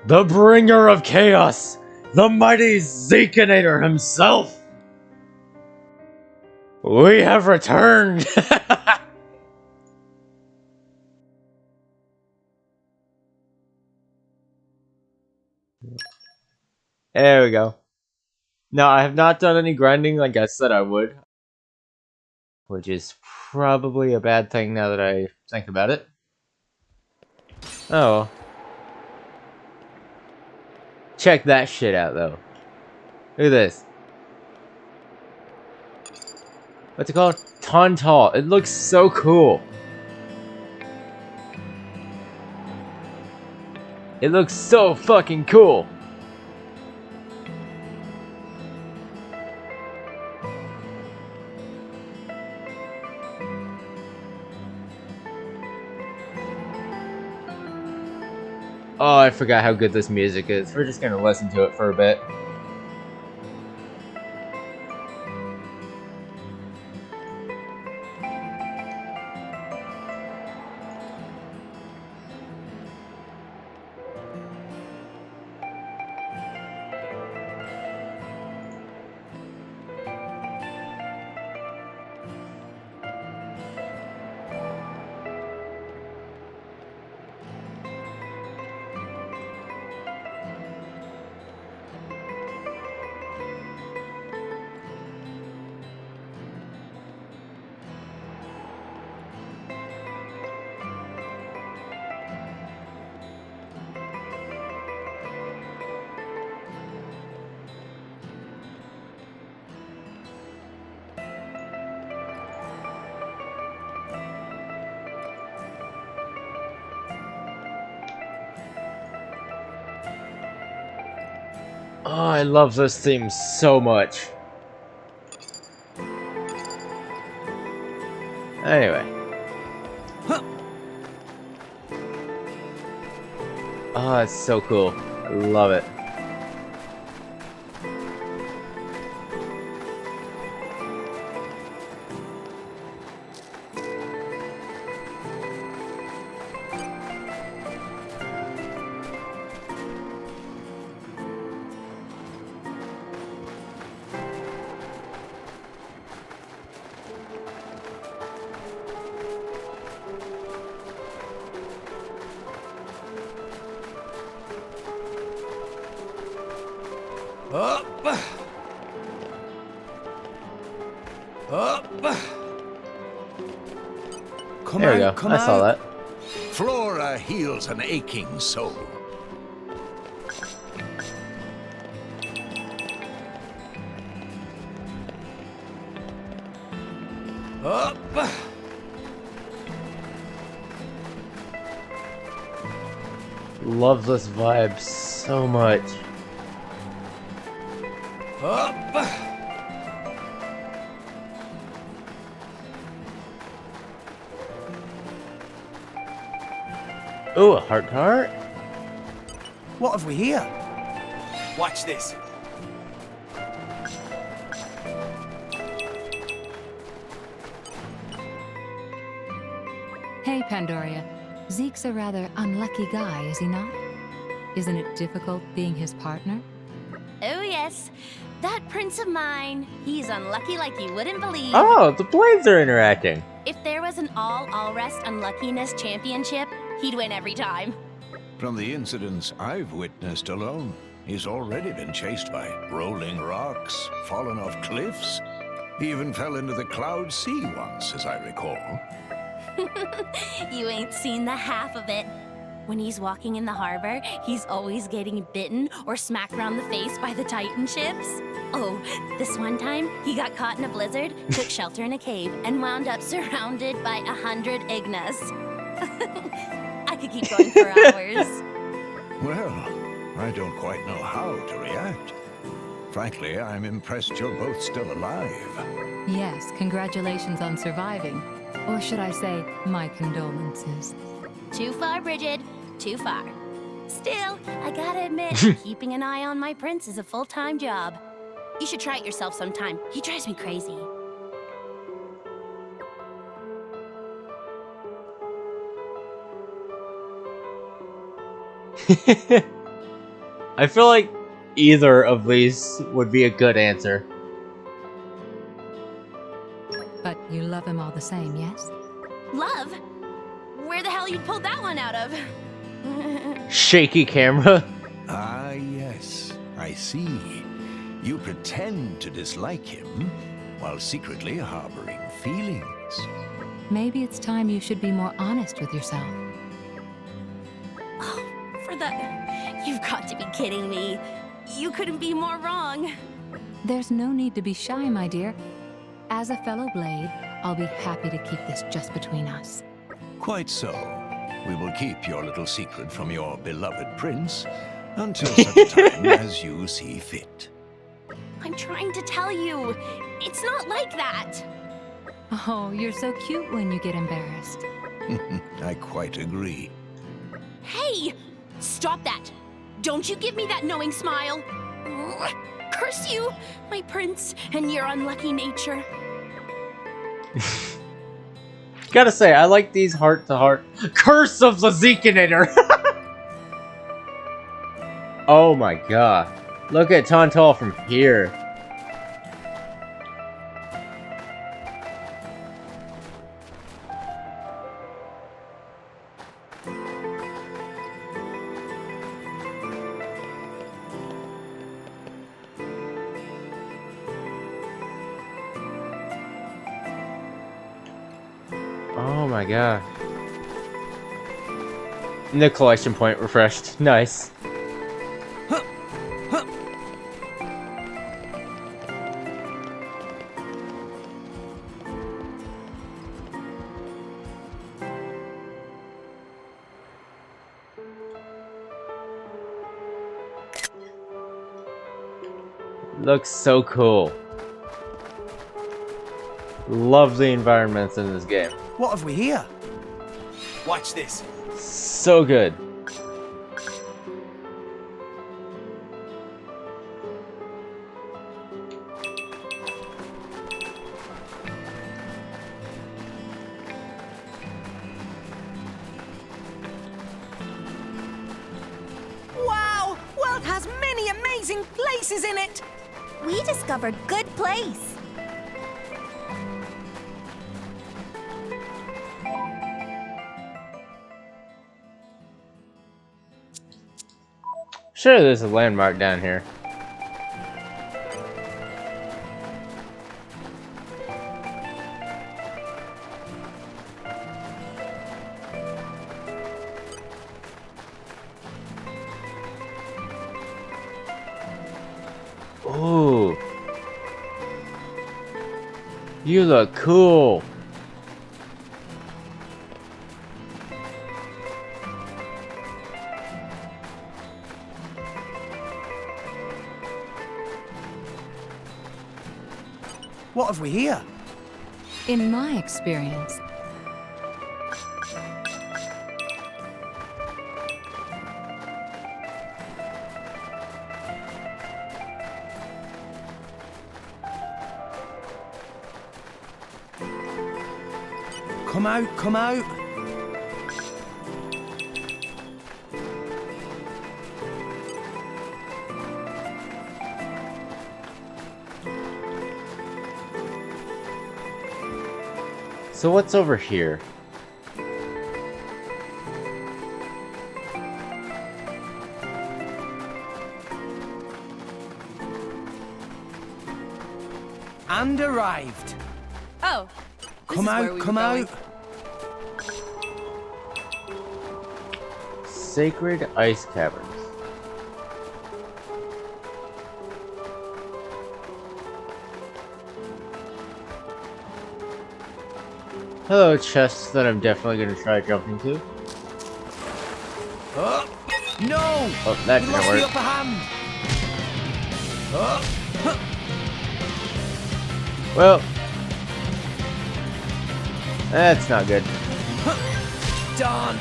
The bringer of chaos, the mighty ZEKE himself. We have returned. There we go. Now, I have not done any grinding like I said I would, which is probably a bad thing now that I think about it. Oh. Check that shit out, though. Look at this. What's it called? Tontal. It looks so cool. It looks so fucking cool. Oh, I forgot how good this music is. We're just gonna listen to it for a bit. Oh, I love this theme so much. Anyway. Oh, it's so cool. I love it. Up. Come There we go. out, come I saw out. that. Flora heals an aching soul. Up. Love this vibe so much. Up. Ooh, a heart to heart? What have we here? Watch this. Hey, Pandoria. Zeke's a rather unlucky guy, is he not? Isn't it difficult being his partner? Oh yes, that prince of mine, he's unlucky like you wouldn't believe. Oh, the blades are interacting. If there was an all-rest unluckiness championship, he'd win every time. From the incidents I've witnessed alone, he's already been chased by rolling rocks, fallen off cliffs, even fell into the cloud sea once, as I recall. You ain't seen the half of it. When he's walking in the harbor, he's always getting bitten or smacked around the face by the Titan ships. Oh, this one time, he got caught in a blizzard, took shelter in a cave, and wound up surrounded by 100 Ignas. I could keep going for hours. Well, I don't quite know how to react. Frankly, I'm impressed you're both still alive. Yes, congratulations on surviving. Or should I say, my condolences. Too far, Bridget. Too far. Still, I gotta admit, keeping an eye on my prince is a full-time job. You should try it yourself sometime. He drives me crazy. I feel like either of these would be a good answer. But you love him all the same, yes? Love? Where the hell you pulled that one out of? Shaky camera. Ah, yes, I see. You pretend to dislike him while secretly harboring feelings. Maybe it's time you should be more honest with yourself. Oh, for the... You've got to be kidding me. You couldn't be more wrong. There's no need to be shy, my dear. As a fellow Blade, I'll be happy to keep this just between us. Quite so. We will keep your little secret from your beloved prince until such time as you see fit. I'm trying to tell you. It's not like that. Oh, you're so cute when you get embarrassed. I quite agree. Hey! Stop that! Don't you give me that knowing smile! Ugh, curse you, my prince, and your unlucky nature. Gotta say, I like these heart-to-heart. Curse of the Zekinator! Oh my god. Look at Tontal from here. Oh my god. And the collection point refreshed. Nice. Looks so cool. Love the environments in this game. What have we here? Watch this. So good. Wow! World has many amazing places in it! We discovered good place. Sure, there's a landmark down here. Ooh. You look cool. What have we here? In my experience, Come out, come out. So what's over here? And arrived. Oh, this Come is where out, we come were going. out. Sacred Ice Caverns. Hello, chests that I'm definitely going to try jumping to. Oh, no! Oh, that We didn't lost the work. upper hand. Oh, Well, that's not good. darn.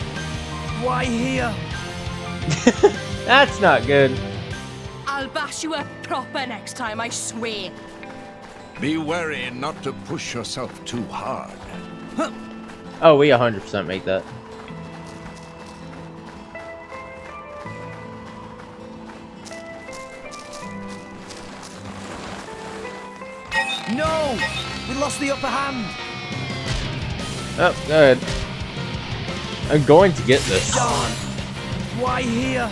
Why here? That's not good. I'll bash you up proper next time, I swear. Be wary not to push yourself too hard. Oh, we 100% make that. No! We lost the upper hand! Oh, go ahead. I'm going to get this. Darn! Why here?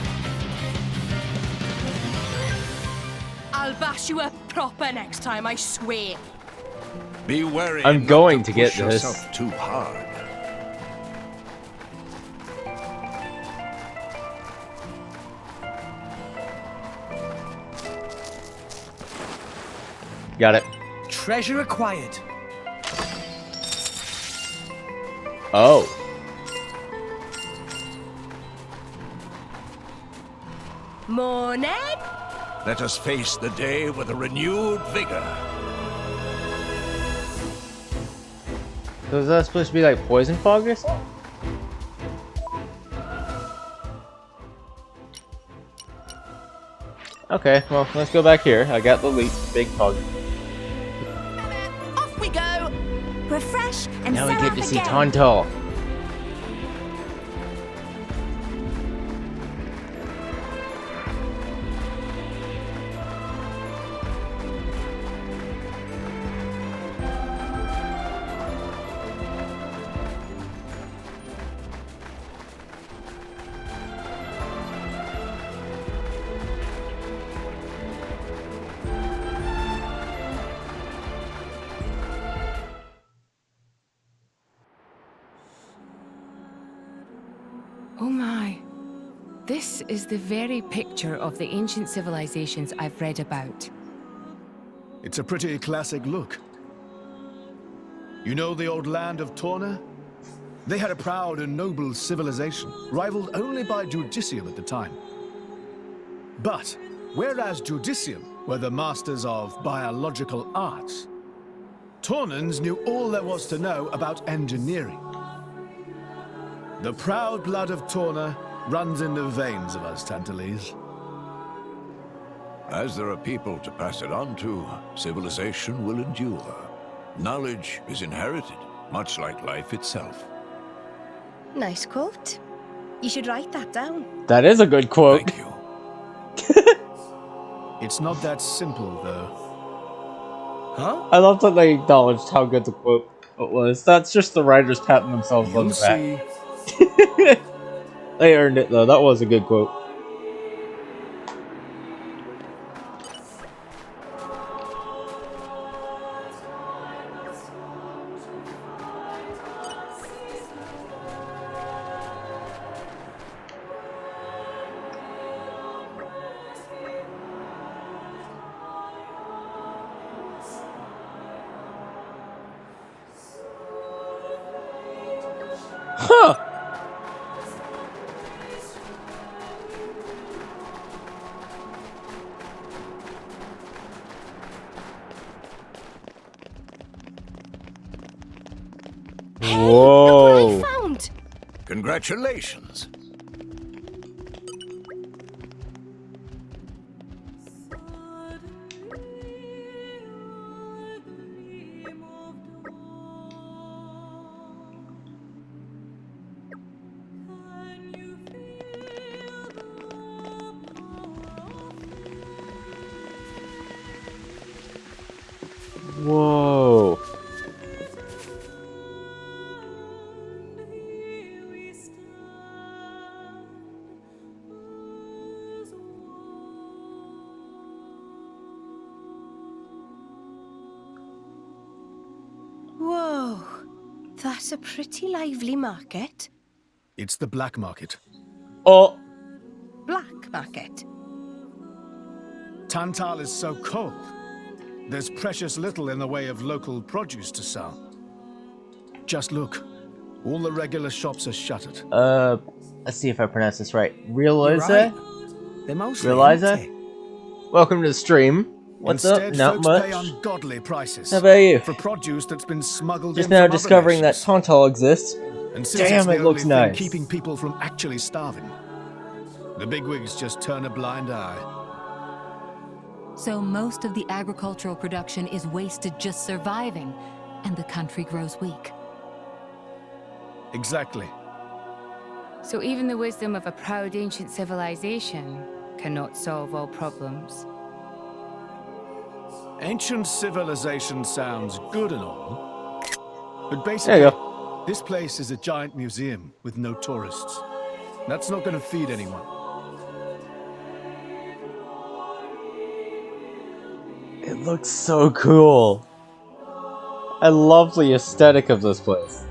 I'll bash you up proper next time, I swear. Be wary. I'm not going to to get push this. yourself too hard. Got it. Treasure acquired. Oh. Morning? Let us face the day with a renewed vigor. So is that supposed to be like poison fog or something? Okay, well, let's go back here. I got the big fog. Off we go! Refresh and Now we set get off to see again. Tonto. Oh my. This is the very picture of the ancient civilizations I've read about. It's a pretty classic look. You know the old land of Torna? They had a proud and noble civilization, rivaled only by Judicium at the time. But, whereas Judicium were the masters of biological arts, Tornans knew all there was to know about engineering. The proud blood of Torna runs in the veins of us Tantalese. As there are people to pass it on to, civilization will endure. Knowledge is inherited, much like life itself. Nice quote. You should write that down. That is a good quote. Thank you. It's not that simple, though. Huh? I love that they acknowledged how good the quote was. That's just the writers patting themselves on You'll the back. see. They earned it though. That was a good quote. Huh. Whoa. Look what I found! Congratulations. Whoa. Whoa, that's a pretty lively market. It's the black market. Oh. Black market. Tantal is so cold. There's precious little in the way of local produce to sell. Just look. All the regular shops are shuttered. Let's see if I pronounce this right. Realize You're right. They're mostly Realize empty. Welcome to the stream. What's Instead, up? Not folks much. pay ungodly prices. How about you? For produce that's been smuggled Just in now from other discovering that nations. Tontal exists. And since Damn, it's the it looks only thing nice. keeping people from actually starving, the bigwigs just turn a blind eye. So most of the agricultural production is wasted just surviving, and the country grows weak. Exactly. So even the wisdom of a proud ancient civilization cannot solve all problems. Ancient civilization sounds good and all, but There basically, you go. this place is a giant museum with no tourists. That's not going to feed anyone. It looks so cool. I love the aesthetic of this place.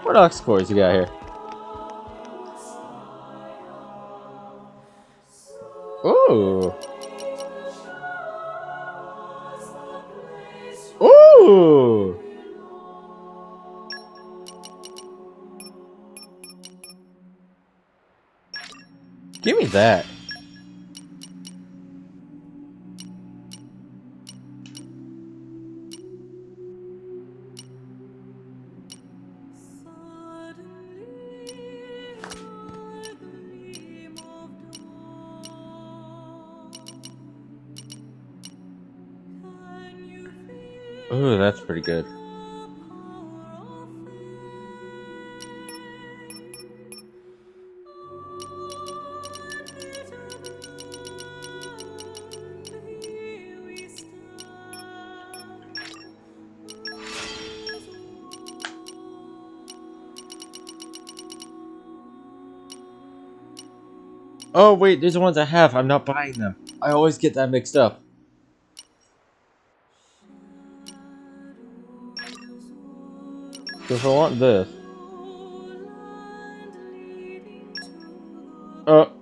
What ox cores you got here? Ooh. Ooh. Give me that. Ooh, that's pretty good. Oh wait, these are ones I have. I'm not buying them. I always get that mixed up. So if I want this... Oh.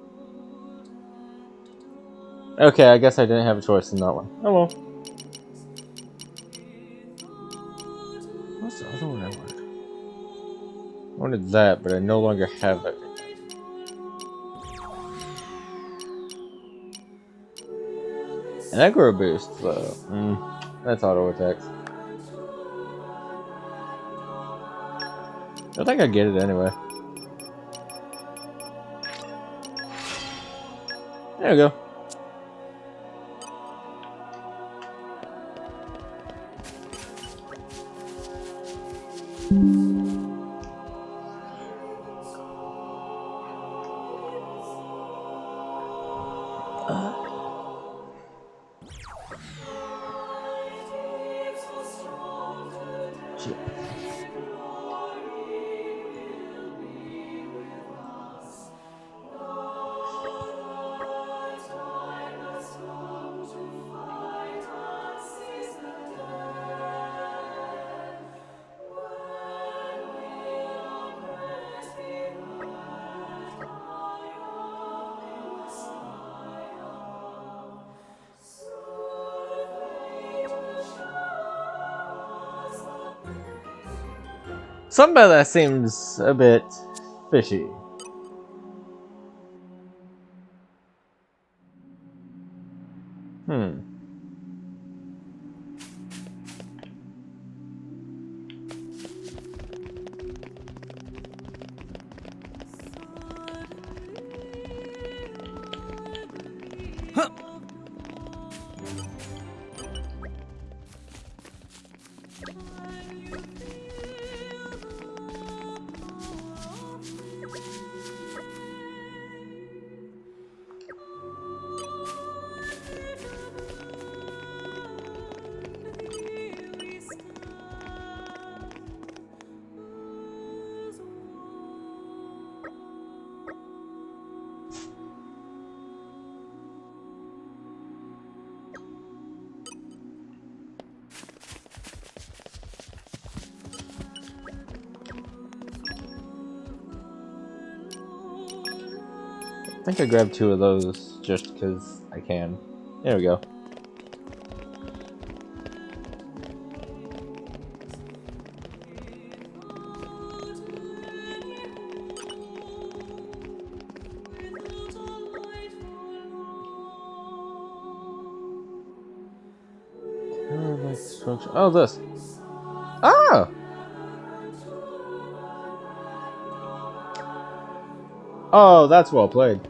Okay, I guess I didn't have a choice in that one. Oh well. What's the other one I wanted? I wanted that, but I no longer have it. Aggro boost, though. That's auto attacks. I think I get it anyway. There we go. Shit. Something about that seems a bit fishy. I think I grabbed 2 of those just because I can. There we go. Oh, this. Ah! Oh, that's well played.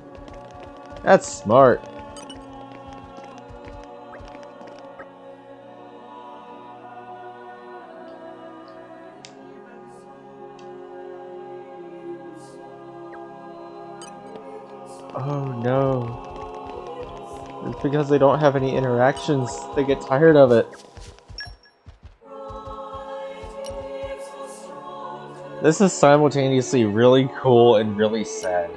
That's smart. Oh no. It's because they don't have any interactions. They get tired of it. This is simultaneously really cool and really sad.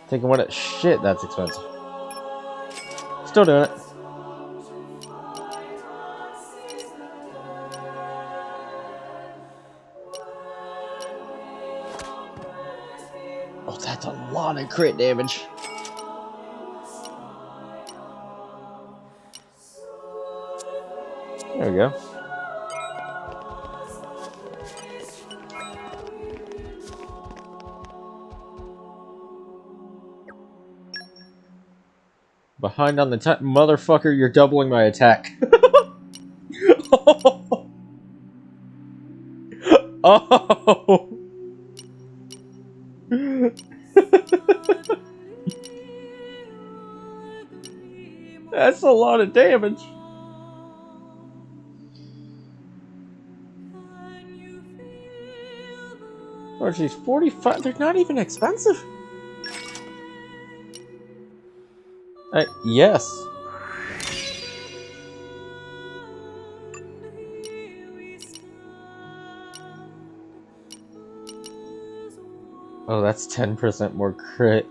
Thinking what it shit, that's expensive. Still doing it. Oh, that's a lot of crit damage. There we go. Behind on the time. Motherfucker, you're doubling my attack. Oh! That's a lot of damage. Oh, geez, 45. They're not even expensive. Yes. Oh, that's 10% more crit.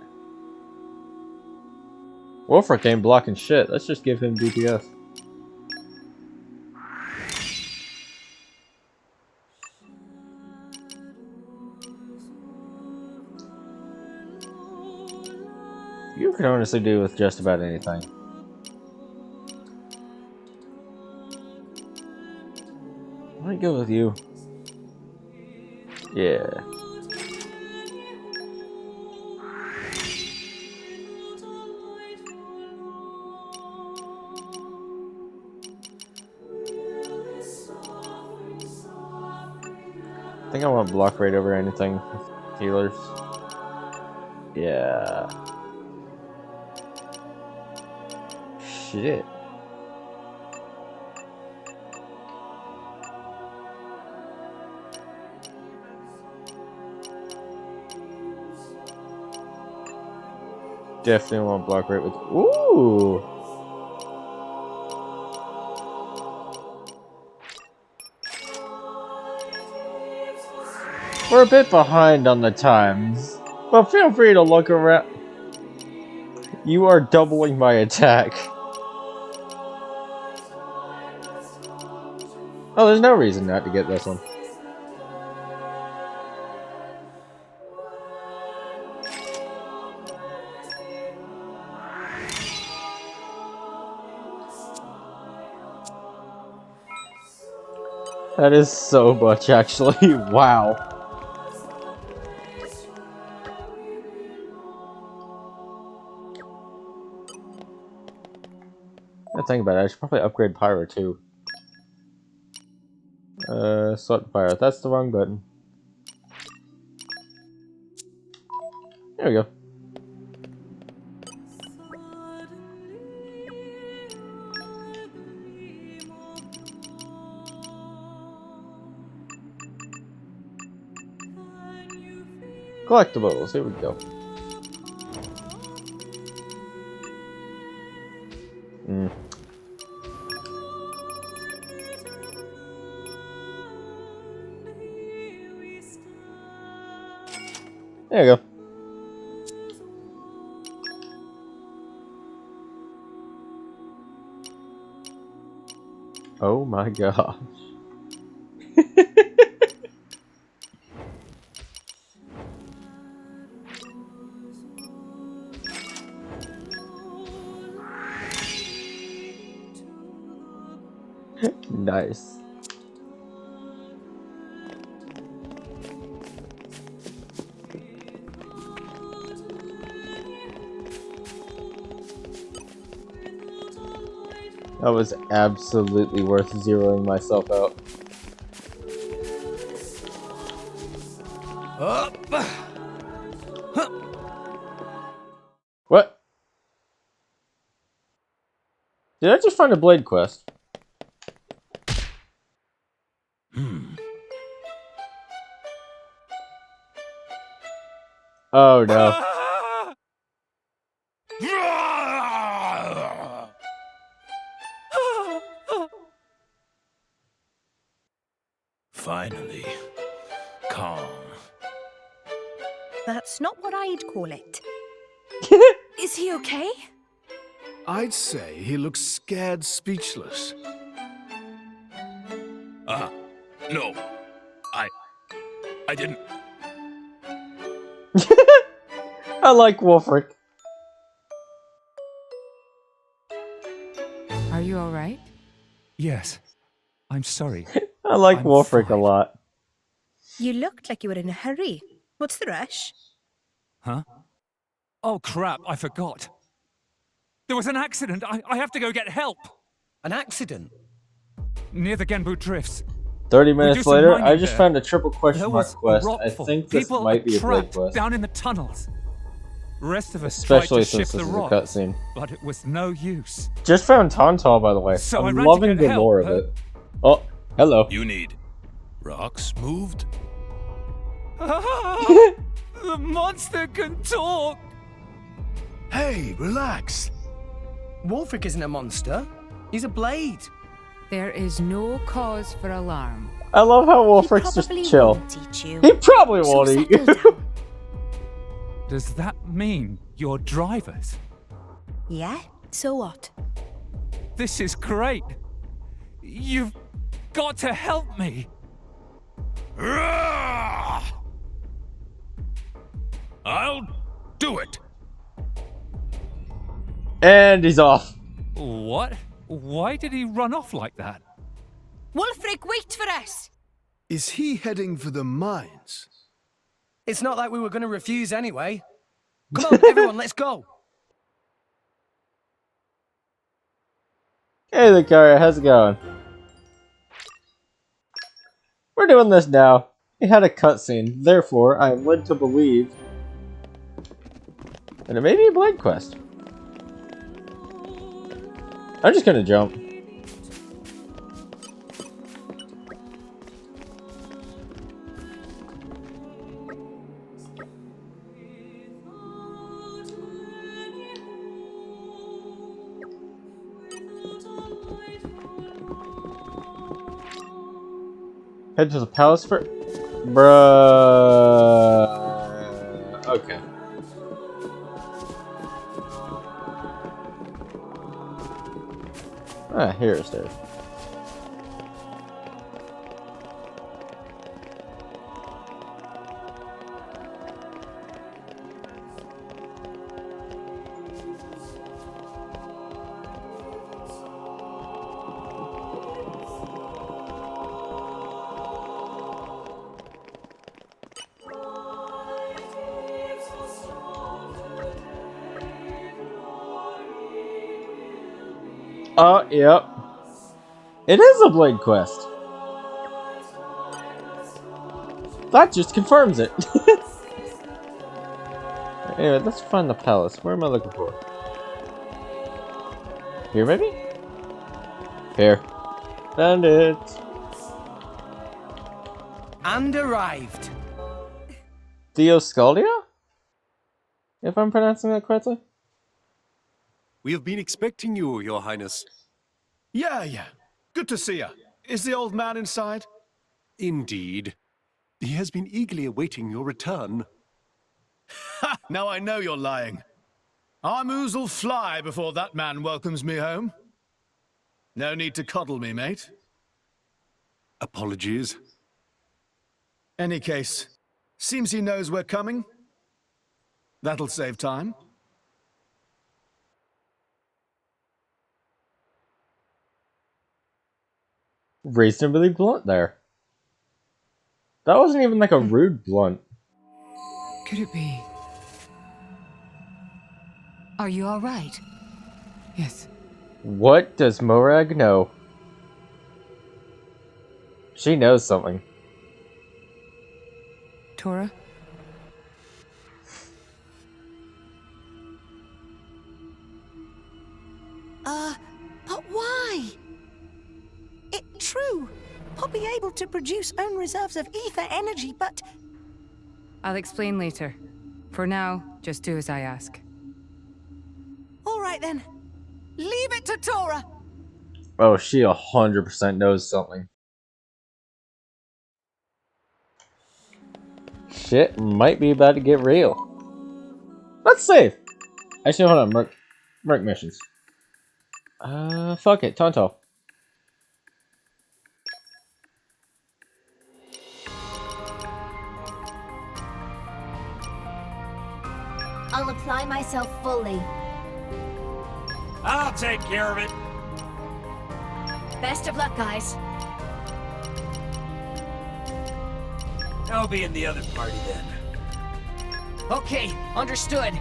Wolfric ain't blocking shit. Let's just give him DPS. You can honestly do with just about anything. Let me go with you. Yeah. I think I want block rate over anything. Healers. Yeah. Shit. Definitely want block rate with. Ooh! We're a bit behind on the times, but feel free to look around. You are doubling my attack. Oh, there's no reason not to get this one. That is so much, actually. Wow. I think about it, I should probably upgrade Pyro too. Select Pyro. That's the wrong button. There we go. Collectibles. Here we go. There you go. Oh my gosh. Nice. That was absolutely worth zeroing myself out. What? Did I just find a blade quest? Oh no. Finally, calm. That's not what I'd call it. Is he okay? I'd say he looks scared speechless. No. I didn't. I like Wolfric. Are you all right? Yes. I'm sorry. I like I'm Wolfric a fine. lot. You looked like you were in a hurry. What's the rush? Huh? Oh, crap. I forgot. There was an accident. I have to go get help. An accident? Near the Genbu Drifts. 30 do minutes some later, mining I just there. found a triple question There mark was a quest. I rockfall. think this People might are be a Blade trapped quest. down in the tunnels. Rest of us Especially tried to since shift this the is a rock, cutscene. but it was no use. Just found Tauntaul, by the way. So I I'm ran to loving get the help, lore of but- it. Oh, hello. You need rocks moved? The monster can talk. Hey, relax. Wolfric isn't a monster. He's a blade. There is no cause for alarm. I love how Wolfric's Probably just chill. won't eat you. He probably So won't eat settle you. down. Does that mean you're drivers? Yeah? So what? This is great. You've got to help me. I'll do it. And he's off. What? Why did he run off like that? Wolfric, wait for us! Is he heading for the mines? It's not like we were going to refuse anyway. Come on, everyone, let's go. Hey there, Kara. How's it going? We're doing this now. It had a cutscene. Therefore, I am led to believe that it may be a Blade quest. I'm just gonna jump. Head to the palace for... Bruh... Okay. Ah, here's there. Oh, yep. It is a Blade quest. That just confirms it. Anyway, let's find the palace. Where am I looking for? Here, maybe? Here. Found it. And arrived. Theoscaldia? If I'm pronouncing that correctly? We have been expecting you, Your Highness. Yeah. Good to see you. Is the old man inside? Indeed. He has been eagerly awaiting your return. Ha! Now I know you're lying. Our moos'll fly before that man welcomes me home. No need to coddle me, mate. Apologies. Any case, seems he knows we're coming. That'll save time. Reasonably blunt there. That wasn't even like a rude blunt. Could it be? Are you all right? Yes. What does Morag know? She knows something. Tora? But why? It's true. I'll be able to produce own reserves of ether energy, but... I'll explain later. For now, just do as I ask. All right then. Leave it to Tora. Oh, she 100% knows something. Shit might be about to get real. Let's save. Actually, hold on. Merc missions. Fuck it. Tonto. I'll apply myself fully. I'll take care of it. Best of luck, guys. I'll be in the other party then. Okay, understood.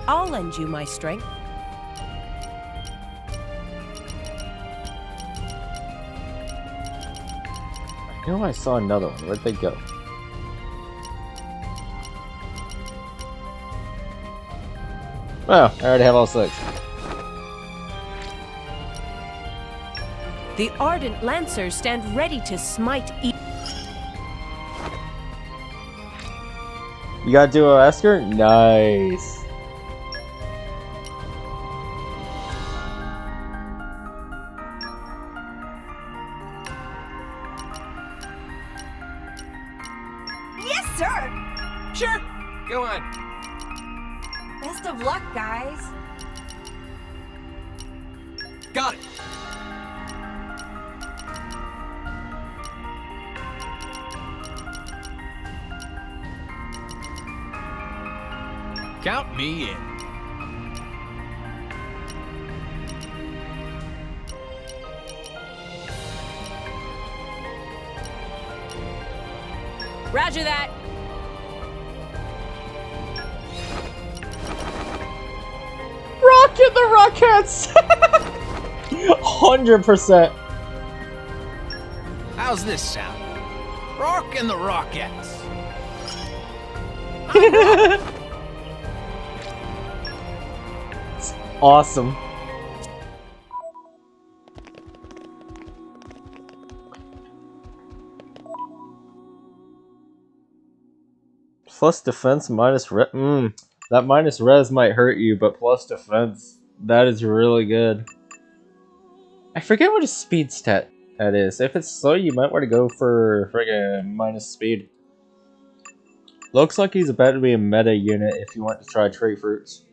I'll lend you my strength. I know I saw another one. Where'd they go? Oh, I already have all 6. The Ardent Lancers stand ready to smite You gotta do a Esker? Nice. Yes, sir! Sure, go on. Best of luck, guys. Got it. Count me in. Roger that. Rocket the Rockets! 100%. How's this sound? Rockin' the Rockettes. It's awesome. Plus defense minus res. That minus res might hurt you, but plus defense, that is really good. I forget what his speed stat that is. If it's slow, you might want to go for friggin' minus speed. Looks like he's about to be a meta unit if you want to try tree fruits.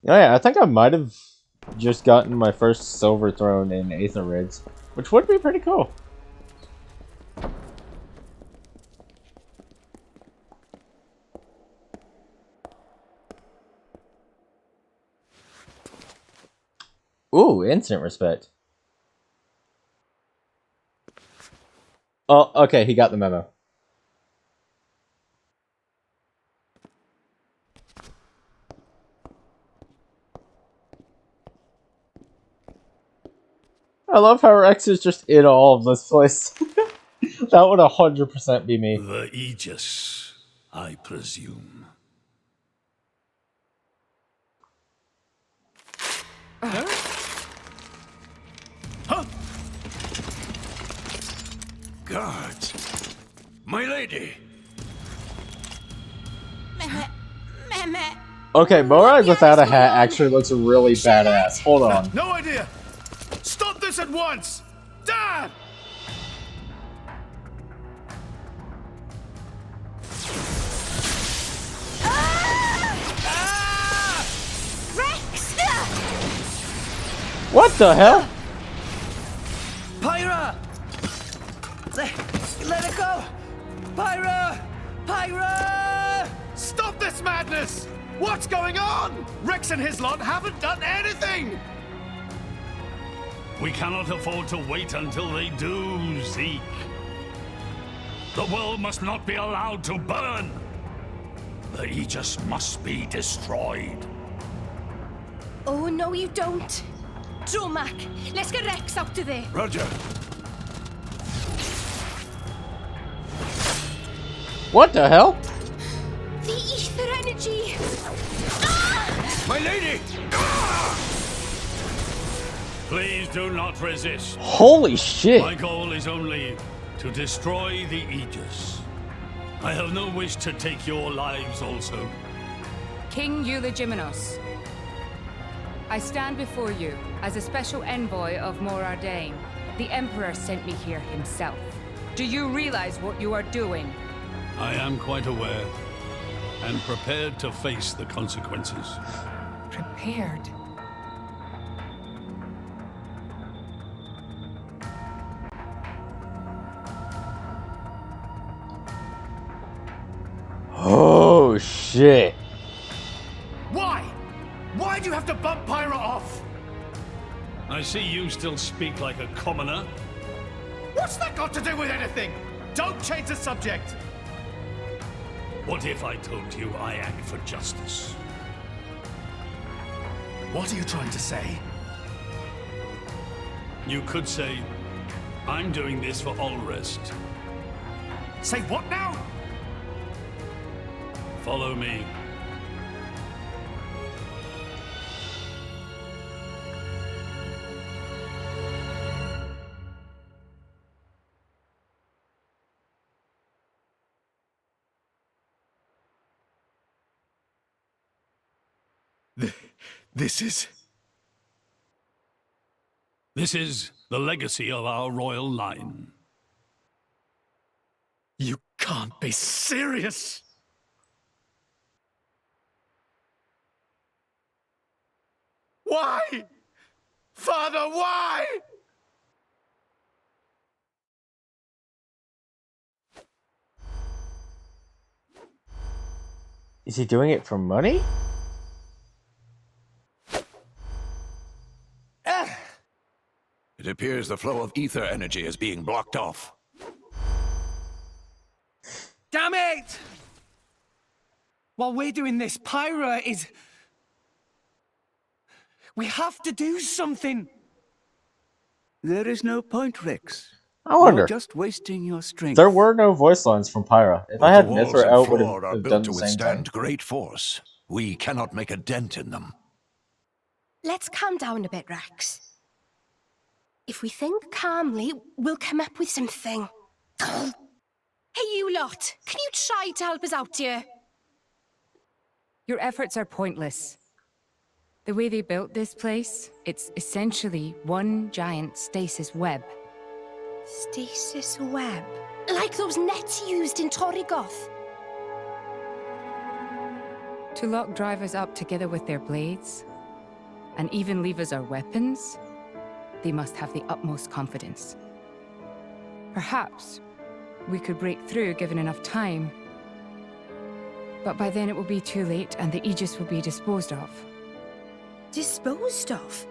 Oh yeah, I think I might have just gotten my first silver throne in Aether Raids, which would be pretty cool. Ooh, instant respect. Oh, okay, he got the memo. I love how Rex is just in all of this place. That would 100% be me. The Aegis, I presume. Huh? Guards! My lady! Okay, Morag without a hat actually looks really badass. Hold on. No idea! Stop this at once! Dad! What the hell? Pyra! Let it go! Pyra! Pyra! Stop this madness! What's going on? Rex and his lot haven't done anything! We cannot afford to wait until they do, Zeke. The world must not be allowed to burn. The Aegis must be destroyed. Oh, no, you don't. Dromac, let's get Rex out of there. Roger. What the hell? The ether energy! My lady! Please do not resist. Holy shit! My goal is only to destroy the Aegis. I have no wish to take your lives also. King Eulegiminos, I stand before you as a special envoy of Morardain. The Emperor sent me here himself. Do you realize what you are doing? I am quite aware, and prepared to face the consequences. Prepared? Oh shit. Why? Why do you have to bump Pyra off? I see you still speak like a commoner. What's that got to do with anything? Don't change the subject. What if I told you I act for justice? What are you trying to say? You could say, I'm doing this for Ulrest. Say what now? Follow me. This is... This is the legacy of our royal line. You can't be serious! Why? Father, why? Is he doing it for money? It appears the flow of ether energy is being blocked off. Damn it! While we're doing this, Pyra is... We have to do something! There is no point, Rex. I wonder. You're just wasting your strength. There were no voice lines from Pyra. If I had Mithra out, would are have built done to the same thing. withstand great force. We cannot make a dent in them. Let's calm down a bit, Rex. If we think calmly, we'll come up with something. Hey, you lot! Can you try to help us out here? Your efforts are pointless. The way they built this place, it's essentially one giant stasis web. Stasis web? Like those nets used in Torrigoth? To lock drivers up together with their blades, and even leave us our weapons, they must have the utmost confidence. Perhaps we could break through given enough time, but by then it will be too late and the Aegis will be disposed of. Disposed of?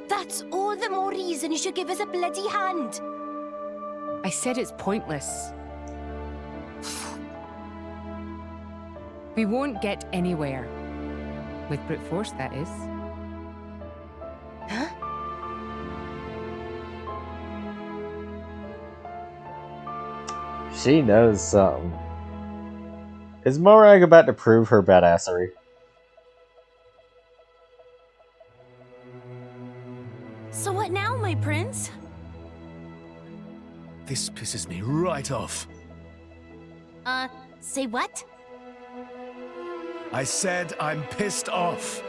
That's all the more reason you should give us a bloody hand. I said it's pointless. We won't get anywhere. With brute force, that is. Huh? She knows something. Is Morag about to prove her badassery? So what now, my prince? This pisses me right off. Say what? I said I'm pissed off.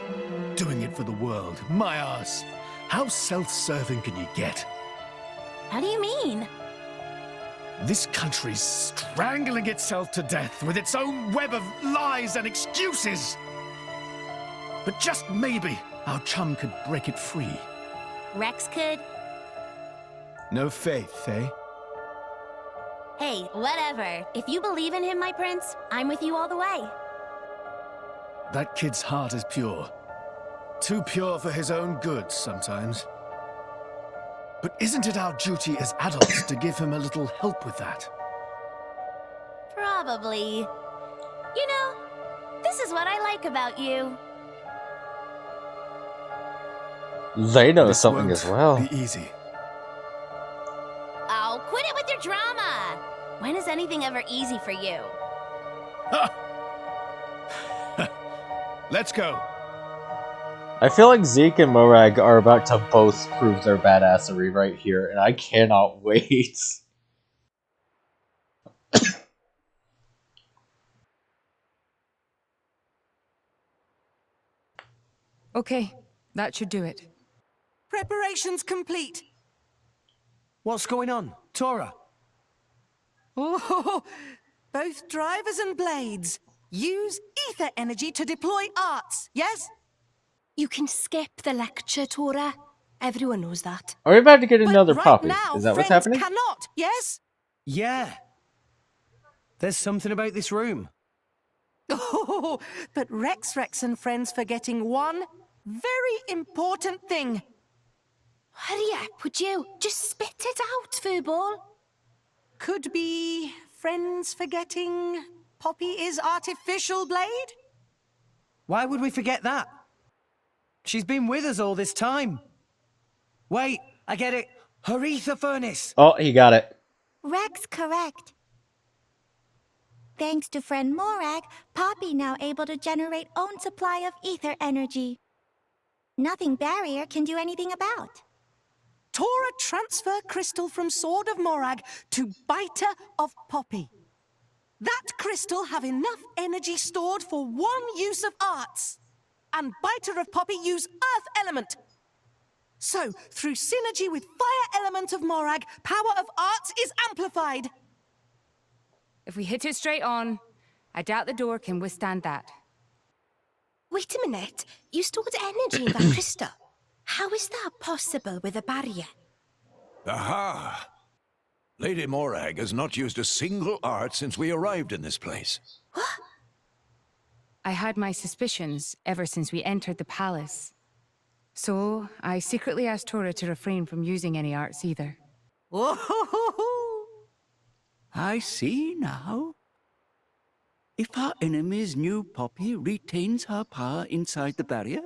Doing it for the world. My ass. How self-serving can you get? How do you mean? This country's strangling itself to death with its own web of lies and excuses. But just maybe our chum could break it free. Rex could? No faith, eh? Hey, whatever. If you believe in him, my prince, I'm with you all the way. That kid's heart is pure. Too pure for his own good sometimes. But isn't it our duty as adults to give him a little help with that? Probably. You know, this is what I like about you. They know This something won't as well. be easy. Oh, quit it with your drama. When is anything ever easy for you? Let's go. I feel like Zeke and Morag are about to both prove their badassery right here, and I cannot wait. Okay, that should do it. Preparations complete. What's going on, Tora? Oh, both drivers and blades. Use ether energy to deploy arts, yes? You can skip the lecture, Tora. Everyone knows that. Are we about to get another Right puppy? now, Is that what's friends happening? cannot, yes? Yeah. There's something about this room. Oh, but Rex and friends forgetting one very important thing. Hurry up, would you? Just spit it out, Furball. Could be friends forgetting Poppy is artificial blade? Why would we forget that? She's been with us all this time. Wait, I get it. Her ether furnace. Oh, he got it. Rex correct. Thanks to friend Morag, Poppy now able to generate own supply of ether energy. Nothing barrier can do anything about. Tora transfer crystal from Sword of Morag to Biter of Poppy. That crystal have enough energy stored for one use of arts. And Biter of Poppy use Earth element. So, through synergy with Fire element of Morag, power of arts is amplified. If we hit it straight on, I doubt the door can withstand that. Wait a minute. You stored energy in that crystal. How is that possible with a barrier? Aha! Lady Morag has not used a single art since we arrived in this place. What? I had my suspicions ever since we entered the palace. So, I secretly asked Tora to refrain from using any arts either. I see now. If our enemies knew Poppy retains her power inside the barrier,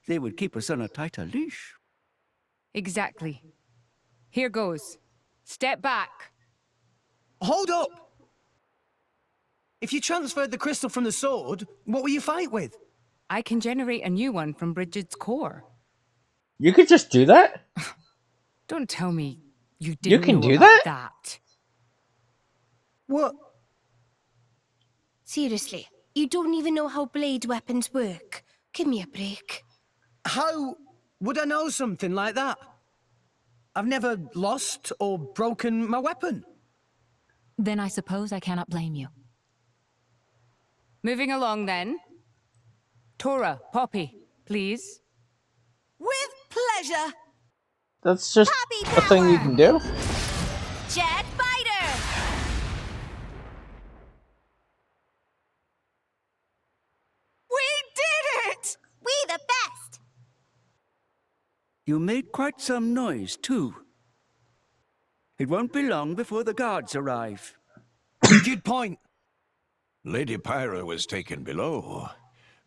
they would keep us on a tighter leash. Exactly. Here goes. Step back. Hold up! If you transferred the crystal from the sword, what will you fight with? I can generate a new one from Bridget's core. You could just do that? Don't tell me you didn't can know do about that? What? Seriously, you don't even know how blade weapons work. Give me a break. How would I know something like that? I've never lost or broken my weapon. Then I suppose I cannot blame you. Moving along then. Tora, Poppy, please. With pleasure. That's just a thing you can do? Jet Biter! We did it! We the best! You made quite some noise, too. It won't be long before the guards arrive. Good point. Lady Pyra was taken below.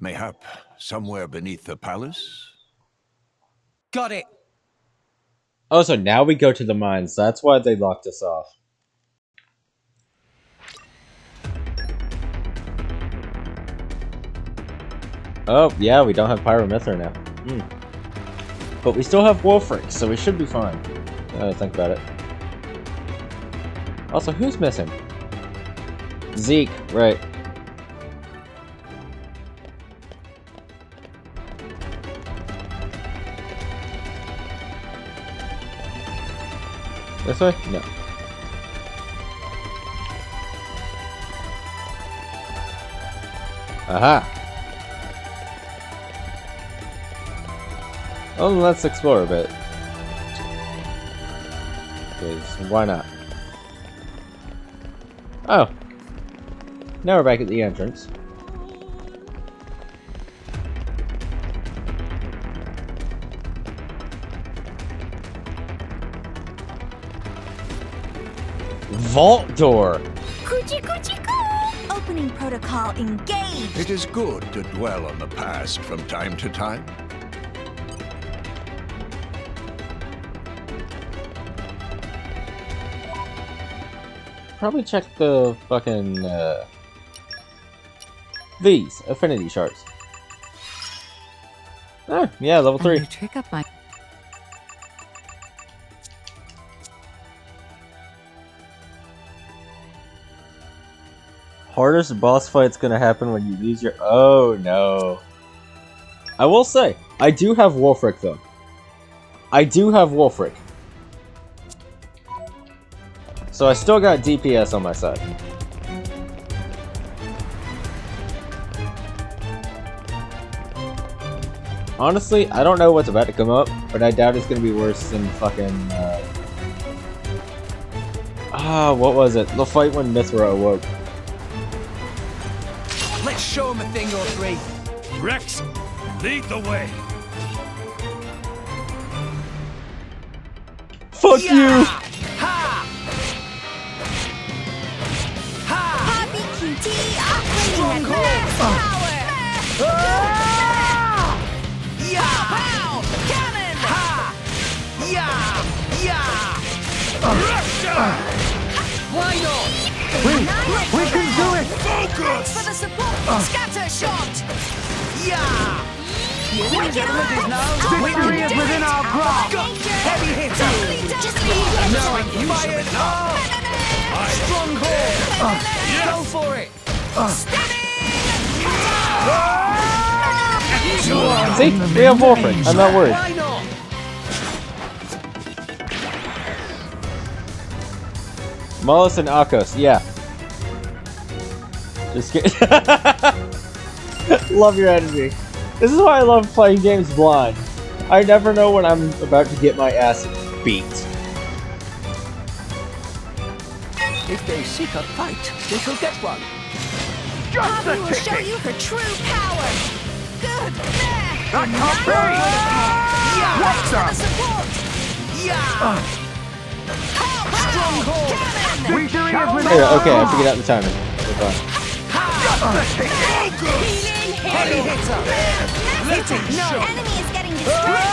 Mayhap somewhere beneath the palace? Got it. Oh, so now we go to the mines. That's why they locked us off. Oh, yeah, we don't have Pyromithra now. But we still have Wolfric, so we should be fine. Now I think about it. Also, who's missing? Zeke, right. This way? No. Aha! Oh, let's explore a bit. Because why not? Oh. Now we're back at the entrance. Vault door! Coochie coochie coo! opening protocol engaged. It is good to dwell on the past from time to time. Probably check the fucking these affinity charts. Ah, yeah, level 3. A new trick up my. Hardest boss fight's gonna happen when you lose your. Oh no. I will say, I do have Wolfric though. I do have Wolfric. So I still got DPS on my side. Honestly, I don't know what's about to come up, but I doubt it's gonna be worse than fucking, what was it? The fight when Mithra awoke. Let's show him a thing or three. Rex, lead the way. Fuck you! Poppy QT operating at max power. Yeah! Cannon! Ha! Yeah! Yeah! Why not? We can do it! Thanks for the support. Scatter shot. Yeah! Ladies and gentlemen, now victory is within our grasp. Heavy hitter. Now I'm fired. Stronghold. Go for it. See? We have Wolfric. I'm not worried. Why not? Mollis and Akos, yeah. Just kidding. Love your energy. This is why I love playing games blind. I never know when I'm about to get my ass beat. If they seek a fight, they shall get one. Poppy will show you her true power. Good. That can't be! Yeah! What's up? Yeah! Stronghold! Victory is within Here, okay, I figured out the timing. We're fine. Heavy hitter! Hit it. No. Enemy is getting distracted.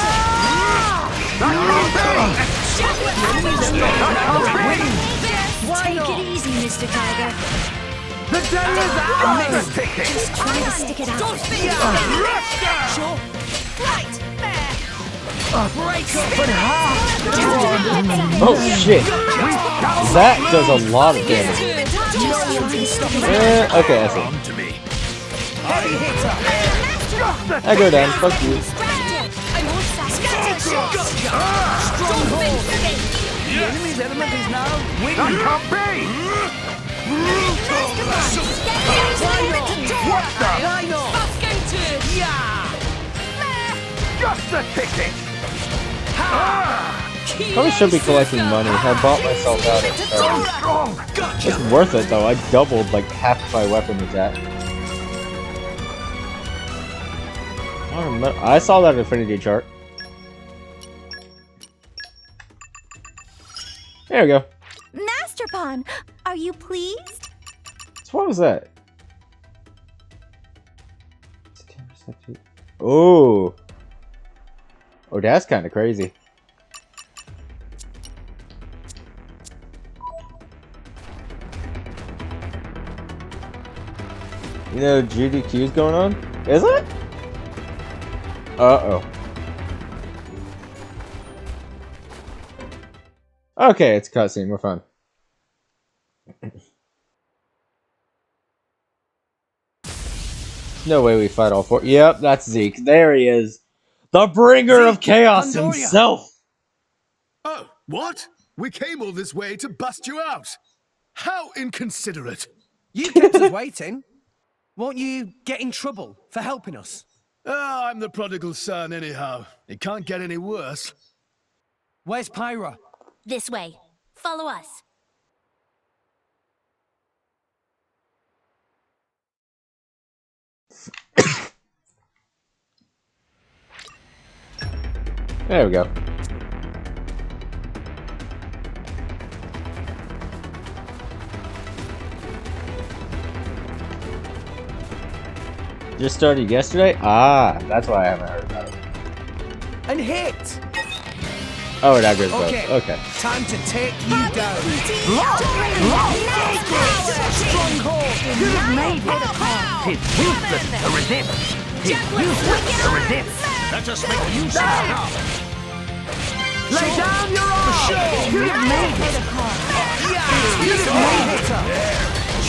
Take it easy, Mr. Tiger. The day is out! Just try to stick it out. Don't think Sure. Right. Break up in half! Oh shit! That does a lot of damage. Okay, I see. Heavy hitter! I go down, fuck you. Stronghold! The enemy's element is now winning. That can't be! What the? Why not? Yeah! Just a ticket! Probably should be collecting money. I bought myself out of It's worth it though. I doubled like half my weapon attack. I saw that affinity chart. There we go. Master Pawn, are you pleased? So what was that? Oh. Oh, that's kind of crazy. You know GDQ's going on? Is it? Uh-oh. Okay, it's a cutscene. We're fine. No way we fight all four. Yep, that's Zeke. There he is. The bringer of chaos himself! Oh, what? We came all this way to bust you out. How inconsiderate. You kept us waiting. Won't you get in trouble for helping us? Oh, I'm the prodigal son anyhow. It can't get any worse. Where's Pyra? This way. Follow us. There we go. Just started yesterday? Ah, that's why I haven't heard about it. And hit! Oh, it aggro's both. Okay. Okay. Time to take you down. Stronghold! You've made it. It's useless to resist. It's useless to resist. Let us make use of it now. Lay down your arm! You've made it. You've made it!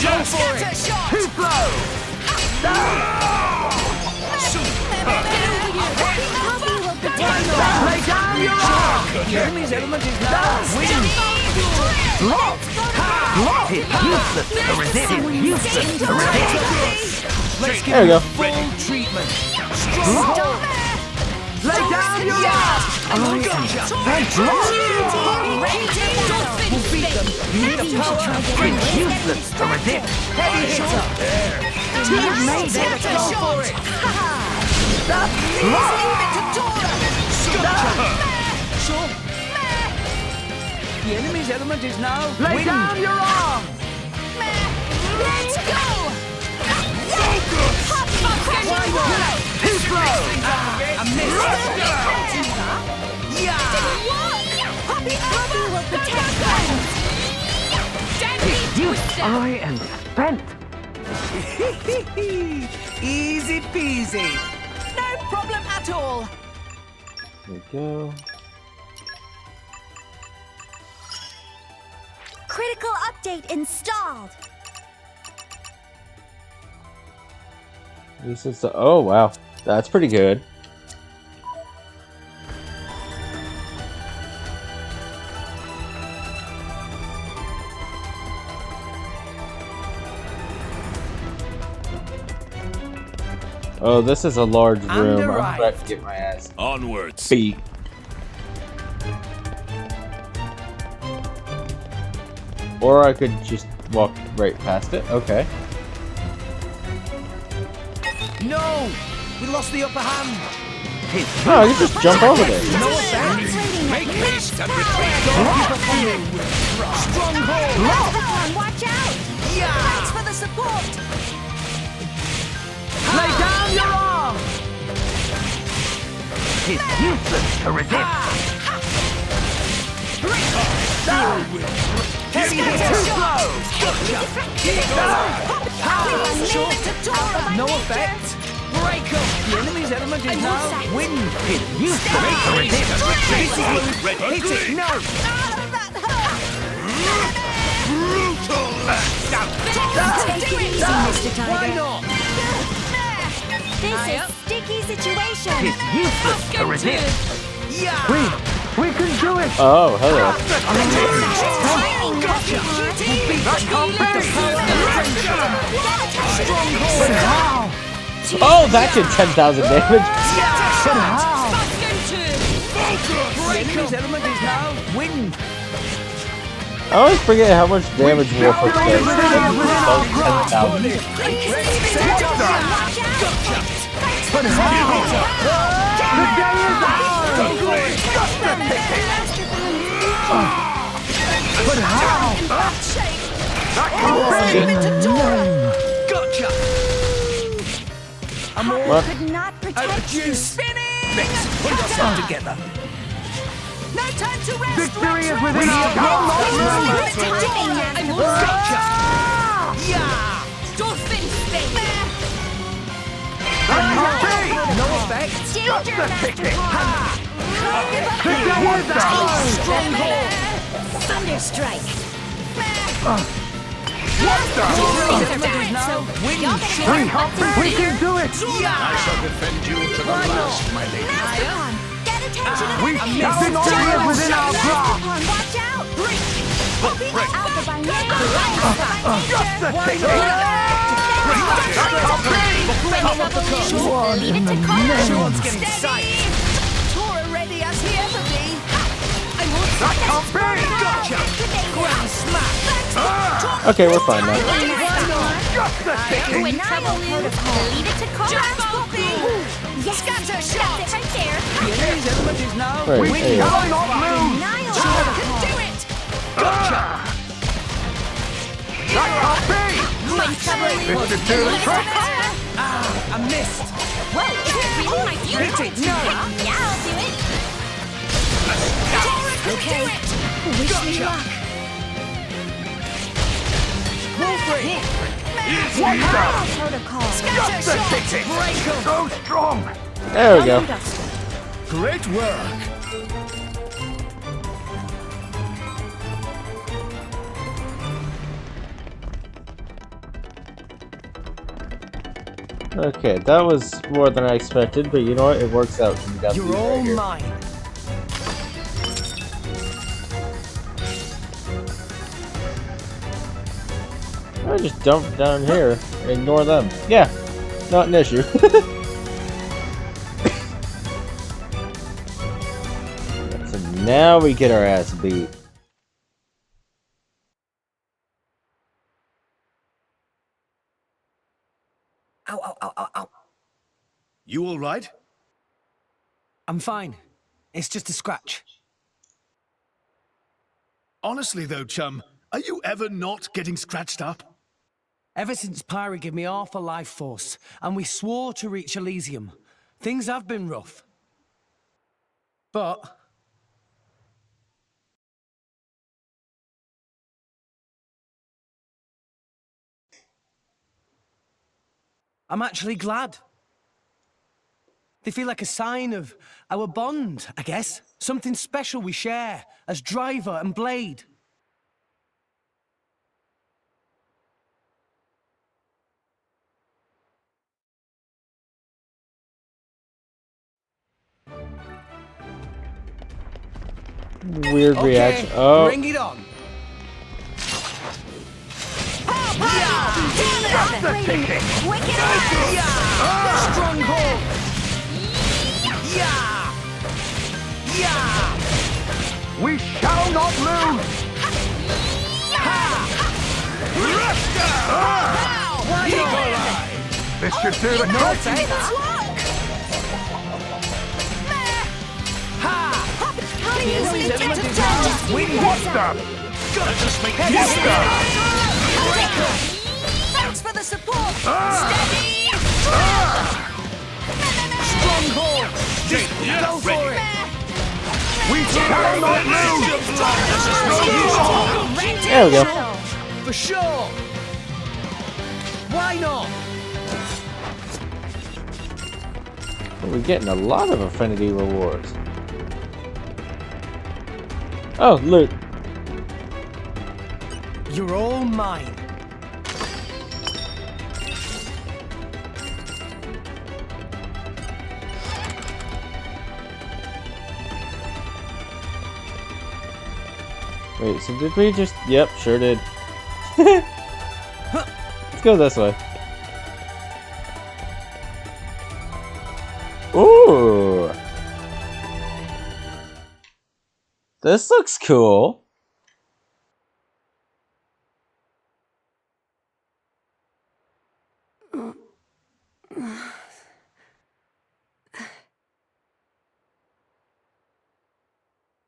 Go for it! Two blow! Lay down your arm! The enemy's element is now winning. Block! It's useless to resist. It's useless to resist. Let's There we go. give you full treatment. Stronghold! Lay down your arm! We'll beat them. You need a power. It's useless to resist. Heavy hitter! You've made it. Go for it! The enemy's element is now Lay winning. down your arm! Let's go! Why not? Two blow! I missed. Poppy will protect I am spent. Easy peasy. No problem at all. There we go. Critical update installed. This is oh wow, that's pretty good. Oh, this is a large room. I'm about to get my ass Onwards. beat. Or I could just walk right past it. Okay. No! We lost the upper hand. Oh, I can just jump over there. No offense. Make haste and retreat. Stronghold! Watch out! Thanks for the support. Lay down your arm! It's useless to resist. Heavy hitter! Two blows! No effect! Break up! The enemy's element is now wind. It's useless to resist. This is when we hit it! No! Brutal! Take it easy, Mr. Why Tiger. not? This is sticky situation. It's useless to resist. Yeah! We can do it. Oh, hello. Oh, that did 10,000 damage. The enemy's element is now wind. I always forget how much damage Wolford does. It does 10,000. Gotcha! I'm all What? Could not out protect of juice. Let's put ourselves together. No time to rest. Victory is within our grasp. Gotcha! Yeah! Dolphin spin. No effect. danger, Master Stronghold. Thunderstrike. We can do it. I shall defend you to the last, my lady. Get attention of We the the victory is within our grasp. Watch out! Alpha by name. What in the name? Getting sight. Tora ready as he ever be. Gotcha! Ground smash! Okay, we're fine now. When trouble looms, lead it to cause. Yes, Scatter shot. that's it right there. The enemy's element is now Right, wind. there you go. Annihilate. Do it. Gotcha! When trouble looms, I I missed. Whoa, is it really my turn? Hit it, no. Yeah, I'll do it. Okay. Wish me luck. Wolverine! Protocol. Scatter shot! Break 'em! So strong! There we go. Great work. Okay, that was more than I expected, but you know what? It works out. We got You're these all right here. mine. I just dump down here and ignore them. Yeah, not an issue. So now we get our ass beat. Ow, ow, ow, ow, ow. You all right? I'm fine. It's just a scratch. Honestly though, chum, are you ever not getting scratched up? Ever since Pyra gave me half a life force, and we swore to reach Elysium, things have been rough. But I'm actually glad. They feel like a sign of our bond, I guess. Something special we share as driver and blade. Weird reaction. Oh. Bring it on. Stronghold. Yeah. Yeah. We shall not lose! This should do the trick! Thanks for the support. Steady. Stronghold. Go for it. We shall not lose! There we go. For sure. Why not? We're getting a lot of affinity rewards. Oh, loot. You're all mine. Wait, so did we just... Yep, sure did. Let's go this way. Ooh! This looks cool.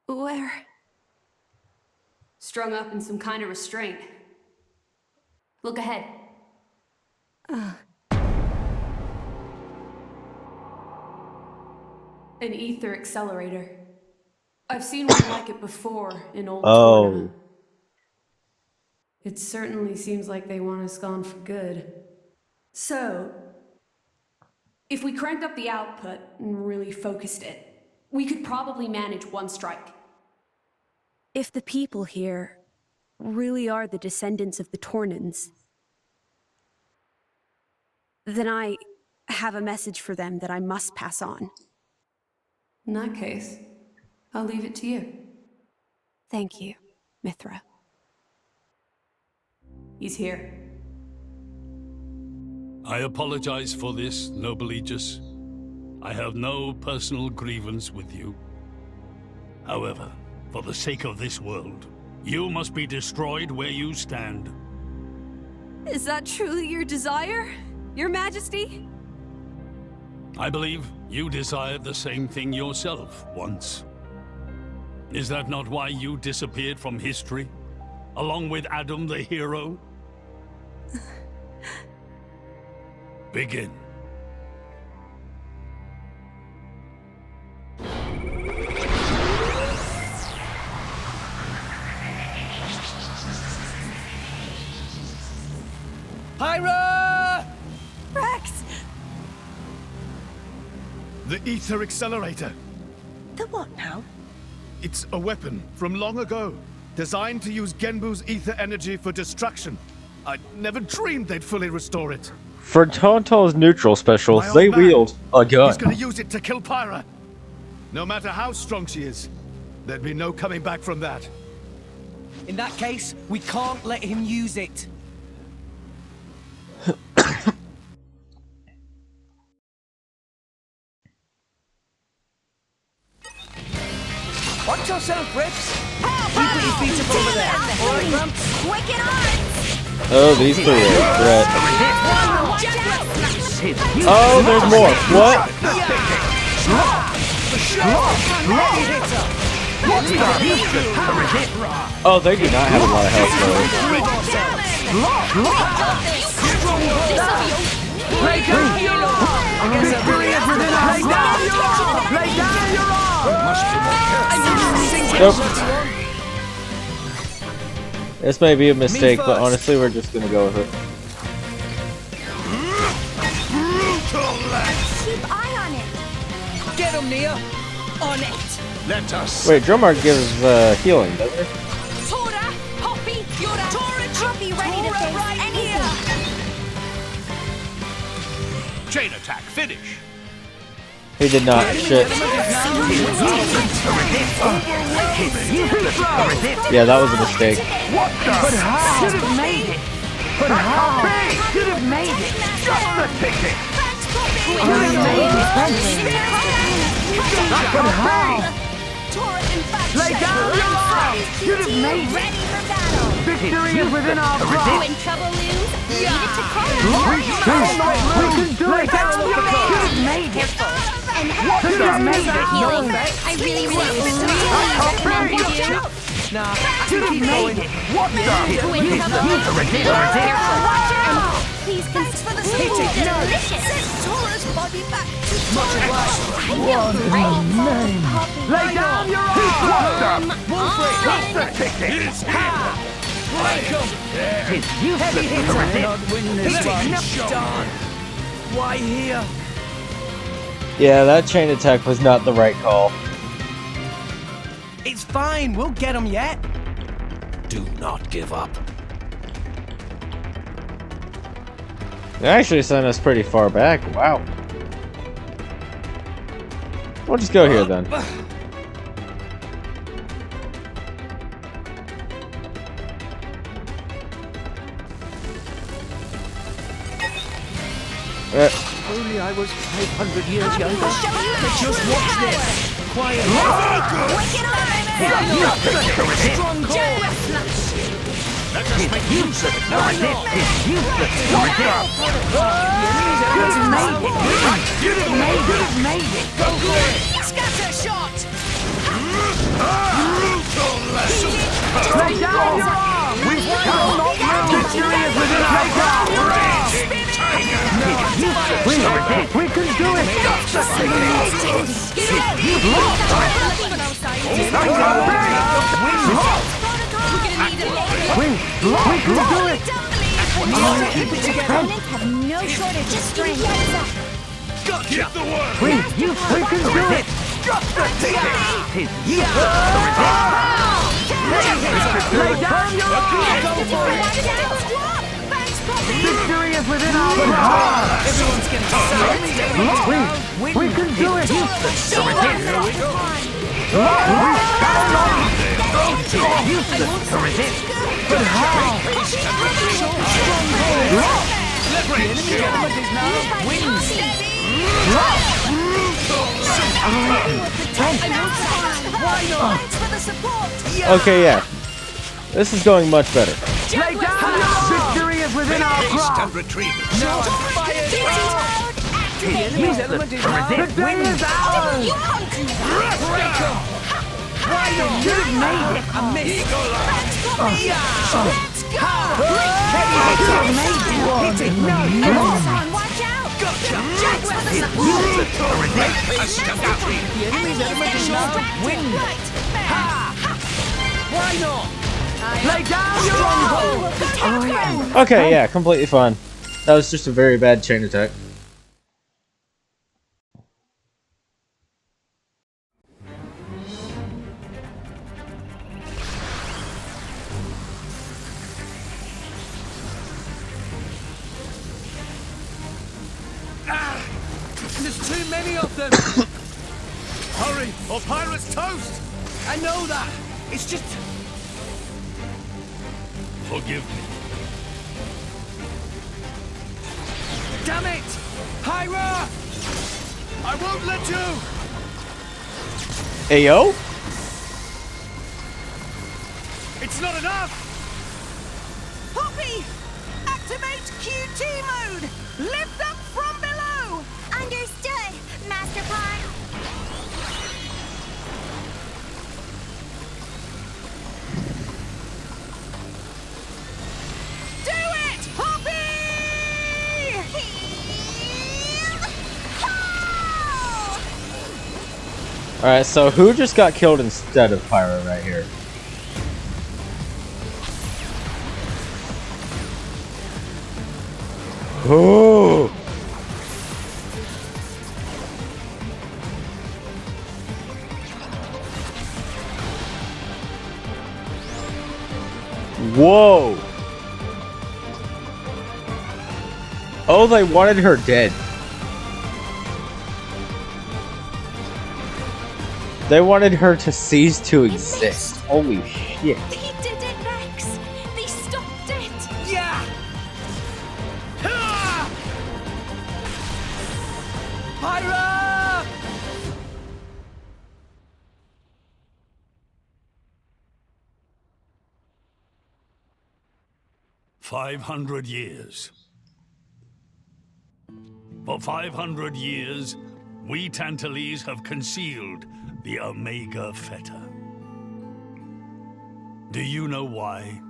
Where? Strung up in some kind of restraint. Look ahead. An ether accelerator. I've seen one like it before in old Torna. It certainly seems like they want us gone for good. So, if we cranked up the output and really focused it, we could probably manage one strike. If the people here really are the descendants of the Tornans, then I have a message for them that I must pass on. In that case, I'll leave it to you. Thank you, Mithra. He's here. I apologize for this, noble Aegis. I have no personal grievance with you. However, for the sake of this world, you must be destroyed where you stand. Is that truly your desire, Your Majesty? I believe you desired the same thing yourself once. Is that not why you disappeared from history, along with Adam the hero? Begin. The ether accelerator. The what now? It's a weapon from long ago, designed to use Genbu's ether energy for destruction. I never dreamed they'd fully restore it. For Tonto's neutral specials, My they old man, wield a gun. He's gonna use it to kill Pyra. No matter how strong she is, there'd be no coming back from that. In that case, we can't let him use it. Watch yourself, Rips. You put your feet up over there. All right, Gramps? Quicken arms! Oh, these three are a threat. Oh, there's more. What? Oh, they do not have a lot of health though. Lay down your arm! I guess I really have to lay down your arm! Nope. This may be a mistake, but honestly, we're just gonna go with it. Keep eye on it. Get him, Nia! On it! Let us. Wait, Drumar gives healing, doesn't it? Tora, Poppy, Yura, Tora, Poppy ready to face right anything. Chain attack, finish. He did not. Shit. Yeah, that was a mistake. But how? Should have made it! But how? Should have made it! Just the ticket! Should have made it! But how? Lay down your arm! Should have made it! Ready for battle. Victory is within our grasp! When trouble looms, lead it to Cora. We can do it! Should have made it! Should have made it! I really recommend you do. Nah, should have made it! What the? When trouble looms, careful. Please consider the Hit it! delicious. Tora's body back to Much obliged! Lay down your arm! Just the ticket! Ha! Break him! You heavy hitter! Cannot win this one! Darn! Why here? Yeah, that chain attack was not the right call. It's fine, we'll get him yet. Do not give up. They actually sent us pretty far back. Wow. We'll just go here then. Only I was 500 years younger. Just watch this. Quiet. Strong call. Let us make use of it. No, I did. It's useless. You've made it. Go for it. Scatter shot! Brutal lesson. Lay down your arm. We shall not lose. Victory is within our grasp. We can do it. We can do it. Keep it together. Opponents have no shortage of strength. Gotcha. Get the word. We can do it. Just the ticket. Lay down your arm. Go for it. Victory is within our grasp. Everyone's gonna we can do it. Here we go. Useless to resist. But how? Okay, yeah. This is going much better. Lay down. Victory is within our grasp. And retreat. No. The enemy's element is now. The day is ours. Break him. Why not? You made it. I missed. Let's go. Hit it. No. Watch out. Gotcha. The enemy's element is now. Win. Ha. Why not? Lay down your stronghold. Okay, yeah, completely fine. That was just a very bad chain attack. And there's too many of them! Hurry, or pirates toast! I know that! It's just... Forgive me. Damn it! Hyra! I won't let you! Ayo? It's not enough! Poppy! Activate QT mode! Lift up from below! Understood, Master Pawn. Do it, Poppy! Alright, so who just got killed instead of Pyro right here? Oh! Whoa! Oh, they wanted her dead. They wanted her to cease to exist. Holy shit. They did it, Rex! They stopped it! Yeah! Hyra! 500 years. For 500 years, we Tantalese have concealed the Omega Feta. Do you know why?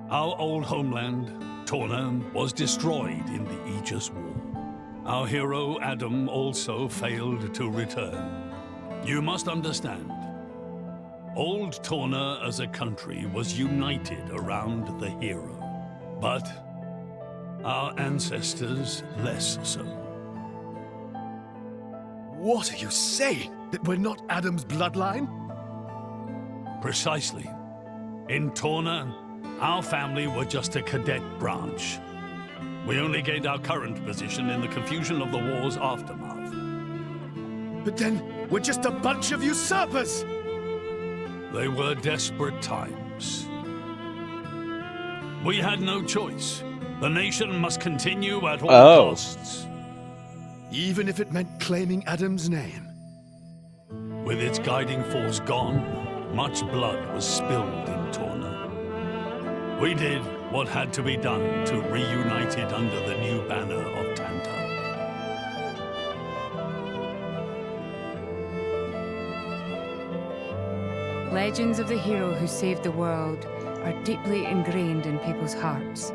Our old homeland, Torna, was destroyed in the Aegis War. Our hero, Adam, also failed to return. You must understand, old Torna as a country was united around the hero. But our ancestors less so. What are you saying? That we're not Adam's bloodline? Precisely. In Torna, our family were just a cadet branch. We only gained our current position in the confusion of the war's aftermath. But then, we're just a bunch of usurpers! They were desperate times. We had no choice. The nation must continue at all costs. Even if it meant claiming Adam's name? With its guiding force gone, much blood was spilled in Torna. We did what had to be done to reunite it under the new banner of Tanta. Legends of the hero who saved the world are deeply ingrained in people's hearts.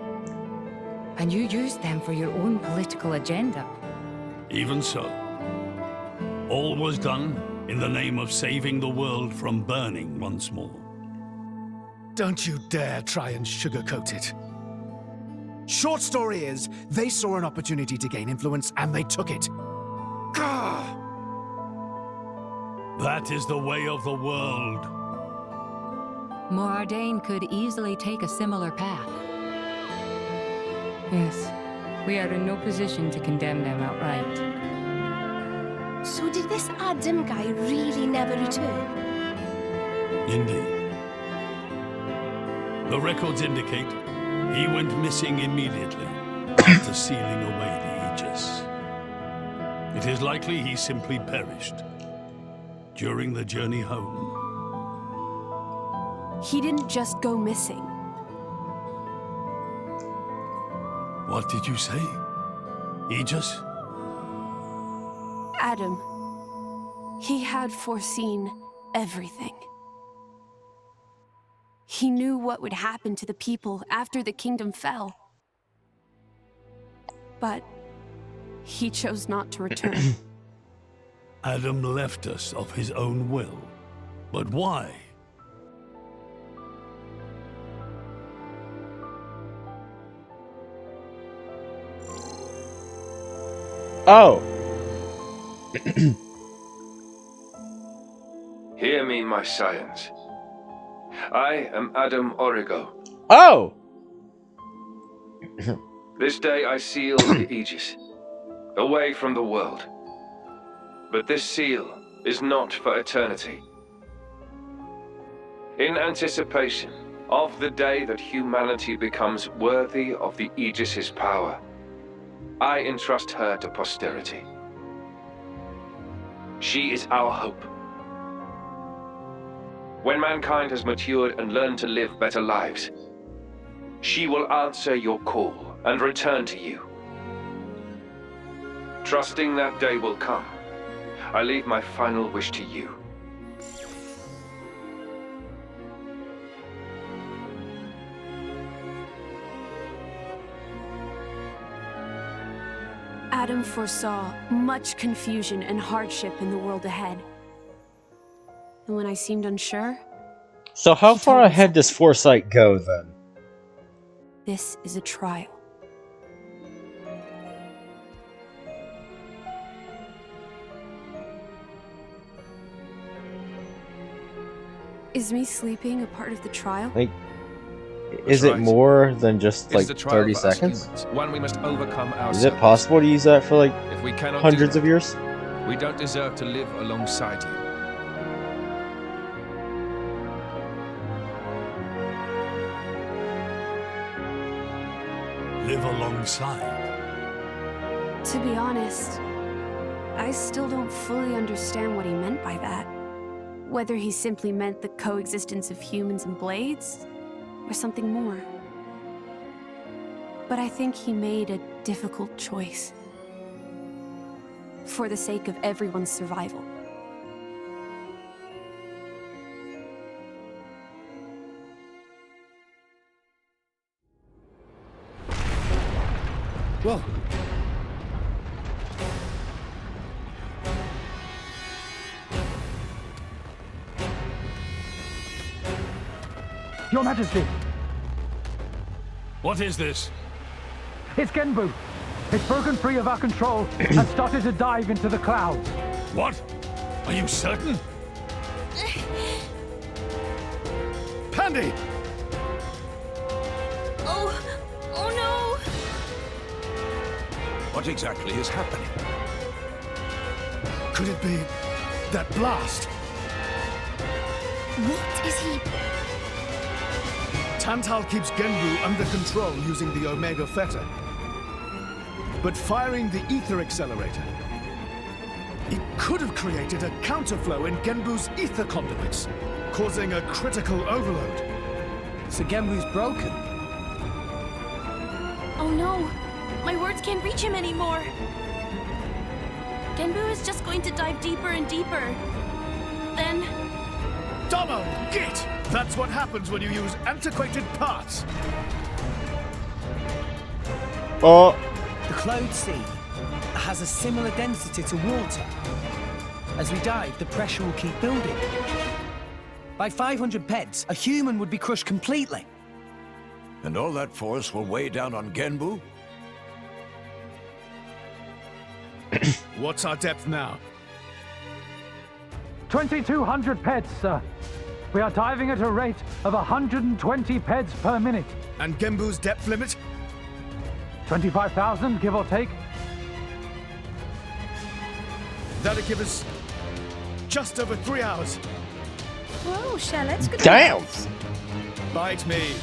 And you used them for your own political agenda. Even so, all was done in the name of saving the world from burning once more. Don't you dare try and sugarcoat it. Short story is, they saw an opportunity to gain influence and they took it. Gah! That is the way of the world. Morardain could easily take a similar path. Yes, we are in no position to condemn them outright. So did this Adam guy really never return? Indeed. The records indicate he went missing immediately after sealing away the Aegis. It is likely he simply perished during the journey home. He didn't just go missing. What did you say? Aegis? Adam. He had foreseen everything. He knew what would happen to the people after the kingdom fell. But he chose not to return. Adam left us of his own will. But why? Oh! Hear me, my scions. I am Adam Origo. Oh! This day I seal the Aegis, away from the world. But this seal is not for eternity. In anticipation of the day that humanity becomes worthy of the Aegis's power, I entrust her to posterity. She is our hope. When mankind has matured and learned to live better lives, she will answer your call and return to you. Trusting that day will come, I leave my final wish to you. Adam foresaw much confusion and hardship in the world ahead. And when I seemed unsure, So how far ahead does Foresight go, then? this is a trial. Is me sleeping a part of the trial? Like, is it more than just like 30 seconds? One we must overcome ourselves. Is it possible to use that for like If we cannot hundreds do of that, years? we don't deserve to live alongside you. Live alongside. To be honest, I still don't fully understand what he meant by that. Whether he simply meant the coexistence of humans and blades, or something more. But I think he made a difficult choice. For the sake of everyone's survival. Whoa. Your Majesty, What is this? it's Genbu. It's broken free of our control and started to dive into the clouds. What? Are you certain? Pandy! Oh no! What exactly is happening? Could it be that blast? What is he? Tantal keeps Genbu under control using the Omega Theta. But firing the ether accelerator, it could have created a counterflow in Genbu's ether conduits, causing a critical overload. So Genbu's broken? Oh no! My words can't reach him anymore! Genbu is just going to dive deeper and deeper. Then... Domo, git! That's what happens when you use antiquated parts. Oh. The Cloud Sea has a similar density to water. As we dive, the pressure will keep building. By 500 peds, a human would be crushed completely. And all that force will weigh down on Genbu? What's our depth now? 2,200 peds, sir. We are diving at a rate of 120 peds per minute. And Genbu's depth limit? 25,000, give or take. That'll give us just over 3 hours. Whoa, Charlotte's good. Damn! Bite me.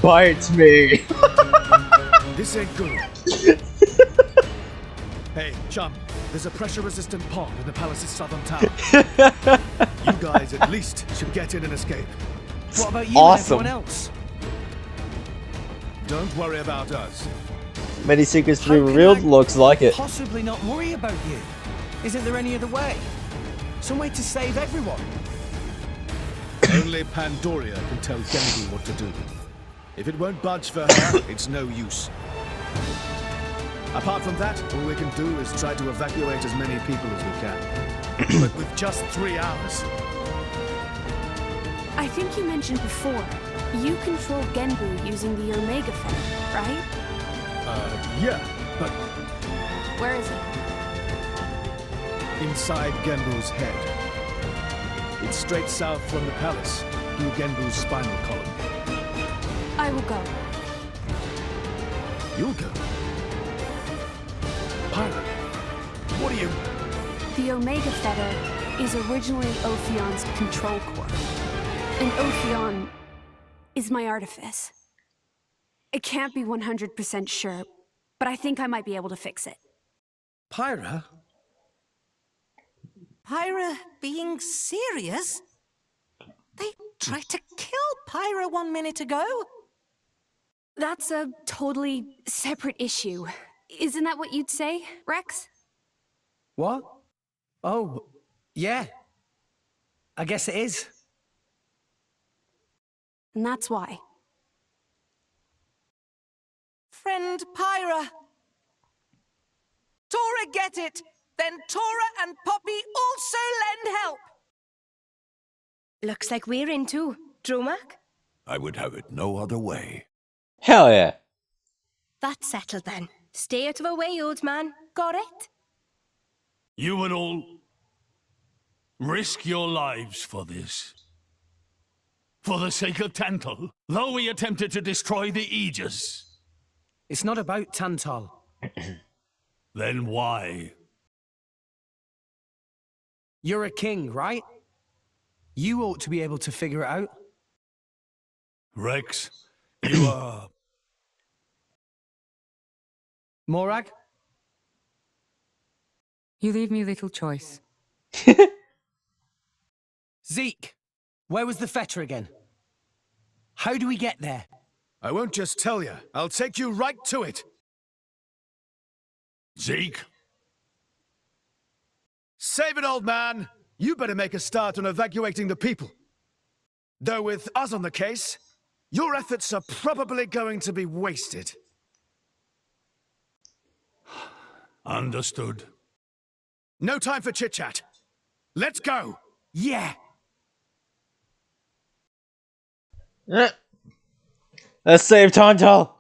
Bite me. This ain't good. Hey, chum, there's a pressure-resistant pod in the palace's southern tower. You guys at least should get in and escape. What about you Awesome. and everyone else? Don't worry about us. Many secrets to be How can revealed. I Looks like it. Possibly not worry about you. Isn't there any other way? Some way to save everyone? Only Pandoria can tell Genbu what to do. If it won't budge for her, it's no use. Apart from that, all we can do is try to evacuate as many people as we can. But with just 3 hours. I think you mentioned before, you control Genbu using the Omega Theta, right? Yeah, but Where is it? inside Genbu's head. It's straight south from the palace, through Genbu's spinal column. I will go. You'll go. Pyra, what are you... The Omega Theta is originally Ophion's control core. And Ophion is my artifice. I can't be 100% sure, but I think I might be able to fix it. Pyra? Pyra being serious? They tried to kill Pyra 1 minute ago. That's a totally separate issue. Isn't that what you'd say, Rex? What? Oh, yeah. I guess it is. And that's why. Friend Pyra. Tora get it! Then Tora and Poppy also lend help! Looks like we're in too. Dromak? I would have it no other way. Hell yeah. That's settled then. Stay out of our way, old man. Got it? You would all risk your lives for this. For the sake of Tantal, though we attempted to destroy the Aegis. It's not about Tantal. Then why? You're a king, right? You ought to be able to figure it out. Rex, you are... Morag? You leave me little choice. Zeke, where was the fetter again? How do we get there? I won't just tell you. I'll take you right to it. Zeke? Save it, old man. You better make a start on evacuating the people. Though with us on the case, your efforts are probably going to be wasted. Understood. No time for chit-chat. Let's go! Yeah! Let's save Tantal!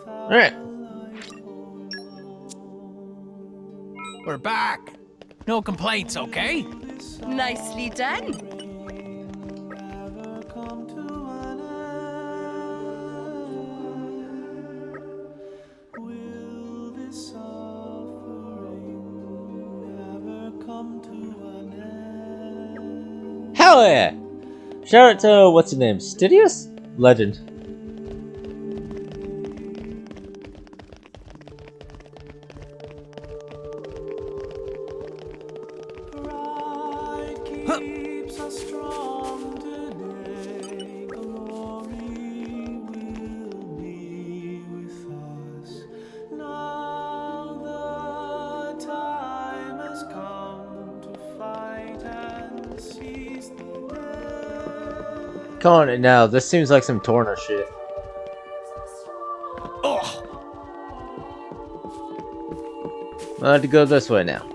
Alright. We're back. No complaints, okay? Nicely done. Hell yeah! Shout out to, what's his name? Stidius? Legend. Come on now, this seems like some Torna shit. I have to go this way now.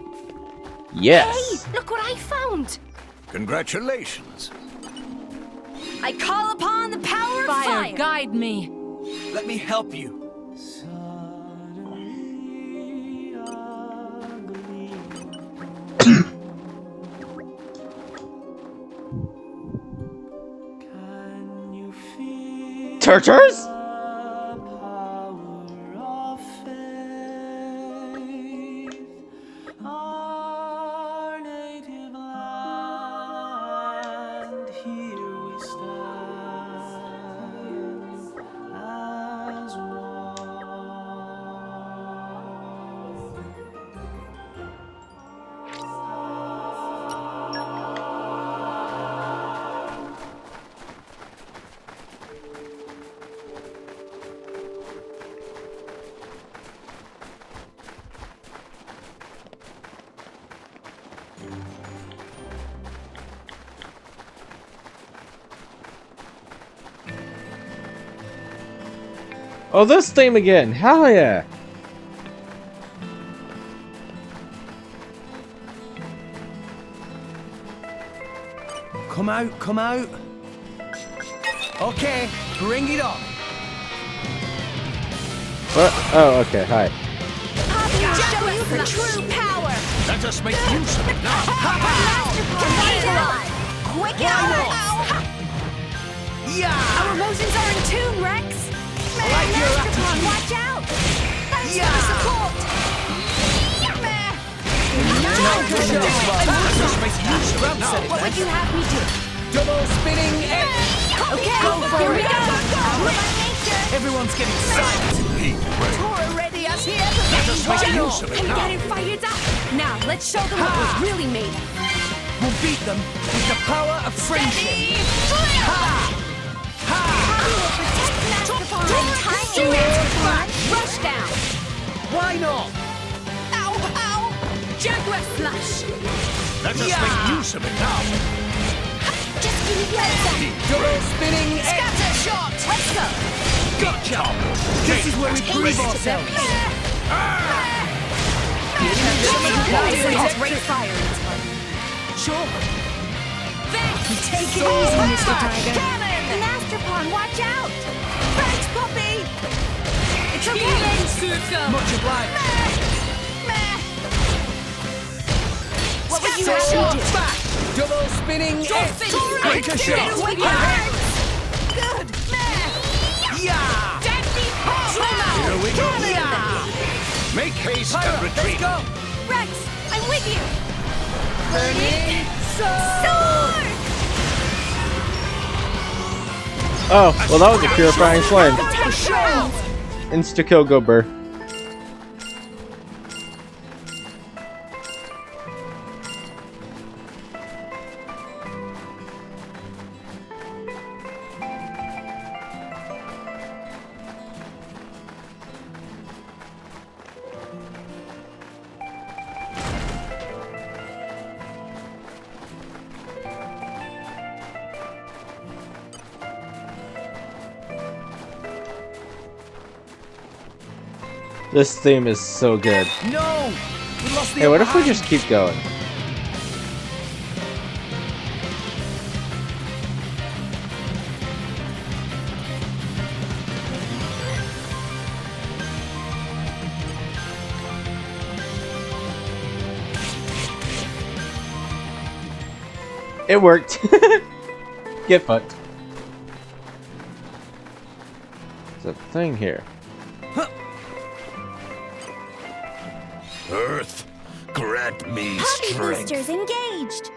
Yes! Hey, look what I found! Congratulations. I call upon the power of fire! Guide me! Let me help you. Turtles? Oh, this theme again! Hell yeah! Come out, come out. Okay, bring it on. What? Oh, okay, hi. Show you for true power. Let us make use of it now. Quick out! Yeah! Our emotions are in tune, Rex. Like your Masterpon, watch out! Thanks Yeah. for the support. What would you have me do? Double spinning egg. Okay, here we go. Out of my nature. Everyone's getting silent. Tora ready us here. Let us make use of it I'm now. getting fired up. Now, let's show them what we're really made of. We'll beat them with the power of friendship. Ha! Poppy will protect Masterpon. Tiny Masterpon. Rush down. Why not? Ow, ow. Jaguar slash. Let us make use of it now. Just give me that. Double spinning egg. Scatter shot. Let's go. Gotcha. This is where we prove ourselves. Great fire. Sure. Take it easy, Mr. Tiger. Masterpon, watch out. Thanks, Poppy. It's okay. Much obliged. What would you So have me do? back. Double spinning egg. Ricochet. Good. Yeah. Here we go. Yeah. Make haste Pyra, and let's retreat. go. Rex, I'm with you. Ready? Sword! Oh, well that was a purifying flame. Shout! Insta-kill go burr. This theme is so good. No. We lost the Hey, what upper if we hand. just keep going? It worked. Get fucked. There's a thing here. Earth, grant me Poppy strength. boosters engaged.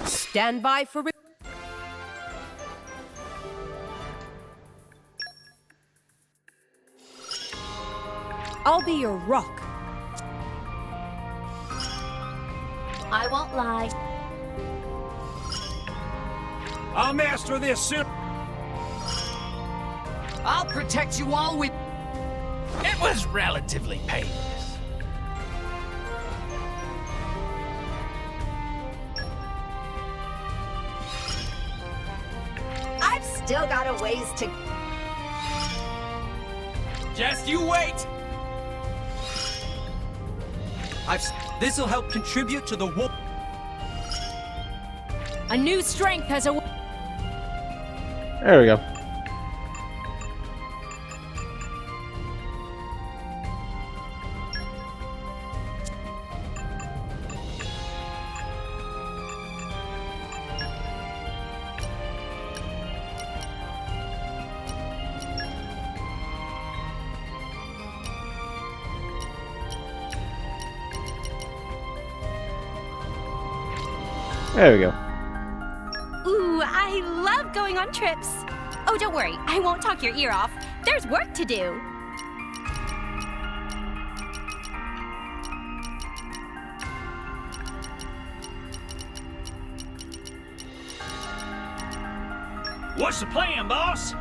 Stand by for... I'll be your rock. I won't lie. I'll master this soon. I'll protect you all with... It was relatively painless. I've still got a ways to... Just you wait. This'll help contribute to the war. A new strength has a... There we go. There we go. Ooh, I love going on trips. Oh, don't worry. I won't talk your ear off. There's work to do. What's the plan, boss?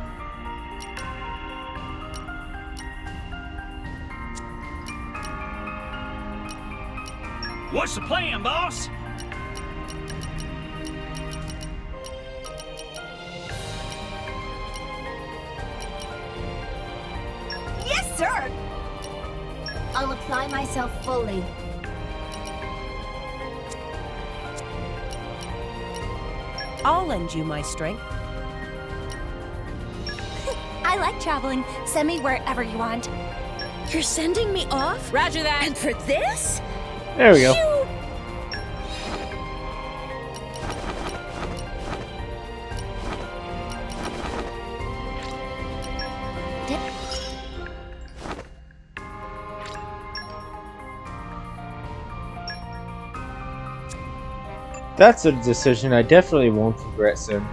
What's the plan, boss? Yes, sir! I'll apply myself fully. I'll lend you my strength. I like traveling. Send me wherever you want. You're sending me off? Roger that. And for this? There we go. That's a decision I definitely won't regret soon.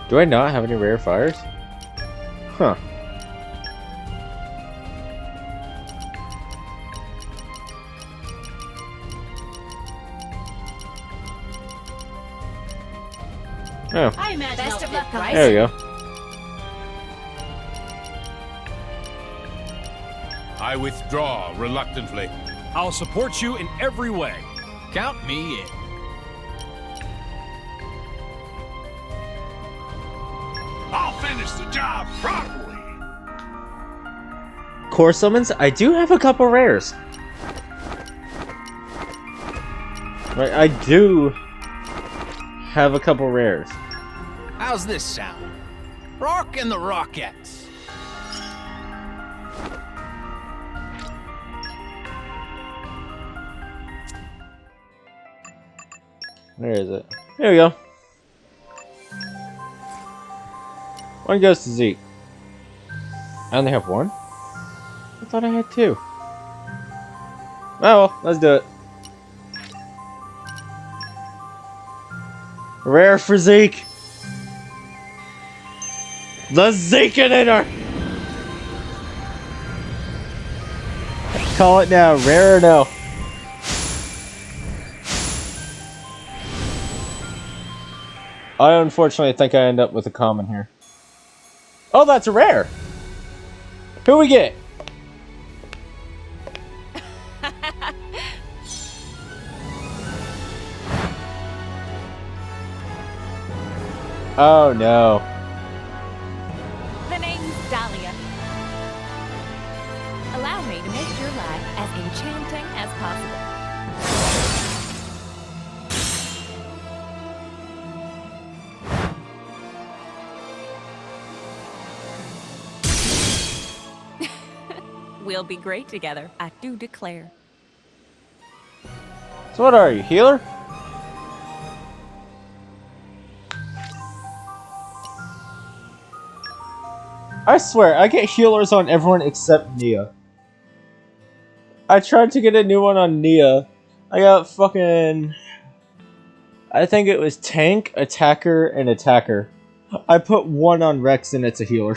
Do I not have any rare fires? Huh. Oh. I imagine Best of luck, guys. There we go. I withdraw reluctantly. I'll support you in every way. Count me in. I'll finish the job properly. Core summons? I do have a couple rares. Right, I do have a couple rares. How's this sound? Rockin' the Rockettes. Where is it? There we go. One goes to Zeke. I only have one? I thought I had two. Oh well, let's do it. Rare for Zeke! The Zekeinator! Call it now, rare or no? I unfortunately think I end up with a common here. Oh, that's a rare! Who we get? Oh no. The name's Dahlia. Allow me to make your life as enchanting as possible. We'll be great together, I do declare. So what are you, healer? I swear, I get healers on everyone except Nia. I tried to get a new one on Nia. I got fucking... I think it was tank, attacker, and attacker. I put one on Rex and it's a healer.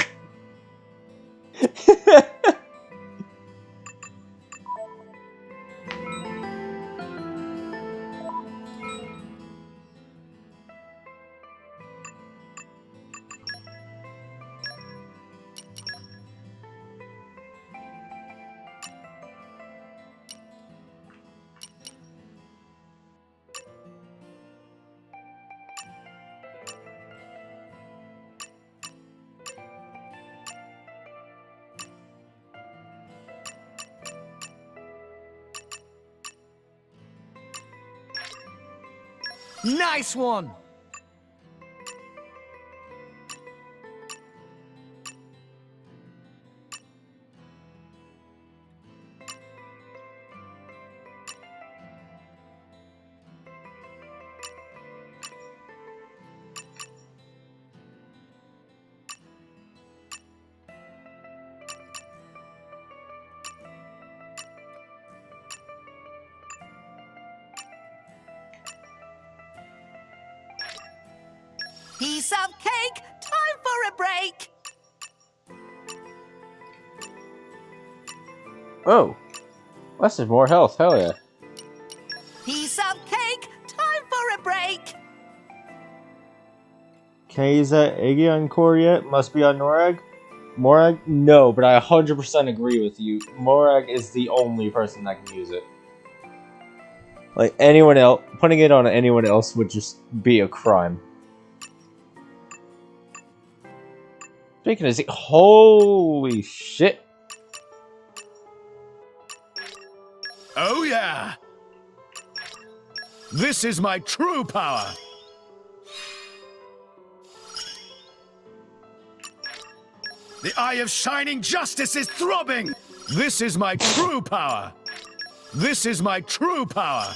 Nice one! Piece of cake! Time for a break! Oh, this is more health. Hell yeah. Piece of cake! Time for a break! Can I use that Aegeon core yet? Must be on Morag? Morag? No, but I 100% agree with you. Morag is the only person that can use it. Like, anyone else, putting it on anyone else would just be a crime. Speaking of ZEKE, holy shit. Oh yeah! This is my true power! The eye of shining justice is throbbing! This is my true power! This is my true power!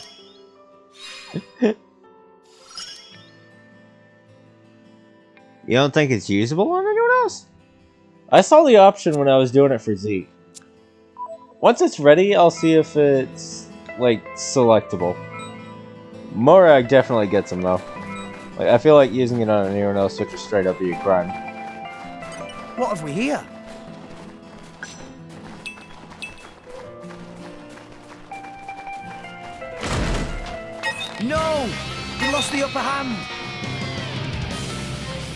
You don't think it's usable on anyone else? I saw the option when I was doing it for ZEKE. Once it's ready, I'll see if it's, like, selectable. Morag definitely gets him, though. Like, I feel like using it on anyone else would just straight up be a crime. What have we here? No! We lost the upper hand!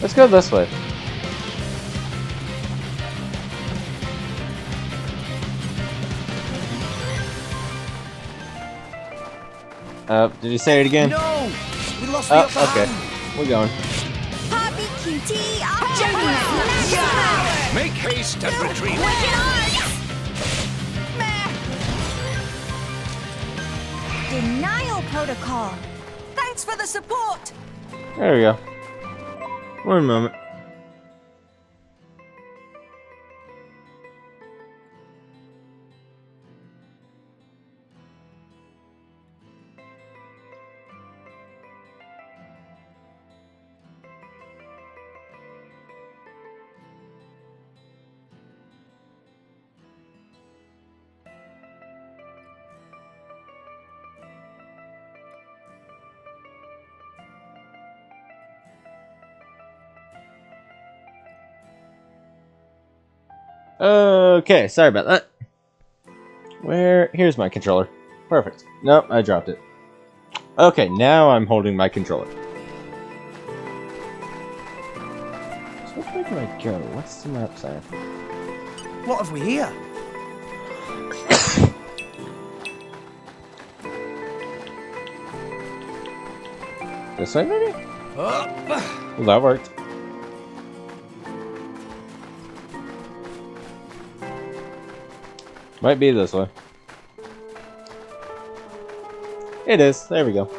Let's go this way. Did you say it again? No! We lost the upper okay. hand! We're going. Poppy QT, Make haste and retreat. Denial protocol. Thanks for the support! There we go. One moment. Okay, sorry about that. Here's my controller. Perfect. Nope, I dropped it. Okay, now I'm holding my controller. So which way do I go? What's the map say? What have we here? This way, maybe? Up. Well, that worked. Might be this way. It is. There we go.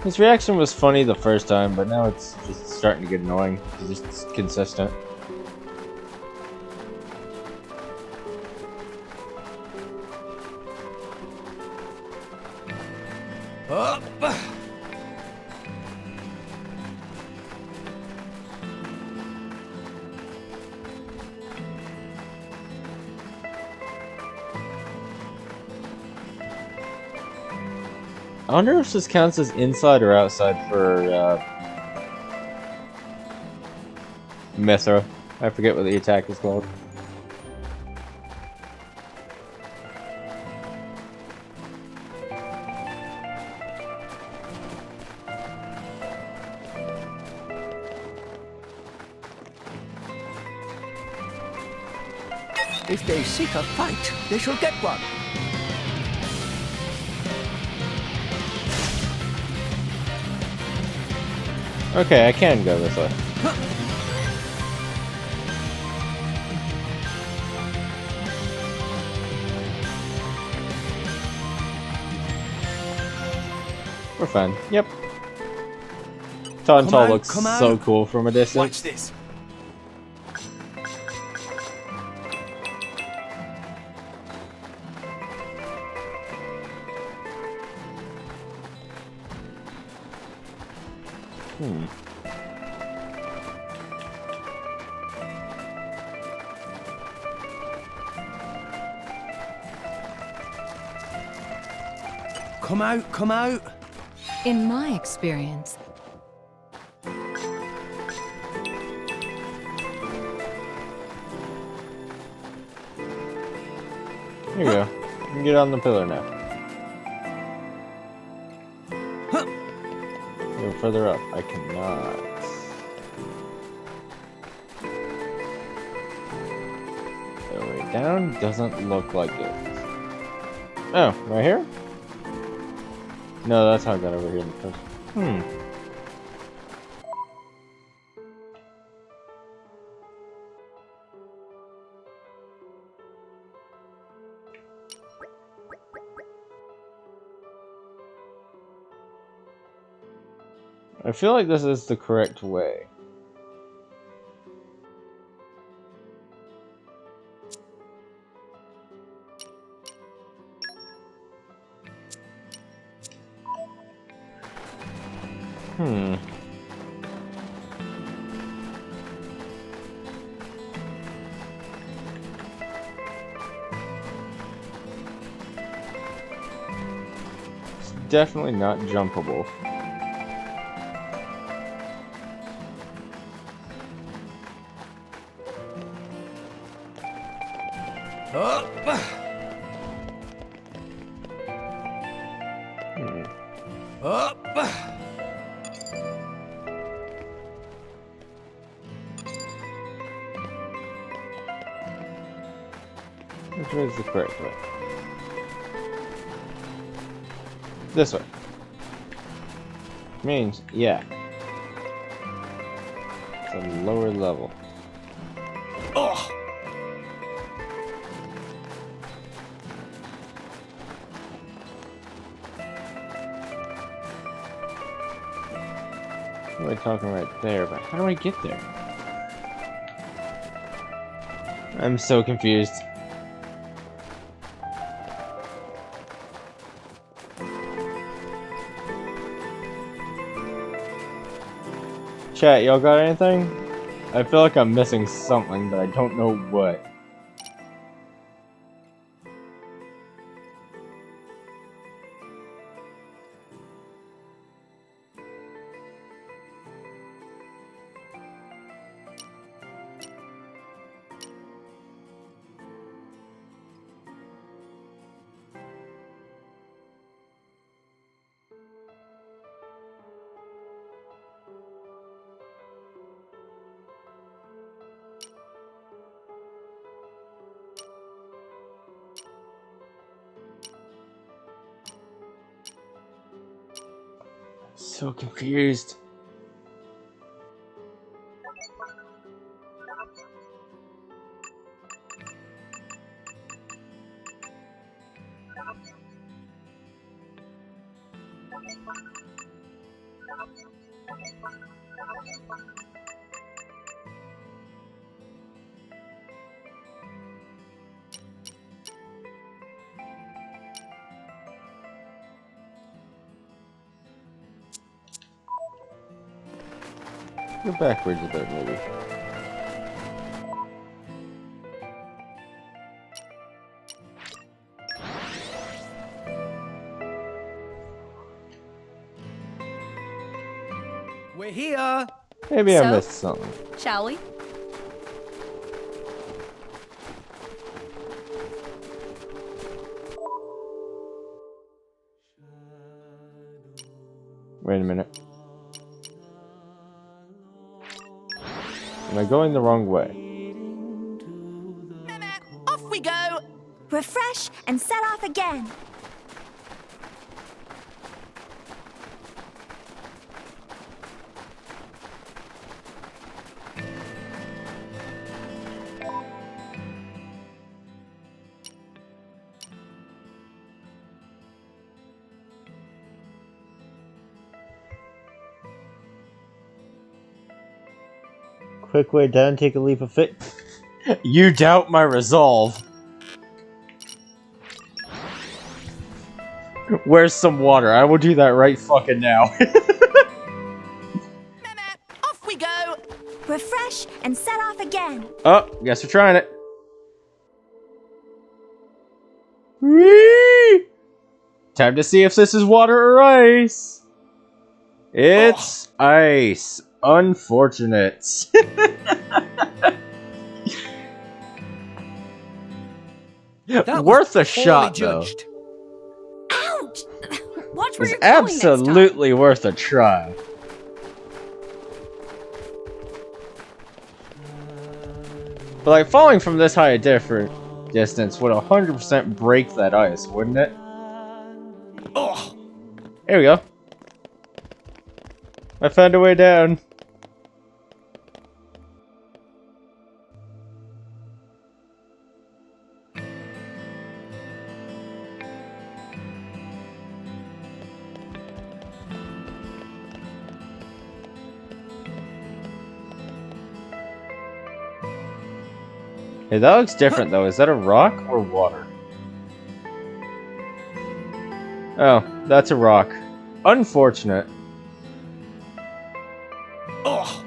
His reaction was funny the first time, but now it's just starting to get annoying. It's just consistent. Up. I wonder if this counts as inside or outside for Mithra. I forget what the attack is called. If they seek a fight, they shall get one. Okay, I can go this way. We're fine. Yep. Tauntaul looks so cool from a distance. Watch this. Come out, come out. In my experience, Here you go. You can get on the pillar now. Go further up. I cannot. The way down doesn't look like it. Oh, right here? No, that's how I got over here in the first. I feel like this is the correct way. It's definitely not jumpable. Which way is the correct way? This way. Means, yeah. It's a lower level. Oh! We're talking right there, but how do I get there? I'm so confused. Chat, y'all got anything? I feel like I'm missing something, but I don't know what. So confused. Go backwards a bit, maybe. We're here. Maybe I missed something. Shall we? Wait a minute. Am I going the wrong way? Off we go! Refresh and set off again. Quick way down, take a leap of faith. You doubt my resolve. Where's some water? I will do that right fucking now. Off we go! Refresh and set off again. Oh, guess we're trying it. Whee! Time to see if this is water or ice. It's ice. Unfortunate. Worth a shot, judged. though. Ouch! Watch It where was you're going next time. absolutely worth a try. But like falling from this high a different distance would 100% break that ice, wouldn't it? Oh, Here we go. I found a way down. Hey, that looks different though. Is that a rock or water? Oh, that's a rock. Unfortunate. oh.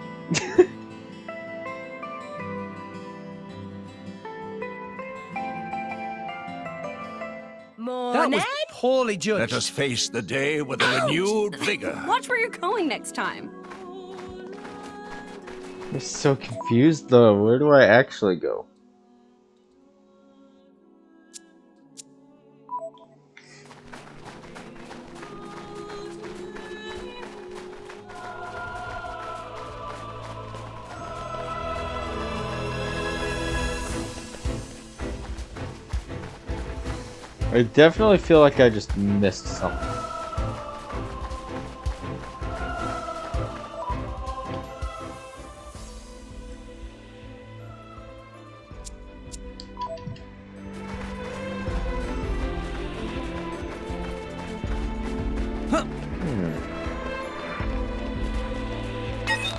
That was poorly judged. Let us face the day with a renewed vigor. Watch where you're going next time. I'm so confused though. Where do I actually go? I definitely feel like I just missed something.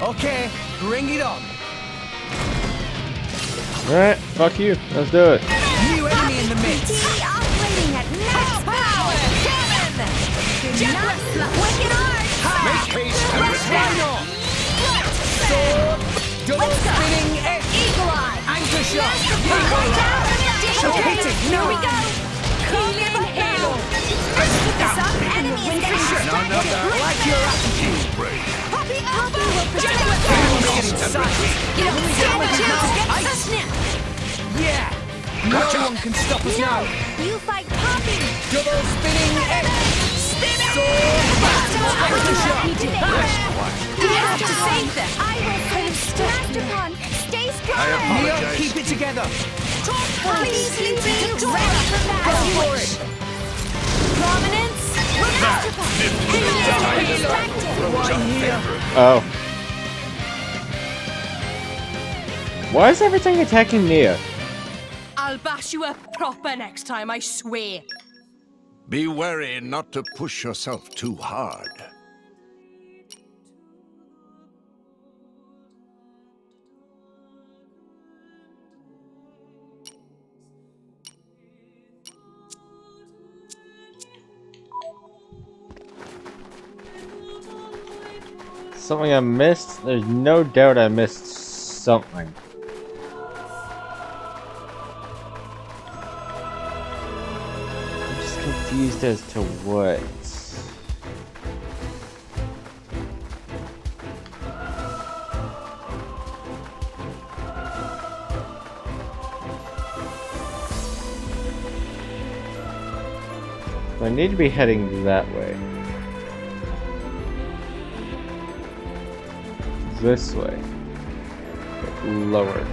Okay, bring it on. Alright, fuck you. Let's do it. New enemy in the midst. Operating at max power! Cannon! Wicked art! Make haste and return. Sword, double spinning edge. Eagle eye! Anchor shot. Hit it! Here we go! Healing halo! Keep this up, enemy is getting distracted! Like your attitude. Poppy Alpha will protect us! You don't stand a chance against the snap! Yeah! No one can stop us now! You fight Poppy! Double spinning edge! Sword! Anchor shot. You have to save them! I will save Master Pon! Stay strong! Neo, keep it together! Please leave me to ready for Go battle! for it! Prominence! Master Pon! Enemy is distracted! Why here? Oh. Why is everything attacking Nia? I'll bash you up proper next time, I swear. Be wary not to push yourself too hard. Something I missed? There's no doubt I missed something. I'm just confused as to what. I need to be heading that way. This way. Lower.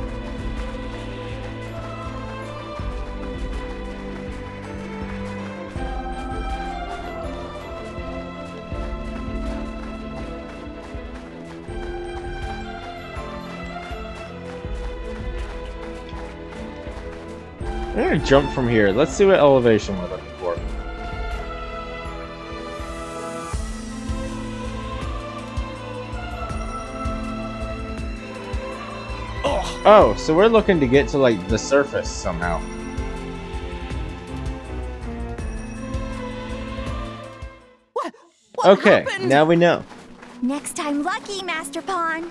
I'm gonna jump from here. Let's see what elevation we're looking for. Oh, so we're looking to get to, like, the surface somehow. What Okay, happened? now we know. Next time lucky, Master Pon!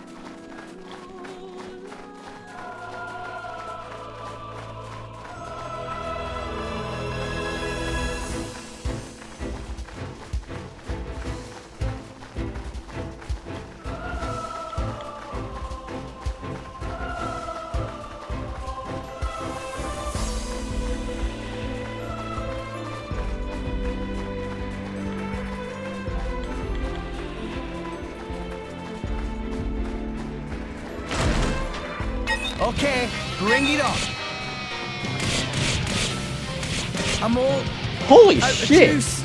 Okay, bring it on. I'm all Holy out of shit! juice.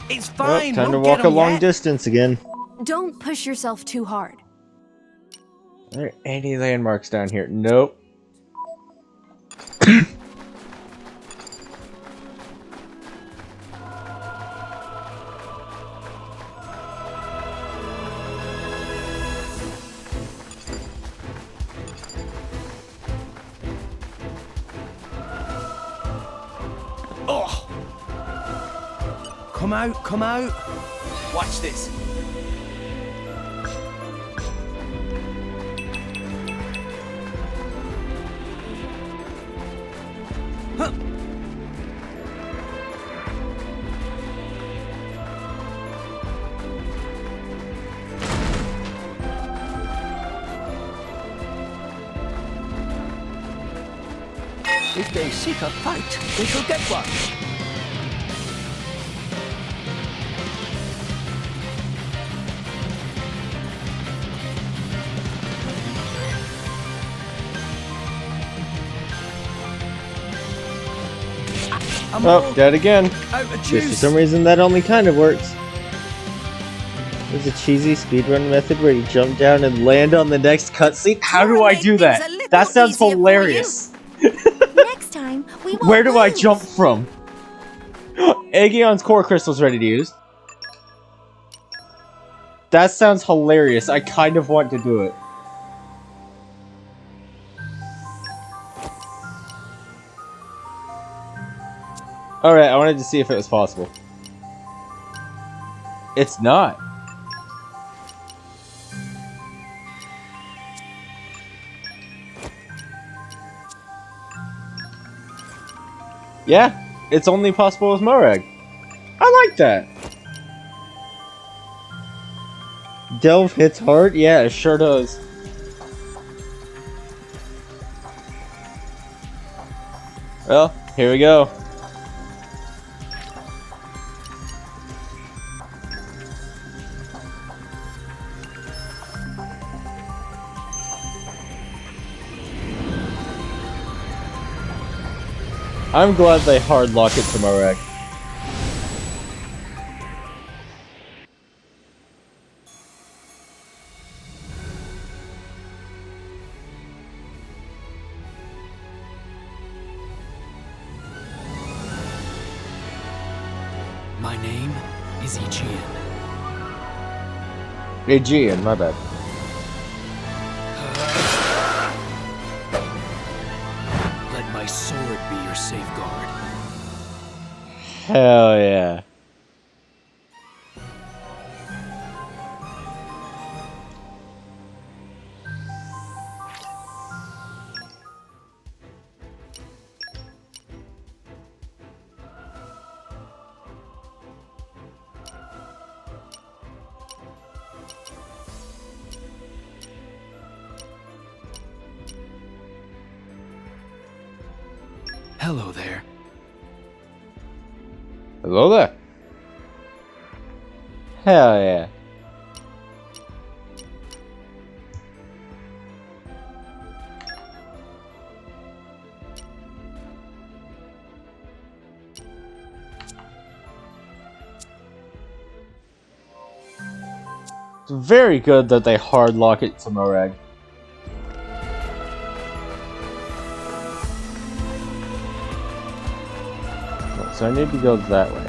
It's Well, fine. time to we'll get walk a 'em long yet. distance again. Don't push yourself too hard. Are there any landmarks down here? Nope. Oh. Come out, come out. Watch this. Huh. If they seek a fight, they shall get one. Oh, dead again. Out of Just for juice. some reason that only kind of works. There's a cheesy speedrun method where you jump down and land on the next cutscene. How do I do that? That sounds hilarious. Next time, we won't Where do I lose. jump from? Aegon's core crystal's ready to use. That sounds hilarious. I kind of want to do it. Alright, I wanted to see if it was possible. It's not. Yeah, it's only possible with Morag. I like that. Delve hits hard? Yeah, it sure does. Well, here we go. I'm glad they hard lock it to Morag. My name is Aegean. Aegean, my bad. Let my sword be your safeguard. Hell yeah. Hello there. Hello there. Hell yeah. It's very good that they hard lock it to Morag. So I need to go that way.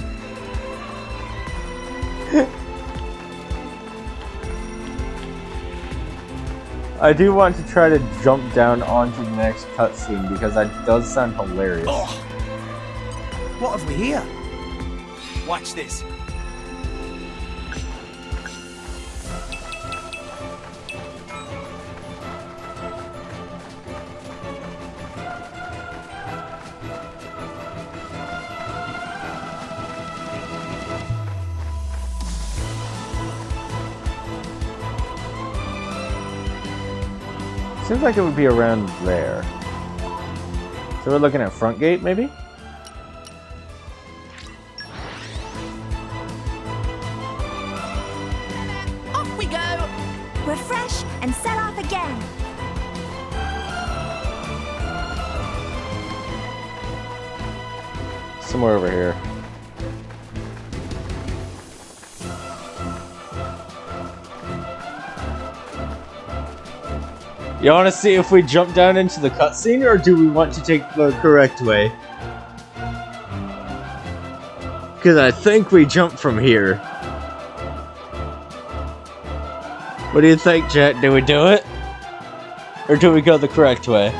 I do want to try to jump down onto the next cutscene because that does sound hilarious. Oh. What have we here? Watch this. Seems like it would be around there. So we're looking at front gate, maybe? Somewhere over here. You want to see if we jump down into the cutscene, or do we want to take the correct way? Because I think we jump from here. What do you think, Jet? Do we do it? Or do we go the correct way?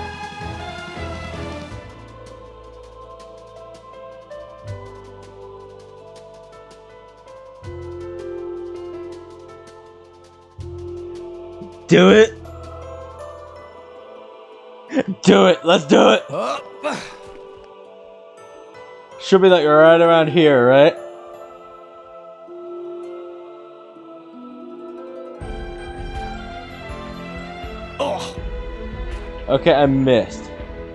Do it! Do it! Let's do it! Should be like right around here, right? Okay, I missed.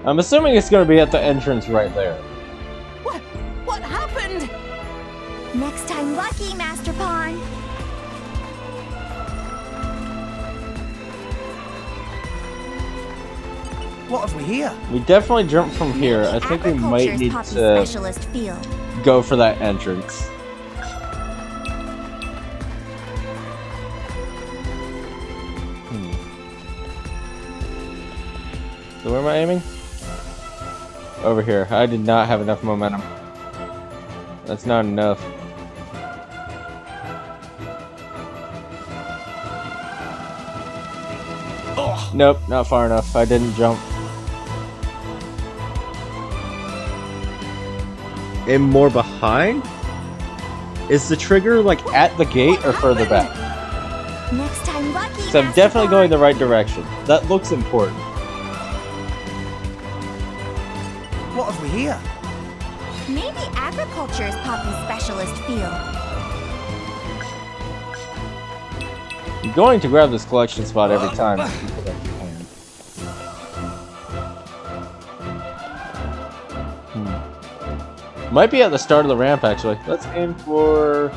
I'm assuming it's gonna be at the entrance right there. What happened? Next time lucky, Master Pawn. What have we here? We definitely jumped from here. I think we might need to go for that entrance. So where am I aiming? Over here. I did not have enough momentum. That's not enough. Nope, not far enough. I didn't jump. And more behind? Is the trigger like at the gate or further back? Next time lucky. So I'm definitely going the right direction. That looks important. What have we here? Maybe agriculture is Poppy's specialist field. I'm going to grab this collection spot every time. Might be at the start of the ramp, actually. Let's aim for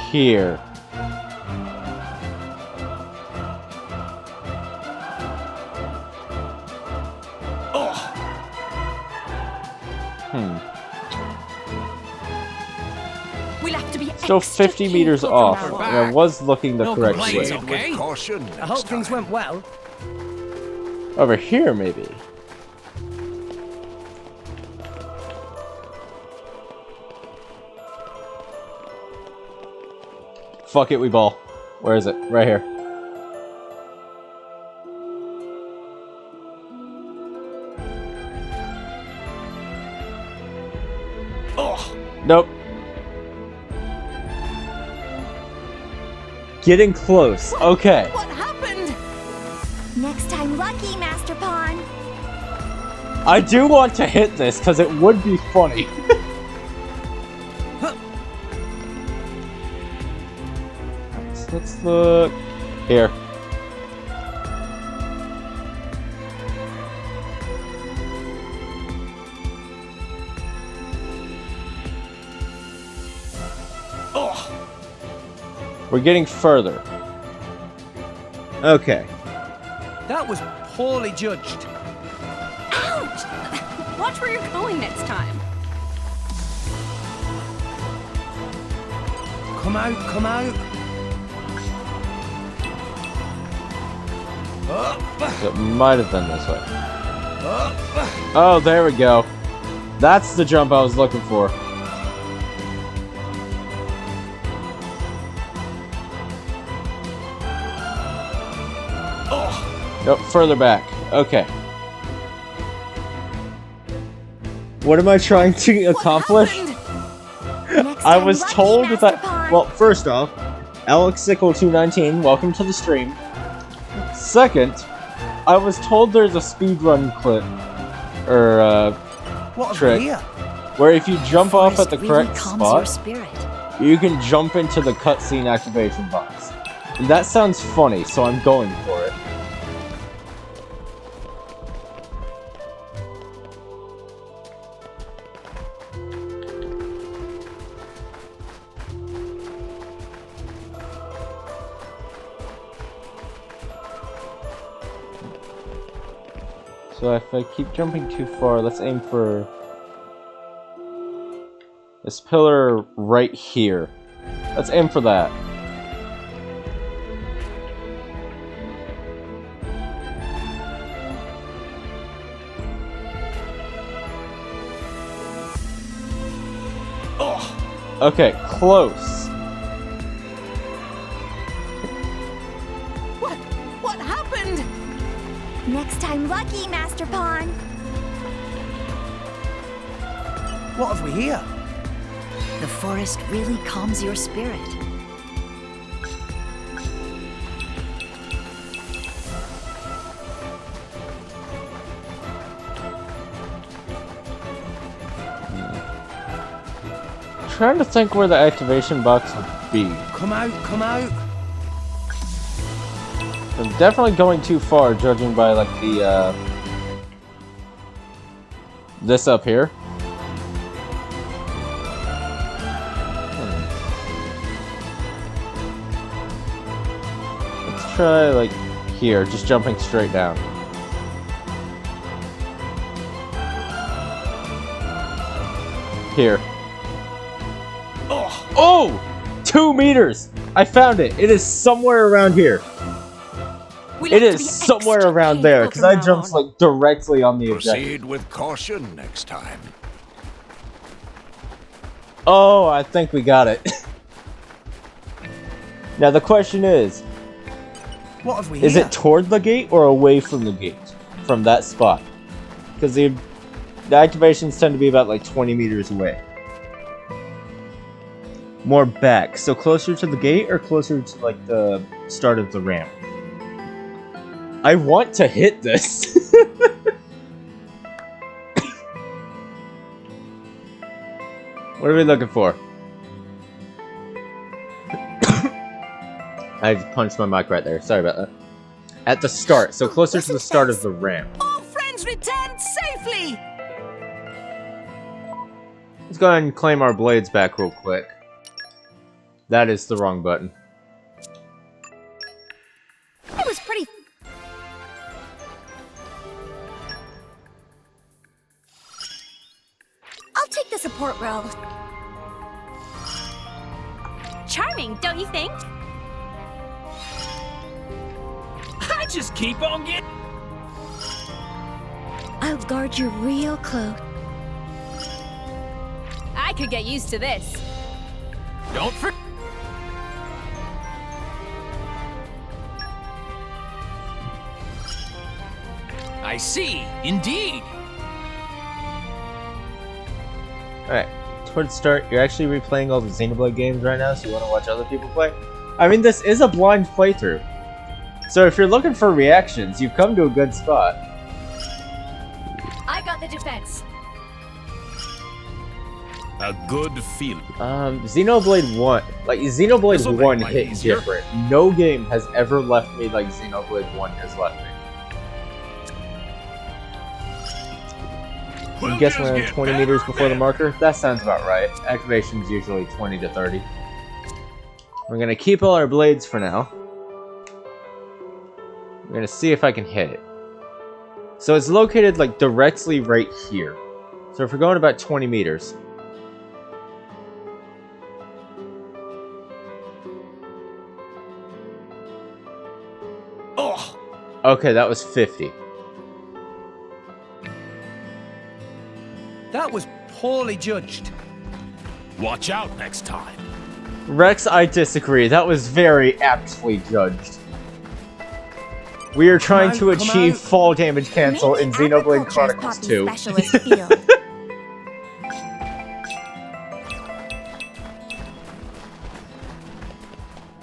here. We'll have to be Still 50 meters off. I was looking the correct way. Okay. I hope things went well. Over here, maybe. Fuck it, we ball. Where is it? Right here. Nope. Getting close. Okay. What happened? Next time lucky, Master Pawn. I do want to hit this because it would be funny. Let's look here. We're getting further. Okay. That was poorly judged. Ouch! Watch where you're going next time. Come out, come out. So it might have been this way. Oh, there we go. That's the jump I was looking for. Nope, further back. Okay. What am I trying to accomplish? I was told that... Well, first off, AlexSickle219, welcome to the stream. Second, I was told there's a speedrun clip, or trick, where if you jump off at the correct spot, you can jump into the cutscene activation box. And that sounds funny, so I'm going for it. So if I keep jumping too far, let's aim for This pillar right here. Let's aim for that. Okay, close. What happened? Next time lucky, Master Pawn. What have we here? The forest really calms your spirit. Trying to think where the activation box would be. Come out, come out. I'm definitely going too far, judging by like the this up here. Let's try like here, just jumping straight down. Here. Oh! 2 meters! I found it! It is somewhere around here. It is somewhere around there, because I jumped like directly on the objective. Proceed with caution next time. Oh, I think we got it. Now the question is, what have we is here? it toward the gate or away from the gate? From that spot? Because the activations tend to be about like 20 meters away. More back. So closer to the gate or closer to like the start of the ramp? I want to hit this. What are we looking for? I just punched my mic right there. Sorry about that. At the start. So closer to the start of the ramp. All friends returned safely! Let's go ahead and claim our blades back real quick. That is the wrong button. It was pretty... I'll take the support role. Charming, don't you think? I just keep on getting... I'll guard you real close. I could get used to this. Don't forget. I see, indeed. Alright, towards the start, you're actually replaying all the Xenoblade games right now, so you want to watch other people play? I mean, this is a blind playthrough. So if you're looking for reactions, you've come to a good spot. I got the defense. A good feeling. Xenoblade 1. Like, Xenoblade 1 hit different. No game has ever left me like Xenoblade 1 has left me. I'm guessing around 20 meters before the marker? That sounds about right. Activation's usually 20 to 30. We're gonna keep all our blades for now. We're gonna see if I can hit it. So it's located like directly right here. So if we're going about 20 meters. Oh! Okay, that was 50. That was poorly judged. Watch out next time. Rex, I disagree. That was very aptly judged. We are trying to achieve fall damage cancel in Xenoblade Chronicles 2.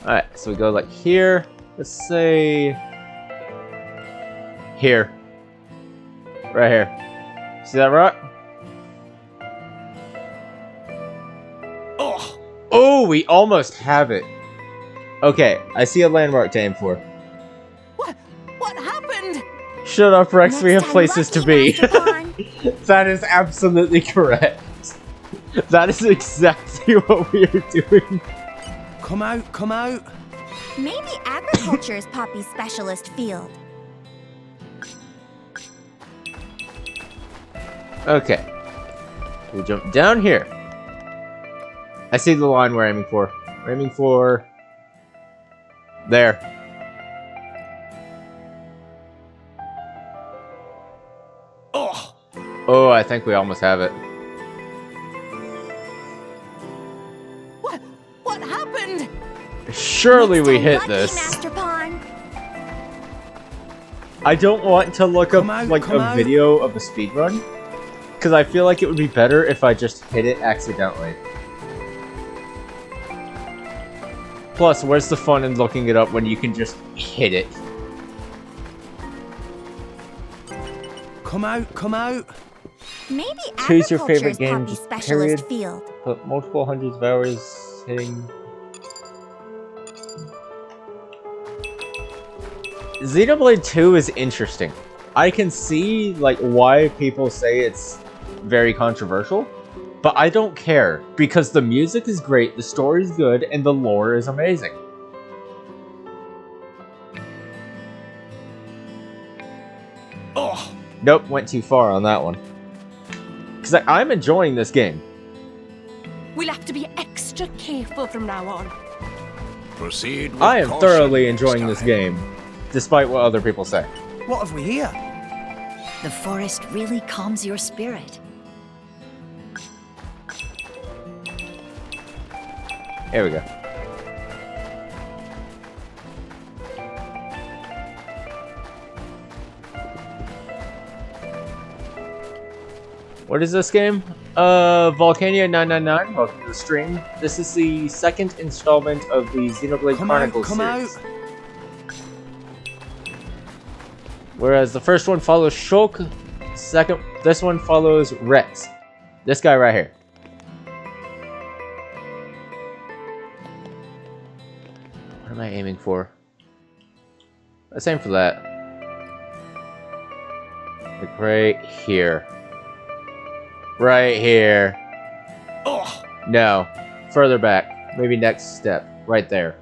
Alright, so we go like here. Let's say... here. Right here. See that rock? Oh, we almost have it. Okay, I see a landmark to aim for. What happened? Shut up, Rex. We have places to be. That is absolutely correct. That is exactly what we are doing. Come out, come out. Maybe agriculture is Poppy's specialist field. Okay. We jump down here. I see the line we're aiming for. We're aiming for... There. Oh, I think we almost have it. What happened? Surely we hit this. Master Pawn. I don't want to look up like a video of a speedrun, because I feel like it would be better if I just hit it accidentally. Plus, where's the fun in looking it up when you can just hit it? Come out, come out. Maybe Choose your agriculture favorite is game. Poppy's specialist Period. field. Put multiple hundreds of hours hitting. Xenoblade 2 is interesting. I can see like why people say it's very controversial, but I don't care because the music is great, the story is good, and the lore is amazing. Oh, nope, went too far on that one. Because I'm enjoying this game. We'll have to be extra careful from now on. Proceed with I am caution thoroughly next enjoying this time. game, despite what other people say. What have we here? The forest really calms your spirit. Here we go. What is this game? Volcania 999, welcome to the stream. This is the second installment of the Xenoblade Chronicles series. Whereas the first one follows Shulk, this one follows Rex. This guy right here. What am I aiming for? Let's aim for that. Like right here. Right here. Oh no. Further back. Maybe next step. Right there.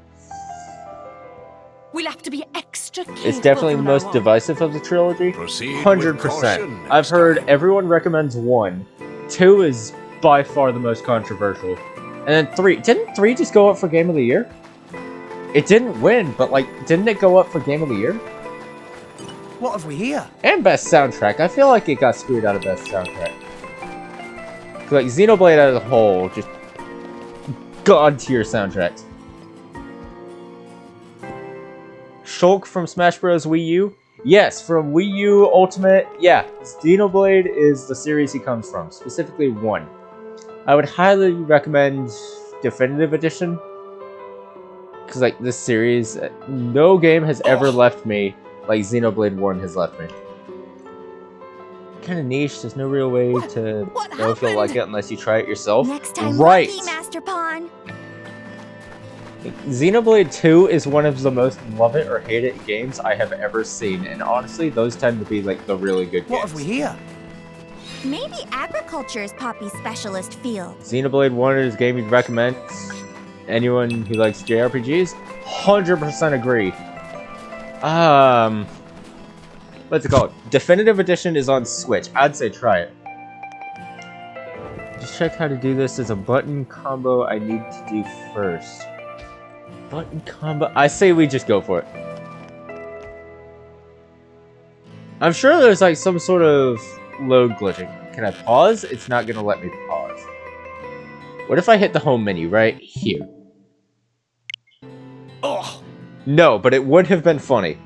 We'll have to be extra careful. It's definitely the from most now on. divisive of the trilogy. Proceed 100%. I've heard everyone recommends 1. 2 is by far the most controversial. And then 3. Didn't 3 just go up for Game of the Year? It didn't win, but like, didn't it go up for Game of the Year? What have we here? And Best Soundtrack. I feel like it got screwed out of Best Soundtrack. Like, Xenoblade as a whole, just god-tier soundtracks. Shulk from Smash Bros. Wii U? Yes, from Wii U Ultimate. Yeah, Xenoblade is the series he comes from, specifically 1. I would highly recommend Definitive Edition. Because, like, this series, no game has ever left me like Xenoblade 1 has left me. Kind of niche, there's no real way to know if you'll like it unless you try it yourself. Next time, right! lucky, Master Pawn. Xenoblade 2 is one of the most love it or hate it games I have ever seen, and honestly, those tend to be like the really good games. What have we here? Maybe agriculture is Poppy's specialist field. Xenoblade 1 is a game you'd recommend. Anyone who likes JRPGs? 100% agree. What's it called? Definitive Edition is on Switch. I'd say try it. Just check how to do this. There's a button combo I need to do first. Button combo? I say we just go for it. I'm sure there's like some sort of load glitching. Can I pause? It's not gonna let me pause. What if I hit the home menu right here? Oh! No, but it would have been funny.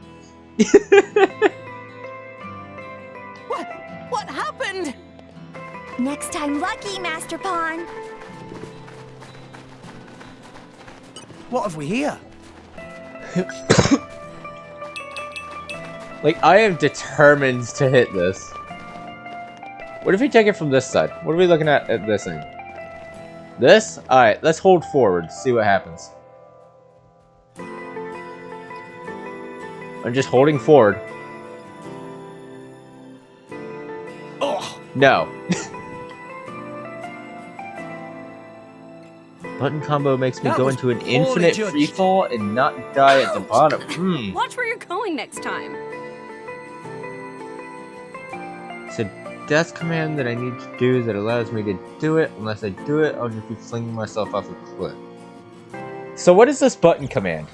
What happened? Next time, lucky, Master Pawn. What have we here? Like, I am determined to hit this. What if we take it from this side? What are we looking at this end? This? Alright, let's hold forward, see what happens. I'm just holding forward. Oh, no. Button combo makes me go into an infinite freefall and not die at the bottom. Watch where you're going next time. So death command that I need to do that allows me to do it. Unless I do it, I'll just be flinging myself off a cliff. So what is this button command?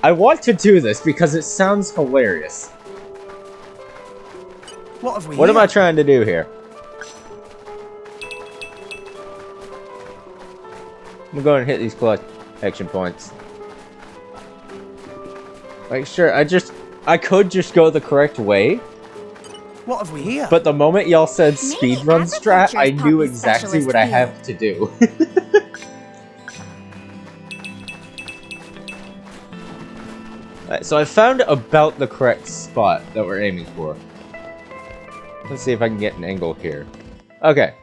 I want to do this because it sounds hilarious. What have we What here? am I trying to do here? I'm going to hit these collection points. Like, sure, I could just go the correct way. What have we here? But the moment y'all said speedrun strat, I knew exactly what I have to do. Alright, so I found about the correct spot that we're aiming for. Let's see if I can get an angle here. Okay.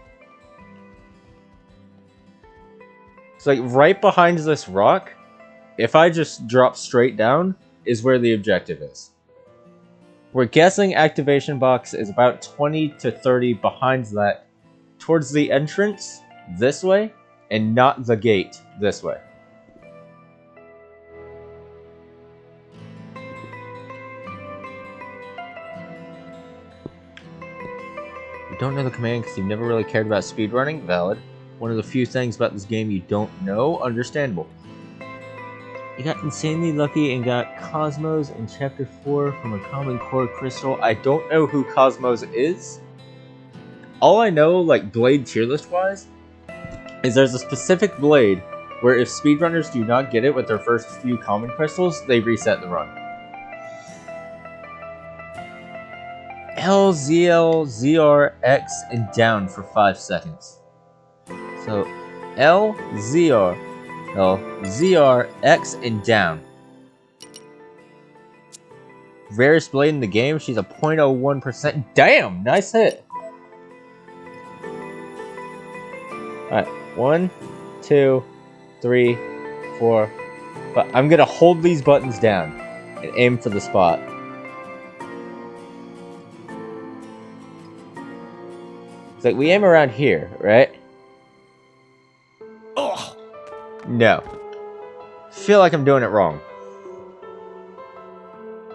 So, like, right behind this rock, if I just drop straight down, is where the objective is. We're guessing activation box is about 20 to 30 behind that, towards the entrance, this way, and not the gate, this way. You don't know the command because you've never really cared about speedrunning? Valid. One of the few things about this game you don't know? Understandable. You got insanely lucky and got Cosmos in Chapter 4 from a common core crystal. I don't know who Cosmos is. All I know, like, blade tier list wise, is there's a specific blade where if speedrunners do not get it with their first few common crystals, they reset the run. L, ZL, ZR, X, and down for 5 seconds. So, L, ZR, L, ZR, X, and down. Rarest blade in the game, she's a 0.01%. Damn, nice hit! Alright, 1, 2, 3, 4, 5. I'm gonna hold these buttons down and aim for the spot. It's like we aim around here, right? Oh. No. Feel like I'm doing it wrong.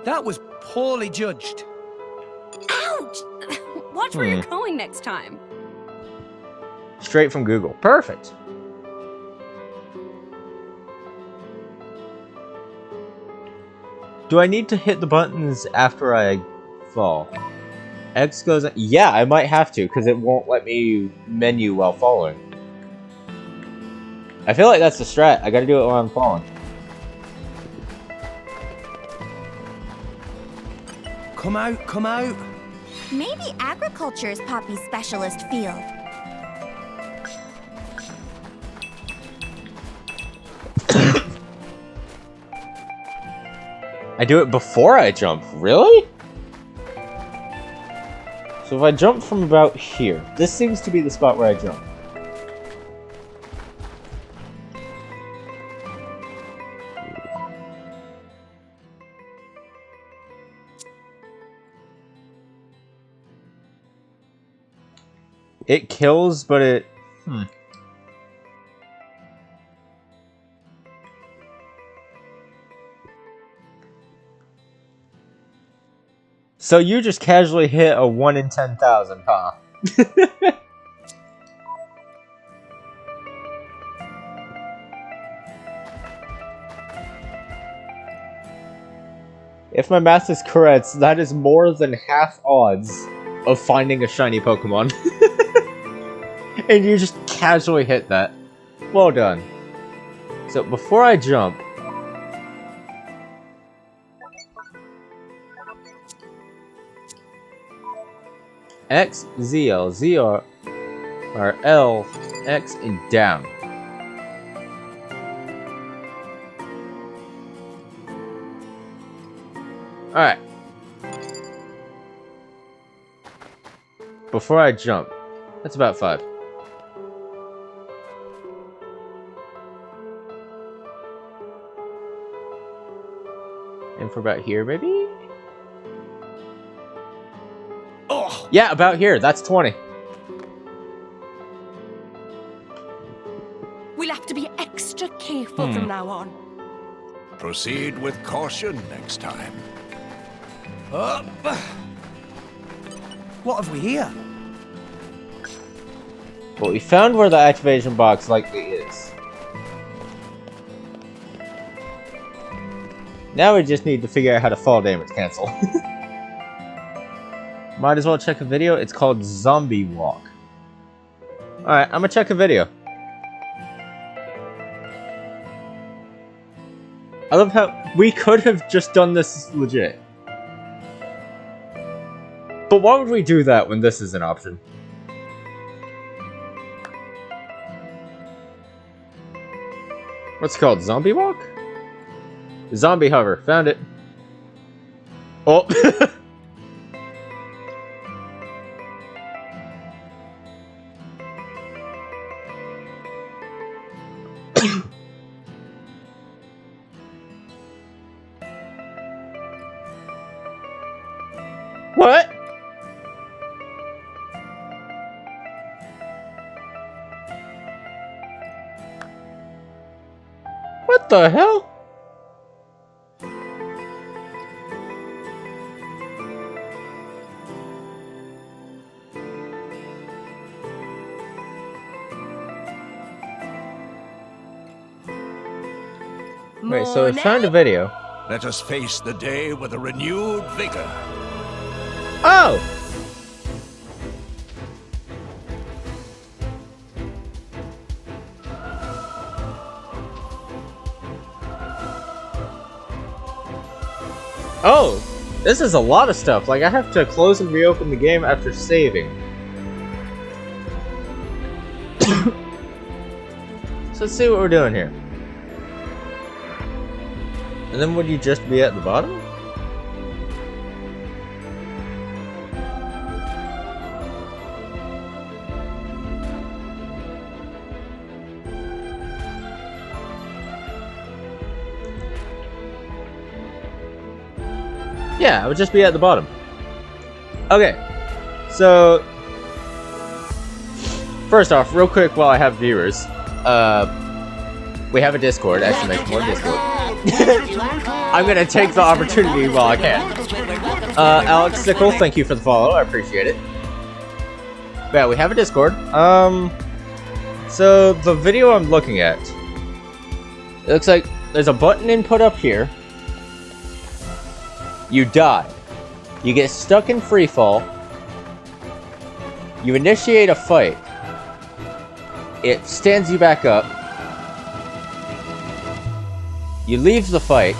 That was poorly judged. Ouch! Watch where you're going next time. Straight from Google. Perfect. Do I need to hit the buttons after I fall? X goes... Yeah, I might have to, because it won't let me menu while falling. I feel like that's the strat. I gotta do it while I'm falling. Come out, come out. Maybe agriculture is Poppy's specialist field. I do it before I jump. Really? So if I jump from about here, this seems to be the spot where I jump. It kills, but it... So you just casually hit a 1 in 10,000, huh? If my math is correct, that is more than half odds of finding a shiny Pokemon. And you just casually hit that. Well done. So before I jump... X, ZL, ZR, or L, X, and down. Alright. Before I jump. That's about 5. And for about here, maybe? Oh. Yeah, about here. That's 20. We'll have to be extra careful from now on. Proceed with caution next time. Up. What have we here? But we found where the activation box likely is. Now we just need to figure out how to fall damage cancel. Might as well check a video. It's called Zombie Walk. Alright, I'm gonna check a video. I love how we could have just done this legit. But why would we do that when this is an option? What's it called? Zombie Walk? Zombie Hover. Found it. Oh. What? What the hell? Wait, so I found a video. Let us face the day with a renewed vigor. Oh! Oh! This is a lot of stuff. Like, I have to close and reopen the game after saving. So let's see what we're doing here. And then would you just be at the bottom? Yeah, I would just be at the bottom. Okay, so first off, real quick while I have viewers, we have a Discord, exclamation point Discord. I'm gonna take the opportunity while I can. Alex Sickle, thank you for the follow, I appreciate it. Yeah, we have a Discord. So the video I'm looking at, it looks like there's a button input up here. You die. You get stuck in freefall. You initiate a fight. It stands you back up. You leave the fight.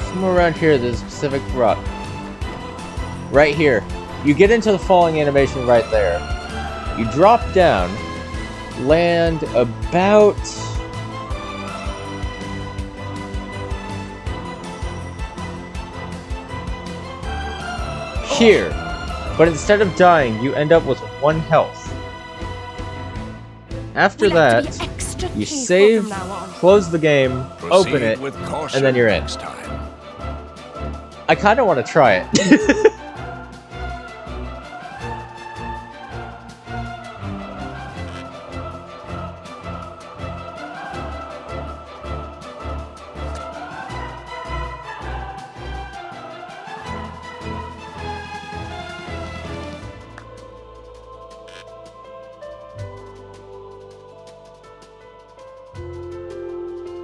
Somewhere around here there's a specific rock. Right here. You get into the falling animation right there. You drop down. Land about here, but instead of dying, you end up with 1 health. After that, you save, close the game, open it, and then you're in. I kind of want to try it.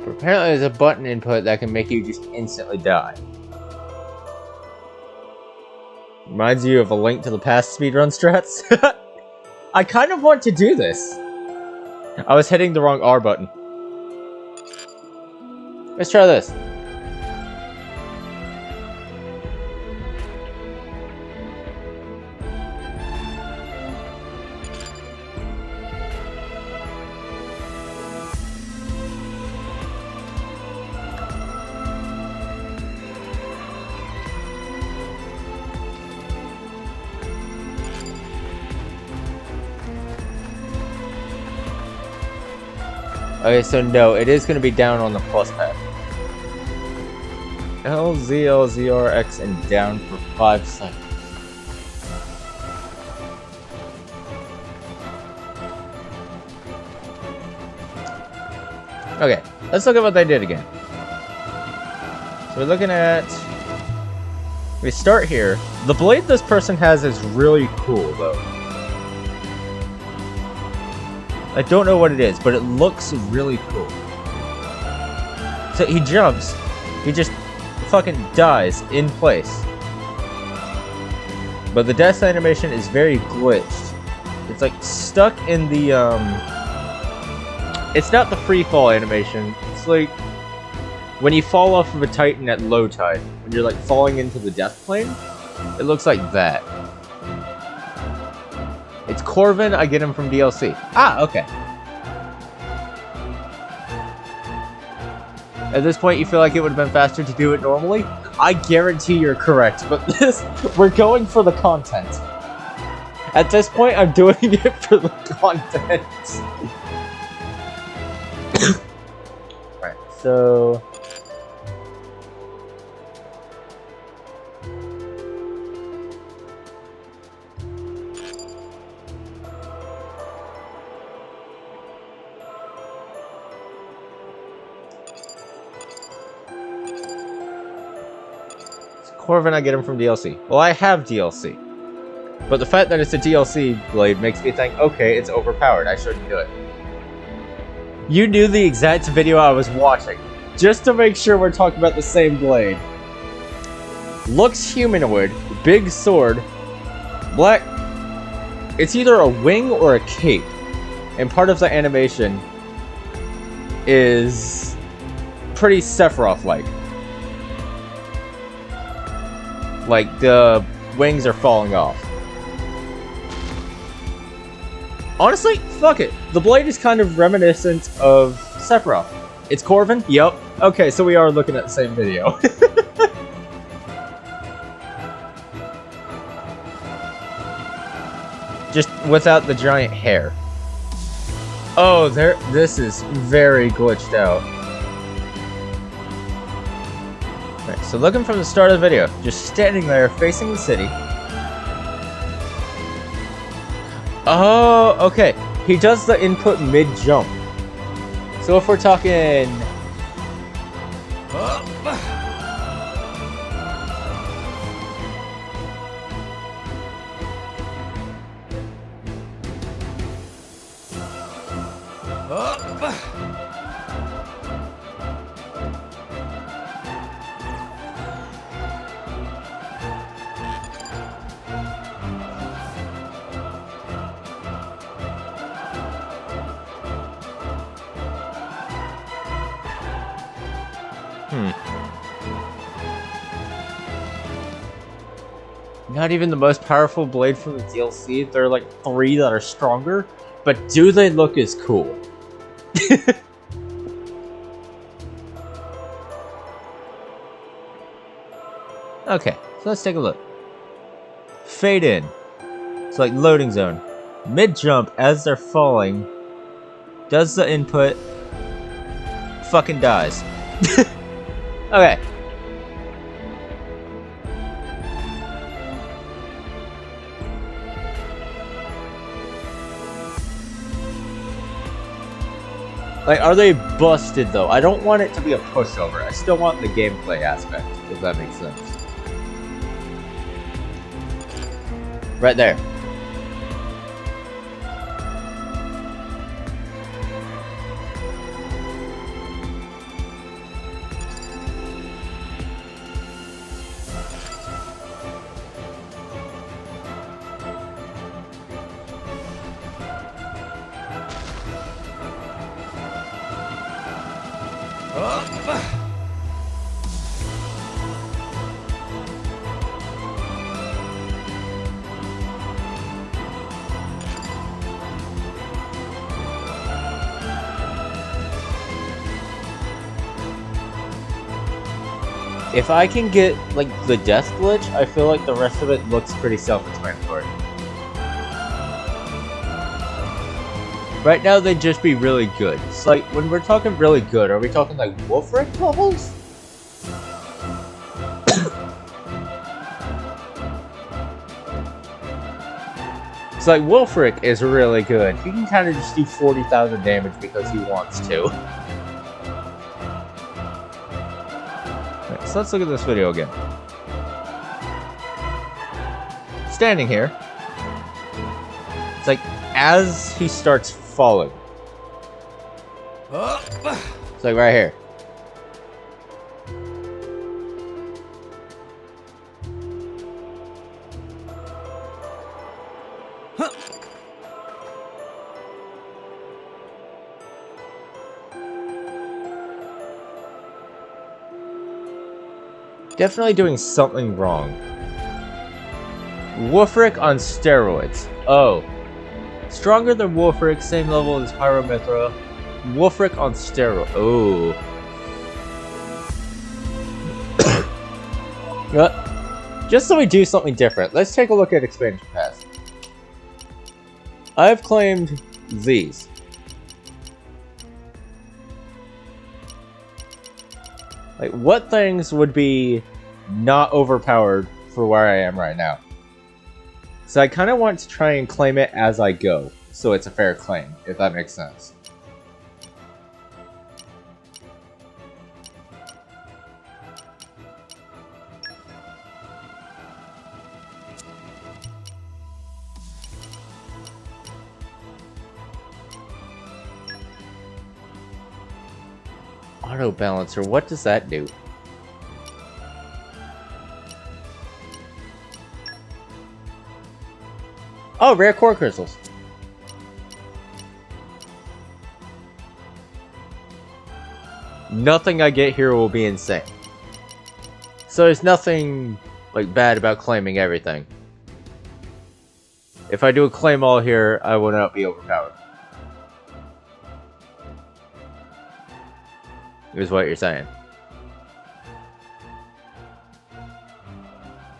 Apparently there's a button input that can make you just instantly die. Reminds you of a Link to the Past speedrun strats? I kind of want to do this. I was hitting the wrong R button. Let's try this. Okay, so no, it is going to be down on the plus pad. LZLZRX and down for 5 seconds. Okay, let's look at what they did again. So we're looking at We start here. The blade this person has is really cool, though. I don't know what it is, but it looks really cool. So he jumps, he just fucking dies in place. But the death animation is very glitched. It's like stuck in the, it's not the free fall animation. It's like when you fall off of a Titan at low tide. When you're like falling into the death plane. It looks like that. It's Corvin, I get him from DLC. Ah, okay. At this point, you feel like it would have been faster to do it normally? I guarantee you're correct, but we're going for the content. At this point, I'm doing it for the content. Alright, so... Corvin, I get him from DLC. Well, I have DLC. But the fact that it's a DLC blade makes me think, okay, it's overpowered. I shouldn't do it. You knew the exact video I was watching. Just to make sure we're talking about the same blade. Looks humanoid. Big sword. Black. It's either a wing or a cape. And part of the animation is pretty Sephiroth-like. Like, the wings are falling off. Honestly, fuck it. The blade is kind of reminiscent of Sephiroth. It's Corvin? Yup. Okay, so we are looking at the same video. Just without the giant hair. Oh, this is very glitched out. Right, so looking from the start of the video, just standing there facing the city. Oh, okay. He does the input mid-jump. So if we're talking... Not even the most powerful blade from the DLC. There are like 3 that are stronger, but do they look as cool? Okay, so let's take a look. Fade in. It's like loading zone. Mid-jump as they're falling. Does the input. Fucking dies. Okay. Like, are they busted, though? I don't want it to be a pushover. I still want the gameplay aspect, if that makes sense. Right there. If I can get, like, the death glitch, I feel like the rest of it looks pretty self-explanatory. Right now, they'd just be really good. It's like, when we're talking really good, are we talking, like, Wolfric levels? It's like, Wolfric is really good. He can kind of just do 40,000 damage because he wants to. So let's look at this video again. standing here. It's like, as he starts falling. It's like right here. Definitely doing something wrong. Wolfric on steroids. Oh. Stronger than Wolfric, same level as Pyromithra. Wolfric on steroids. Oh. Just so we do something different, let's take a look at expansion pass. I've claimed these. Like, what things would be not overpowered for where I am right now? So I kind of want to try and claim it as I go, so it's a fair claim, if that makes sense. Auto balancer, what does that do? Oh, rare core crystals. Nothing I get here will be insane. So there's nothing like bad about claiming everything. If I do a claim all here, I will not be overpowered. Is what you're saying.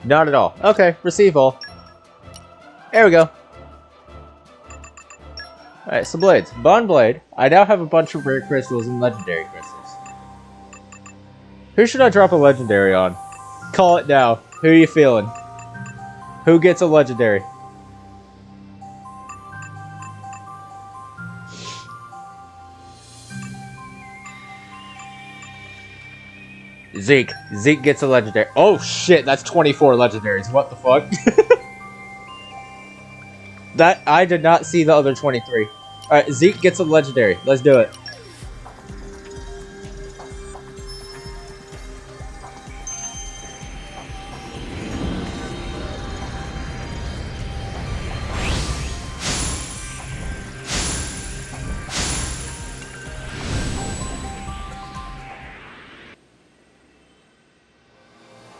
Not at all. Okay, receive all. There we go. Alright, so blades. Bond blade. I now have a bunch of rare crystals and legendary crystals. Who should I drop a legendary on? Call it now. Who are you feeling? Who gets a legendary? Zeke. Zeke gets a legendary. Oh shit, that's 24 legendaries. What the fuck? That I did not see the other 23. Alright, Zeke gets a legendary. Let's do it.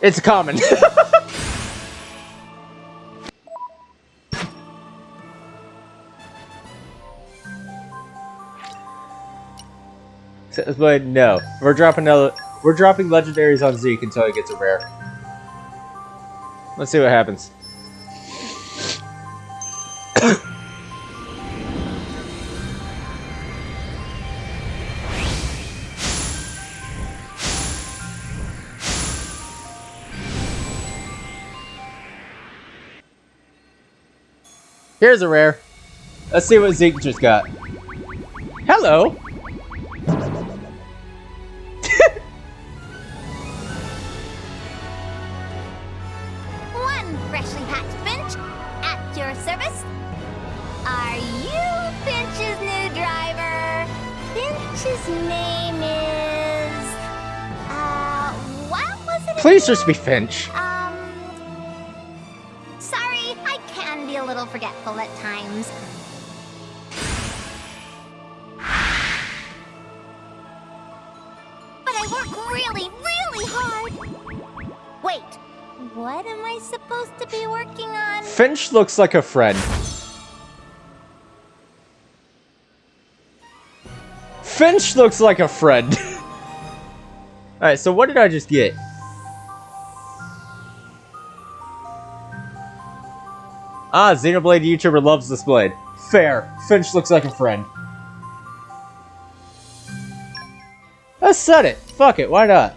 It's common. But no, we're dropping legendaries on Zeke until he gets a rare. Let's see what happens. Here's a rare. Let's see what Zeke just got. Hello. One freshly hatched Finch at your service. Are you Finch's new driver? Finch's name is... what was it? Please just be Finch. Sorry, I can be a little forgetful at times. But I work really, really hard. Wait, what am I supposed to be working on? Finch looks like a friend. Finch looks like a friend. Alright, so what did I just get? Ah, Xenoblade YouTuber loves this blade. Fair. Finch looks like a friend. Let's set it. Fuck it, why not?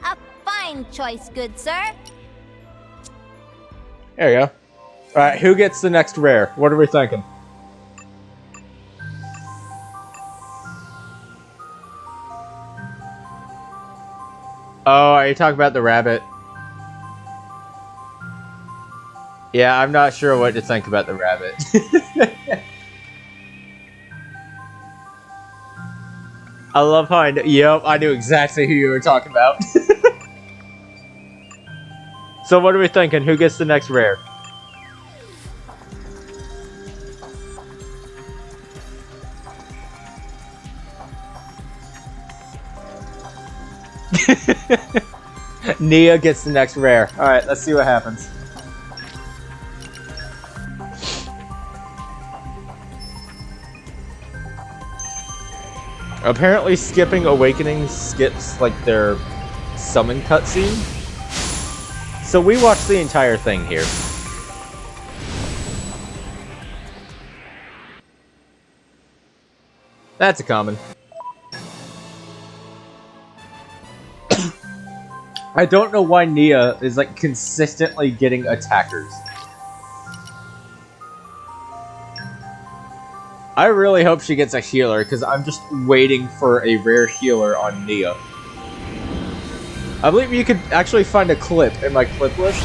A fine choice, good sir. There you go. Alright, who gets the next rare? What are we thinking? Oh, are you talking about the rabbit? Yeah, I'm not sure what to think about the rabbit. I love how yep, I knew exactly who you were talking about. So what are we thinking? Who gets the next rare? Nia gets the next rare. Alright, let's see what happens. Apparently skipping Awakening skips, like, their summon cutscene. So we watched the entire thing here. That's a common. I don't know why Nia is, like, consistently getting attackers. I really hope she gets a healer, because I'm just waiting for a rare healer on Nia. I believe you could actually find a clip in my clip list.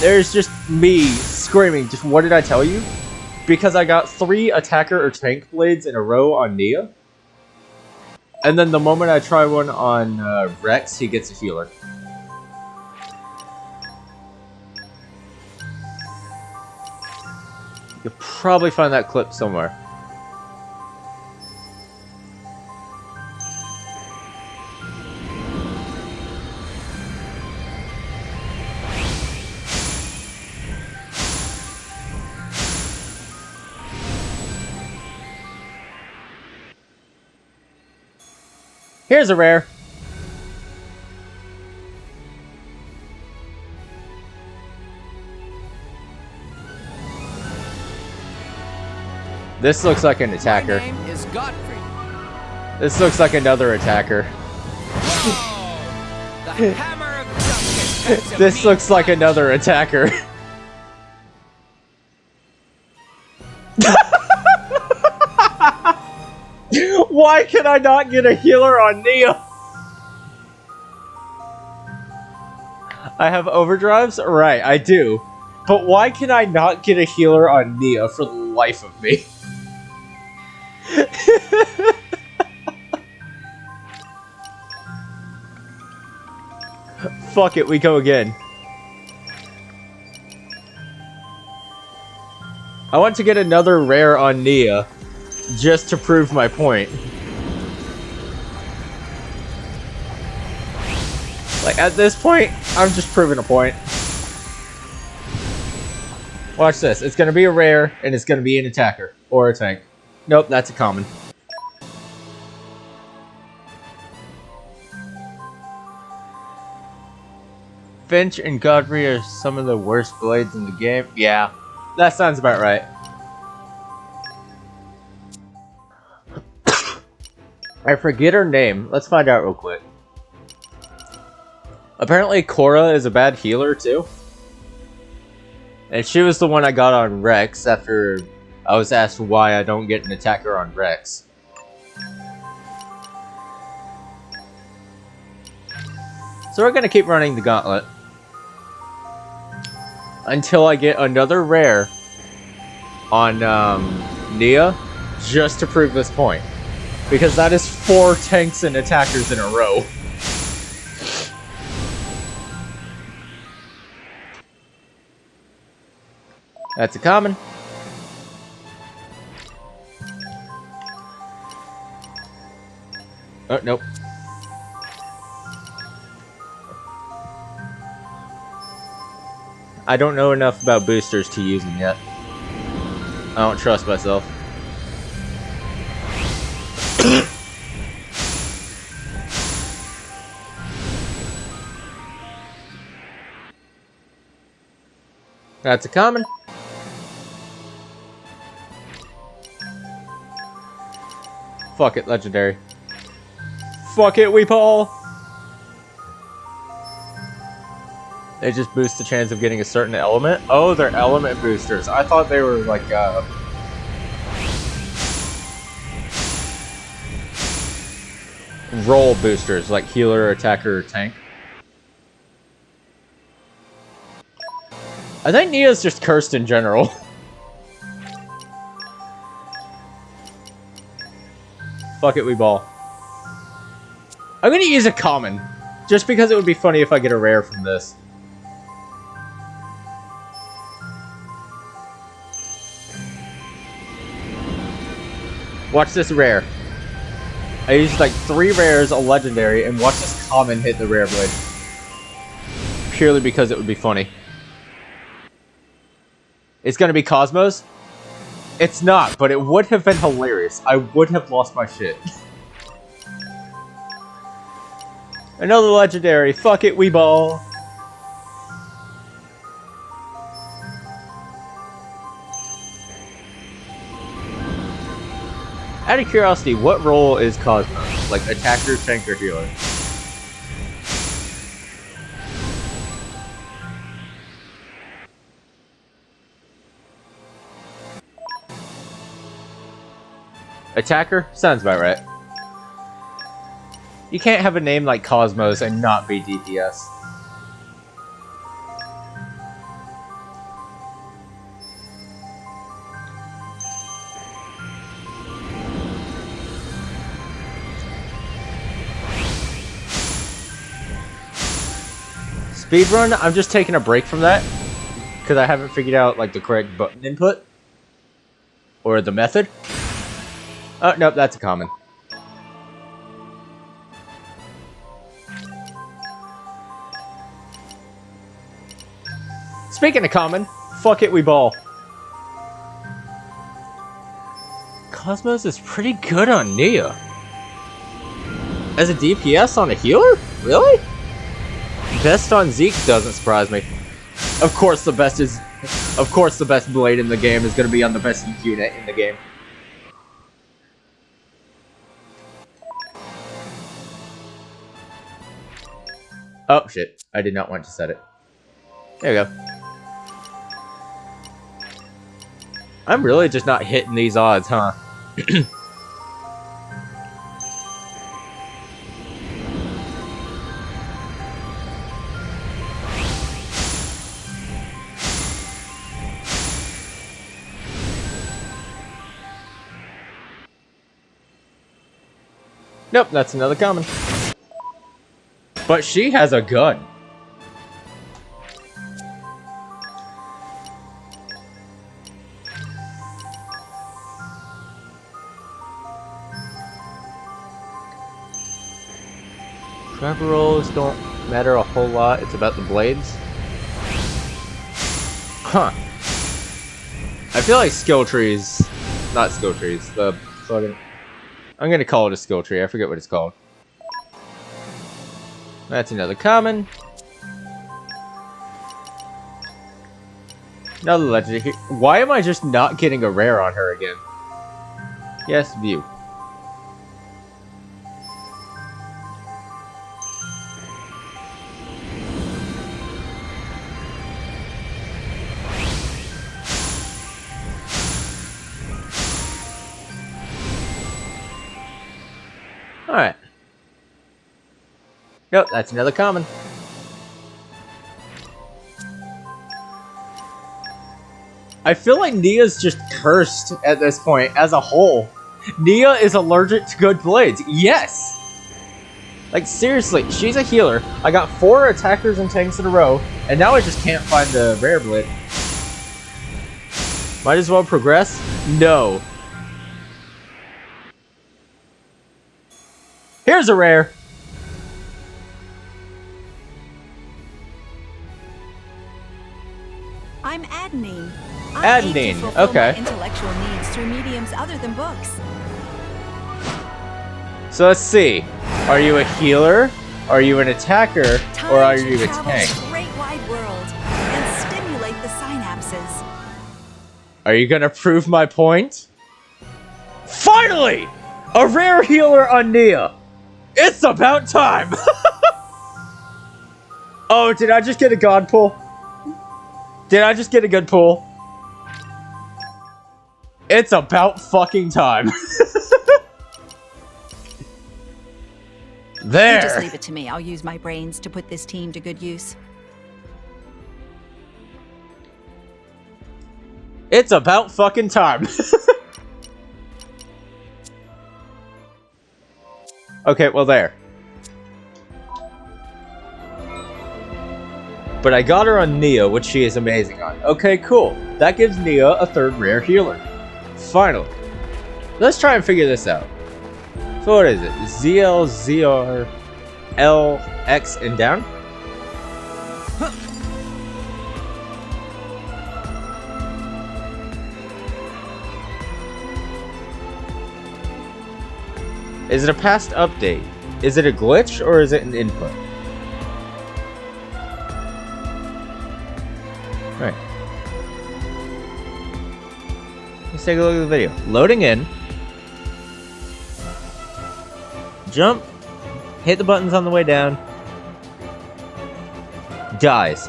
There's just me screaming, just what did I tell you? Because I got 3 attacker or tank blades in a row on Nia. And then the moment I try one on Rex, he gets a healer. You'll probably find that clip somewhere. Here's a rare. This looks like an attacker. My name is Godfrey. This looks like another attacker. The hammer of justice. This looks like another attacker. Why can I not get a healer on Nia? I have overdrives? Right, I do. But why can I not get a healer on Nia for the life of me? Fuck it, we go again. I want to get another rare on Nia, just to prove my point. Like, at this point, I'm just proving a point. Watch this. It's gonna be a rare, and it's gonna be an attacker. Or a tank. Nope, that's a common. Finch and Godfrey are some of the worst blades in the game. Yeah, that sounds about right. I forget her name. Let's find out real quick. Apparently Cora is a bad healer too. And she was the one I got on Rex after I was asked why I don't get an attacker on Rex. So we're gonna keep running the gauntlet. Until I get another rare on Nia, just to prove this point. Because that is 4 tanks and attackers in a row. That's a common. Oh, nope. I don't know enough about boosters to use them yet. I don't trust myself. That's a common. Fuck it, legendary. Fuck it, Weepaw! They just boost the chance of getting a certain element? Oh, they're element boosters. I thought they were like, role boosters, like healer, attacker, or tank. I think Nia's just cursed in general. Fuck it, we ball. I'm gonna use a common, just because it would be funny if I get a rare from this. Watch this rare. I used like 3 rares, a legendary, and watch this common hit the rare blade. Purely because it would be funny. It's gonna be Cosmos? It's not, but it would have been hilarious. I would have lost my shit. Another legendary. Fuck it, we ball. Out of curiosity, what role is Cosmos? Like attacker, tank, or healer? Attacker? Sounds about right. You can't have a name like Cosmos and not be DPS. Speedrun, I'm just taking a break from that because I haven't figured out like the correct button input or the method. Oh, nope, that's a common. Speaking of common, fuck it, we ball. Cosmos is pretty good on Nia. As a DPS on a healer? Really? Best on Zeke doesn't surprise me. Of course the best blade in the game is going to be on the best unit in the game. Oh shit, I did not want to set it. There you go. I'm really just not hitting these odds, huh? Nope, that's another common. But she has a gun. Grab rolls don't matter a whole lot. It's about the blades. Huh. I feel like skill trees, not skill trees, the fucking... I'm gonna call it a skill tree. I forget what it's called. That's another common. Another legendary. Why am I just not getting a rare on her again? Yes, view. Alright. Nope, that's another common. I feel like Nia's just cursed at this point as a whole. Nia is allergic to good blades. Yes! Like, seriously, she's a healer. I got 4 attackers and tanks in a row, and now I just can't find the rare blade. Might as well progress? No. Here's a rare. I'm Adenine. Adenine, okay. Intellectual needs through mediums other than books. So let's see. Are you a healer? Are you an attacker? Or are you a tank? Great wide world and stimulate the synapses. Are you gonna prove my point? Finally! A rare healer on Nia! It's about time! Oh, did I just get a god pull? Did I just get a good pull? It's about fucking time. There! You just leave it to me. I'll use my brains to put this team to good use. It's about fucking time. Okay, well there. But I got her on Nia, which she is amazing on. Okay, cool. That gives Nia a third rare healer. Finally. Let's try and figure this out. So what is it? ZL, ZR, L, X, and down? Is it a past update? Is it a glitch or is it an input? Alright. Let's take a look at the video. Loading in. Jump. Hit the buttons on the way down. Dies.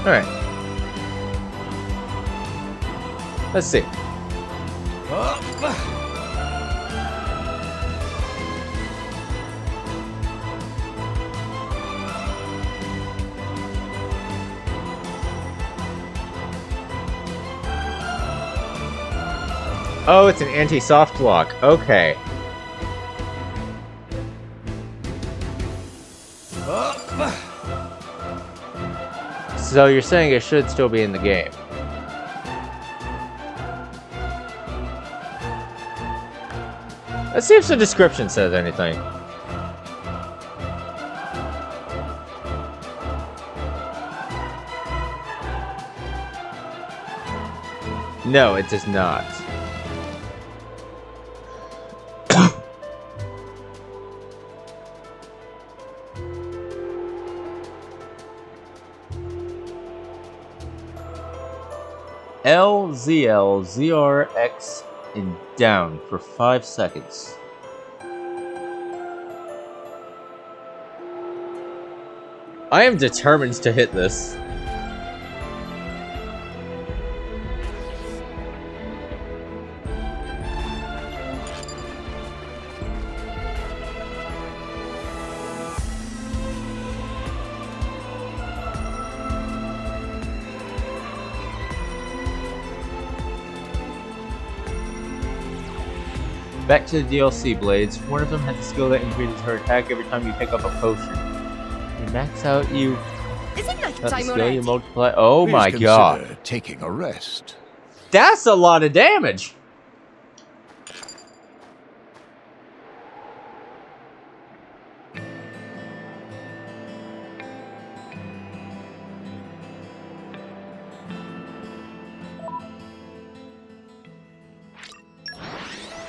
Alright. Let's see. Oh, it's an anti-soft lock. Okay. So you're saying it should still be in the game. Let's see if the description says anything. No, it does not. L, ZL, ZR, X, and down for 5 seconds. I am determined to hit this. Back to the DLC blades. One of them has a skill that increases her attack every time you pick up a potion. You max out, you... Is it night Not the time skill, already? you multiply... Oh Please my consider god. taking a rest. That's a lot of damage!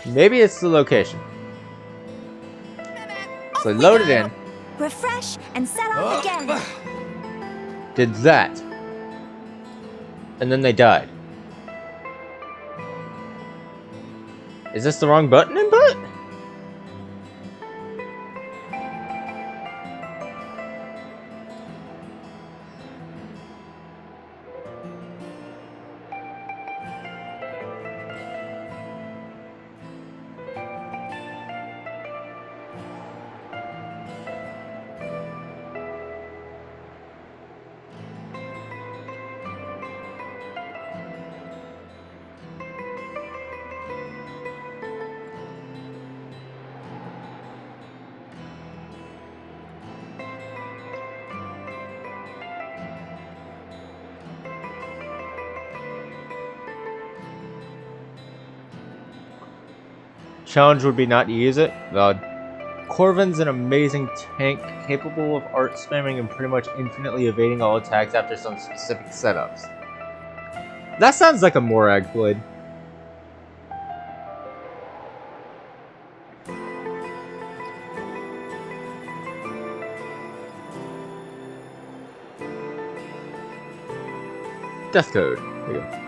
Maybe it's the location. So load it in. Refresh and set off again. Did that. And then they died. Is this the wrong button input? Challenge would be not to use it. Valid. Corvin's an amazing tank, capable of art spamming and pretty much infinitely evading all attacks after some specific setups. That sounds like a Morag blade. Death code. There you go.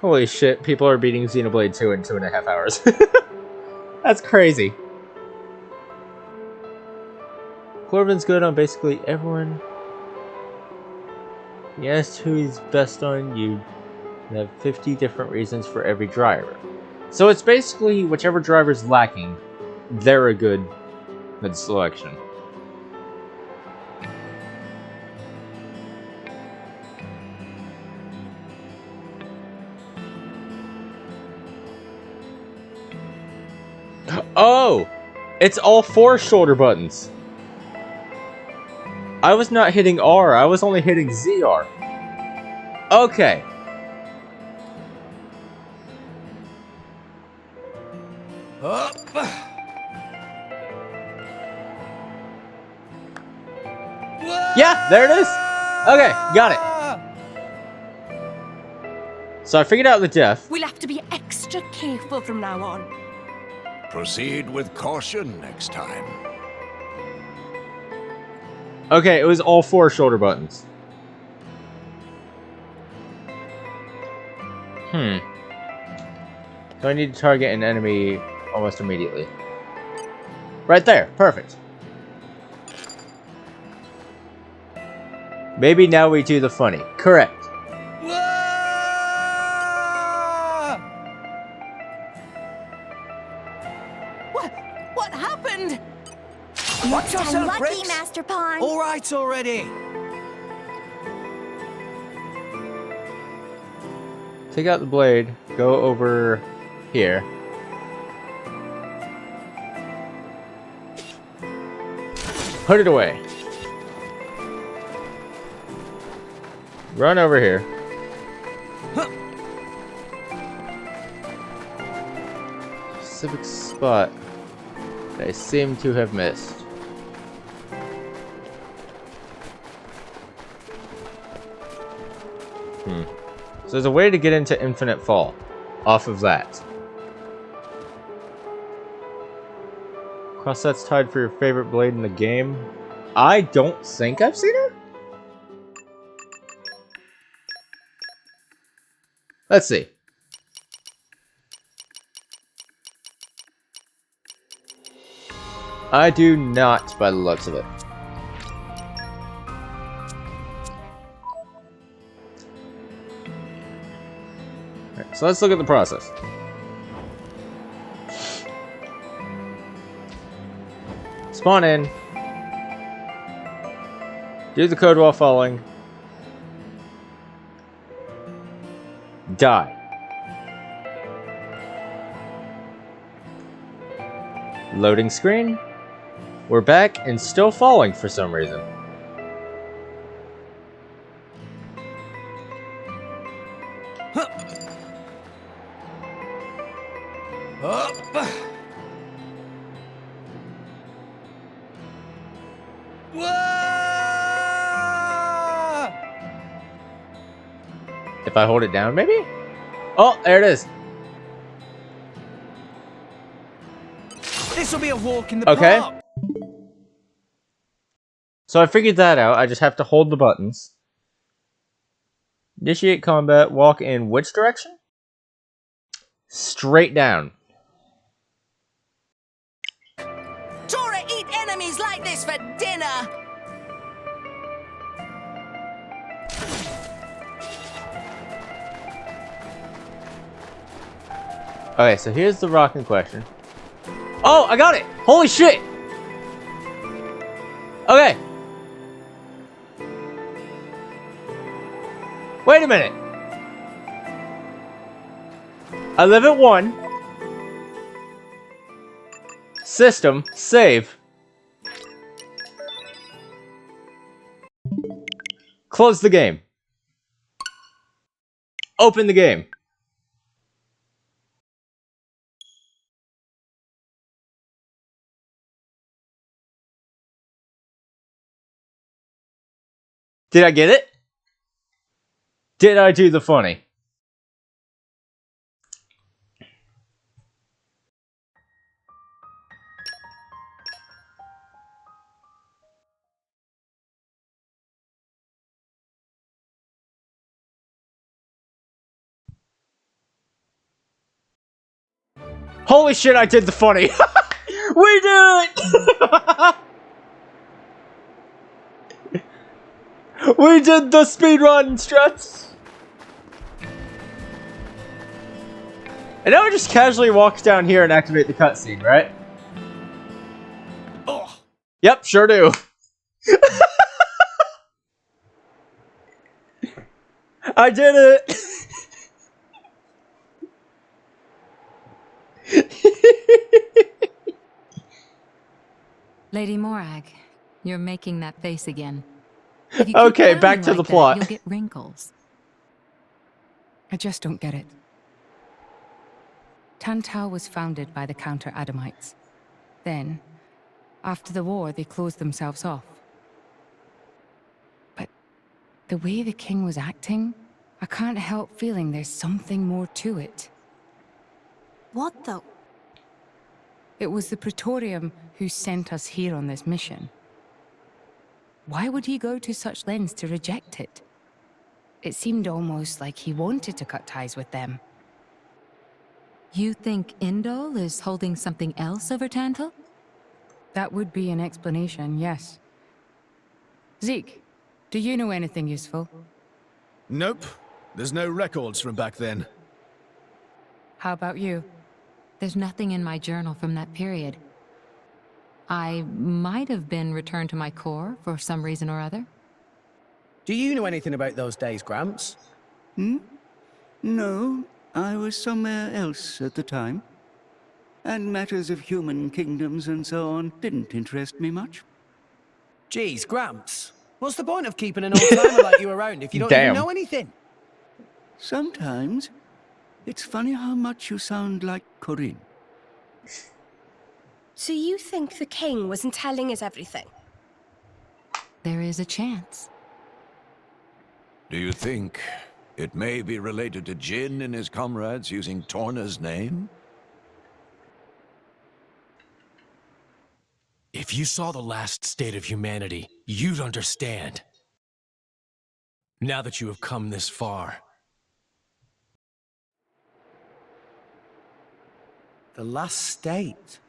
Holy shit, people are beating Xenoblade 2 in 2.5 hours. That's crazy. Corbin's good on basically everyone. He asked who he's best on. You have 50 different reasons for every driver. So it's basically whichever driver's lacking, they're a good selection. Oh! It's all 4 shoulder buttons. I was not hitting R, I was only hitting ZR. Okay. Up. Yeah, there it is. Okay, got it. So I figured out the death. We'll have to be extra careful from now on. Proceed with caution next time. Okay, it was all 4 shoulder buttons. So I need to target an enemy almost immediately. Right there, perfect. Maybe now we do the funny. Correct. What happened? Watch yourself, Unlucky, Bricks. Master Pawn. All right already. Take out the blade. Go over here. Put it away. Run over here. Specific spot that I seem to have missed. So there's a way to get into Infinite Fall off of that. Cross that's tied for your favorite blade in the game. I don't think I've seen her. Let's see. I do not, by the looks of it. Alright, so let's look at the process. Spawn in. Do the code while falling. Die. Loading screen. We're back and still falling for some reason. Up. If I hold it down, maybe? Oh, there it is. This will be a walk in the Okay. park. So I figured that out. I just have to hold the buttons. Initiate combat. Walk in which direction? Straight down. Tora eat enemies like this for dinner. Okay, so here's the rocking question. Oh, I got it! Holy shit! Okay. Wait a minute. I live at 1. System. Save. Close the game. Open the game. Did I get it? Did I do the funny? Holy shit, I did the funny! We did it! We did the speedrun, Struts! And now we just casually walk down here and activate the cutscene, right? Oh. Yep, sure do. I did it! Lady Morag, you're making that face again. If you keep Okay, back frowning to like the that, plot. You'll get wrinkles. I just don't get it. Tantal was founded by the Counter-Adamites. Then, after the war, they closed themselves off. But the way the king was acting, I can't help feeling there's something more to it. What though? It was the Praetorium who sent us here on this mission. Why would he go to such lengths to reject it? It seemed almost like he wanted to cut ties with them. You think Indol is holding something else over Tantal? That would be an explanation, yes. Zeke, do you know anything useful? Nope. There's no records from back then. How about you? There's nothing in my journal from that period. I might have been returned to my core for some reason or other. Do you know anything about those days, Gramps? No, I was somewhere else at the time. And matters of human kingdoms and so on didn't interest me much. Geez, Gramps. What's the point of keeping an old-timer like you around if you don't even know anything? Sometimes, it's funny how much you sound like Corinne. So you think the king wasn't telling us everything? There is a chance. Do you think it may be related to Jin and his comrades using Torna's name? If you saw the last state of humanity, you'd understand. Now that you have come this far. The last state?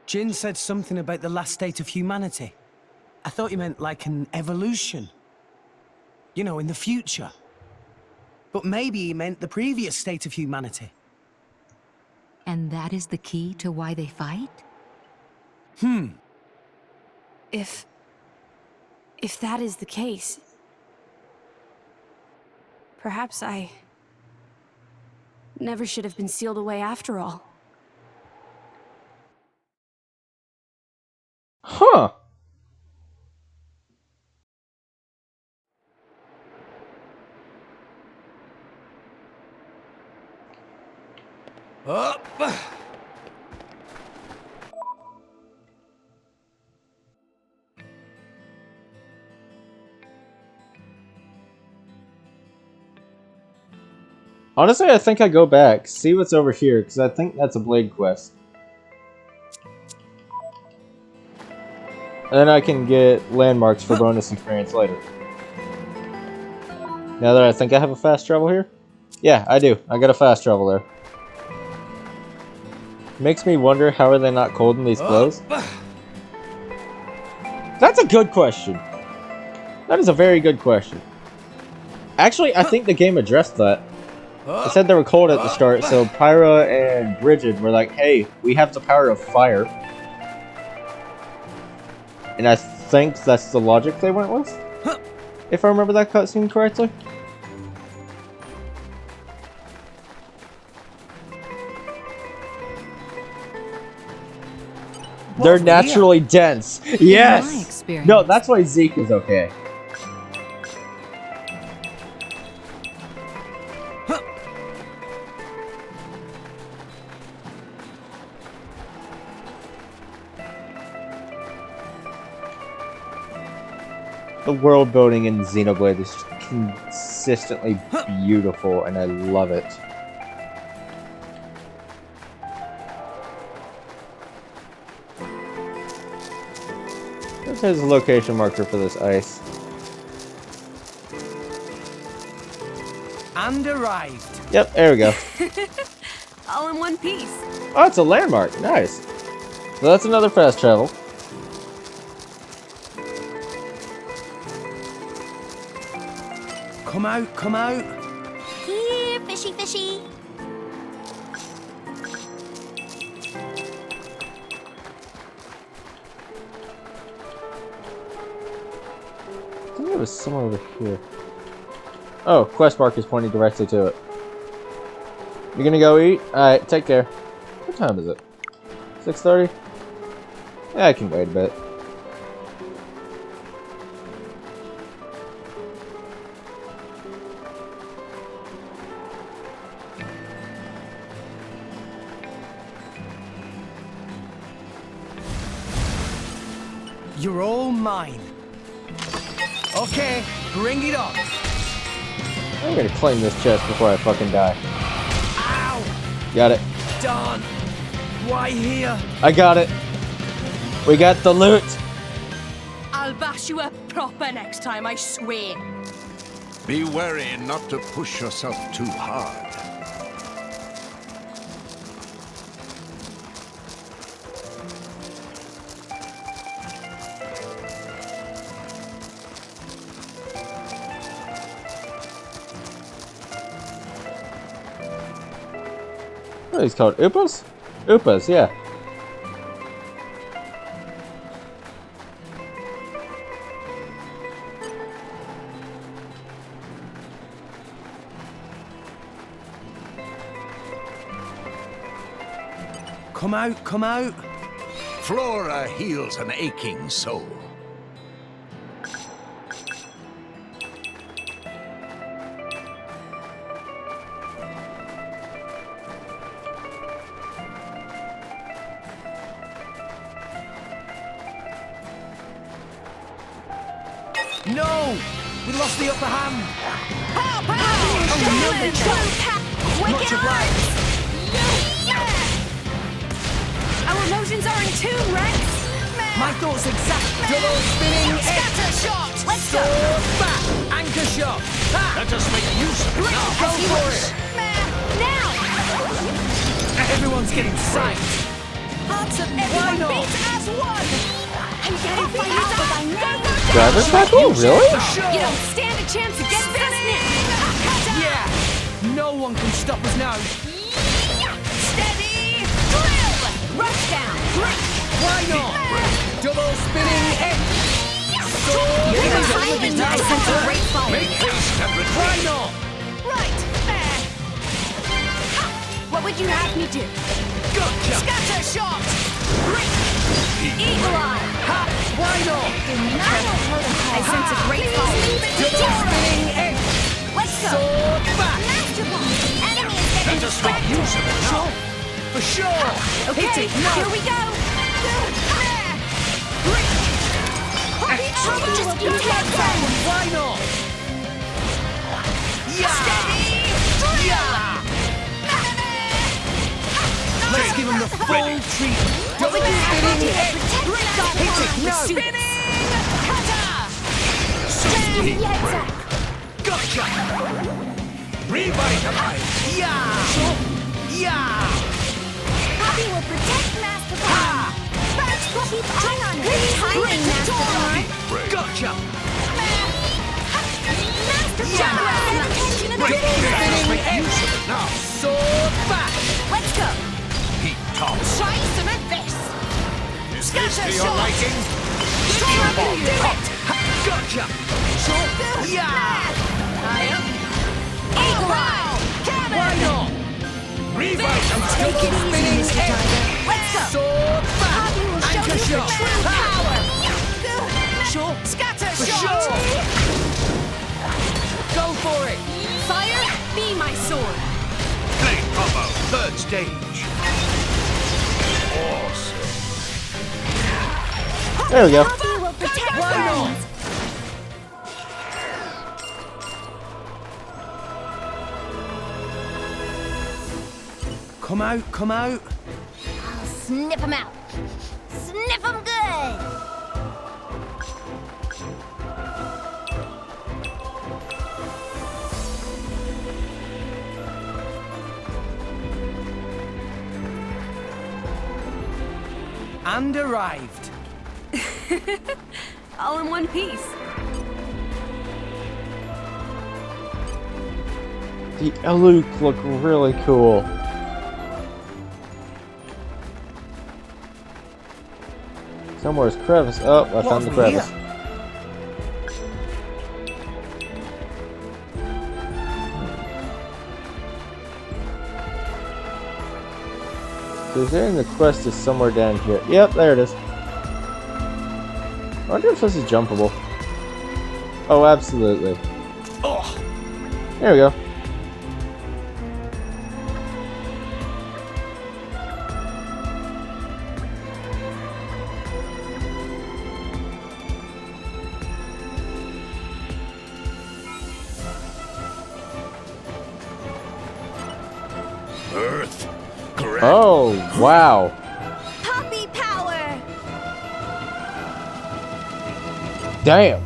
Jin said something about the last state of humanity. I thought you meant like an evolution. You know, in the future. But maybe he meant the previous state of humanity. And that is the key to why they fight? If that is the case, perhaps I never should have been sealed away after all. Huh. Up. Honestly, I think I go back, see what's over here, because I think that's a Blade quest. And then I can get landmarks for bonus experience later. Now that I think I have a fast travel here? Yeah, I do. I got a fast travel there. Makes me wonder, how are they not cold in these clothes? That's a good question. That is a very good question. Actually, I think the game addressed that. It said they were cold at the start, so Pyra and Bridget were like, hey, we have the power of fire. And I think that's the logic they went with. If I remember that cutscene correctly. They're naturally dense. Yes! No, that's why Zeke is okay. The world building in Xenoblade is just consistently beautiful, and I love it. There's a location marker for this ice. And arrived. Yep, there we go. All in one piece. Oh, it's a landmark. Nice. So that's another fast travel. Come out, come out. Here, fishy, fishy. I think it was somewhere over here. Oh, quest mark is pointing directly to it. You gonna go eat? Alright, take care. What time is it? 6:30? Yeah, I can wait a bit. You're all mine. Okay, bring it on. I'm gonna claim this chest before I fucking die. Ow! Got it. Darn. Why here? I got it. We got the loot. I'll bash you up proper next time, I swear. Be wary not to push yourself too hard. What are these called? Upas? Upas, yeah. Come out, come out. Flora heals an aching soul. No! We lost the upper hand. Pow, pow! Much obliged. Our motions are in tune, Rex. My thoughts exact. Double spinning Scatter shot! Let's go! sword back. Anchor shot. Ha! Let us make use of it now. Go for it. Now! Everyone's getting psyched. Hearts of Why everyone not? beat as one! I'm getting fired out by now. Driver's tackle? Really? For sure. You don't stand a chance against us now. Yeah. No one can stop us now. Steady! Drill! Rush down! Break! Why not? Double spinning head. Sword. You're back. behind me. I sense a great fire. Make haste and retreat. Why not? Right! There! What would you have me do? Gotcha. Scatter shot! Break! Eagle eye. Ha! Why not? I sense a great fire. Double spinning head. Let's go. Sword back. Enemy is getting Let us make use of it now. For sure. Okay, Hit it. No. here we go. Just intense. Why not? Yeah. Yeah. Let's give him the full treatment. Double spinning head. Hit it. No. Spinning! Cutter! Sweet. Yes. Gotcha. Revitalize. Yeah. Yeah. Poppy will protect Master Ha. Bomb. Keep eye on her. Timing, Master Bomb. Gotcha. Master Yeah. Bomb. Attention and Double spinning Make head. use of it now. Sword back. Let's go! Heat top. Try some of this! Is this Scatter to your shot. liking? Strong Do do it! Gotcha. Yeah. Higher. Eagle eye! Cannon! Why not? Revitalize. Take it spinning head. Let's go! Sword back. Poppy will show Anchor you shot. her true power. Sure. Scatter For shot! sure. Go for it. Fire, be my sword. Blade combo. Third stage. Awesome. There we go. Poppy will protect Why not? friends. Come out, come out. I'll sniff him out. Sniff him good. And arrived. All in one piece. The Eluk look really cool. Somewhere's crevice. Oh, I found the crevice. So the quest is somewhere down here. Yep, there it is. I wonder if this is jumpable. Oh, absolutely. Oh. There we go. Earth. Oh, wow. Puppy power! Damn.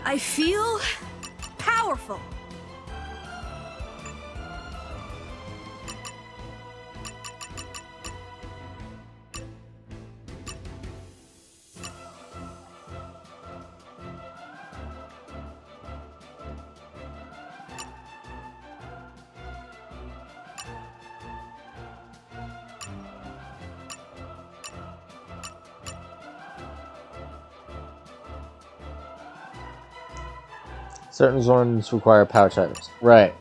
I feel powerful. Certain zones require pouch items. Right.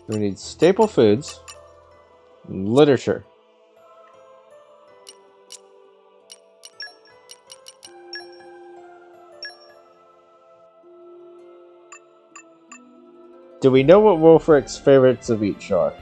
We need staple foods, literature. Do we know what Wolfric's favorites of each are?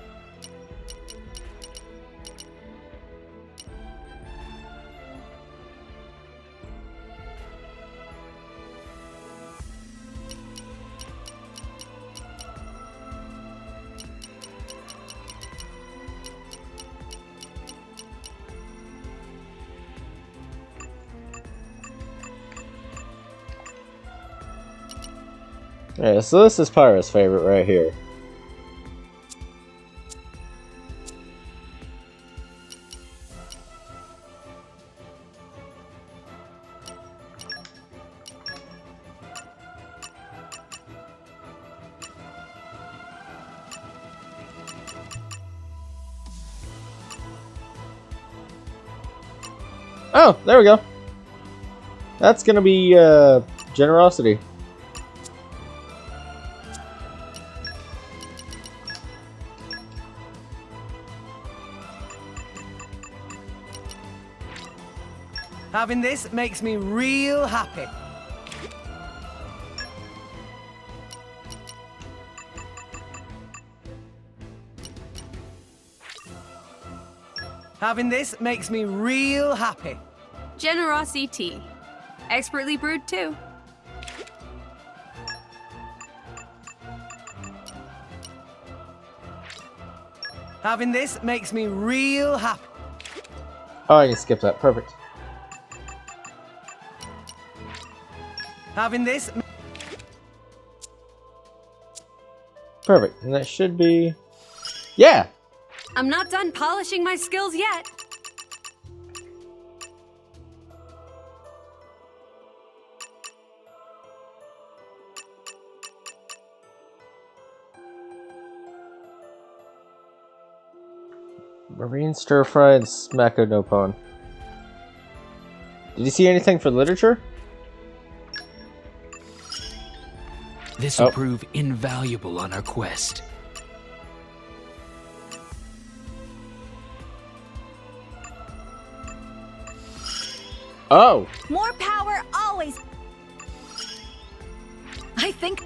Yeah, so this is Pyra's favorite right here. Oh, there we go. That's gonna be generosity. Having this makes me real happy. Having this makes me real happy. Generosity tea. Expertly brewed too. Having this makes me real happy. Oh, I can skip that. Perfect. Having this. Perfect. And that should be... Yeah! I'm not done polishing my skills yet. Marine stir-fried smacko nopon. Did you see anything for literature? This will prove invaluable on our quest. Oh! More power always. I think.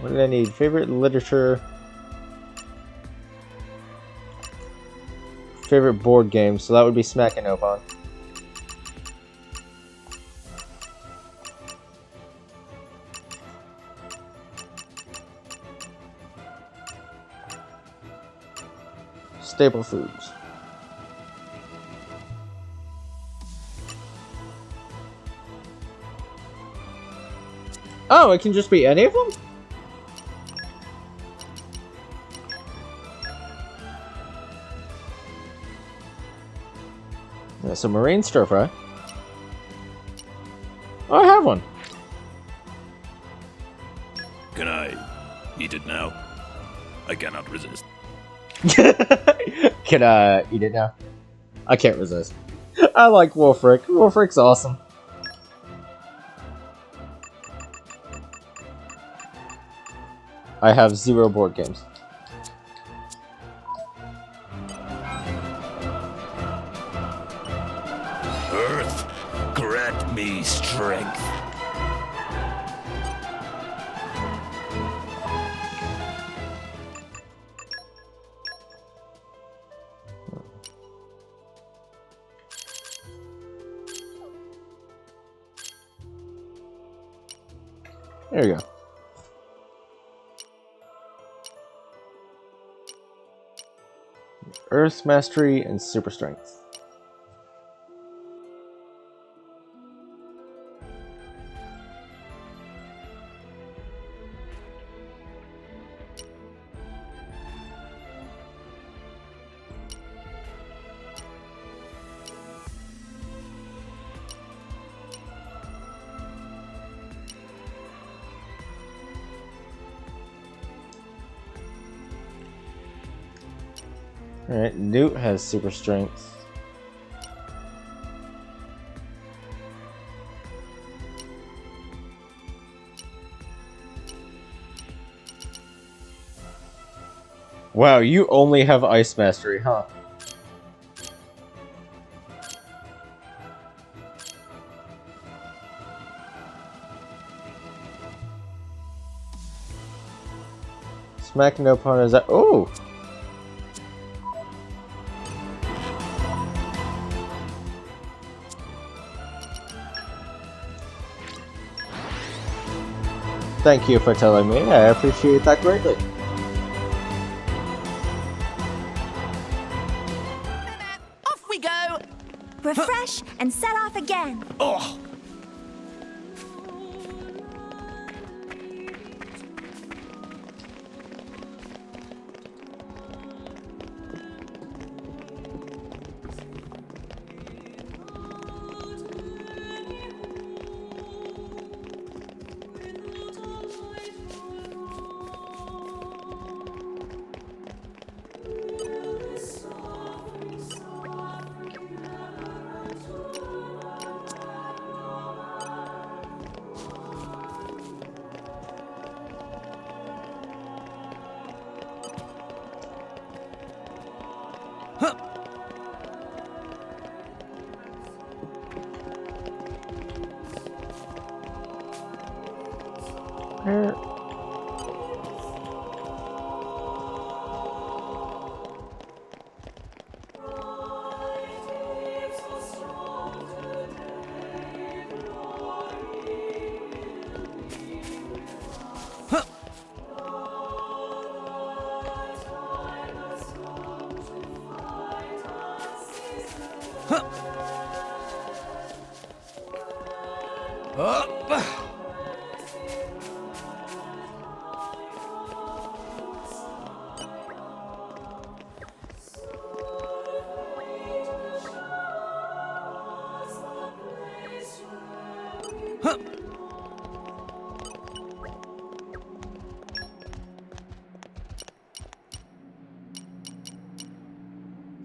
What did I need? Favorite literature. favorite board game, so that would be Smackin' Opon. Staple foods. Oh, it can just be any of them? Yeah, so marine stir fry. Oh, I have one. Can I eat it now? I cannot resist. Can I eat it now? I can't resist. I like Wolfric. Wolfric's awesome. I have 0 board games. Earth, grant me strength. There you go. Earth's Mastery and Super Strength. Alright, Newt has super strength. Wow, you only have Ice Mastery, huh? Smack no pun is that. Oh! Thank you for telling me. I appreciate that greatly. Off we go! Refresh and set off again. Oh!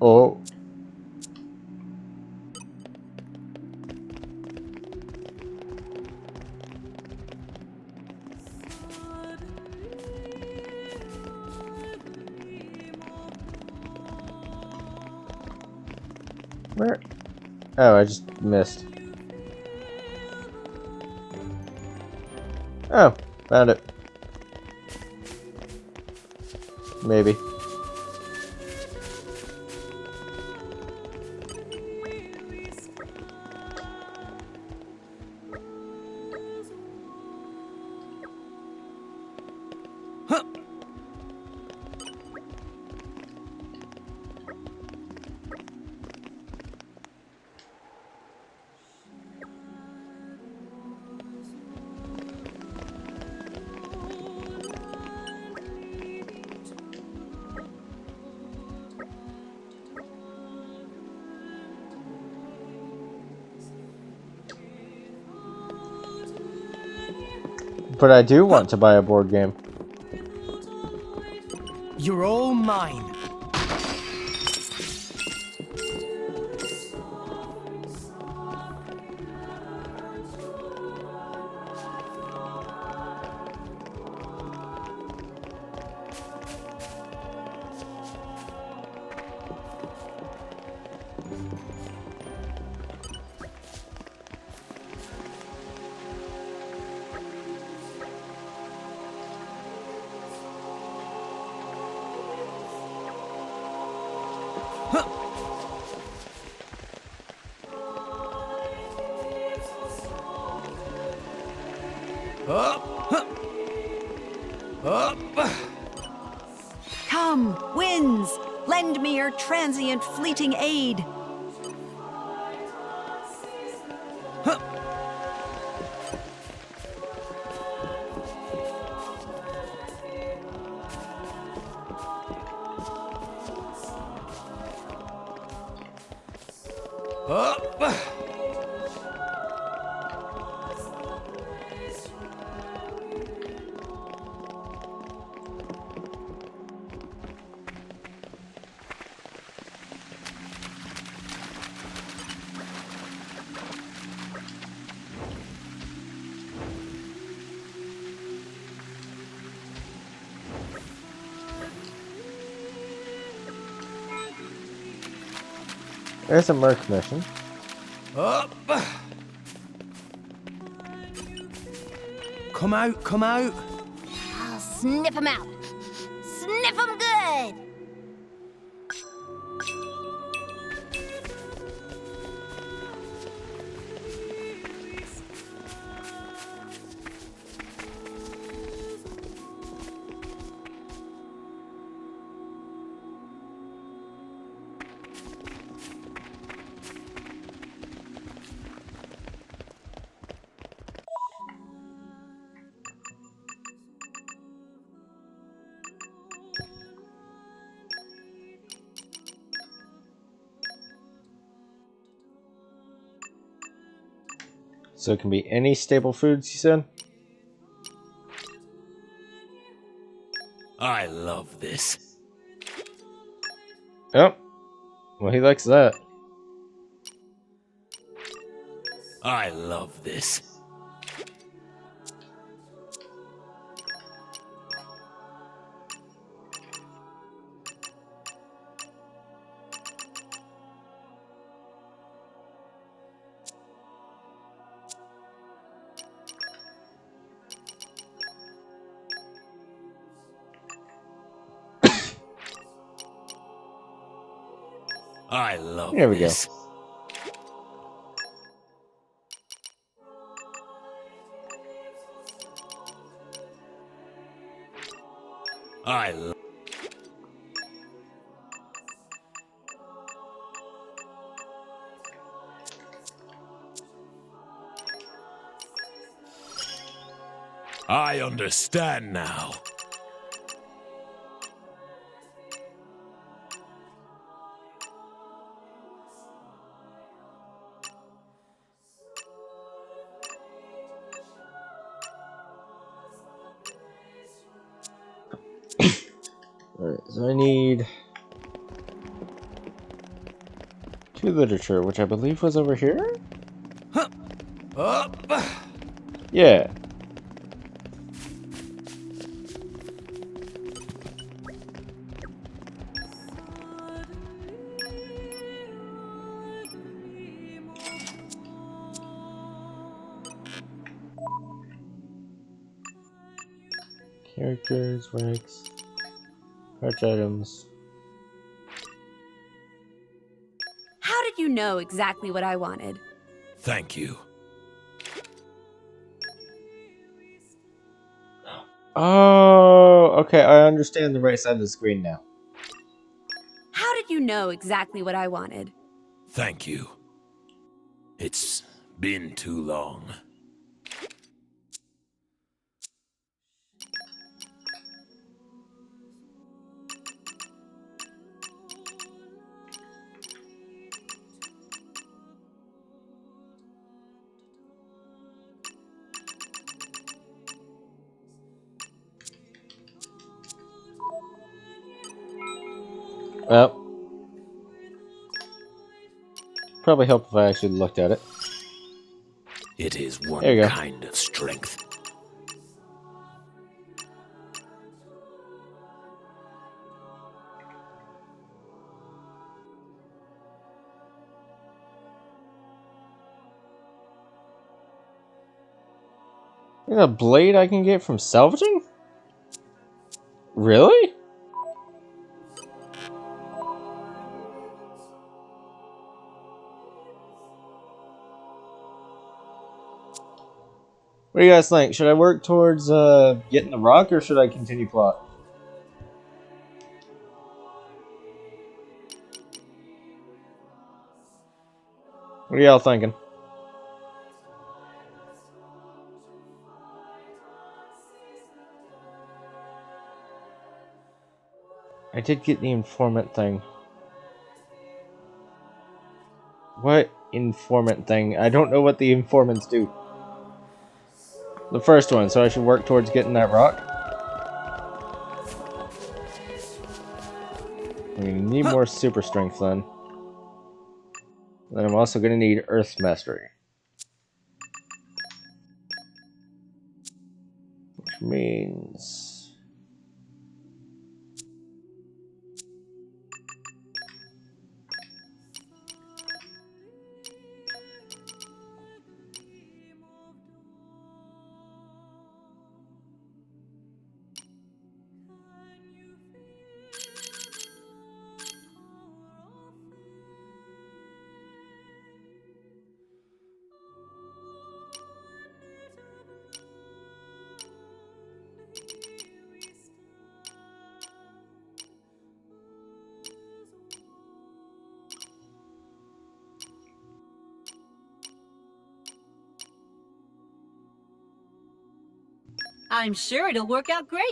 Oh. Where? Oh, I just missed. Oh, found it. But I do want to buy a board game. You're all mine. Come, winds, lend me your transient fleeting aid. There's a Merc mission. Come out, come out. I'll sniff him out. Sniff him good. So it can be any staple foods, you said? I love this. Oh. Well, he likes that. I love this. I love There we this. go. I understand now. Alright, so I need 2 literature, which I believe was over here? Yeah. Characters, ranks, patch items. How did you know exactly what I wanted? Thank you. Oh, okay, I understand the right side of the screen now. How did you know exactly what I wanted? Thank you. It's been too long. Well, probably help if I actually looked at it. It is one There you go. kind of strength. There's a blade I can get from salvaging? Really? What do you guys think? Should I work towards getting the rock, or should I continue plot? What are y'all thinking? I did get the informant thing. What informant thing? I don't know what the informants do. The first one, so I should work towards getting that rock. We need more super strength then. Then I'm also going to need Earth Mastery. Which means... I'm sure it'll work out great.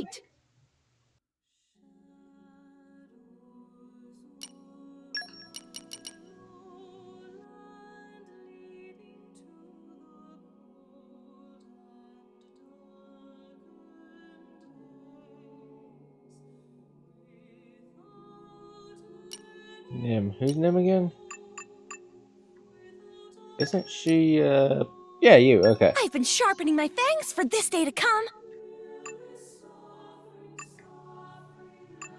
Nim. Whose Nim again? Isn't she, Yeah, you, okay. I've been sharpening my fangs for this day to come.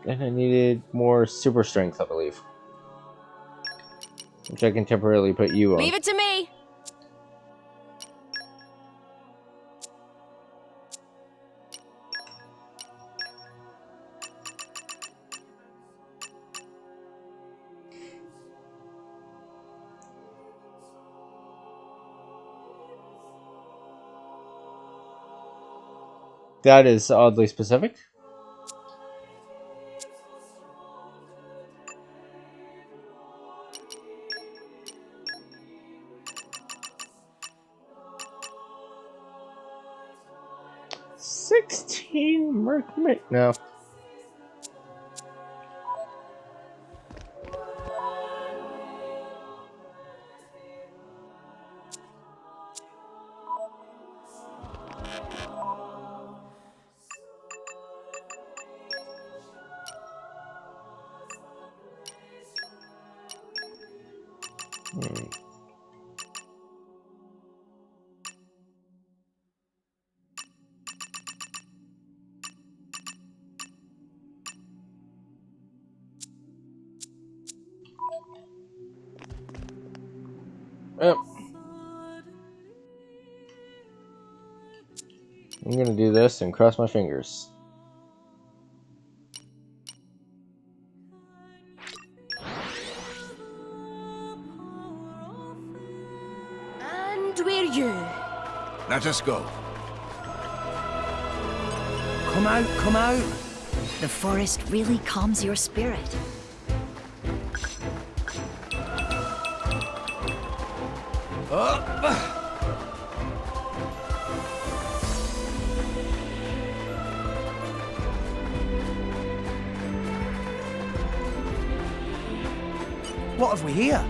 And I needed more super strength, I believe. Which I can temporarily put you on. Leave it to me. That is oddly specific. Mercury? No. Yep. I'm gonna do this and cross my fingers. And we're you. Let us go. Come out, come out. The forest really calms your spirit. What have we here?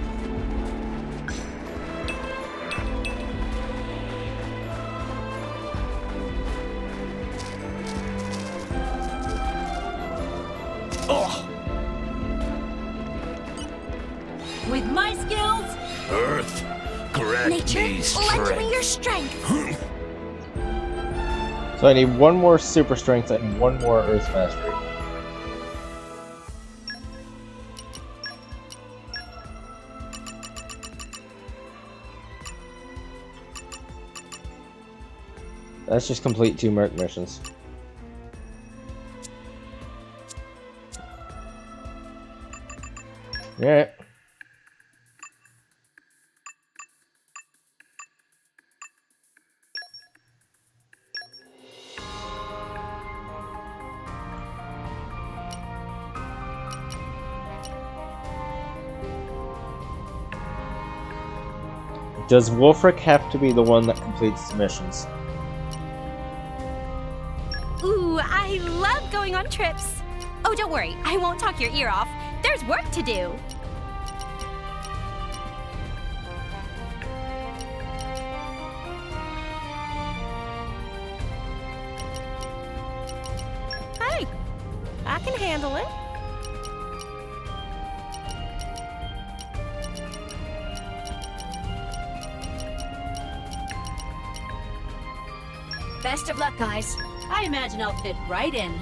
With my skills, Earth, grant Nature, me lend me your strength. strength. So I need one more super strength and one more earth mastery. Let's just complete 2 merc missions. Yeah. Does Wolfric have to be the one that completes the missions? Ooh, I love going on trips. Oh, don't worry, I won't talk your ear off. There's work to do. Hey, I can handle it. best of luck, guys. I imagine I'll fit right in.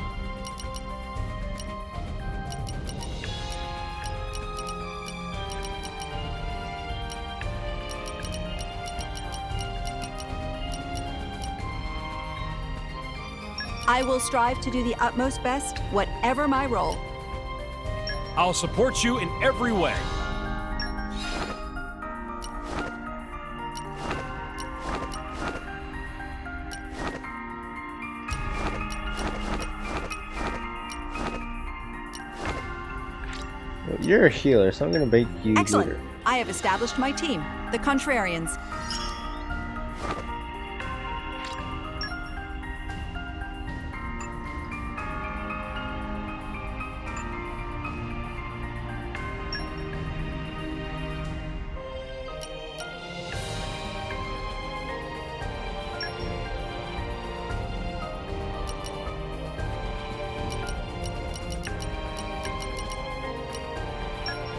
I will strive to do the utmost best, whatever my role. I'll support you in every way. Well, you're a healer, so I'm gonna make you Excellent. leader. I have established my team, the Contrarians.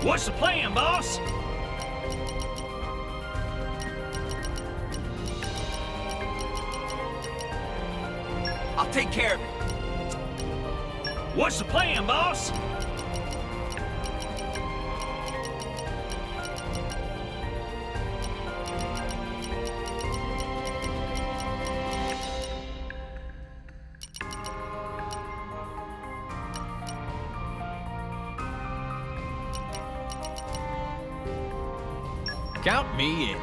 What's the plan, boss? I'll take care of it. What's the plan, boss? Count me in.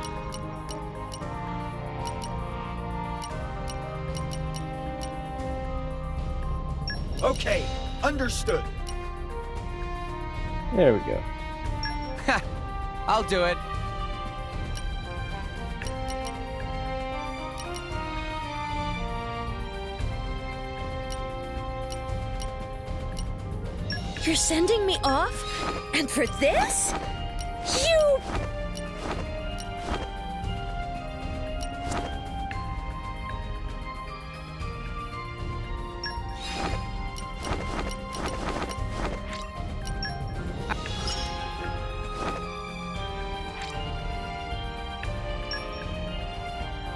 Okay, understood. There we go. I'll do it. You're sending me off? And for this? You...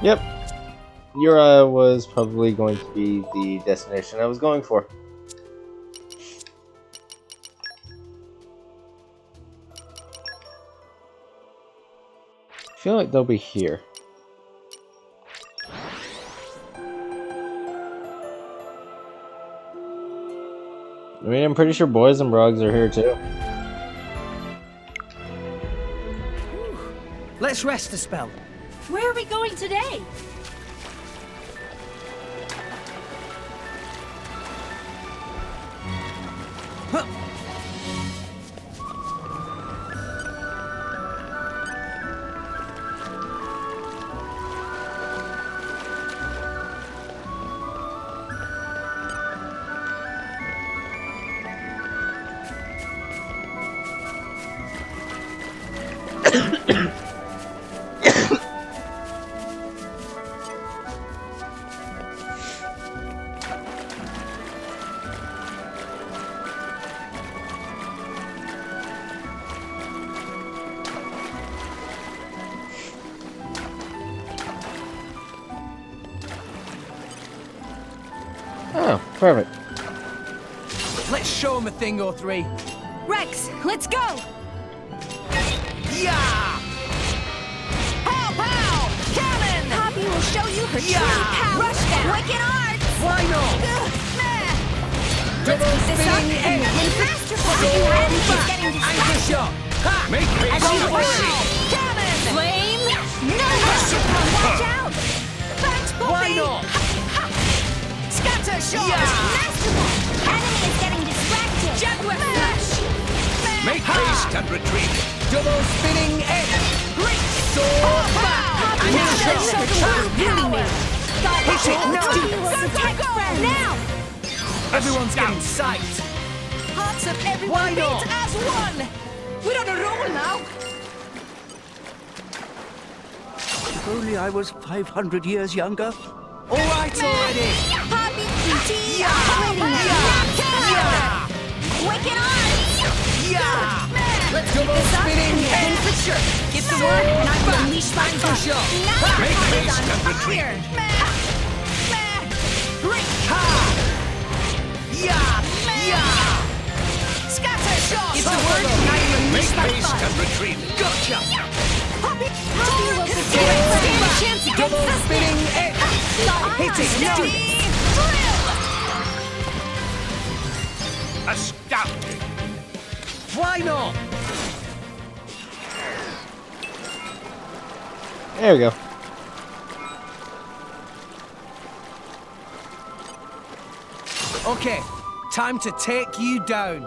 Yep. Yura was probably going to be the destination I was going for. I feel like they'll be here. I mean, I'm pretty sure boys and brogs are here too. Let's rest a spell. Where are we going today? Perfect. Let's show him a thing or three. Rex, let's go! Yeah! Pow, pow! Cannon! Poppy will show you her true power. Rush down. Wicked arts! Why not? Double spinning and masterful. He's getting distracted. Anchor shot. Ha! Make haste As you and rush. retreat. Cannon! Flame! No! Watch out! Thanks, Poppy! Why not? Scatter shot! Yeah. Masterful! Enemy is getting distracted. Jet with flash! Make haste and retreat. Double spinning edge. Sword back. Anchor shot. Really me. Hit it. No. Poppy will protect friends. Now! Everyone's getting psyched. Hearts of everyone Why beat not? as one! We're on a roll now! If only I was 500 years younger. All right already. Poppy QT operating at Wicked arms! Yeah. Let's Double keep this up spinning and head. win for sure. Get to work and I will unleash my Anchor fun. shot. Now Make my haste is on and retreat. fire. Ha! Yeah. Yeah. Scatter shot! Get to work and I will Make unleash my haste fun. and retreat. Gotcha. Poppy will protect stand a chance against Double us. spinning edge. Hit it. No. Astounding. Why not? There we go. Okay, time to take you down.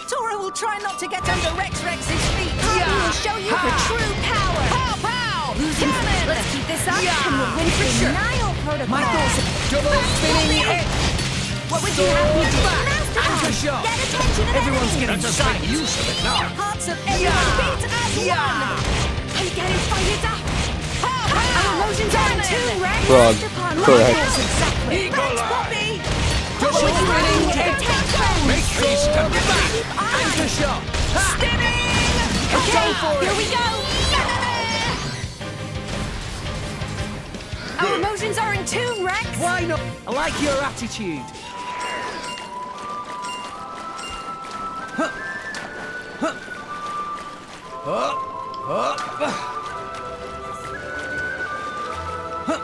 Tora will try not to get under Rex's feet! Poppy will show you her true power. Pow pow! Losing. Let's keep this up Yeah. and we'll win for sure. Denial protocol. My thoughts. Double spinning edge. What would you have me do? Anchor shot. Get attention of Everyone's enemy. getting Let us make psyched. use of it now. Hearts of everyone beat as Yeah. one! I'm getting fired up. Pow pow! Our emotions are in tune, right? Frog. Upon Correct. levels, exactly. Eagle eye. Poppy! Double What would you have me spinning do? edge. Take friends. Make haste and retreat. Anchor shot. Ha! Okay, for it. here we go. Our emotions are in tune, Rex. Why not? I like your attitude. Huh. Huh. Up. Up. Huh.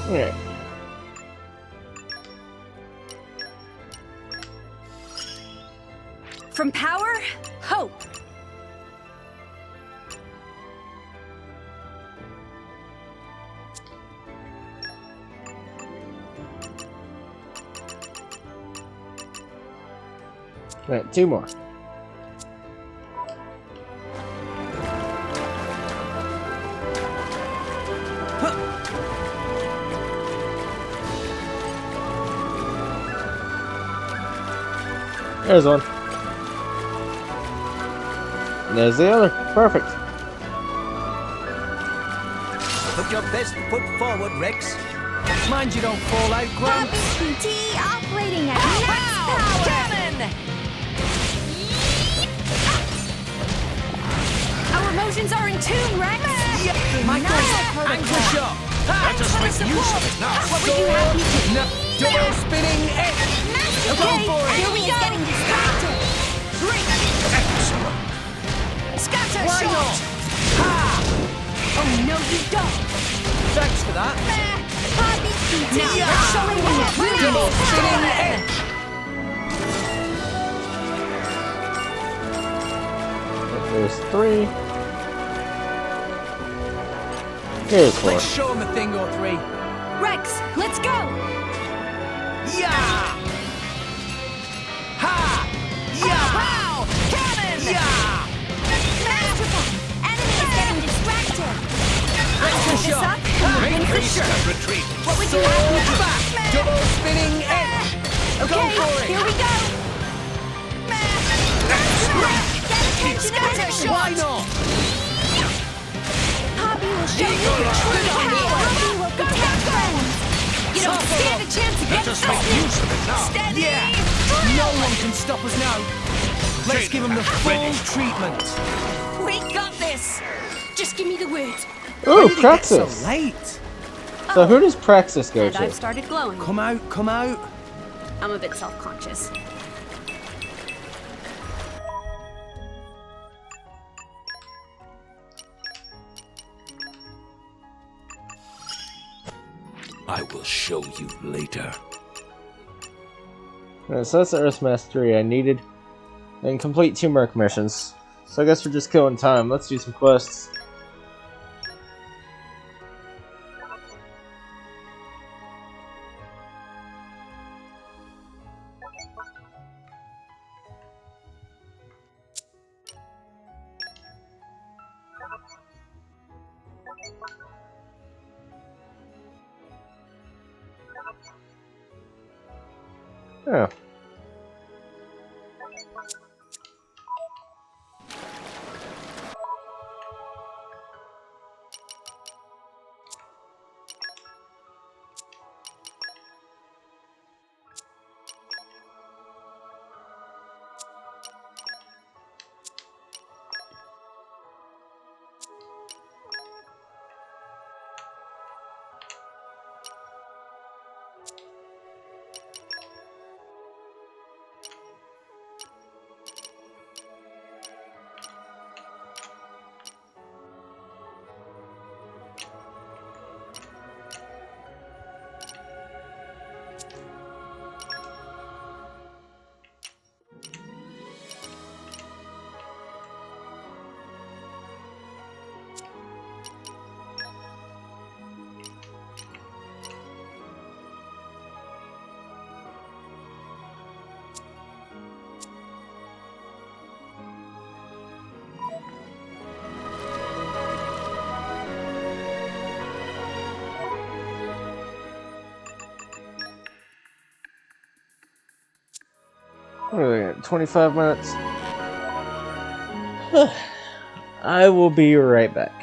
Yeah. From power, hope. Right, two more. There's one. And there's the other. Perfect. Put your best foot forward, Rex. Mind you don't fall out, Grump. Poppy QT operating at max power. Cannon! Our emotions are in tune, Rex. My Denial thoughts. protocol. Anchor shot. Let us make use of it now. What would you have me do? No. Double spinning edge. Go Okay, for it. here we go. Getting distracted. Excellent. Scatter Why shot! not? Ha! Oh no, you don't. Thanks for that. Poppy QT. Yeah. We're showing them what we're Double doing. spinning edge. There's three. Here's four. Let's show him a thing or three. Rex, let's go. Yeah! Ha! Yeah! Pow! Cannon! Yeah! Masterful. Enemy is getting distracted. Let's Anchor keep this shot. up and we'll Make win for haste sure. and retreat. What would you have me do? Back. Double spinning edge. Go Okay, for it. here we go. Get attention of enemy. Why not? Poppy will show you her true power. Poppy will protect friends. You don't stand a chance Let against us make use of it now. Steady! Yeah! No one can stop us now. Let's give him the full Ready. treatment. We got this! Just give me the word. Ooh, When did it get so Praxis. late? So who does Praxis go And to? I've started glowing. Come out, come out. I'm a bit self-conscious. I will show you later. Alright, so that's the Earth Mastery I needed. And complete 2 Merc missions. So I guess we're just killing time. Let's do some quests. Oh. What are we at? 25 minutes? I will be right back.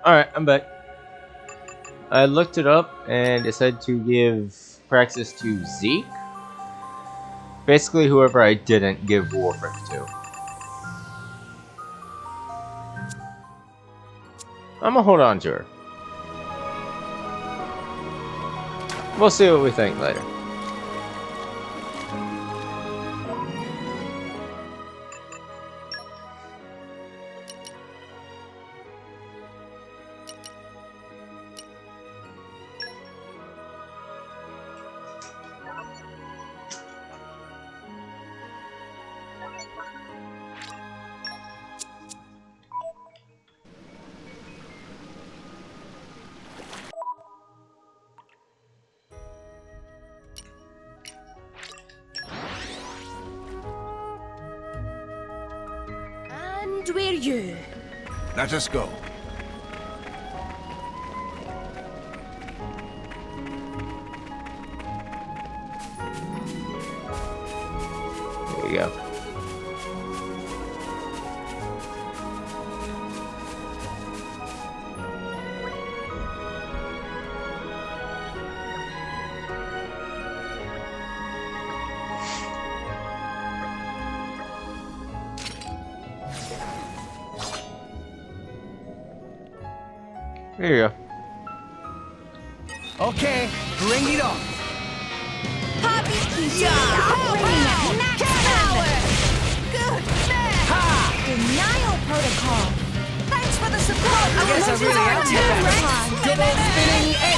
Alright, I'm back. I looked it up and decided to give Praxis to ZEKE. Basically, whoever I didn't give Wolfric to. I'm gonna hold on to her. We'll see what we think later. And where you? Let us go. There you go. There you go. Okay, bring it on. Poppy's bringing out max power. Good man. Ha! Denial protocol. Thanks for the support. I guess I really am the best. Double spinning egg.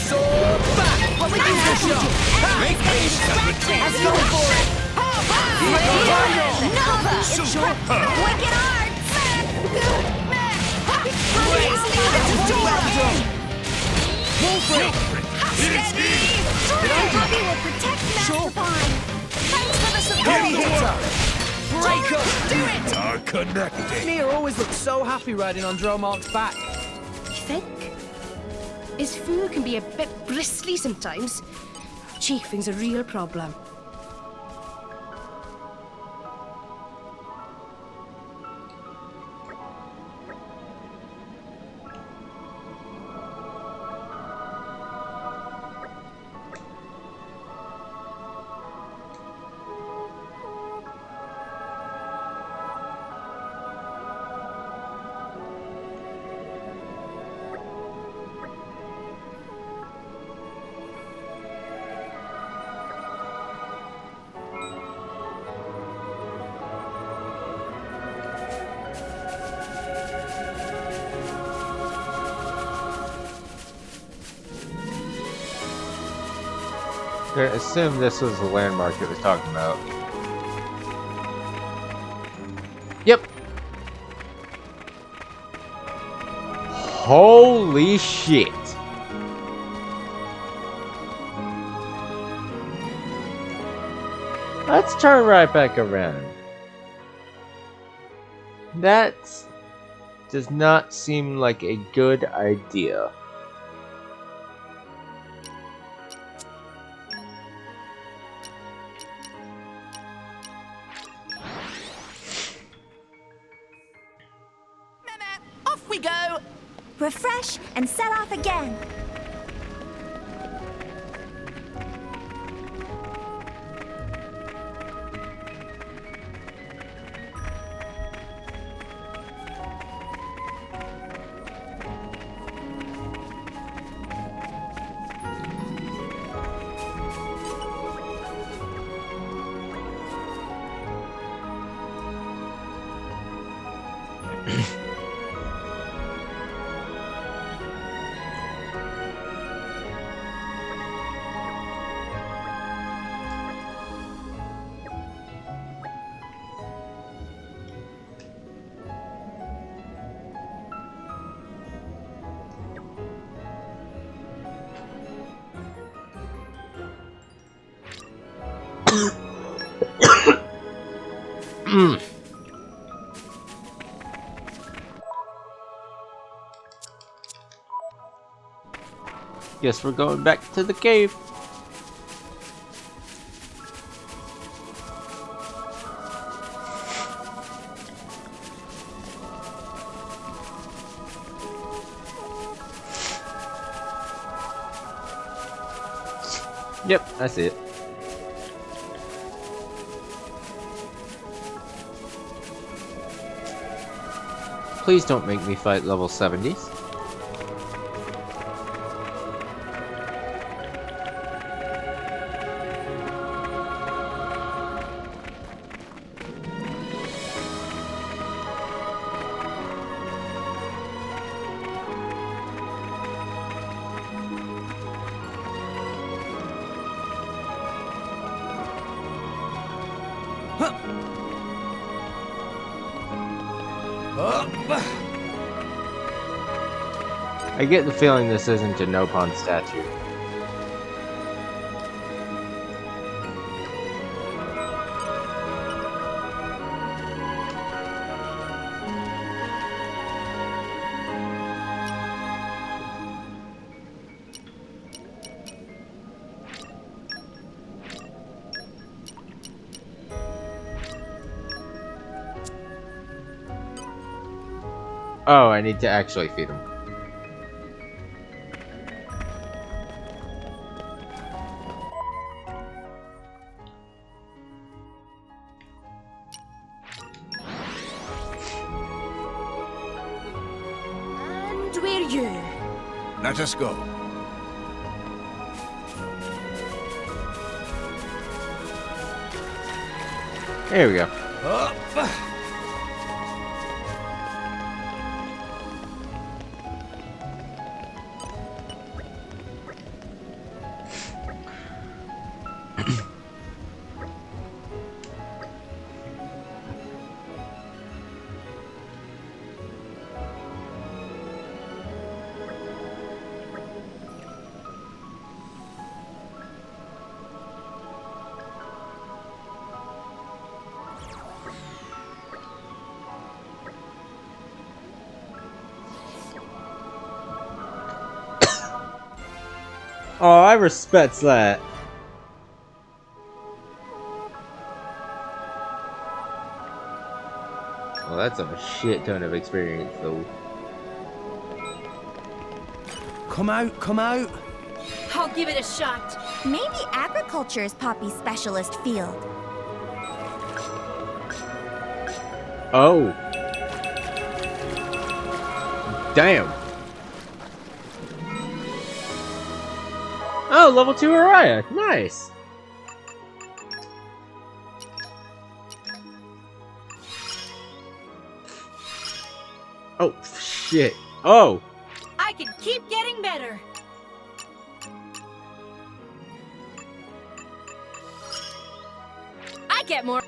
Sword back. What would you Give it a shot. Ha! Make haste and retreat. Let's go for it. Nova. It's your wicked arts. Good man. Please leave it to Dora. Wolfric. Steady. Poppy will protect Master Pine. Thanks for the support. Heavy hitter. Break up. Do it. Are connected. Mia always looks so happy riding on Dromark's back. You think? His fur can be a bit bristly sometimes. Chafing's a real problem. I assume this was the landmark it was talking about. Yep. Holy shit. Let's turn right back around. That does not seem like a good idea. Off we go. Refresh and set off again. Guess we're going back to the cave. Yep, I see it. Please don't make me fight level 70s. I get the feeling this isn't a no-pawn statue. Oh, I need to actually feed him. And where you? Let us go. There we go. Oh, I respect that. Well, that's a shit ton of experience, though. Come out, come out. I'll give it a shot. Maybe agriculture is Poppy's specialist field. Oh. Damn. Oh, level 2 Araya. Nice. Oh, shit. Oh. I can keep getting better. I get more.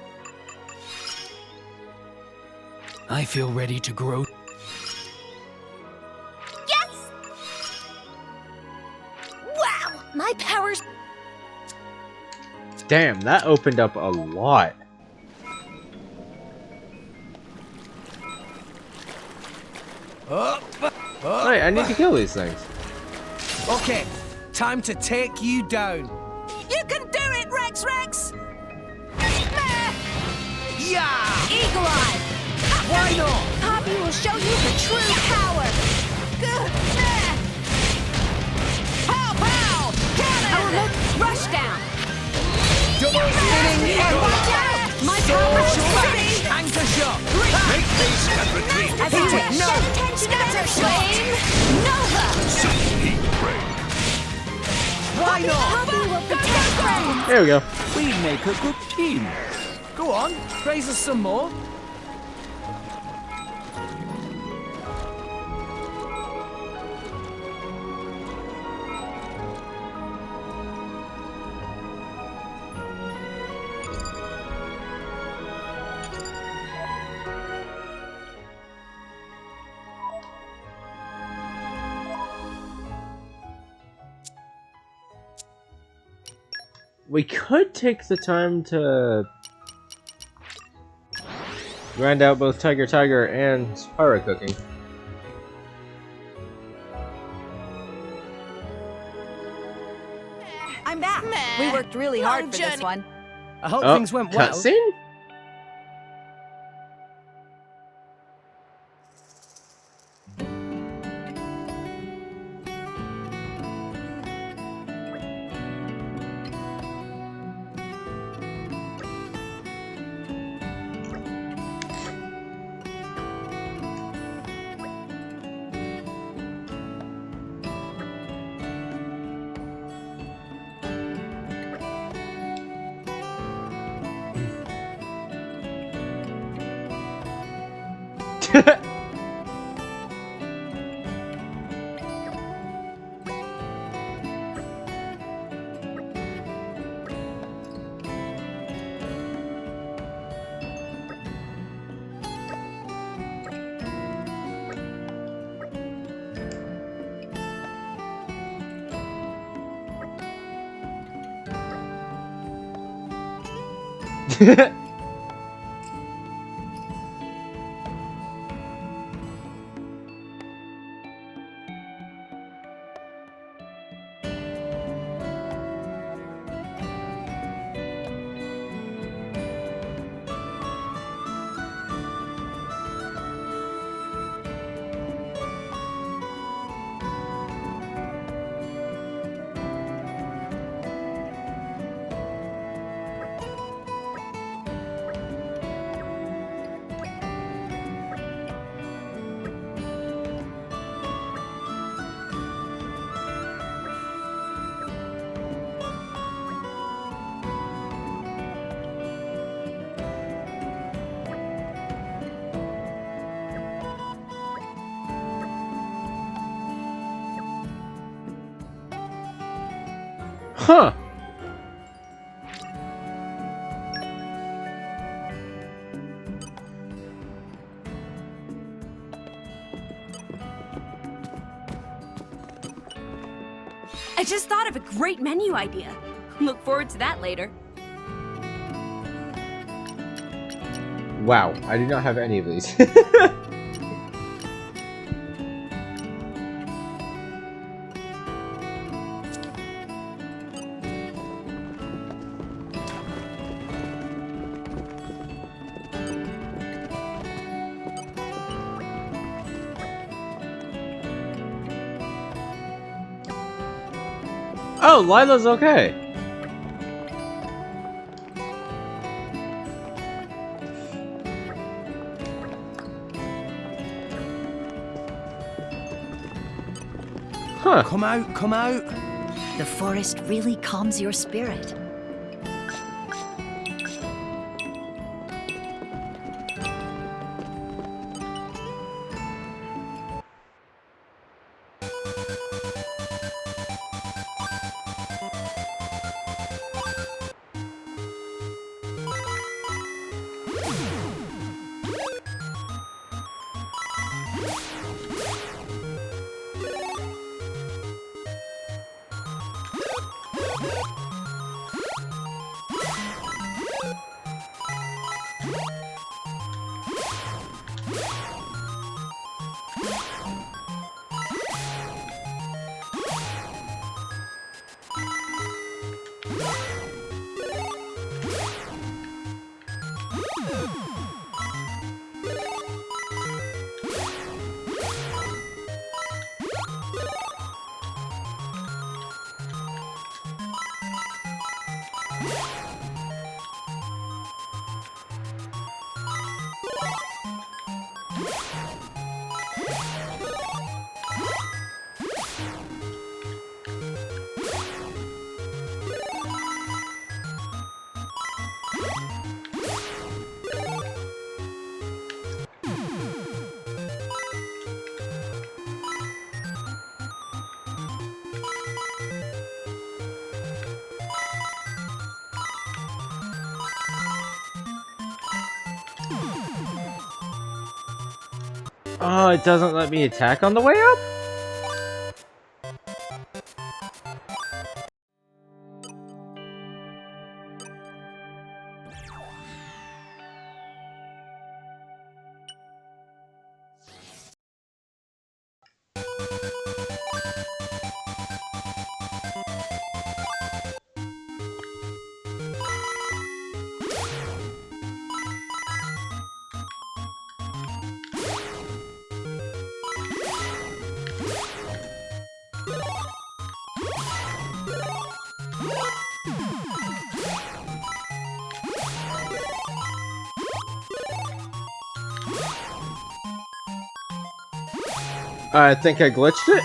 I feel ready to grow. Yes! Wow, my powers. Damn, that opened up a lot. Wait, I need to kill these things. Okay, time to take you down. You can do it, Rex Rex! Yeah! Eagle Eye! Why not? Poppy will show you her true power. Pow pow! Cannon! Rush down. Double spinning arrow. Watch out! My So power's short. ready! Anchor shot. Make haste and retreat. Nice Hit power. it, no. Shed attention Scatter better. flame! Nova! Heat ray. Why not? Poppy will protect friends. There we go. We make a good team. Go on, praise us some more. We could take the time to grind out both Tiger Tiger and Pyro Cooking. I'm back. We worked really hard for this one. I hope Oh, things went well. cutscene? Huh. I just thought of a great menu idea. Look forward to that later. Wow, I do not have any of these. Oh, Lila's okay. Huh. Come out, come out. The forest really calms your spirit. Oh, it doesn't let me attack on the way up? I think I glitched it.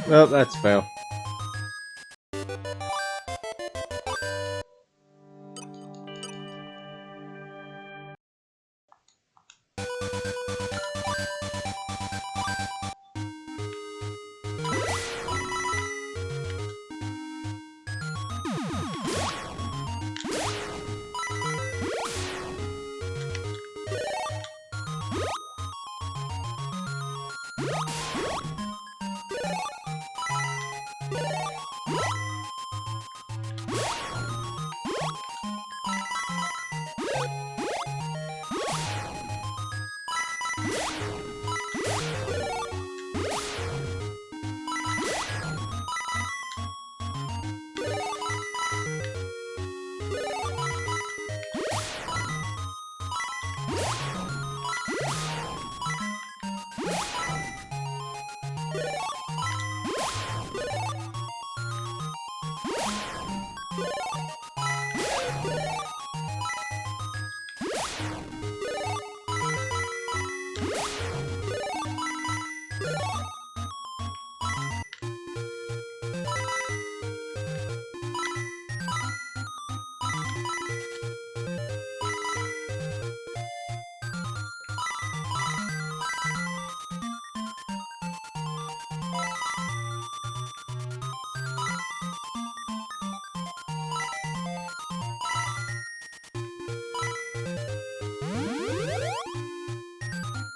Well, that's fail.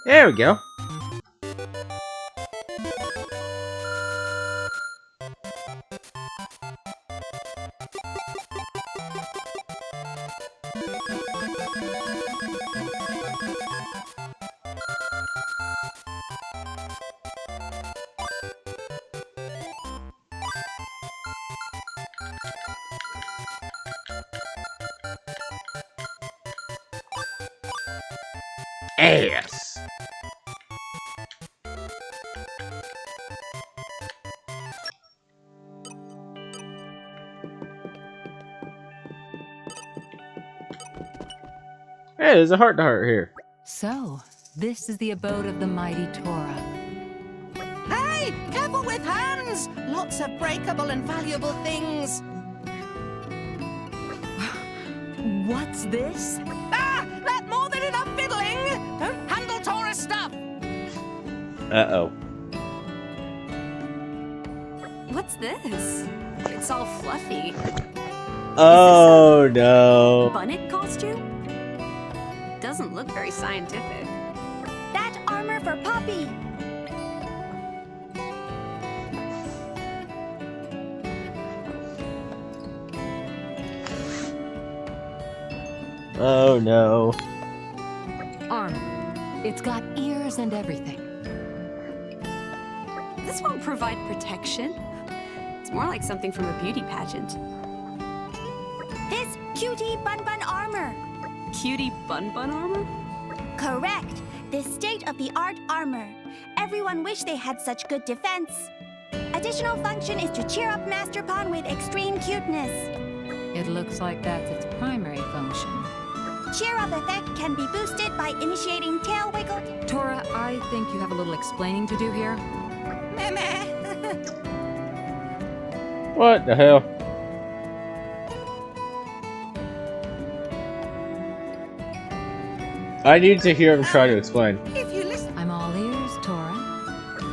There we go. Ass. Hey, there's a heart-to-heart here. So, this is the abode of the mighty Tora. Hey, careful with hands! Lots of breakable and valuable things. What's this? Ah! Let more than enough fiddling! Don't handle Tora's stuff! Uh-oh. What's this? It's all fluffy. Oh, no. Bunnet costume? Doesn't look very scientific. That armor for Poppy! Oh, no. Armor. It's got ears and everything. This won't provide protection. It's more like something from a beauty pageant. This cutie bun bun armor! Cutie bun bun armor? Correct! This state-of-the-art armor. Everyone wished they had such good defense. Additional function is to cheer up Master Pawn with extreme cuteness. It looks like that's its primary function. Cheer up effect can be boosted by initiating tail wiggle. Tora, I think you have a little explaining to do here. What the hell? I need to hear him try to explain. If you listen... I'm all ears, Tora.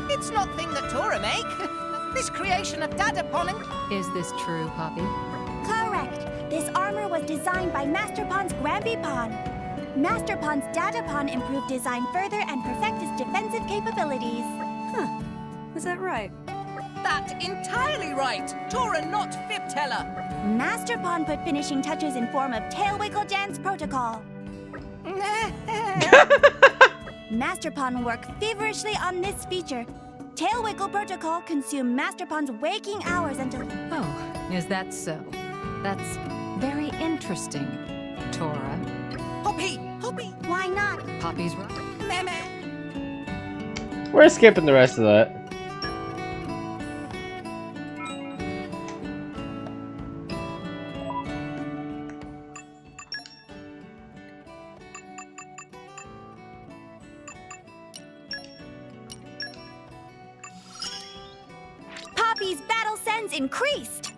It's not thing that Tora make. This creation of Dadaponing... Is this true, Poppy? Correct. This armor was designed by Master Pawn's Granby Pawn. Master Pawn's Dada Pawn improved design further and perfect its defensive capabilities. Huh. Is that right? That's entirely right. Tora not fib teller. Master Pawn put finishing touches in form of tail wiggle dance protocol. Master Pawn worked feverishly on this feature. Tail wiggle protocol consumed Master Pawn's waking hours until... Oh, is that so? That's very interesting, Tora. Poppy! Poppy! Why not? Poppy's right. We're skipping the rest of that. defense increased!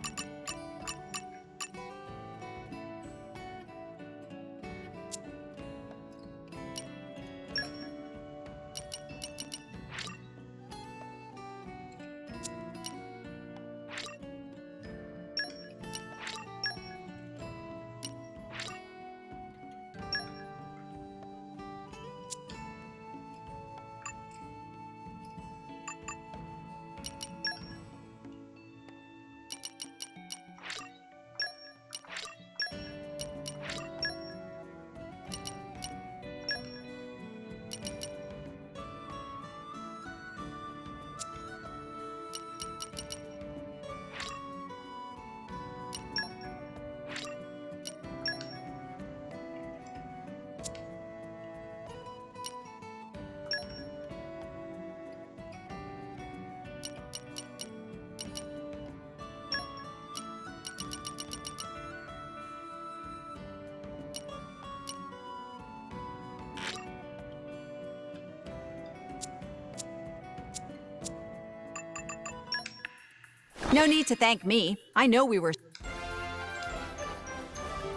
No need to thank me. I know we were...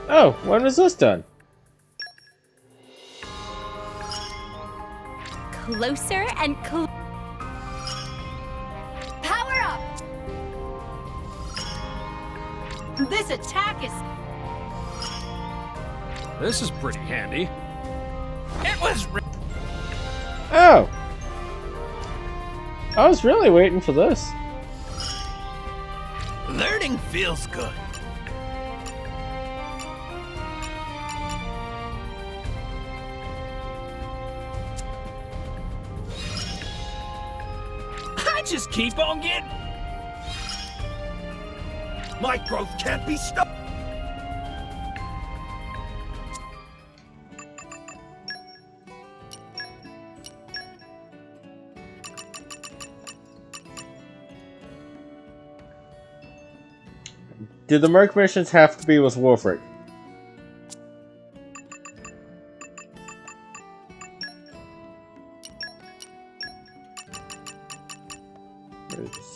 Oh, when was this done? Closer and Power up! This attack is... This is pretty handy. It was... Oh! I was really waiting for this. Learning feels good. I just keep on getting... My growth can't be stopped! Do the Merc missions have to be with Wolfric?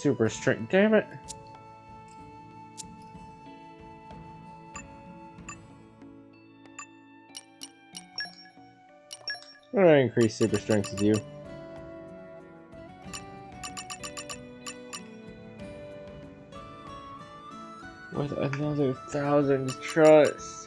Super strength, damn it. I'm gonna increase super strength with you. With another 1,000 trust.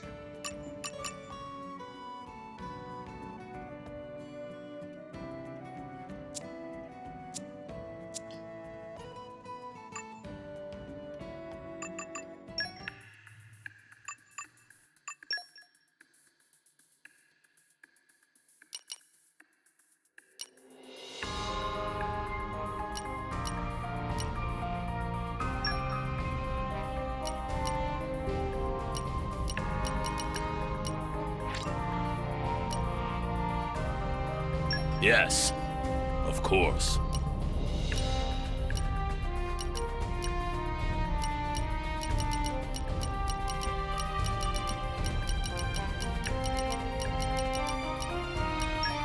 Yes, of course.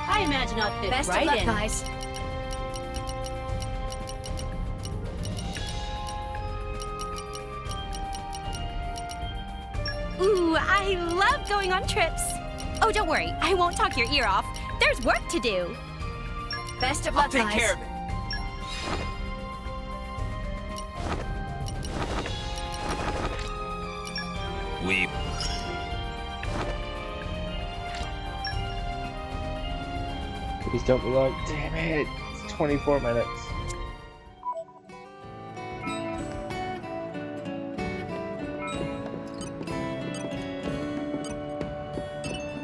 I imagine I'll fit Best right of luck, in. guys. Ooh, I love going on trips. Oh, don't worry. I won't talk your ear off. There's work to do. Best of I'll luck, take guys. care of it. We... Please don't be like, damn it, it's 24 minutes.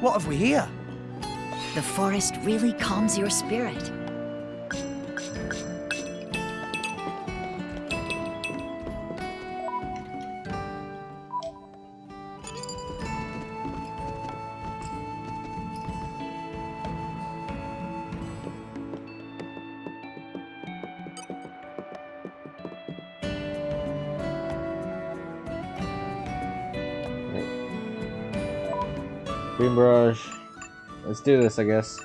What have we here? The forest really calms your spirit. Beam Barrage. Let's do this, I guess.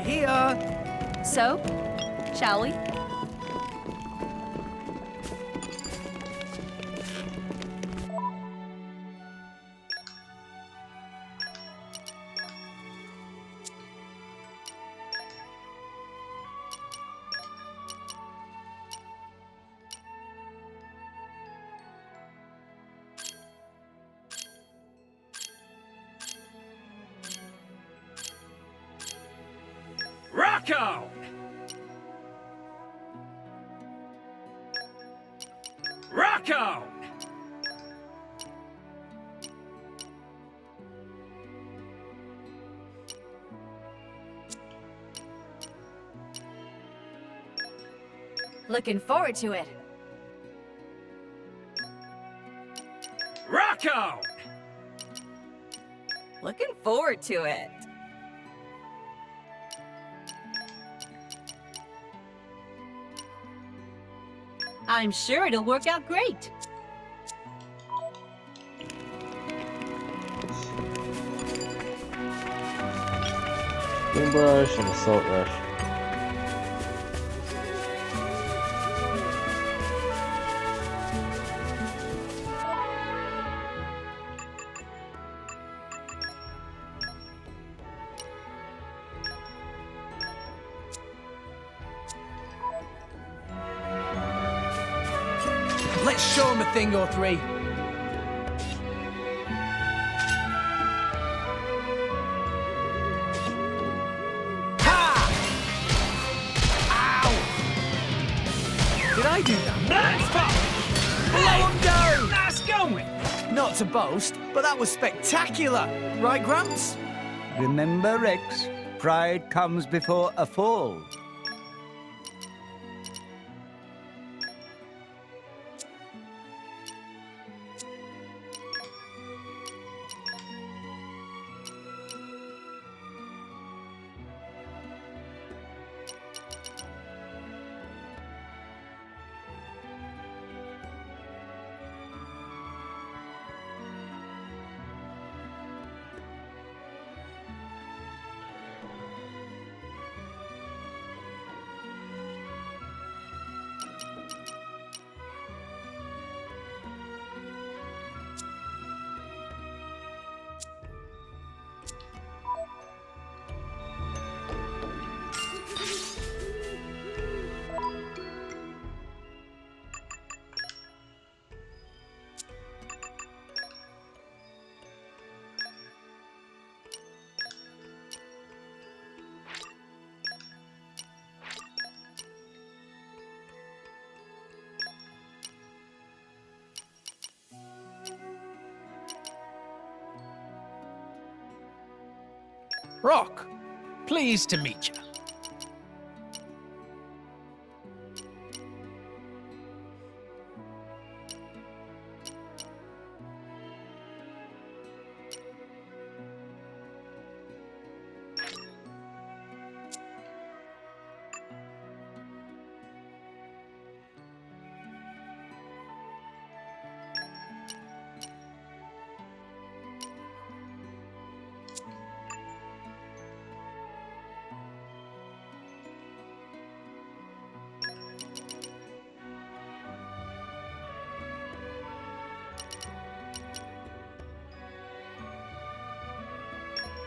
We're here. So, shall we? Rocco! Rocco! Looking forward to it. Rocco! Looking forward to it. I'm sure it'll work out great. Game Brush and Assault Rush. Let's show him a thing or three. Ha! Ow! Did I do that? Nice pop! Blow him down! Nice going! Not to boast, but that was spectacular. Right, Gramps? Remember, Rex, pride comes before a fall. Rock, pleased to meet you.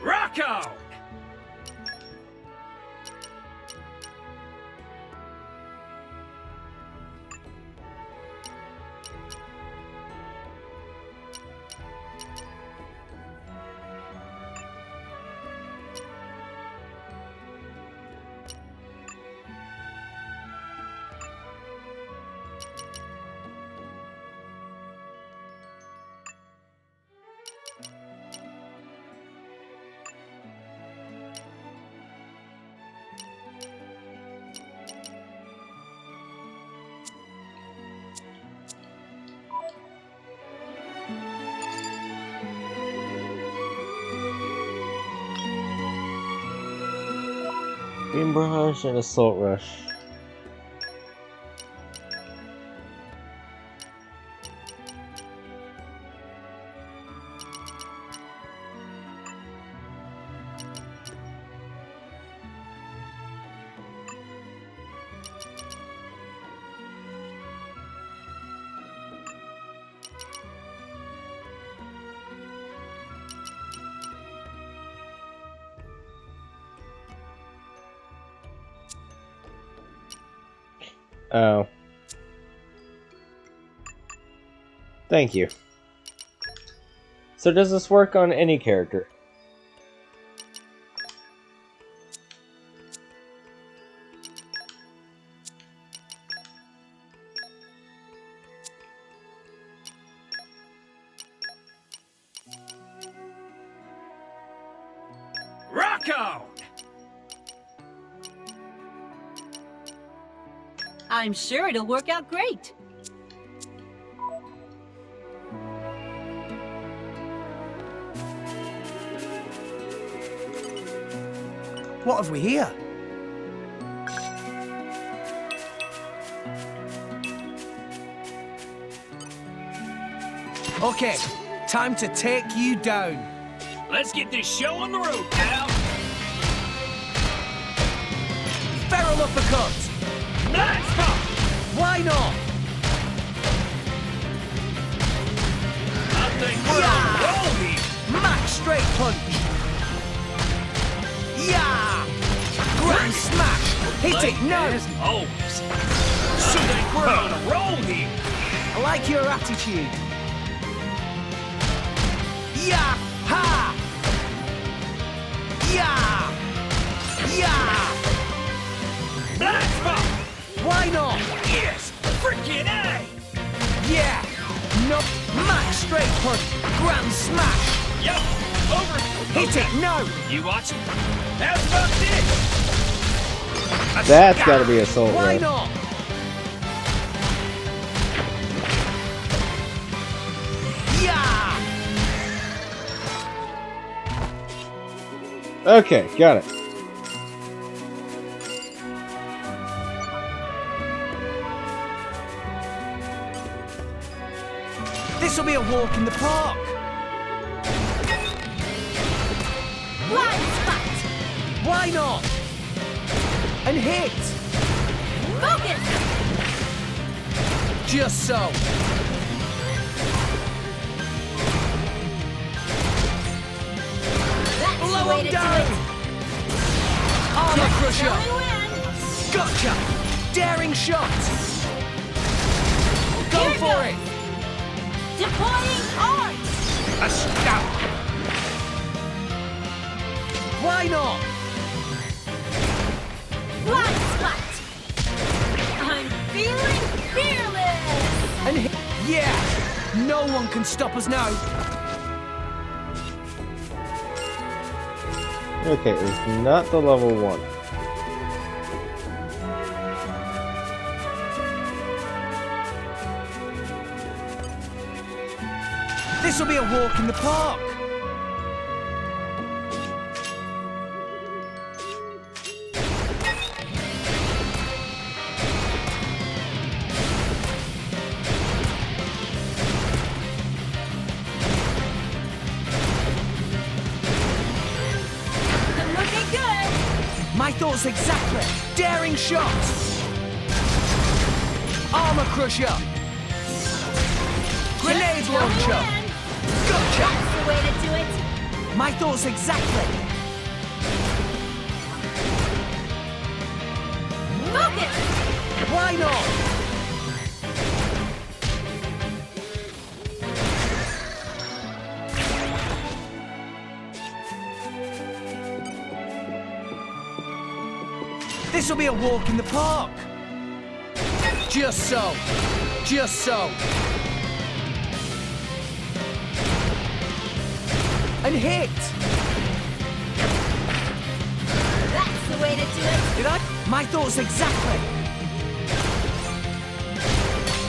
Rocco! Game Brush and Assault Rush. Oh. Thank you. So does this work on any character? Rock on! I'm sure it'll work out great. What have we here? Okay, time to take you down. Let's get this show on the road, pal. Feral uppercut! Let's go! Why not? I think we're on a roll here. Max straight punch! Yeah! Grand smash! Hit it, no! As always. So think we're on a roll here. I like your attitude. Yeah! Ha! Yeah! Yeah! Let's go! Why not? Yes! Freaking A! Yeah! No! Max straight punch! Grand smash! Yep! Over! Hit it, no! You watch it. How's about this? That's gotta be Assault Why Red. not? Yeah! Okay, got it. This'll be a walk in the park. Blind spot! Why not? And hit! Focus! Just so. That's the Blow way him to down! do it. Armor Just crusher! shall we win? Gotcha! Daring shot! Go Here for goes. it! Deploying arms! A scout! Why not? Blind spot! I'm feeling fearless! And hit. Yeah! No one can stop us now. Okay, it's not the level 1. This'll be a walk in the park. Looking good! My thoughts exactly. Daring shot. Armor crusher. Grenade Just shall we launcher. win? Gotcha. That's the way to do it! My thoughts exactly. Focus! Why not? This'll be a walk in the park. Just so. Just so. And hit. That's the way to do it! Did I? My thoughts exactly.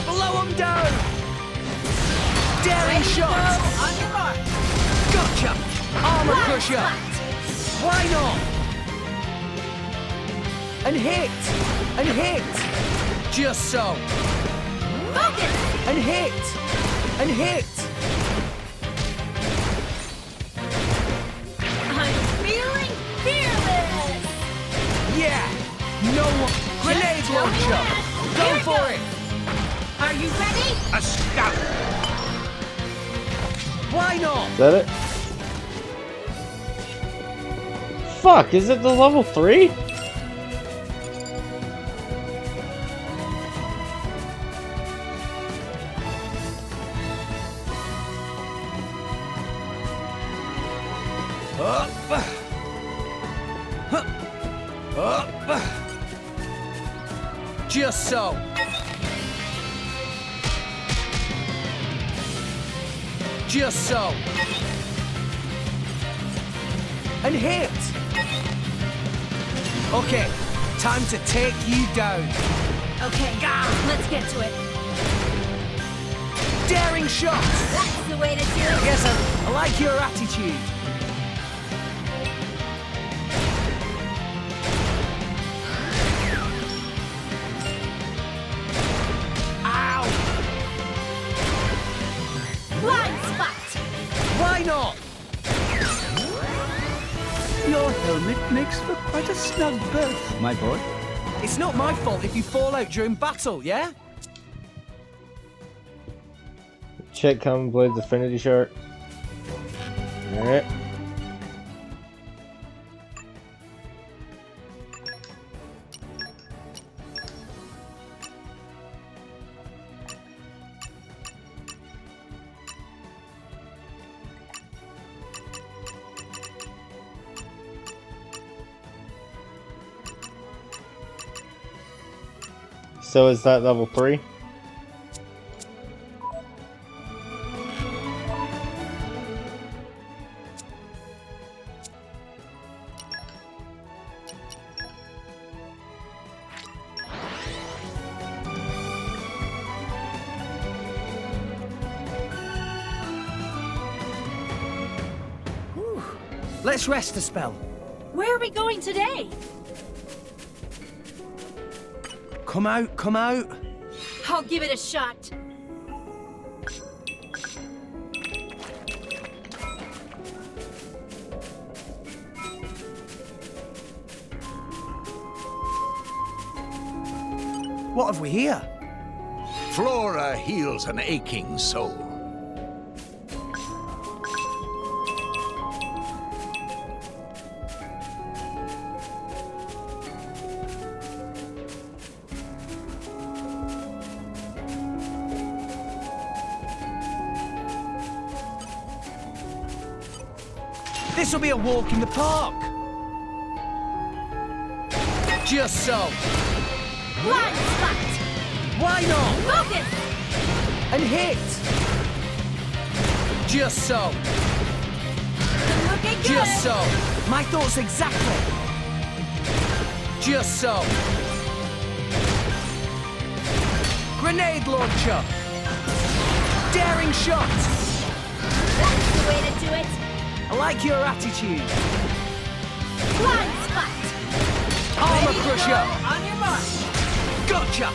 Blow him down. Daring Ready to shot. go on your mark! Gotcha. Armor Blind crusher. spot! Why not? And hit. And hit. Just so. Focus! And hit. And hit. I'm feeling fearless! Yeah. No one. Grenade Just shall we launcher. win? Go Here for goes. it. Are you ready? A scout! Why not? Is that it? Fuck, is it the level 3? Just so. Just so. And hit! Okay, time to take you down. Okay, let's get to it. Daring shot! That's the way to do it. Yes, I like your attitude. Ow! Blind spot! Why not? Your helmet makes for quite a snug berth, my boy. It's not my fault if you fall out during battle, yeah? Check Common Blade's affinity chart. Alright. So is that level 3? Let's rest a spell. Where are we going today? Come out, come out. I'll give it a shot. What have we here? Flora heals an aching soul. This'll be a walk in the park. Just so. Blind spot! Why not? Focus! And hit. Just so. Looking good! Just so. My thoughts exactly. Just so. Grenade launcher. Daring shot. That's the way to do it. I like your attitude. Blind spot! Armor Ready to crusher. go on your mark. Gotcha.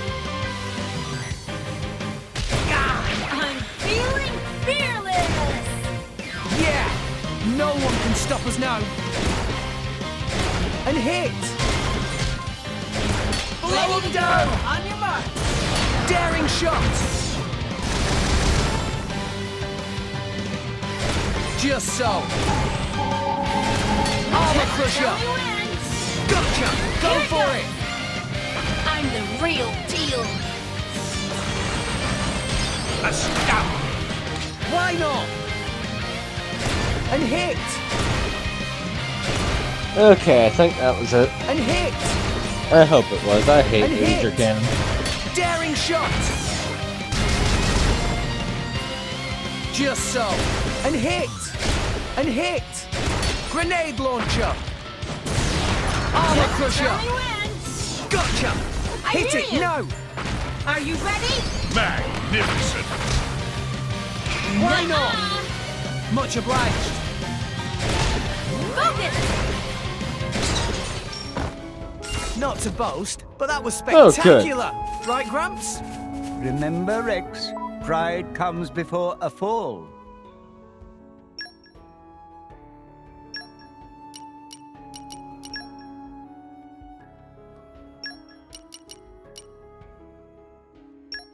I'm feeling fearless! Yeah. No one can stop us now. And hit. Blow Ready him to down. go on your mark. Daring shot. Just so. Armor crusher. Gotcha. Go for it. I'm the real deal. Astounding. Why not? And hit. Okay, I think that was it. And hit. I hope it was. I hate And laser hit. cannon. Daring shot. Just so. And hit. And hit. Grenade launcher. Armor crusher. Gotcha. Hit it. No. Are you ready? Magnificent. Why not? Much obliged. Focus! Not to boast, but that was Oh, good. spectacular. Right, Gramps? Remember, Rex, pride comes before a fall.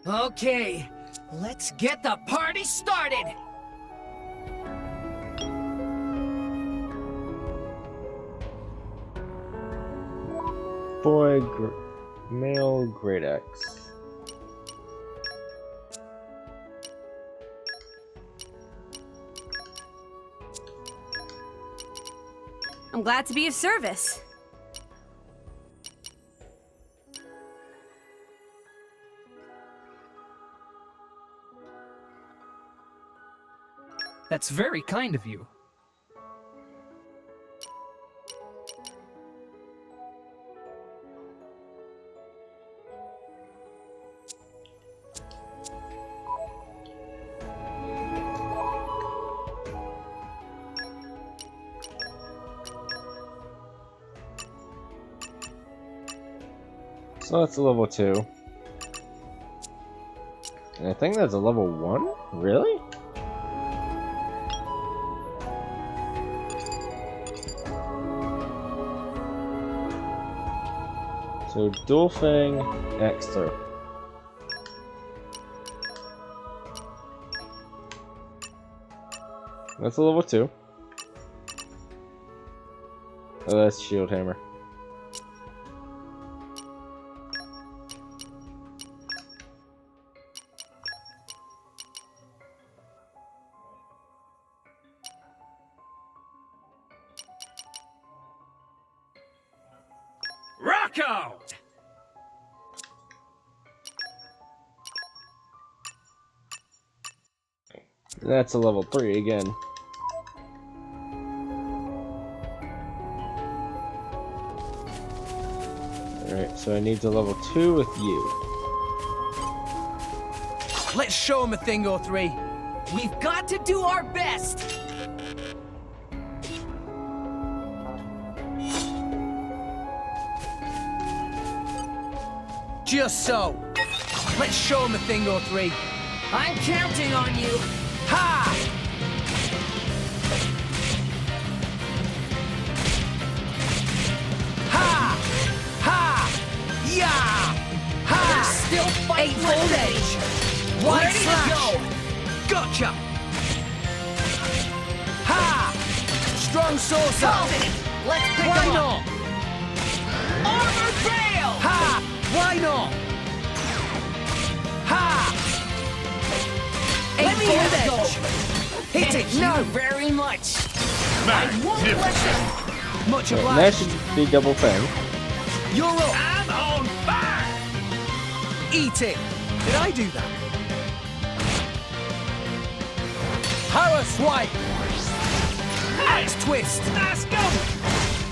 Okay, let's get the party started! Boy, male great X. I'm glad to be of service. That's very kind of you. So that's a level 2. And I think that's a level 1? Really? So Dual Fang Extra. That's a level 2. Oh, that's Shield Hammer. Rocco! That's a level 3 again. Alright, so I need to level 2 with you. Let's show him a thing or three. We've got to do our best. Just so. Let's show him a thing or three. I'm counting on you. Ha! Ha! Ha! Yeah! Ha! They're still fighting with edge. Ready to go. Gotcha. Ha! Strong saucer. Called it. Let's pick Why him not? Up. Armor fail. Ha! Why not? Ha! Let me Full have edge. Hit it. you No. Very much. I won't let it. Much Right, obliged. that should be Double Fang. You're up. I'm on fire! Eat it. Did I do that? Power swipe. Axe twist. Let's go!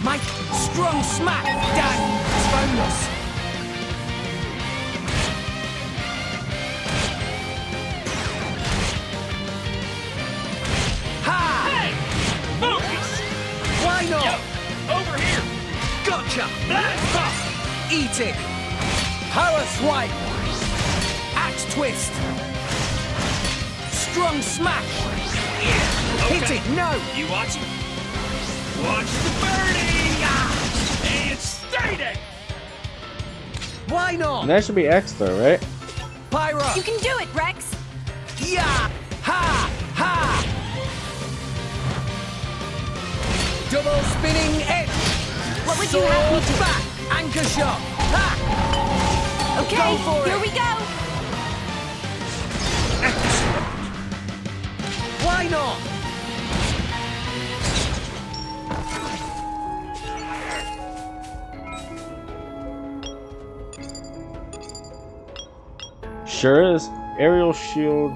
My strong smack. Dang. It's bonus. Ha! Hey! Focus! Why not? Yo, over here! Gotcha. That's up! Eat it. Power swipe. Axe twist. Strong smash. Yeah, okay. Hit it. No. You watching? Watch the burning! Ah! And stay there! Why not? And that should be extra, right? Pyro. You can do it, Rex! Yeah! Ha! Ha! Double spinning edge. What would you have me Sword do? back. Anchor shot. Ha! Okay, Go for here it. we go! Why not? Sure is. Aerial shield.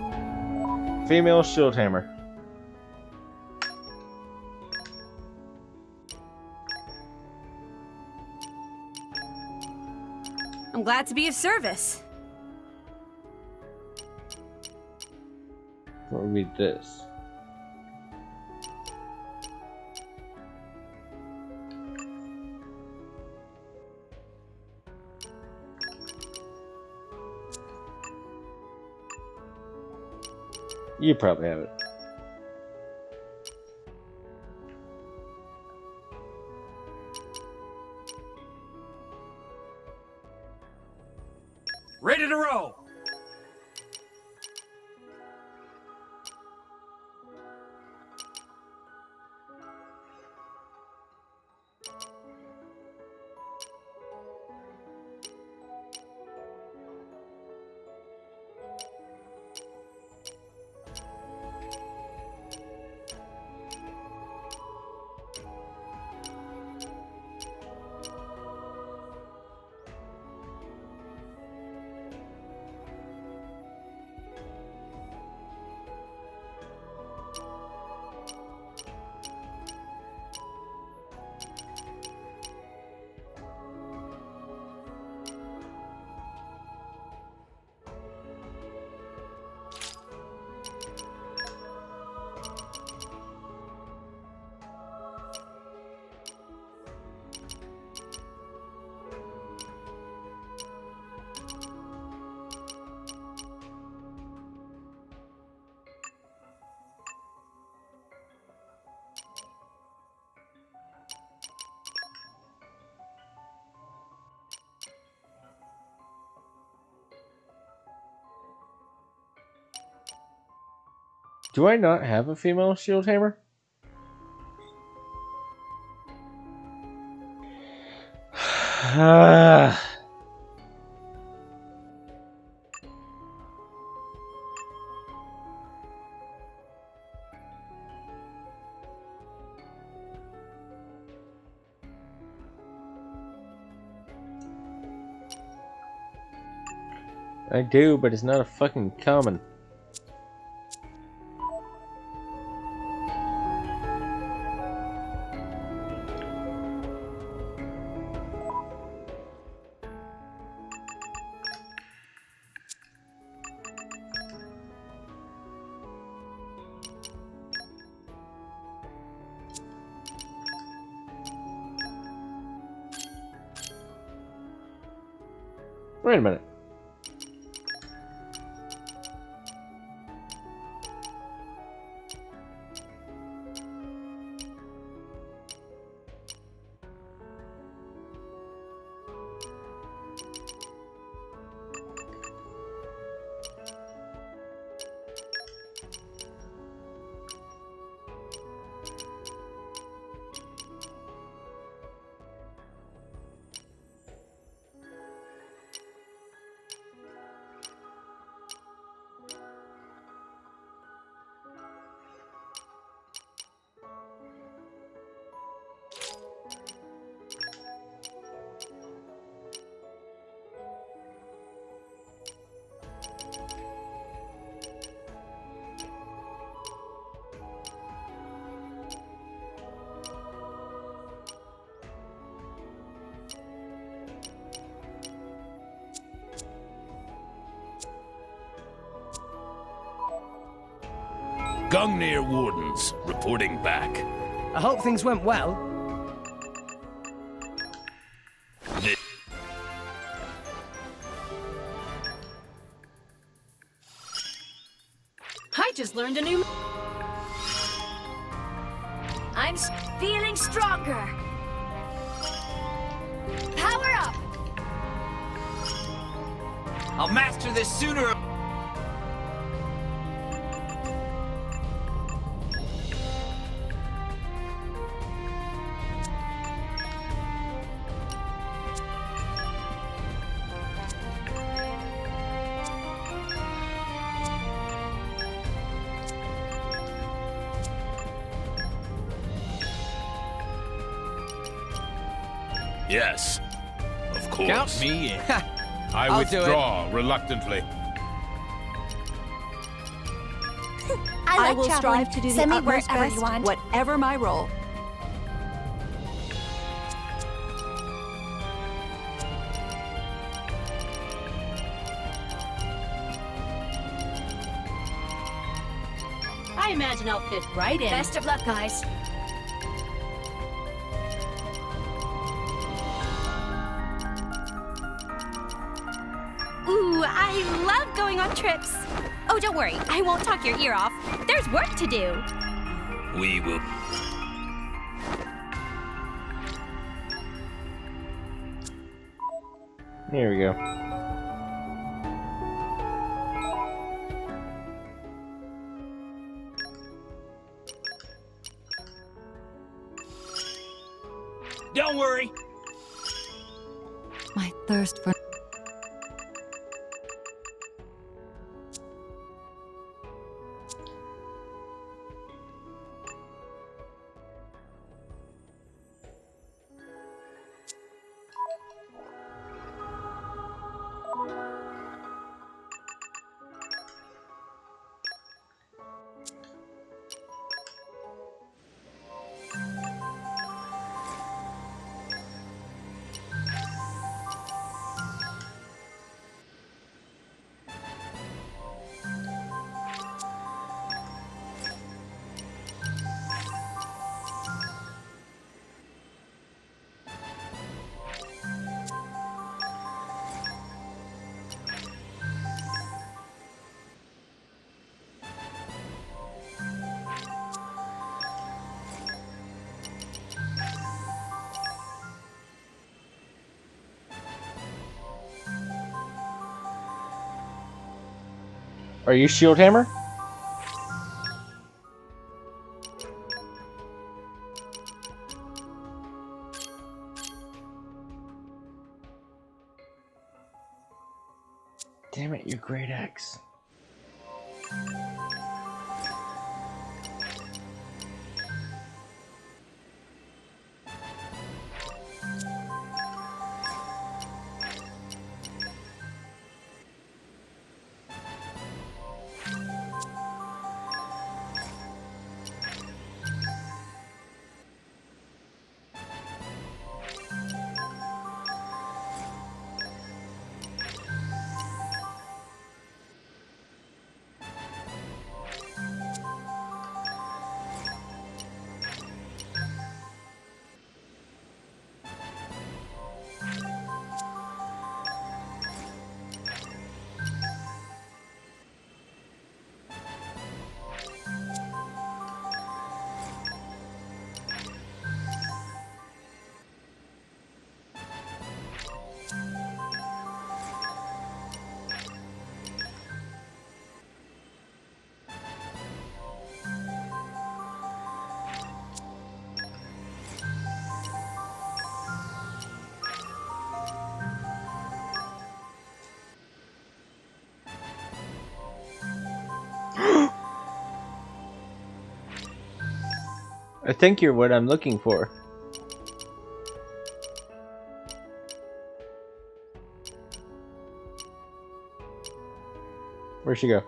Female shield hammer. I'm glad to be of service. What would be this? You probably have it. Ready to roll! Do I not have a female shield hammer? I do, but it's not a fucking common. Wait a minute. Gungnir Wardens, reporting back. I hope things went well. I just learned a new... I'm feeling stronger. Power up! I'll master this sooner. Yes, of course. Count me in. I I'll do withdraw reluctantly. I will strive to do the Send me utmost wherever best, you want. whatever my role. I imagine I'll fit right in. Best of luck, guys. Ooh, I love going on trips. Oh, don't worry. I won't talk your ear off. There's work to do. We will. Here we go. Don't worry. My thirst for... Are you shield hammer? Damn it, you great axe. I think you're what I'm looking for. Where'd she go?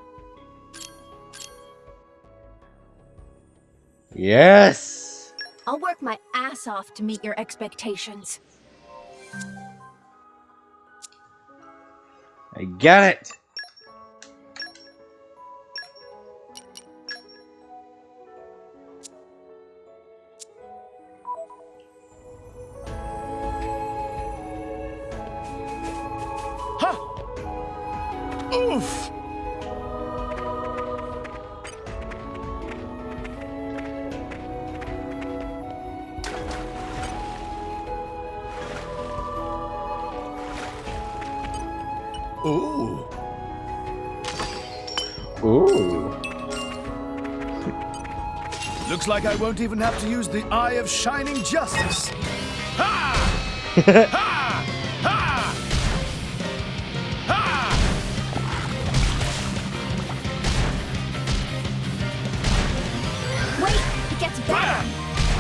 Yes! I'll work my ass off to meet your expectations. I got it! Oof! Ooh. Ooh. Looks like I won't even have to use the Eye of Shining Justice. Ha! Ha! Ha! Ha! Wait, it gets better.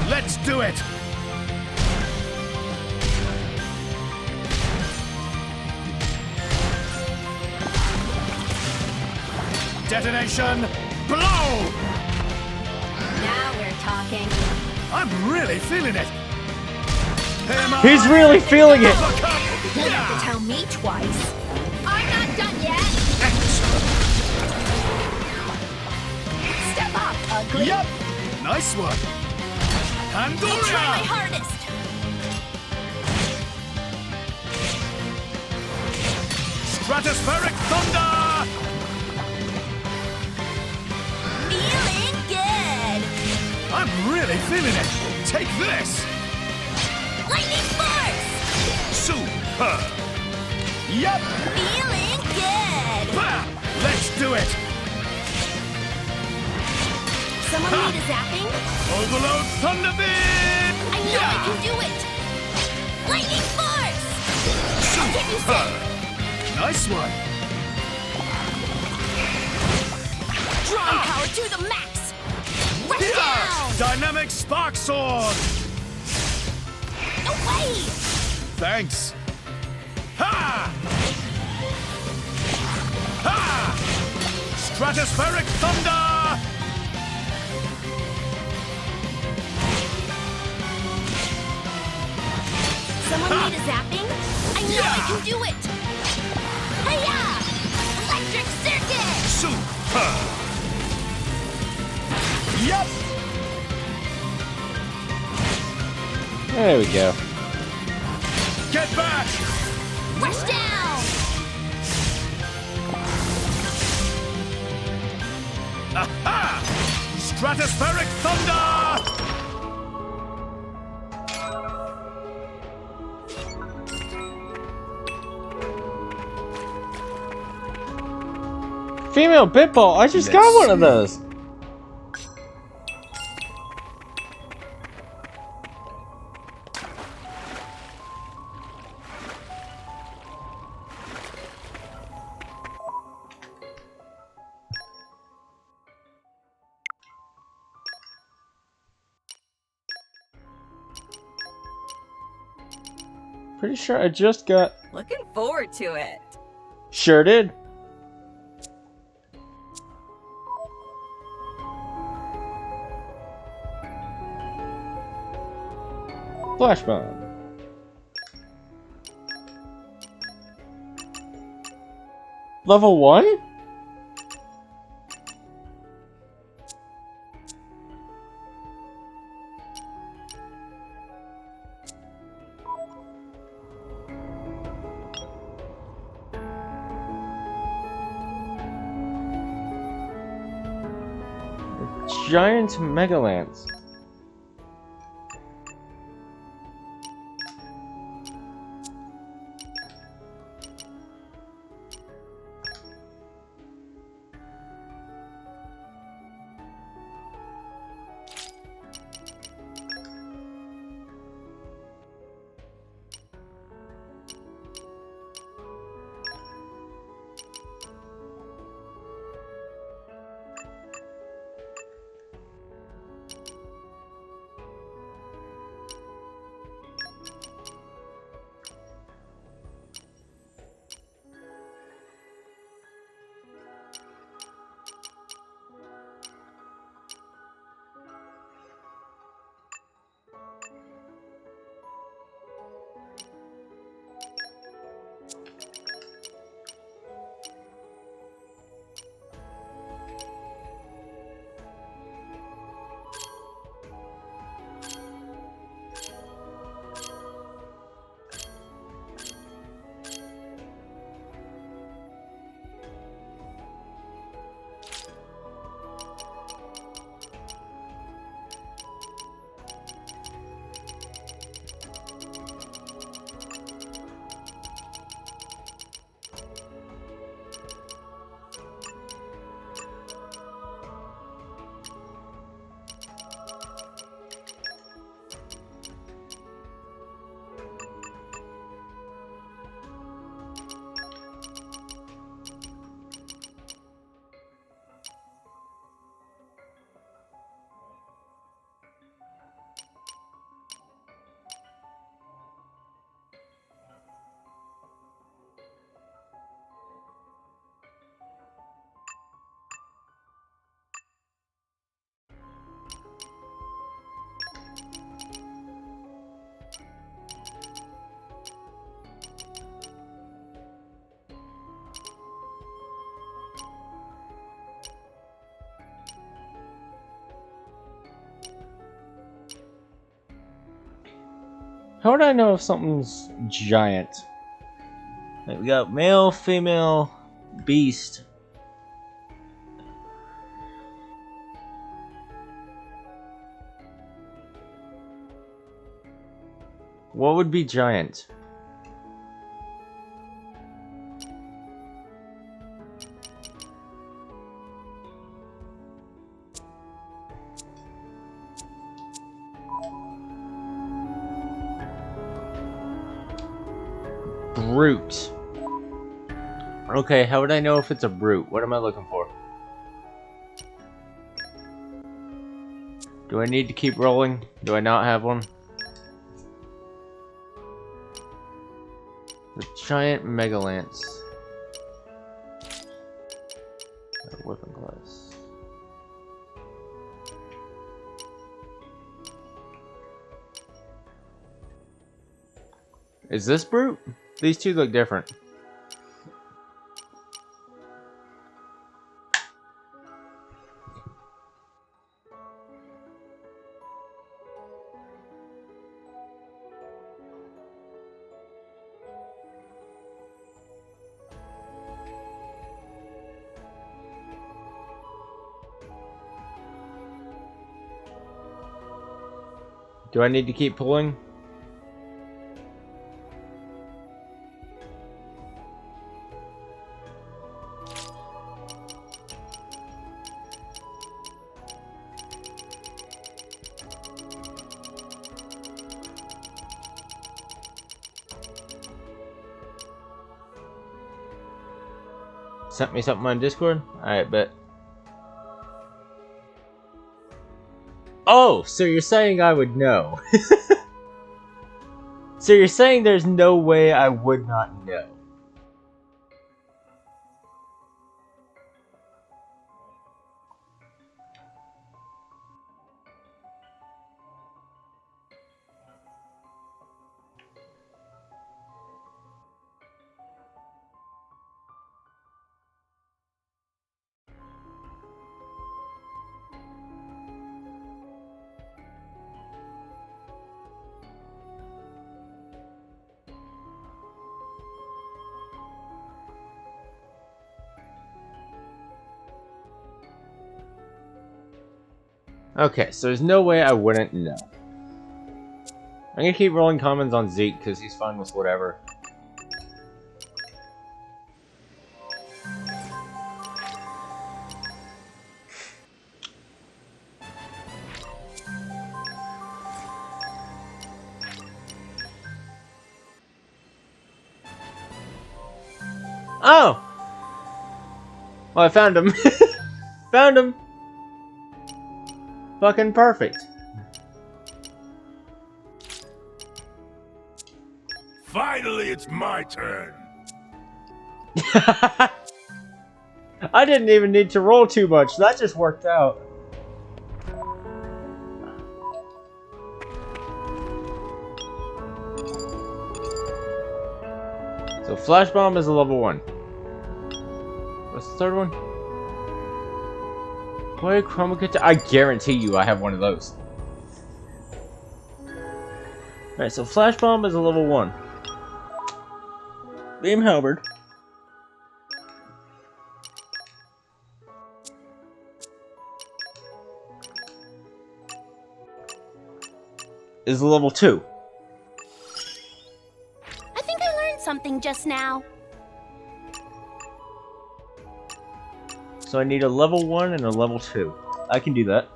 Let's do it. Detonation, blow! Now we're talking. I'm really feeling it. He's really feeling it. You don't have to tell me twice. I'm not done yet. Step up, ugly. Yep. Nice one. I'll try my Pandoria! hardest. Stratospheric thunder! Feeling good. I'm really feeling it. Take this. Lightning force. Super. Yep. Feeling good. Bah! Let's do it. Someone need a zapping? Overload Thunderbeam! I know I can do it. Lightning force. I'll give you some. Nice one. Drawing power to the max. Rush down. Dynamic Spark Sword! No way. Thanks. Ha! Ha! Stratospheric Thunder! Someone need a zapping? I know I can do it. Hiya! Electric circuit. Super! Yep! There we go. Get back! Rush down. Aha! Stratospheric Thunder! Female Pitbull, I just got one of those. Pretty sure I just got... Looking forward to it. Sure did. Flash bomb. Level 1? Giant Megalance. How would I know if something's giant? Like, we got male, female, beast. What would be giant? Brute. Okay, how would I know if it's a brute? What am I looking for? Do I need to keep rolling? Do I not have one? The giant Megalance. Weapon class. Is this brute? These two look different. Do I need to keep pulling? Sent me something on Discord? Alright, bet. Oh, so you're saying I would know. So you're saying there's no way I would not know? Okay, so there's no way I wouldn't know. I'm gonna keep rolling comments on Zeke because he's fine with whatever. Oh! Well, I found him. Found him! Fucking perfect. Finally, it's my turn. I didn't even need to roll too much. That just worked out. So Flash Bomb is a level 1. What's the third one? Boy, Chroma Katana. I guarantee you I have one of those. Alright, so Flash Bomb is a level 1. Beam Halberd is a level 2. I think I learned something just now. So I need a level 1 and a level 2. I can do that.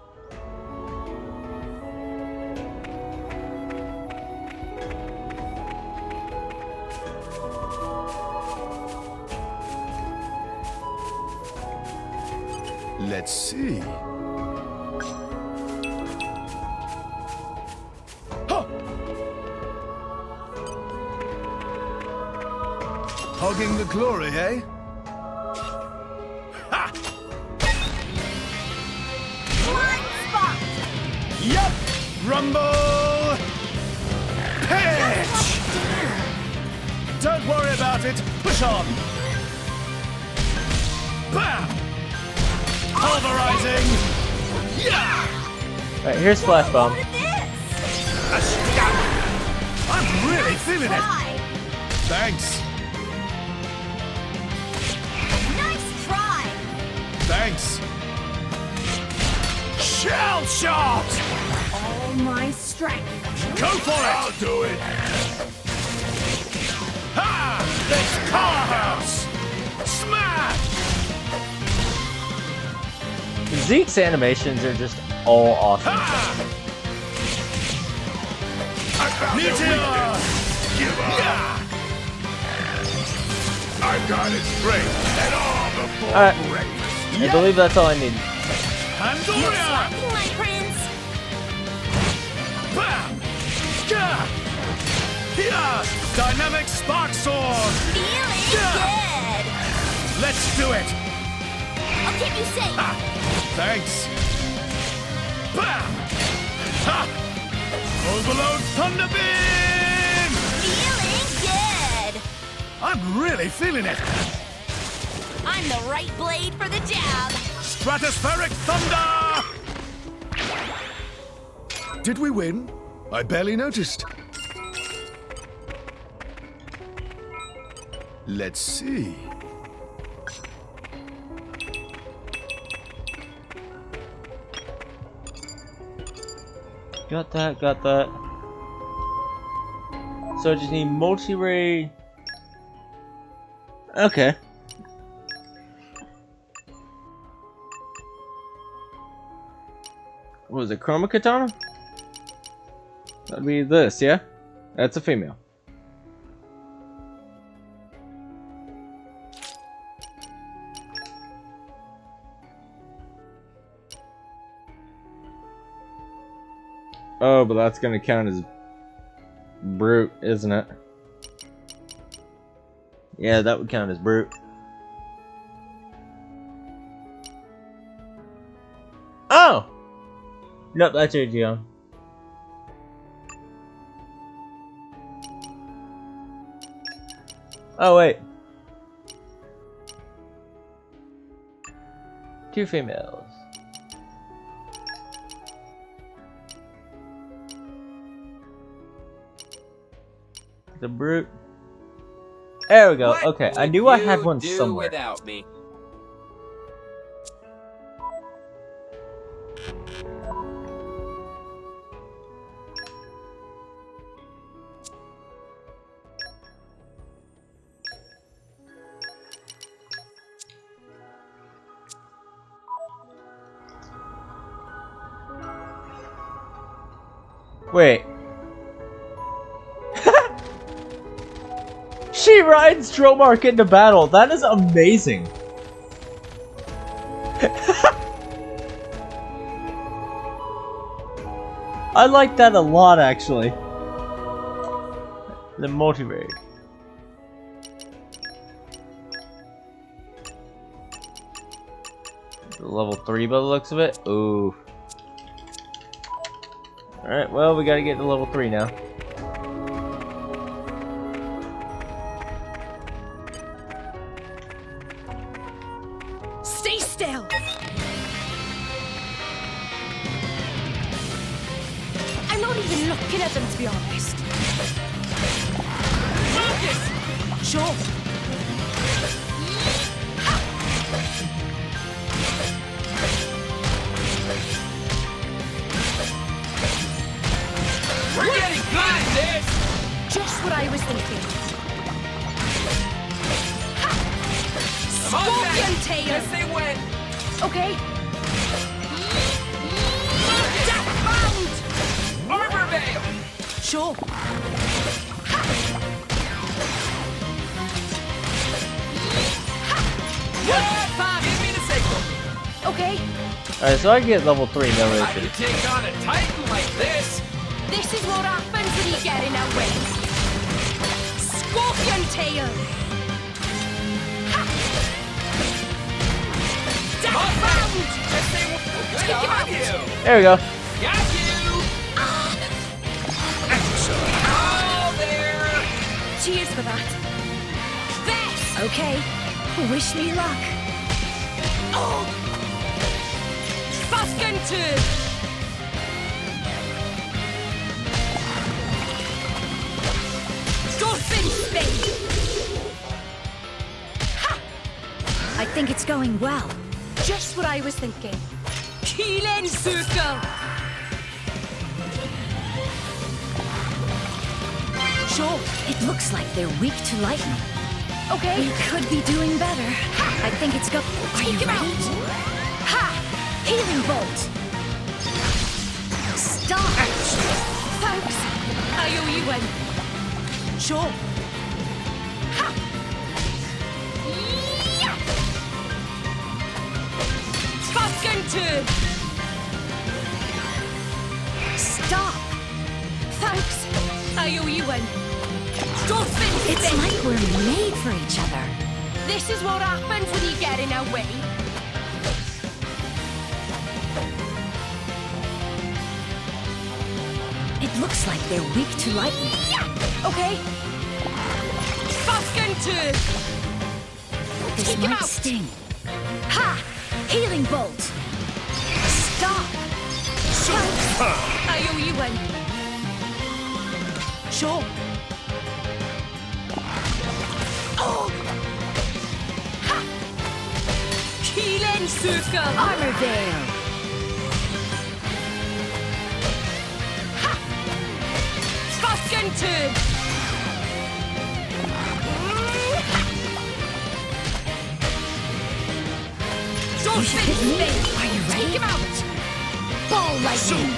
Let's see. Hogging the glory, eh? Ha! Blind spot! Yup! Rumble! Pitch! Don't worry about it. Push on. Bam! Pulverizing! Yeah! Alright, here's Flash Bomb. I'm really feeling it. Thanks. Nice try! Thanks. Shell shot! All my strength. Go for it! I'll do it! Ha! This car house! Smash! Zeke's animations are just all awesome. Meteor! Give up! Yeah! I've got it straight and all before Alright, I believe that's all I need. Pandoria! My prince! Bam! Gah! Yeah! Dynamic spark sword! Feeling Yeah! good! Let's do it! I'll keep you safe! Thanks! Bam! Ha! Overload Thunder Beam! Feeling good! I'm really feeling it! I'm the right blade for the job! Stratospheric Thunder! Did we win? I barely noticed. Let's see. Got that, got that. So I just need multi-ray. Okay. What was it, Chroma Katana? That'd be this, yeah? That's a female. Oh, but that's gonna count as brute, isn't it? Yeah, that would count as brute. Oh! Nope, that's your Geon. Oh, wait. 2 females. The brute. There we go. What okay, I would knew I had you one do somewhere. without me? Wait. She rides Dromark into battle. That is amazing. I like that a lot, actually. The multi-raid. Level 3 by the looks of it. Ooh. Alright, well, we gotta get to level 3 now. Stay still! I'm not even looking at them, to be honest. Focus! Sure. We're getting good at this! Just what I was thinking. Scorpion tail! Yes, they went! Okay. Death bound! Armor veil! Sure. Give me the signal! Okay. Alright, so I get level 3 no I issue. can take on a titan like this! This is what happens when you get in our way. Scorpion tail! Death bound! Take him out! There we go. Got you! Excellent! Oh, there! Cheers for that. This! Okay. Wish me luck. Oh! Fuskentu! Dolphin spin! I think it's going well. Just what I was thinking. Keelan circle! Sure. It looks like they're weak to lightning. Okay. We could be doing better. I think it's go. Are you him ready? out. Ha! Healing bolt. Stop. Thanks. I owe you one. Sure. Ha! Yeah! Fuskentu! Stop. Thanks. I owe you one. Dolphin It's spin! like we're made for each other. This is what happens when you get in our way. It looks like they're weak to lightning. Yeah! Okay. Fuskentu! This Take him might out. sting. Ha! Healing bolt. Stop. Thanks. I owe you one. Sure. Oh! Ha! Keelan circle! Armor veil. Ha! Fuskentu! You should hit me. Are you ready? Take him out! Ball lightning.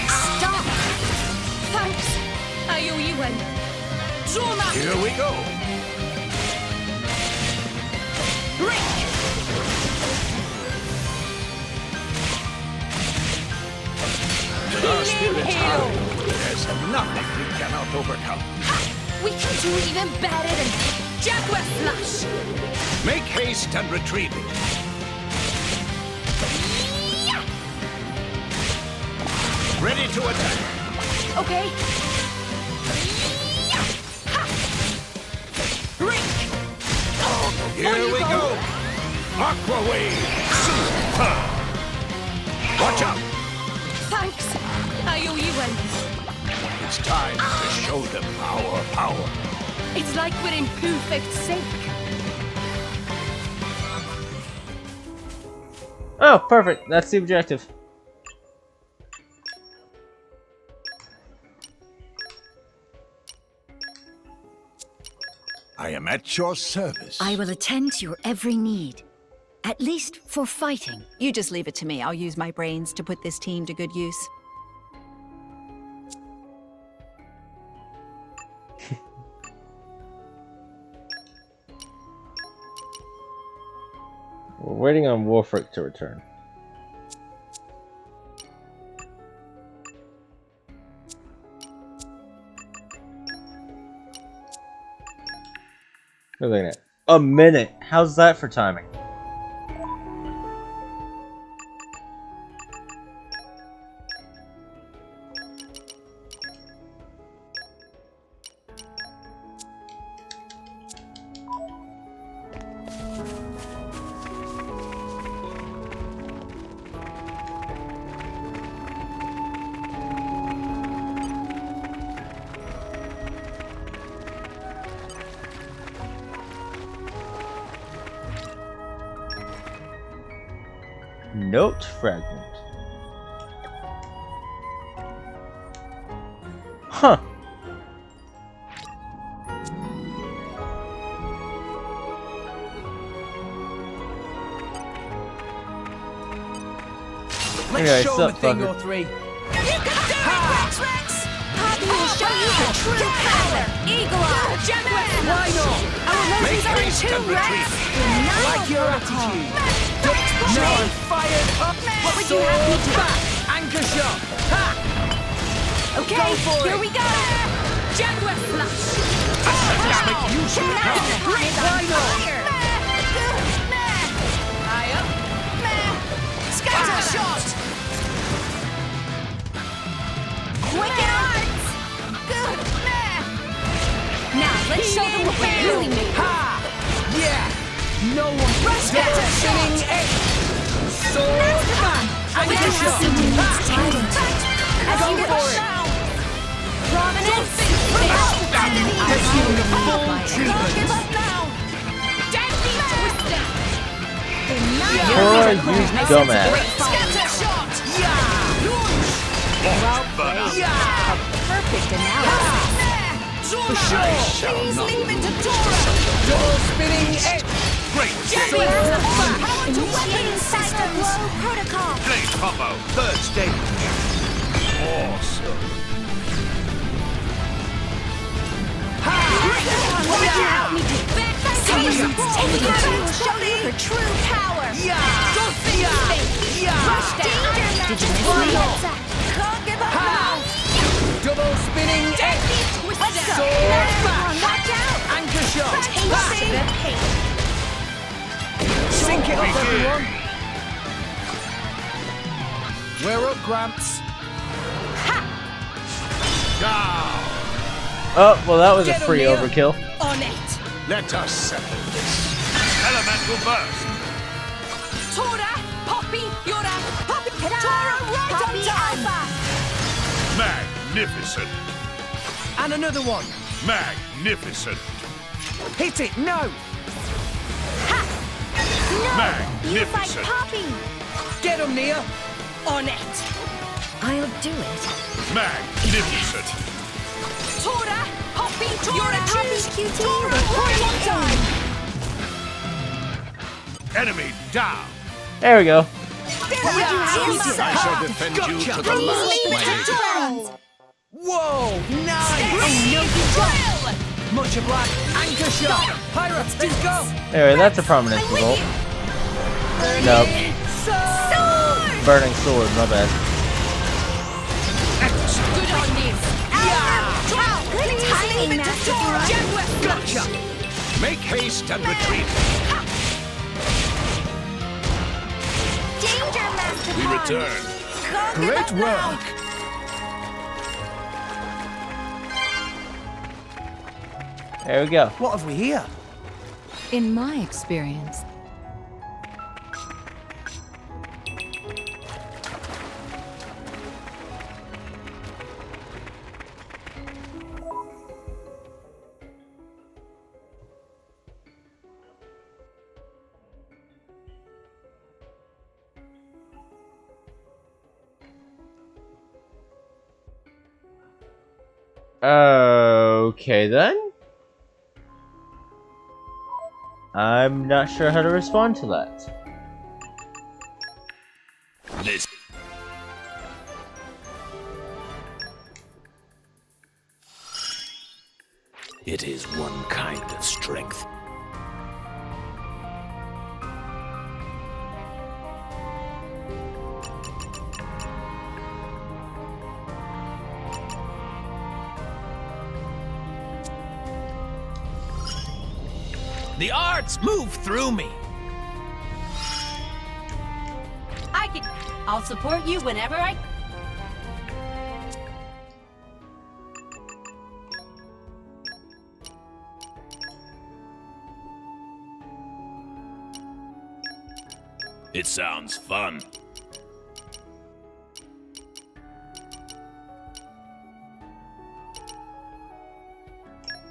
Stop. Thanks. I owe you one. Drona! Here we go. Rick! Our spirits Hail! are There's nothing we cannot overcome. We can do even better than Jaguar Flash! Make haste and retrieve it. Ready to attack. Okay. Here we go. Aqua Wave. Super. Watch out. Thanks. I owe you one. It's time to show them our power. It's like we're in perfect sync. Oh, perfect. That's the objective. I am at your service. I will attend to your every need. At least for fighting. You just leave it to me. I'll use my brains to put this team to good use. We're waiting on Wolfric to return. We're looking at a minute. How's that for timing? Note fragment. Huh. Let's show them a thing or three. You can do it, Rex! Poppy will show you her true power! Eagle Eye! Jaguar! Why not? Our roses are in two, Rex! Like your attitude. Now I'm fired up. What would you have me do? Anchor shot. Ha! Okay, go for here it. we go! Jaguar Flash! Let's make use of power. Why not? High up! Scatter shot! Wicked arts! Good! Now, let's show them what we're really made of. Ha! Yeah! No one Scatter spinning shot! it! Sword! Anchor shot! Go for it! Prominence! Taking the full Don't treatment! give up now! Deadly Twister! Cora, you dumbass. Scatter shot! Yeah! Perfect analysis. For sure! Please leave it to Tora! Double spinning it! Great. Initiating cycle blow protocol. Blade combo. Third stage. Awesome. What would you have me do? Taking it will show you her true power. Go see Rush down! Did you miss me? Can't give up now! Double spinning it! Deadly Twister! Sword! Watch out! Anchor shot! Taste the pain. Sink it up, everyone! We're up, Gramps. Down. Oh, well, that was a Get 'em, free Mia. overkill. On it! Let us settle this. Elemental burst. Tora! Poppy! Yura! Poppy! Ta-da! Tora right Poppy on time! Alpha! Magnificent. And another one. Magnificent. Hit it, no! No! You fight Magnificent. Poppy! Get him, Nia! On it! I'll do it. Magnificent. Tora! Poppy! Tora! Poppy QT! Tora right on time! Enemy down. There we go. What would you have me do? I shall defend you to the Please last, leave my it to lady. Torrens! Whoa! Nice! Drill! Much obliged. Anchor shot! Pirates, let's go! Anyway, that's a prominence result. Nope. Burning sword, my bad. Good on you! Moving, Master Pan. Gotcha! Make haste and retreat. Danger, Master We Pan. return. Great work! There we go. What have we here? In my experience, Okay then. I'm not sure how to respond to that. This. It is one kind of strength. The arts move through me. I'll support you whenever I... It sounds fun.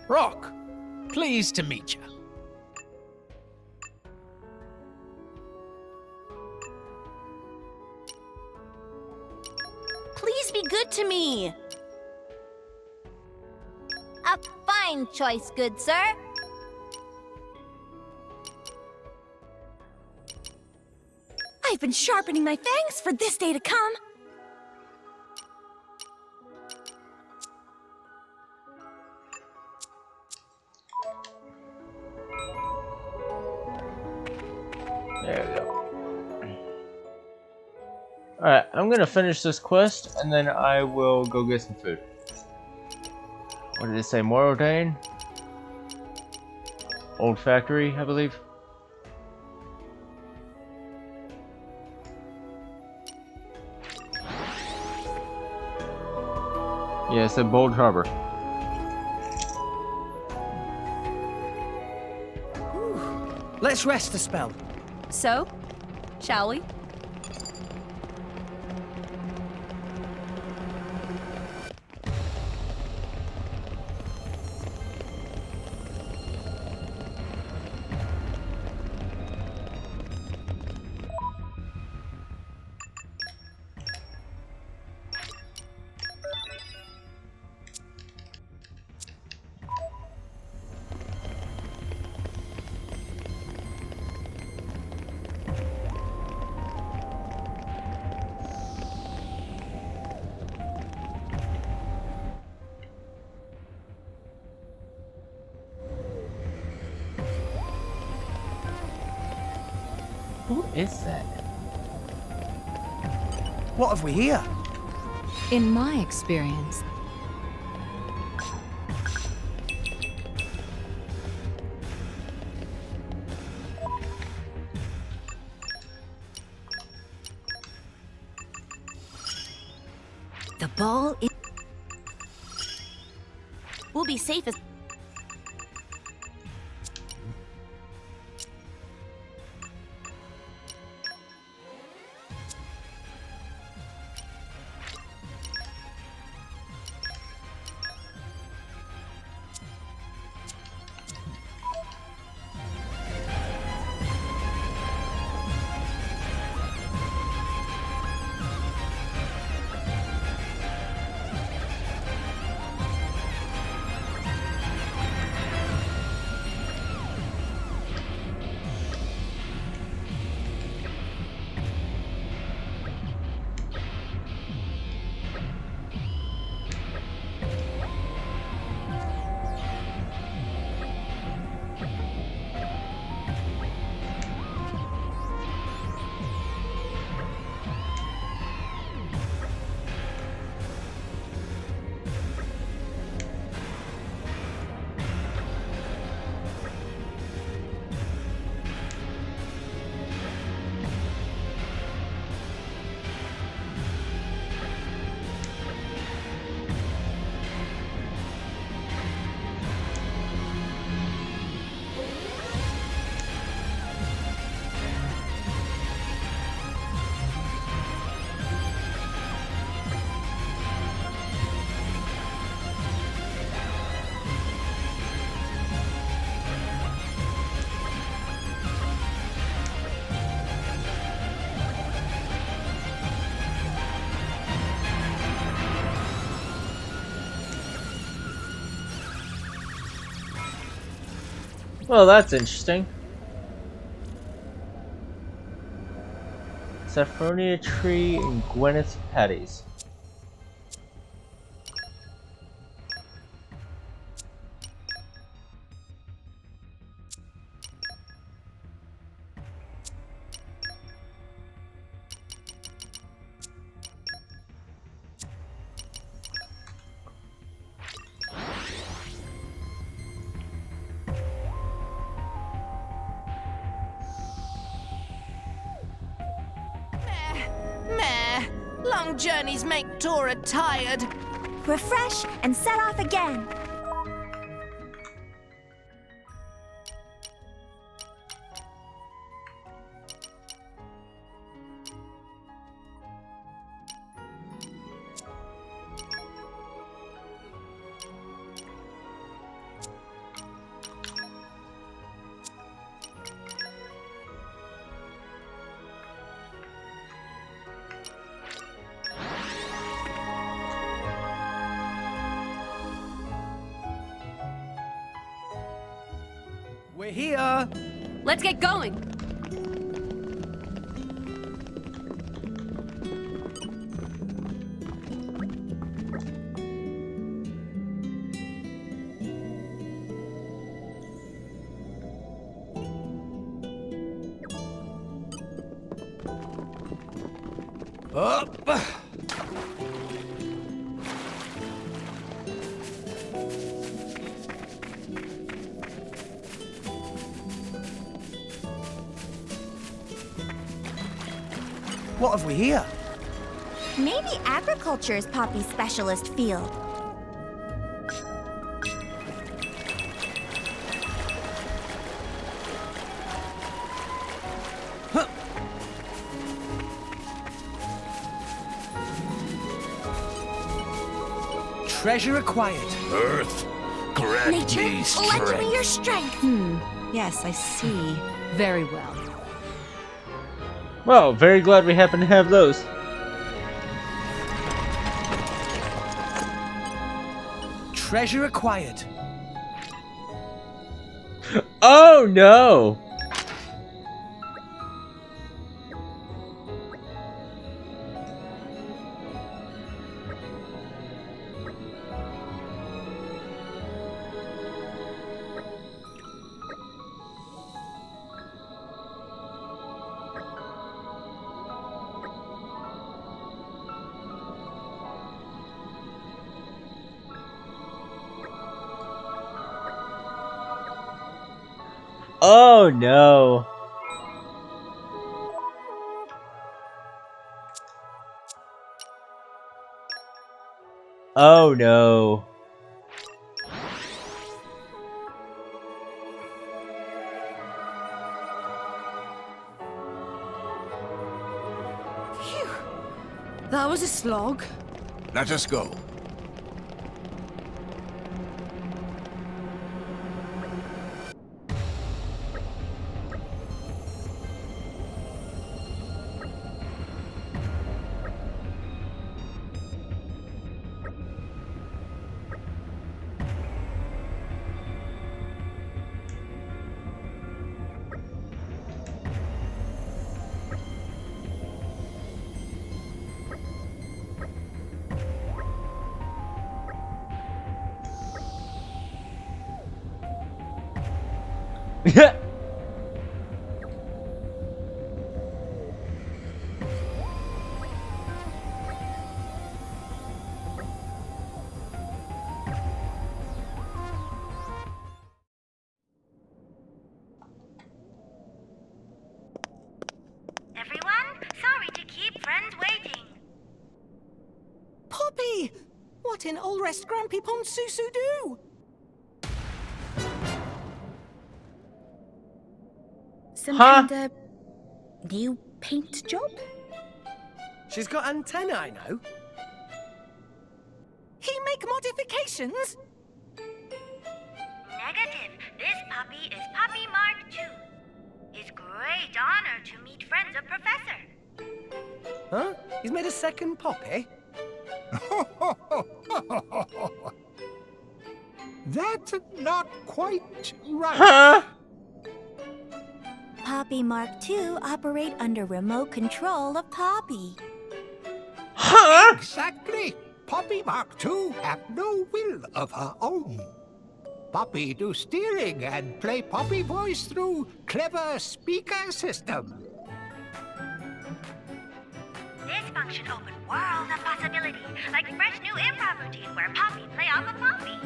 Rock, pleased to meet you. Please be good to me. A fine choice, good sir. I've been sharpening my fangs for this day to come. There we go. Alright, I'm gonna finish this quest and then I will go get some food. What did it say? Morrodane? Old factory, I believe. Yeah, it said Bold Harbor. Let's rest a spell. So, shall we? Who is that? What have we here? in my experience, The ball is... We'll be safe as... Well, that's interesting. Saffronia tree and Gwyneth patties. Meh. Long journeys make Tora tired. Refresh and set off again. We're here. Let's get going. Up. What have we here? Maybe agriculture is Poppy's specialist field. Treasure acquired. Earth, grant Nature, me lend strength. me your strength. Yes, I see. Very well. Well, very glad we happen to have those. Treasure acquired. Oh no! Oh no! Oh no! Phew. That was a slog. Let us go. Everyone, sorry to keep friends waiting. Poppy! What in all rest Grampy Pon Susu do? Some kind of new paint job? She's got antennae, I know. He make modifications? Negative. This puppy is Puppy Mark II. It's great honor to meet friends of Professor. Huh? He's made a second poppy? That's not quite right. Huh? Poppy Mark II operate under remote control of Poppy. Huh? Exactly. Poppy Mark II have no will of her own. Poppy do steering and play Poppy voice through clever speaker system. This function open world of possibility, like fresh new improv routine where Poppy play off of Poppy.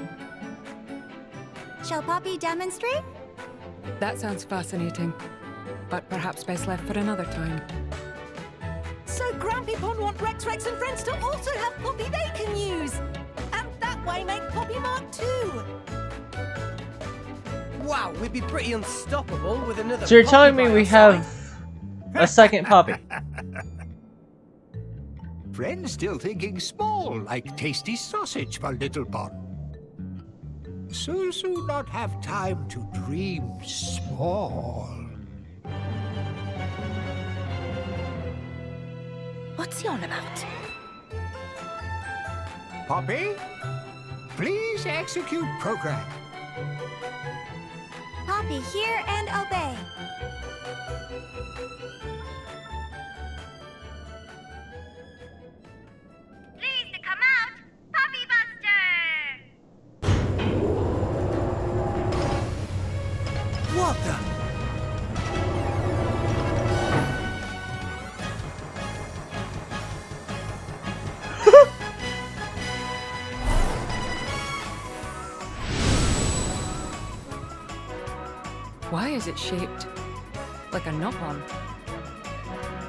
Shall Poppy demonstrate? That sounds fascinating, but perhaps best left for another time. So Grampy Pond want Rex, and friends to also have Poppy they can use. And that way make Poppy Mark II. Wow, we'd be pretty unstoppable with another. So you're Poppy telling me by we our have side? a second Poppy? Friends still thinking small, like tasty sausage for Little Pond. Susu not have time to dream small. What's he on about? Poppy, please execute program. Poppy, hear and obey. Please to come out, Poppy Buster! What the? Why is it shaped like a knock-on?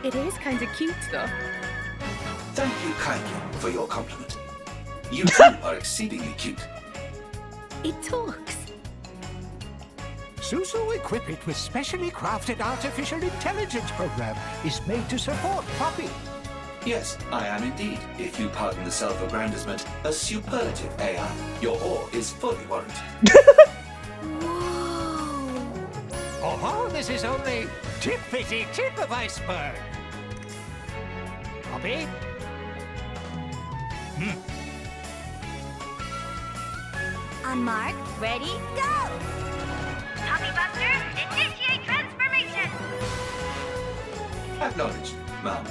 It is kind of cute, though. Thank you kindly for your compliment. You too are exceedingly cute. It talks. Susu equip it with specially crafted artificial intelligence program is made to support Poppy. Yes, I am indeed, if you pardon the self-aggrandizement, a superlative AI. Your ore is fully warranted. Oh, this is only tippity tip of iceberg. Poppy? On mark, ready, go! Poppy Buster, initiate transformation! Acknowledged, ma'am.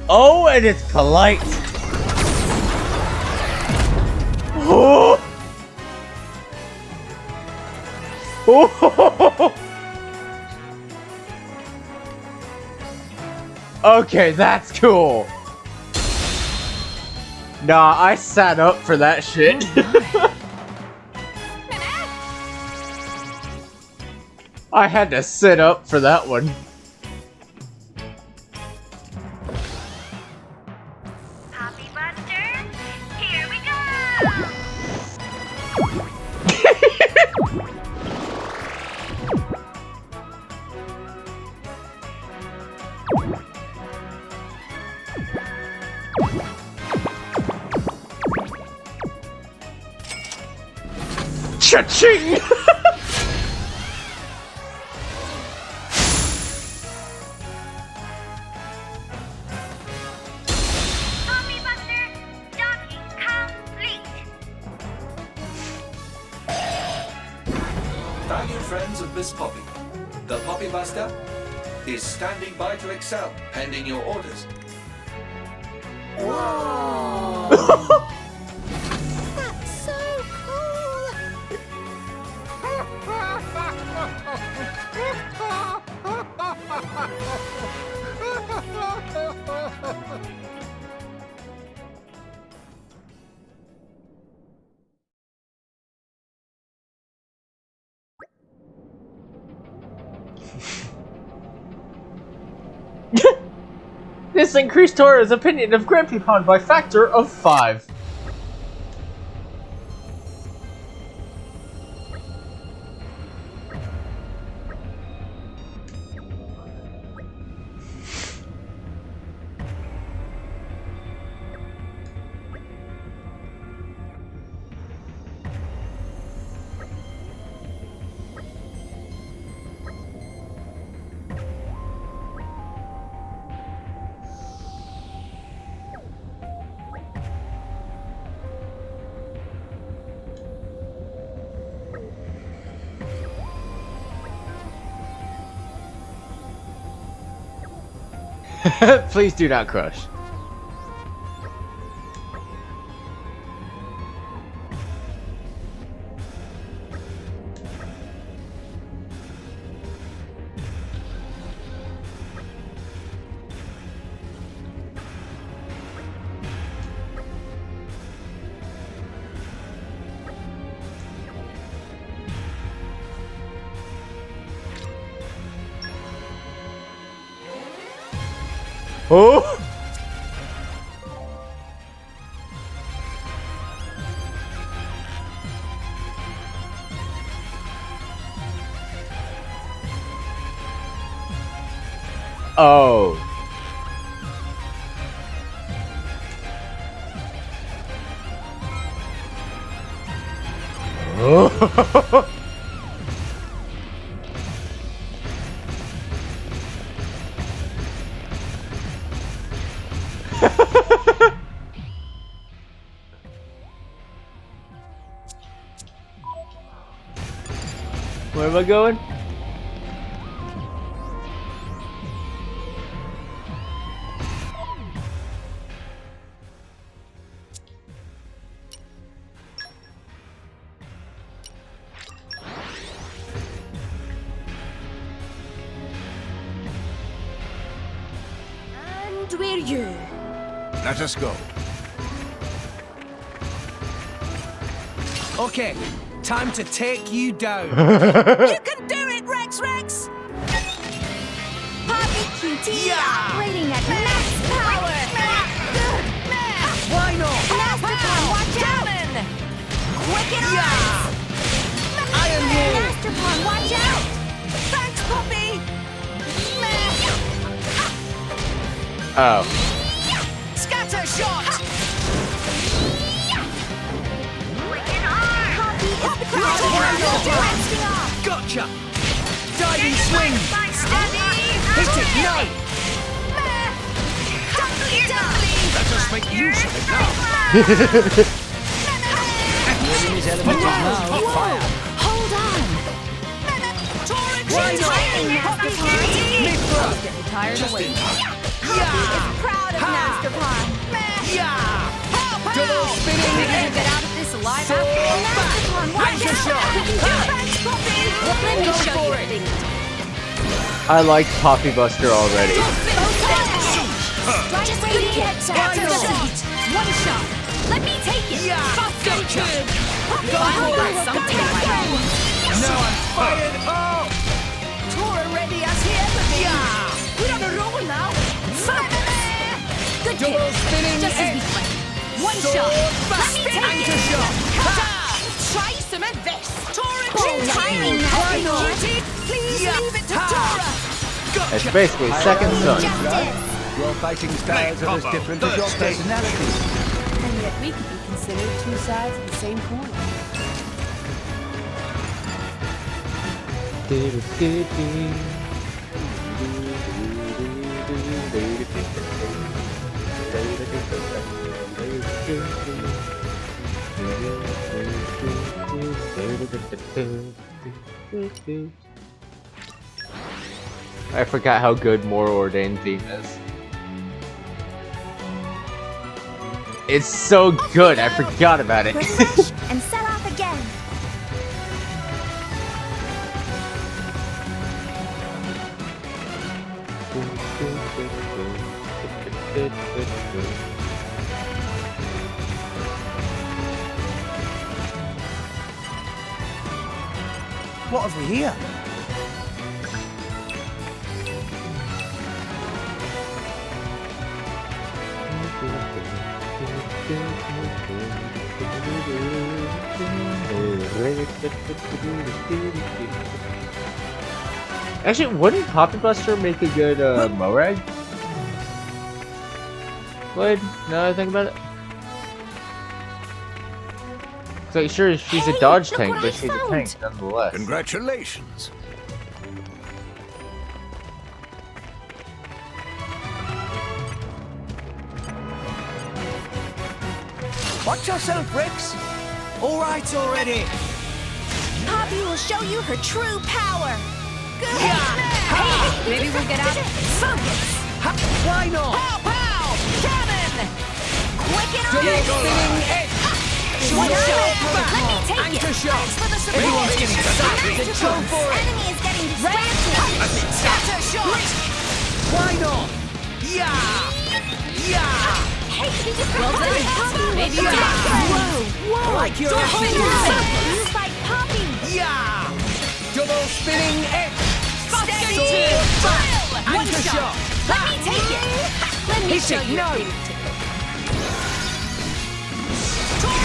Oh, and it's polite. Oh. Oh. Okay, that's cool. Nah, I sat up for that shit. I had to sit up for that one. Poppy Buster, here we go! Cha-ching! Poppy Buster, docking complete! Valued friends of Miss Poppy, the Poppy Buster is standing by to excel, pending your orders. Whoa! That's so cool! This increased Tora's opinion of Grampy Pond by factor of 5. Please do not crush. Oh! Oh. Oh. Where am I going? And we're you. Let us go. Okay, time to take you down. You can do it, Rex Rex! Poppy QT operating at max power. Why not? Masterpon, watch out! Wicked arms! Iron Wall! Masterpon, watch out! Thanks, Poppy! Oh. Scatter shot! Poppy is the crowd. Gotcha! Diving swing! Hit it, no! Let us make use of it now. Enemy's element is now fire. Hold on! Why not? Masterpon! Getting tired of waiting. Poppy is proud of Masterpon. Double spinning Maybe we'll get out of this alive Sword after all. Masterpon, watch Anchor out! shot! Thanks, Poppy! Let me Go show for you it. things. I liked Poppy Buster already. Just radiant Why not? One shot. Let me take it. Gotcha! Finally got something in my hand. Now I'm fired up! Tora ready us here, baby! We're on a roll now! Good Double kick. spinning Just as we X. planned. One Sword shot. back. Let me take Anchor it. shot! Try some of this! Tora, Good timing, Why not? Cutie, please leave it to Tora! It's basically second son. Justice! Your fighting styles are as different as your personalities. And yet we could be considered two sides of the same coin. I forgot how good More Ordained theme is. It's so good, I forgot about it. Refresh and set off again. What have we here? Actually, wouldn't Poppy Buster make a good Morag? Would, now that I think about it. So sure, she's a dodge tank, but she's a tank nonetheless. Congratulations. Watch yourself, Rex! Alright already! Poppy will show you her true power. Good. Hey, maybe we'll get out of Focus. Why not? Pow, pow! Cannon! Wicked Double spinning edge! Short shot! Let me take Anchor it. shot! Thanks for the support. Everyone's getting savage. Go for it! Enemy is getting distracted. Scatter shot! Why not? Yeah! Yeah! Hey, he just Well done. Maybe you're Whoa! Like your Use like Poppy. Yeah! Double spinning edge! Steady Sword to back! One Anchor shot. shot! Let me take it! Let me Hit show it, you. no!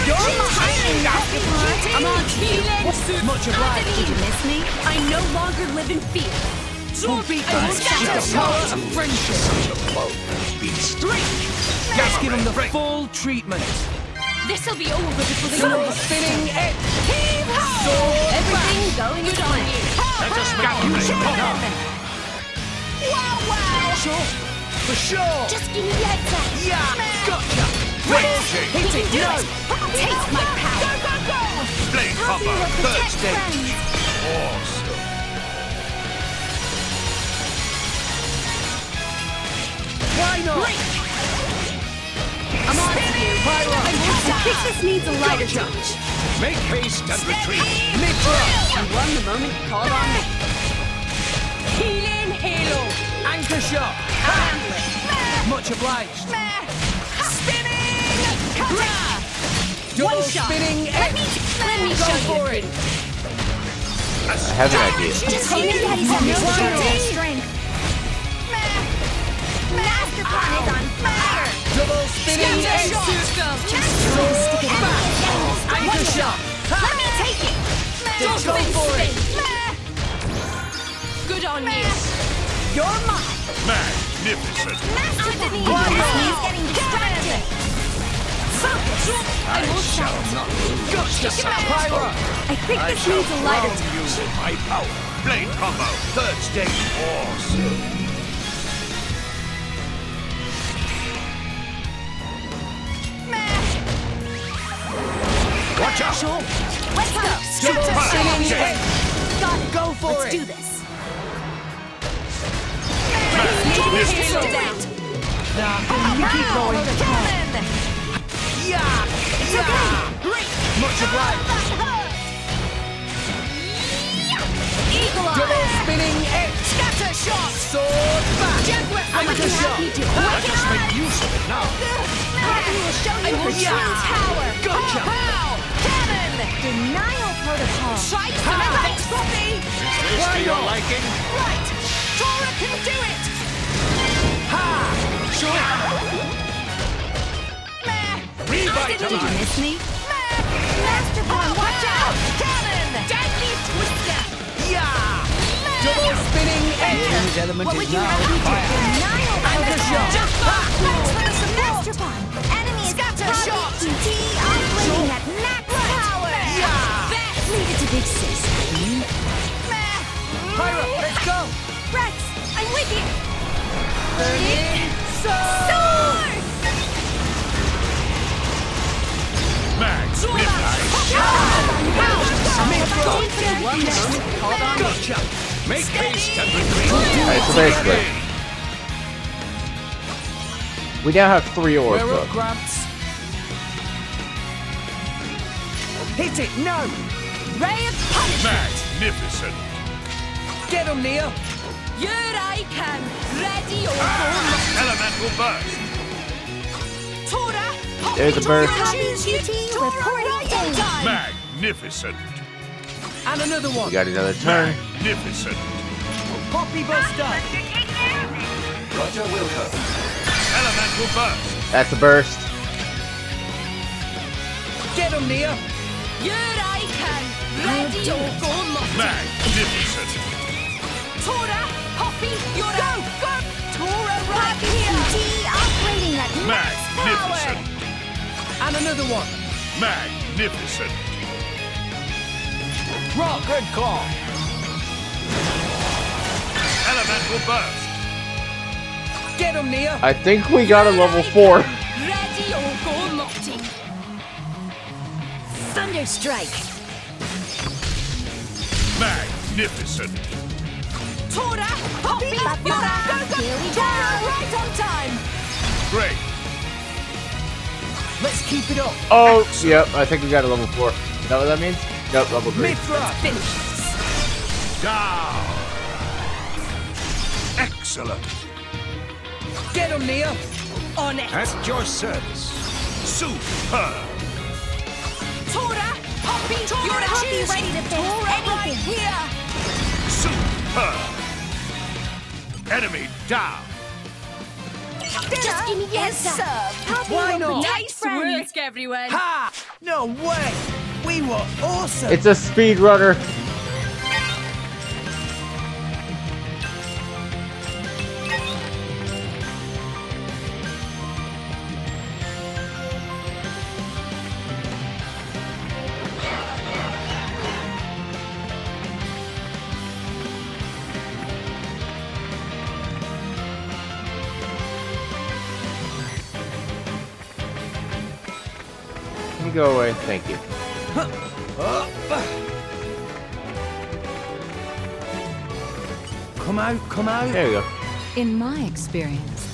You're behind I'm on feeling. Much obliged. Did you miss me? I no longer live in fear. We'll beat them with the power of friendship. Let's give them the full treatment. This'll be over before they Double know. spinning edge! Sword everything going to plan. Let us go. Wow, wow! Sure. For sure. Just give me the heads up. Yeah. Gotcha. Double hit it. No. Taste my power. Go, go, go! Blade Poppy combo. will Third protect stage. friends. Awesome. Why not? I'm on to you. Pyro. I think this needs a lighter touch. Make haste and retreat. Mid-thrust. You won the moment you called on me. Healing halo. Anchor shot. Handle it. Much obliged. Spinning! Cutter! Double One shot. spinning Let edge. me Go show for you. it. I have an idea. Just give me the heads up. Why Show not? their strength. Master Plan is on fire. Double spinning edge. Sword back. Anchor shot. Let me take it. Just go for it. Good on you. You're mine. Magnificent. Master Plan. Why not? He's getting distracted. I will shout. Gotcha. Pyro. I think this needs a lighter touch. Use my power. Blade combo. Third stage. Awesome. Watch out. Let's go. Double spinning Jay. edge. Go for Let's it. do this. Magnificent. Nah, you keep going. Cannon! Yeah. Yeah. Much obliged. Eagle eye! Double spinning edge. Scatter shot! Sword back. Jaguar Anchor shot. Let us make use of it now. Poppy will show you her Yeah. true power. Gotcha. Pow! Cannon! Denial protocol. Try some of this, Poppy! This to your liking? Right! Tora can do it! Ha. Sure. Revitalize. Did you miss me? Master Plan, Watch out! Cannon! Deadly twister! Yeah. Double spinning edge. His element what would is you now have me do? fire. Denial Anchor shot. Just back! Thanks for the support! Master Plan. Enemy is Scatter Poppy shot. QT operating at max power. Yeah. Leave it to big sis. Pyro, let's go. Rex, I'm with you. Burning Sword! Gotcha. Make haste and retreat. Alright, so basically, we now have 3 orbs Where up. up, Gramps? Hit it, no! Ray of punishment! Magnificent. Get him, Nia! Here I can! Ready or Elemental burst. Tora! There's a burst. Poppy QT reporting in. Magnificent. And another one! We got another turn. Magnificent. Poppy Buster! Roger Wilco. Elemental burst. That's a burst. Get him, Nia! Here I can! Ready or go multi! Magnificent. Tora! Poppy, you're go! Go! Tora right Poppy here! QT operating at max power. Magnificent. And another one! Magnificent. Rock! Good call! Elemental burst. Get him, Nia! I think we got a level 4. Ready or go multi! Thunderstrike. Magnificent. Tora! Poppy! Here we go! Right on time! Great. Let's keep it up. Oh, yep. I think we got a level 4. Is that what that means? Nope, level 3. Let's finish this. Down. Excellent. Get him, Nia. On it. At your service. Superb. Tora, Poppy, you're Poppy ready to finish right anything. here. Superb. Enemy down. Just give me yes, sir. Poppy Why will not? protect Nice friends. work, everyone. Ha! No way. We were awesome. It's a speedrunner. Can you go away? Thank you. Come out, come out. There you go. In my experience,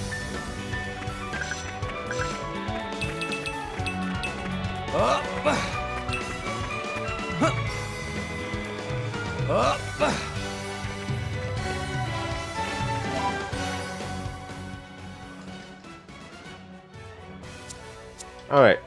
Alright.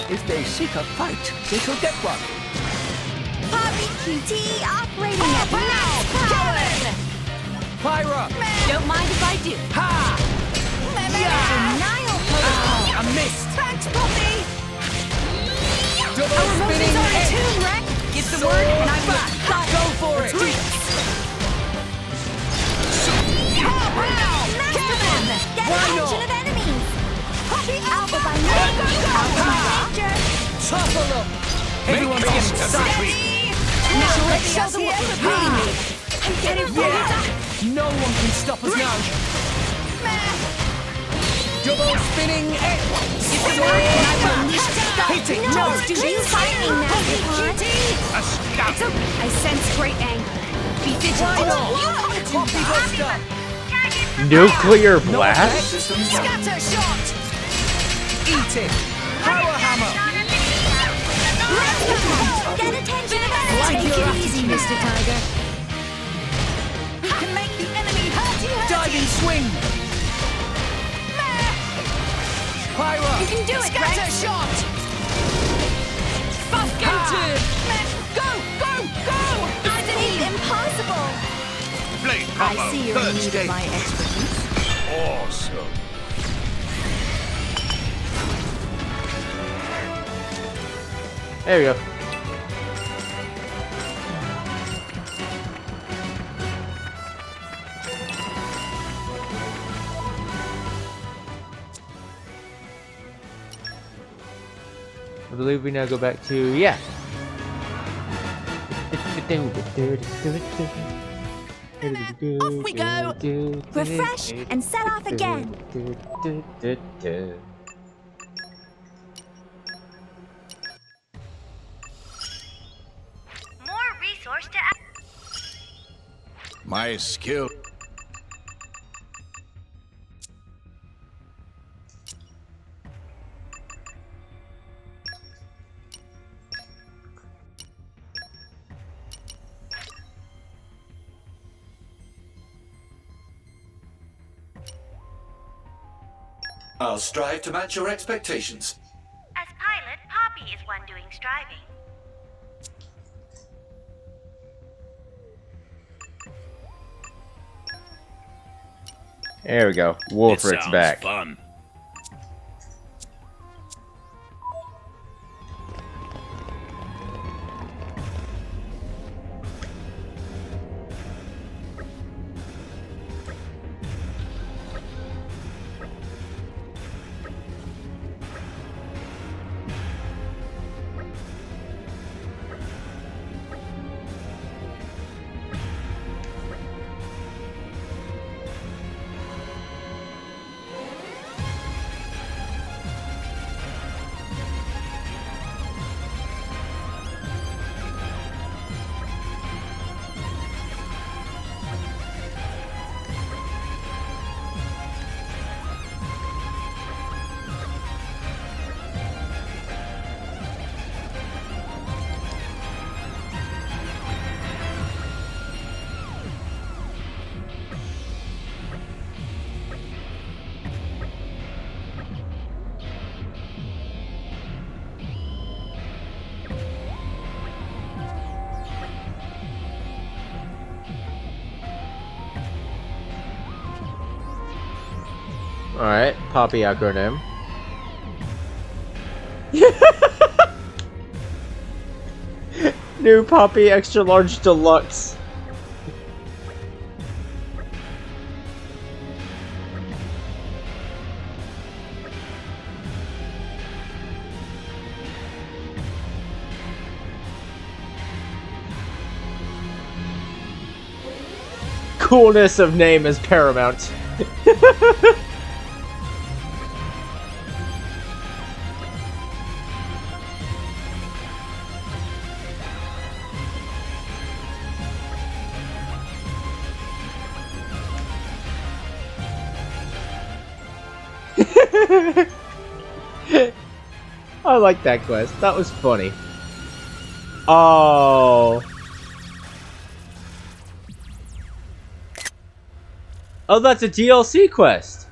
If they seek a fight, they shall get one. Poppy QT operating at max power. Pyra. Don't mind if I do. Ha! Denial protocol. I missed. Thanks, Poppy. Double Our spinning emotions are in head. tune, Rek. Give the word and I'm back. Go for it. Masterman. Get Why attention not? of enemies. Poppy Alpha by name. Alpha by nature. Topple up. Everyone Make begins us sight. Now let's show them what we're really made. I'm getting Yeah. No one can stop us now. Double spinning head. Give the word and I will unleash the Hit it. No, No. do you fighting Masterpod? Astounding. I sense great anger. Be vigilant. Why not? You Poppy Buster. Nuclear blast? Scatter shot. Eat it. Power hammer. Get attention of Like enemies. your Take it easy, Mr. Tiger. We can make the enemy hurty. Diving swing. Pyra. You can do it, Scatter shot. Fast counter. Go, go, go. Impossible. Blade I combo. see you're in Third need of stage. my expertise. Awesome. There you go. I believe we now go back to, yeah. Off we go. Refresh and set off again. More resource to My skill. I'll strive to match your expectations. As pilot, Poppy is one doing striving. There we go. Wolfric sounds back. Fun. Alright, Poppy acronym. New Poppy Extra Large Deluxe. Coolness of name is paramount. I like that quest. That was funny. Oh. Oh, that's a DLC quest.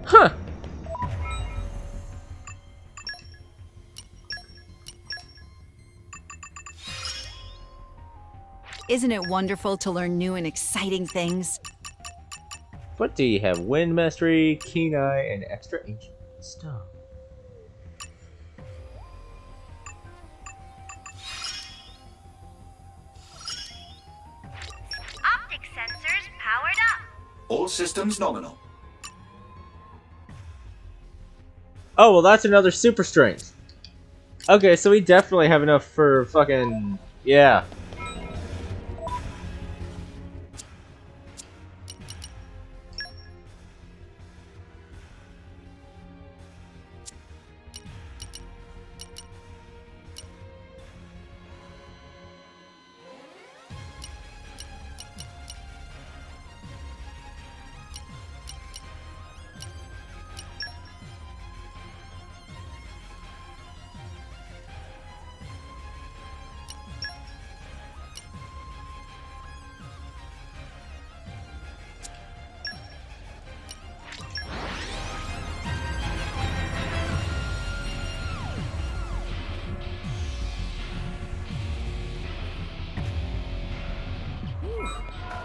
Huh. Isn't it wonderful to learn new and exciting things? What do you have? Wind Mastery, Keen Eye, and Extra Ancient Stone. Optic sensors powered up. All systems nominal. Oh, well, that's another super strength. Okay, so we definitely have enough for fucking... yeah.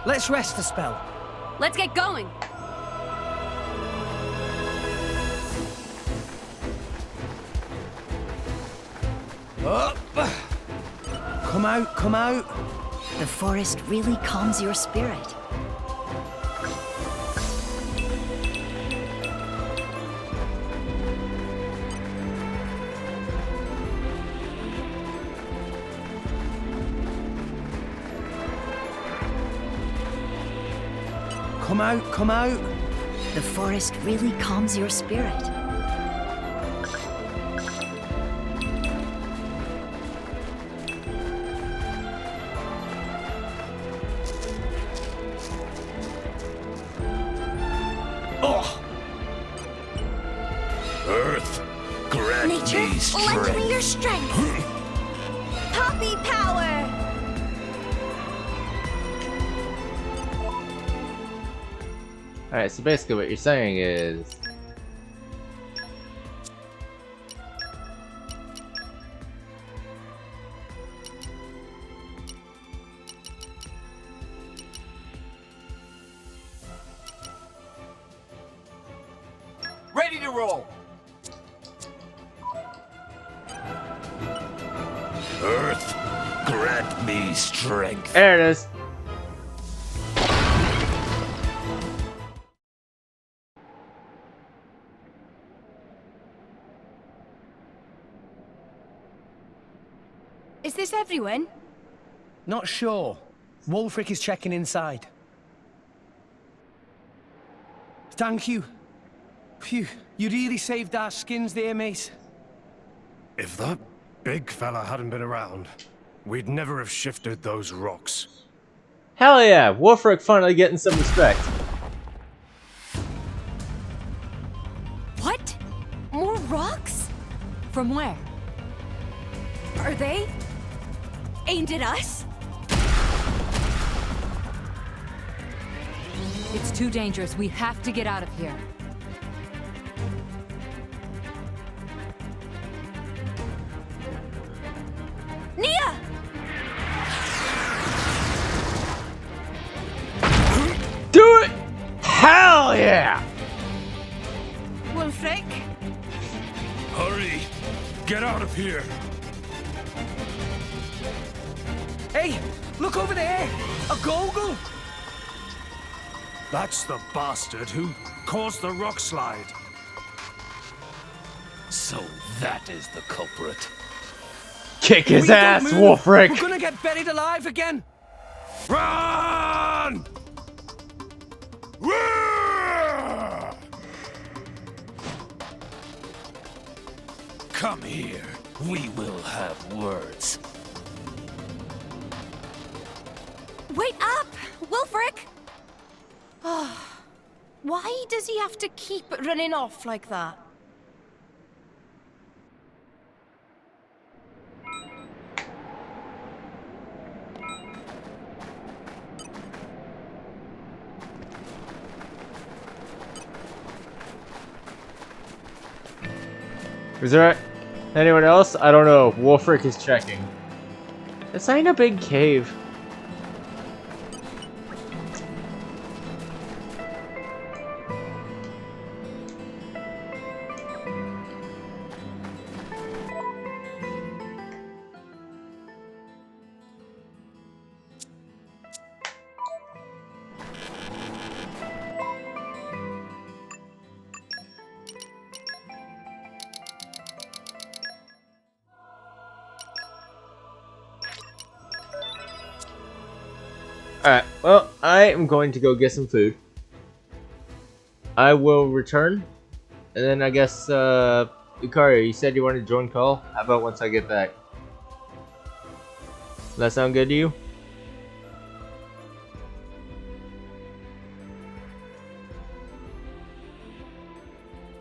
Let's rest a spell. Let's get going. Up. Come out, come out. The forest really calms your spirit. Come out, come out. The forest really calms your spirit. Oh! Earth, grant Nature, me lend strength. me your strength. Poppy power. Alright, so basically what you're saying is... Ready to roll. Earth, grant me strength. There it is. Is this everyone? Not sure. Wolfric is checking inside. Thank you. Phew, you really saved our skins there, mate. If that big fella hadn't been around, we'd never have shifted those rocks. Hell yeah, Wolfric finally getting some respect. What? More rocks? From where? Are they aimed at us? It's too dangerous. We have to get out of here. Nia! Do it! Hell yeah! Wulfric? Hurry! Get out of here! Hey, look over there! A goggle! That's the bastard who caused the rock slide. So that is the culprit. Kick his We ass, don't move. Wulfric! We're gonna get buried alive again! Run! Come here. We will have words. Wait up! Wulfric! Why does he have to keep running off like that? Is there anyone else? I don't know. Wulfric is checking. This ain't a big cave. Alright, well, I am going to go get some food. I will return. And then I guess, Lucario, you said you wanted to join call? How about once I get back? Does that sound good to you?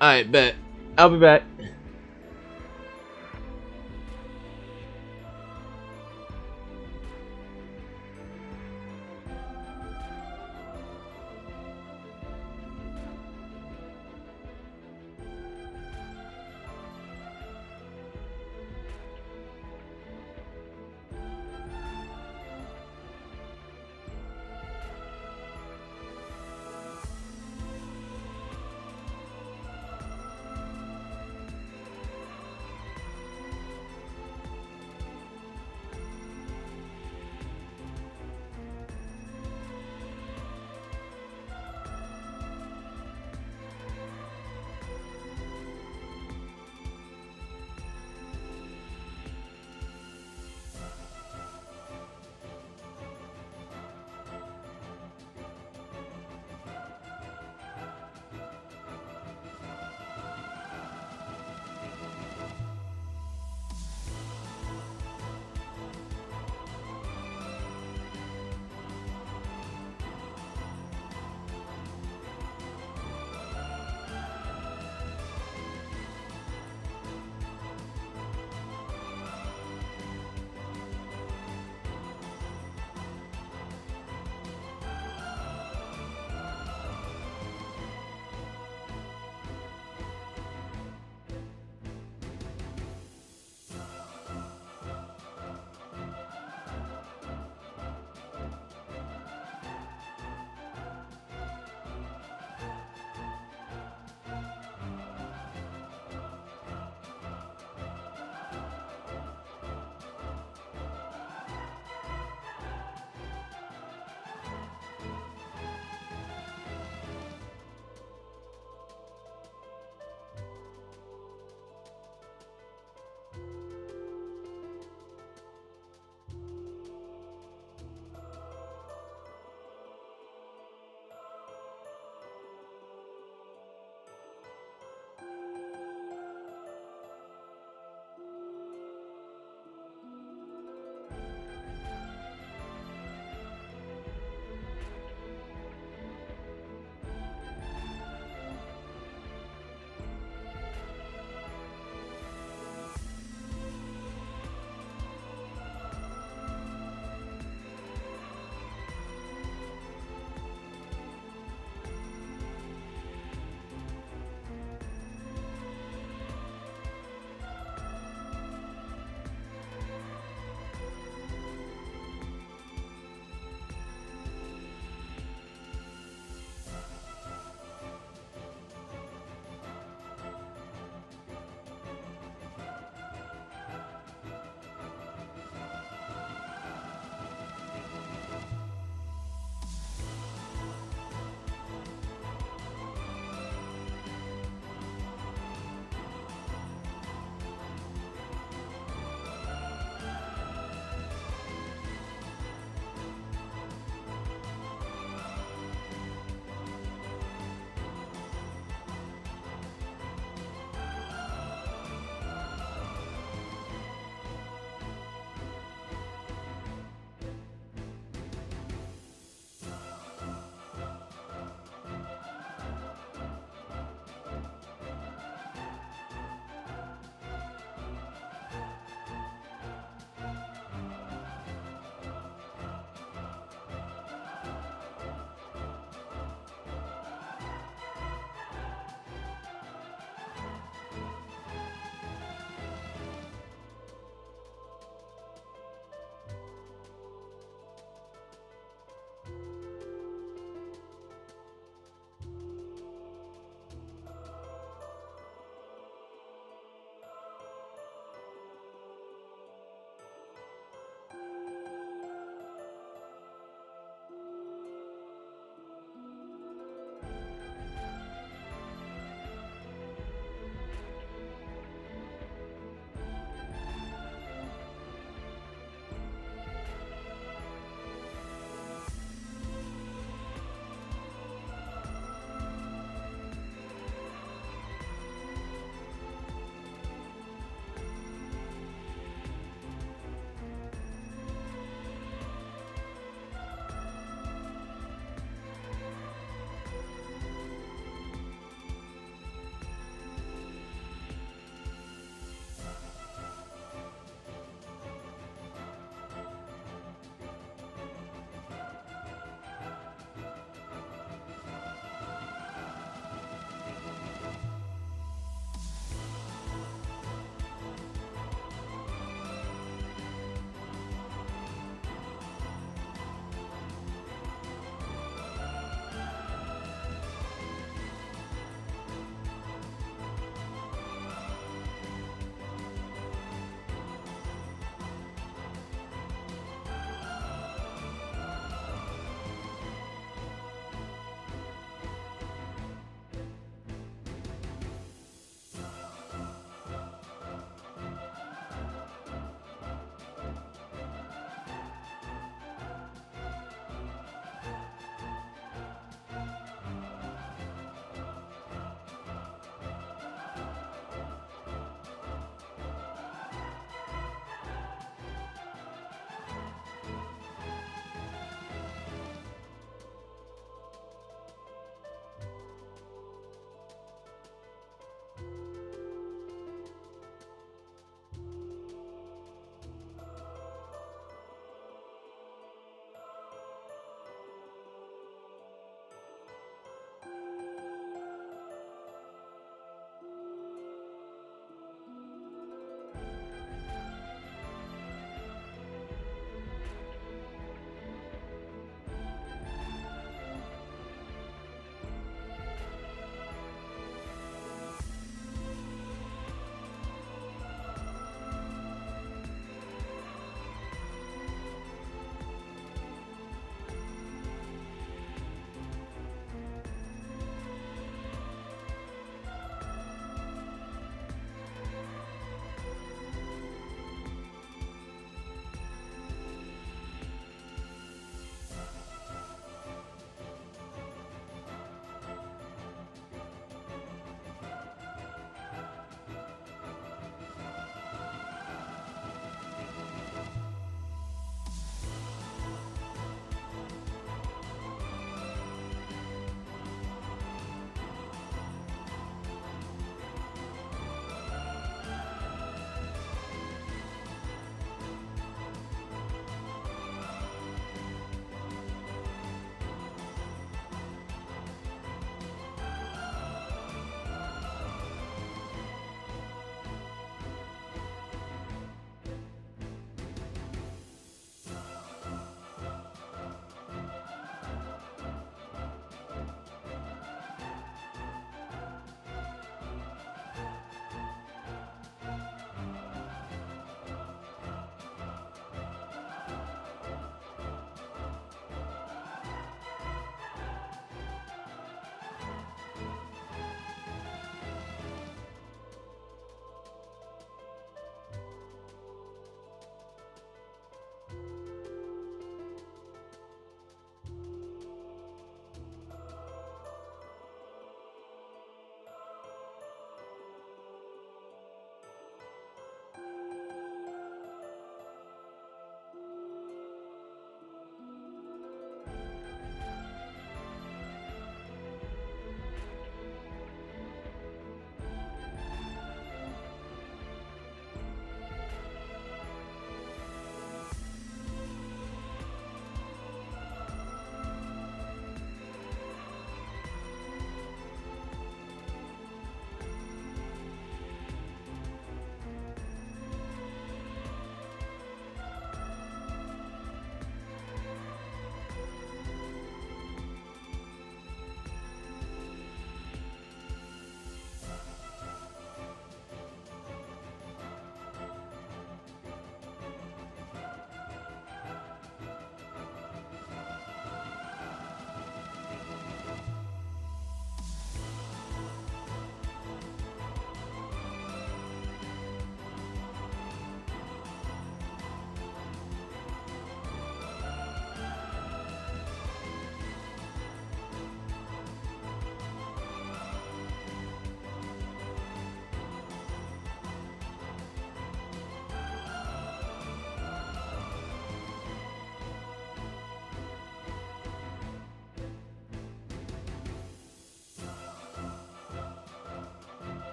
Alright, bet. I'll be back.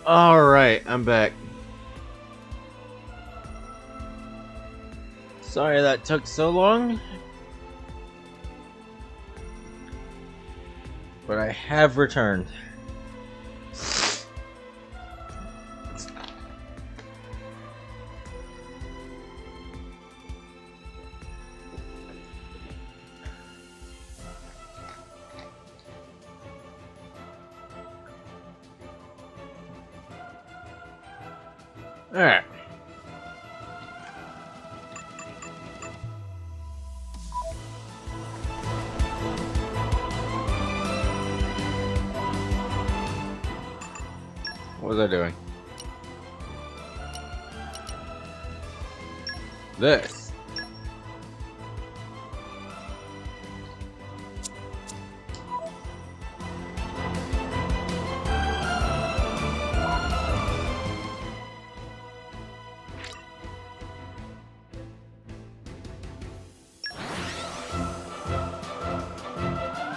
Alright, I'm back. Sorry that took so long. But I have returned. Alright. What was I doing? This.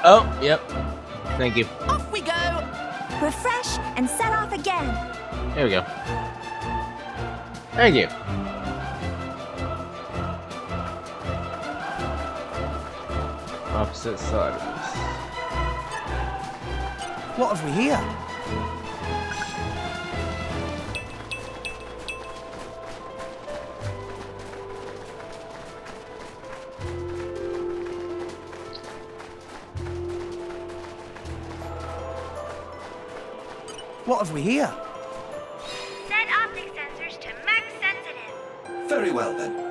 Oh, yep. Thank you. Off we go! Refresh and set off again. There we go. Thank you. Opposite side of this. What have we here? What have we here? Set optic sensors to max sensitive. Very well then.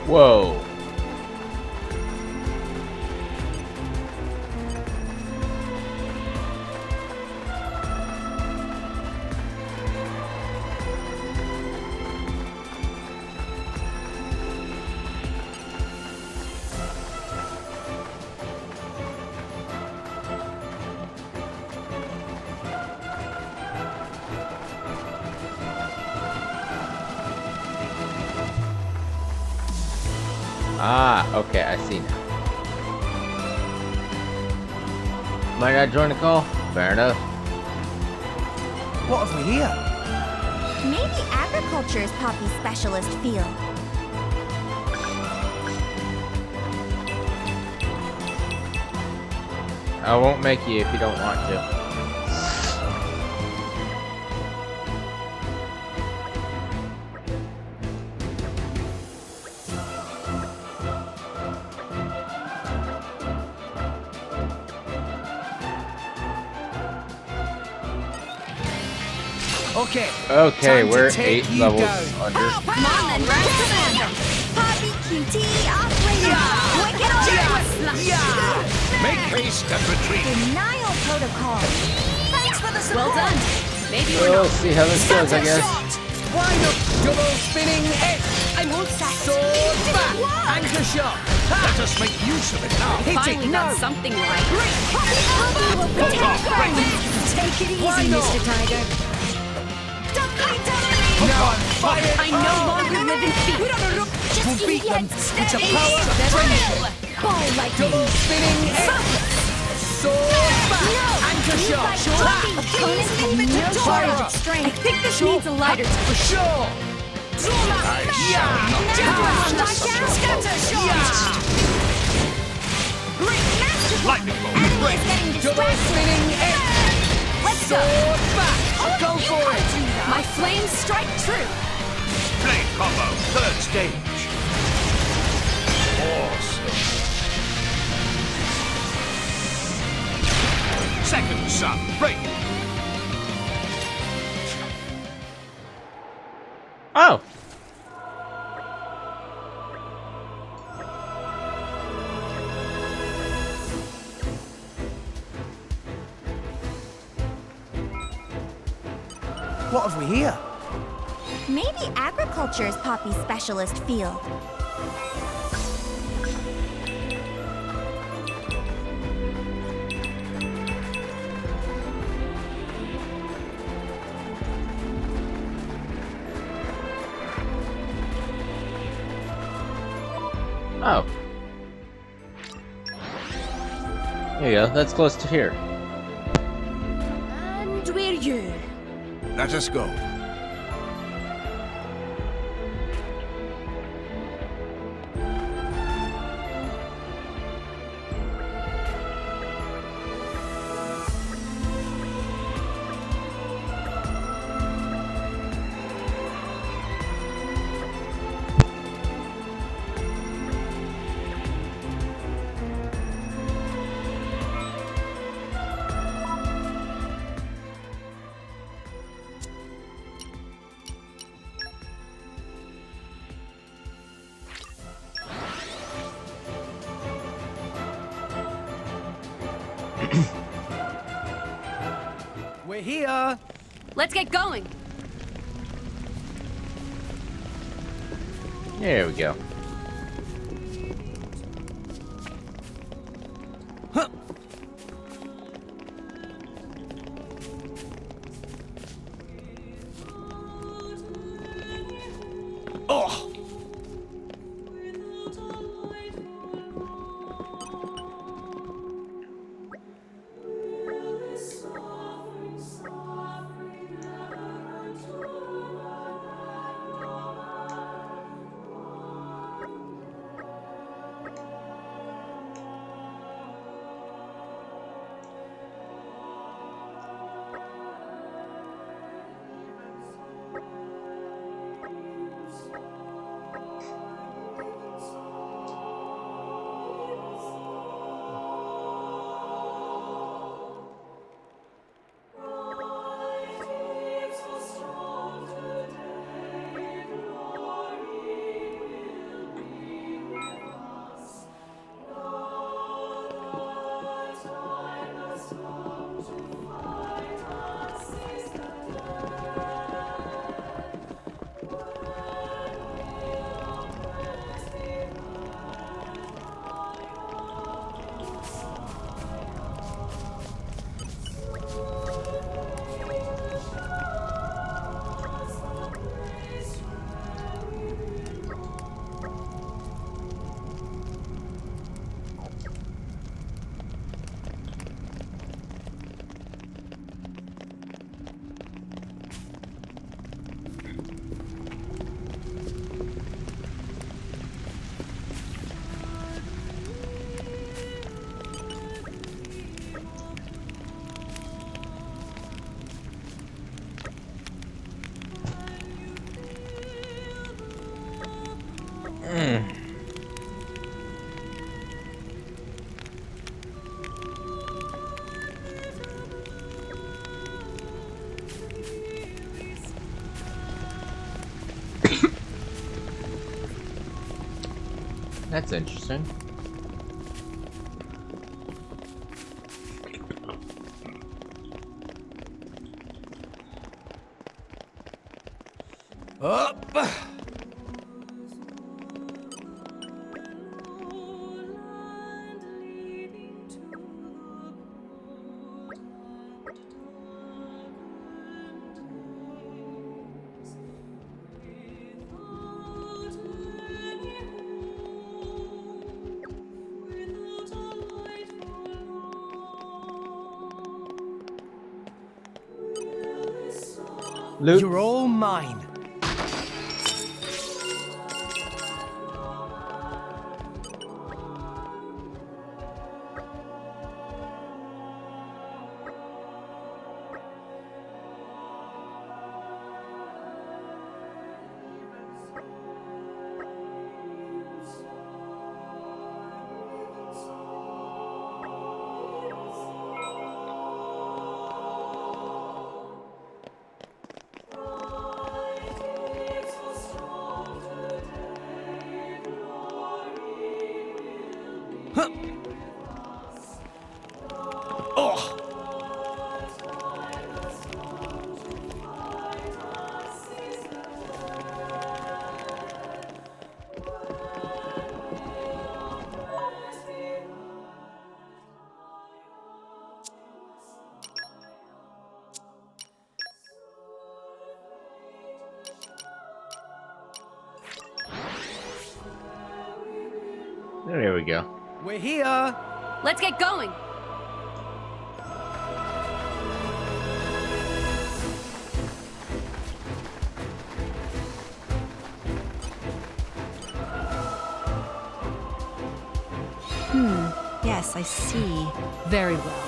Whoa. Ah, okay, I see now. Might I join the call? Fair enough. What have we here? Maybe agriculture is Poppy's specialist field. I won't make you if you don't want to. Okay, we're 8 levels under. Come on then, Poppy QT operator! Wicked order! Make haste and retreat. Denial protocol. Thanks for the support. Well done. Maybe we're We'll not. see how this goes, I guess. Wind up, double spinning edge. I'm all set. Sword back. Anchor shot. Let us make use of it now. Hit Finally it, got no. something right. Poppy will protect them. Take it easy, Why not? Mr. Tiger. Now I'm fired. I no longer live in fear. We'll beat them with the power of Steady. friendship. Ball like Double spinning edge. Sword back. Anchor shot. Opponents have no shortage of strength. I think this needs a lighter touch. For sure. Lightning bolt. Enemy is getting Double distracted. spinning edge. Let's go. Sword back. Go for it. My flames strike true. Blade combo. Third stage. Awesome. Second sun. Break. Oh! What have we here? Maybe agriculture is Poppy's specialist field. Oh. There you go, that's close to here. And we're you. Let us go. We're here! Let's get going! There we go. Oh! That's interesting. Up! Loot. You're all mine. There we go. We're here. Let's get going. Yes, I see. Very well.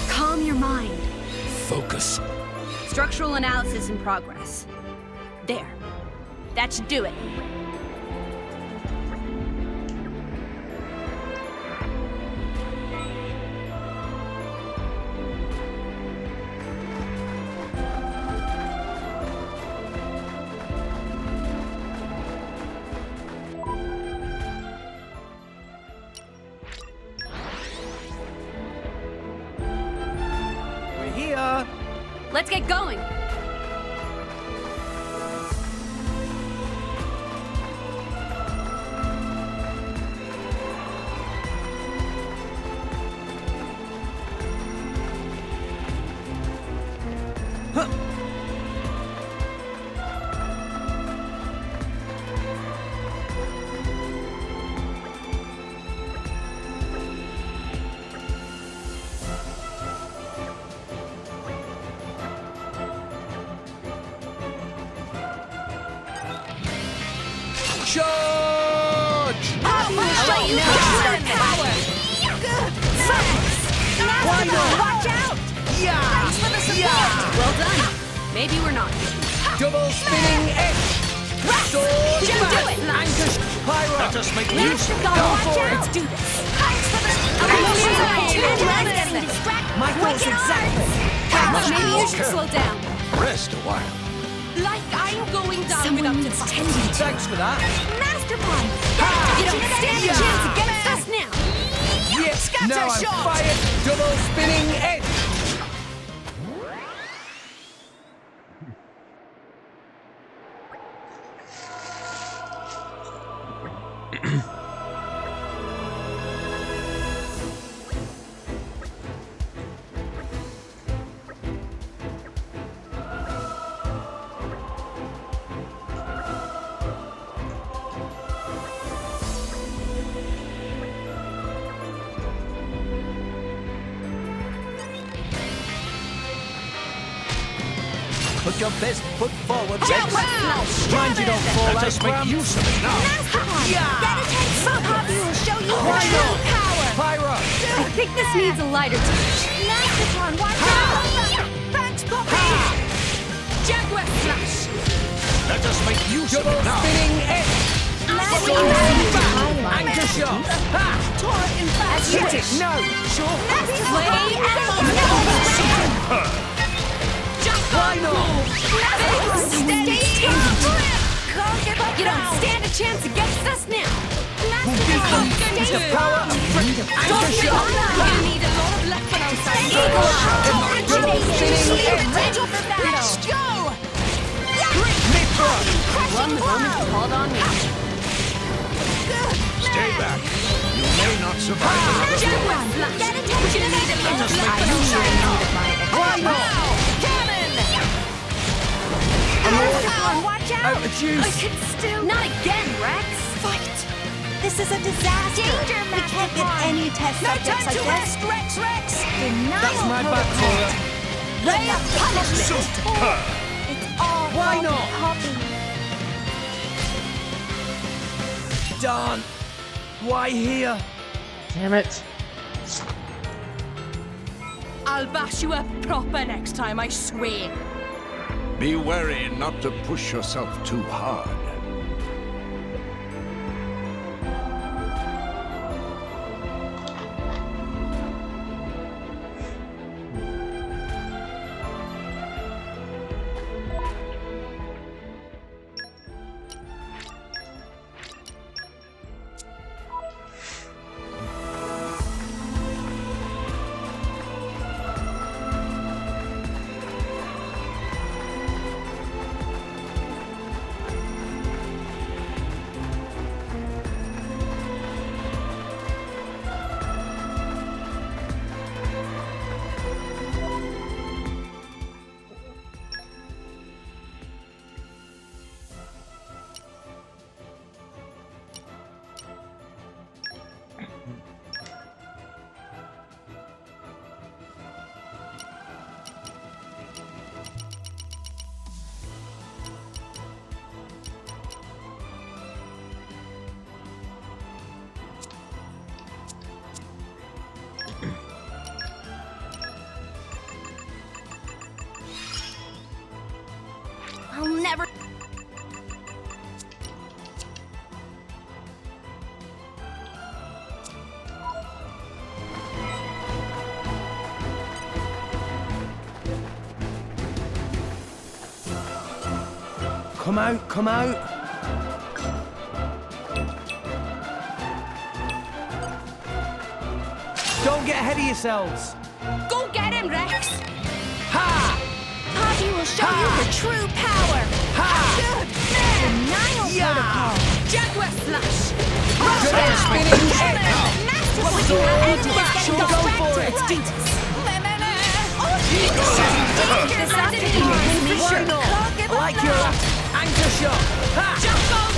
Calm your mind. Focus. Structural analysis in progress. There. That should do it. We're here. Let's get going. Charge! I'll let you power! Good! Thanks! Why not? Watch out! Yeah! Thanks for the support! Well done. Maybe we're not. Double spinning edge! Sword Just back! do it! Anchor Pyro! Let us make Let's use of go! it. Watch out! Let's do this. Thanks for the My thoughts exactly! Maybe you should slow down. Rest a while. Like I'm going down Someone without needs tending to. Thanks for that! Master Palm! You don't stand a chance against us now. Yes! Scatter Now I'm shot! fired! Double spinning edge! Put your best foot forward, Rex. Mind you don't fall Let out, us make Gramps. use of it now. Poppy will show you her Why true not? power! Pyro! I think this needs a lighter touch. Masterpon, watch out! Thanks, Poppy! Jaguar Slash. Let us make use of Double it now. spinning edge! Anchor shot! Ha! Torrent in fast Hit it! No! Sure! Play Why not? Steady. You don't stand a chance against us now. Use the power of anchor shot! You need a lot of luck for outside. Double spinning edge! Let's go! Mid-throw! One moment called on me. Stay back. You may not survive another blow. Jaguar Slash. Get attention! You need a lot of luck for outside. Why not? Cannon! Watch out! Out of juice! I can still. Not again, Rex. Fight! This is a disaster! Danger, We can't get any test No subjects time like to this. rest, Rex! Denial That's my back for her. Ray of punishment! It's all Why for not? Poppy. Darn! Why here? Damn it. I'll bash you up proper next time, I swear. Be wary not to push yourself too hard. Come out, come out. Don't get ahead of yourselves. Go get him, Rex! Ha! Poppy will show you her true power. Denial protocol. Jaguar slash! Good spinning kick. What would you have ended is getting Go for it. This afternoon, Why not? I like your anchor shot. Ha! jump on!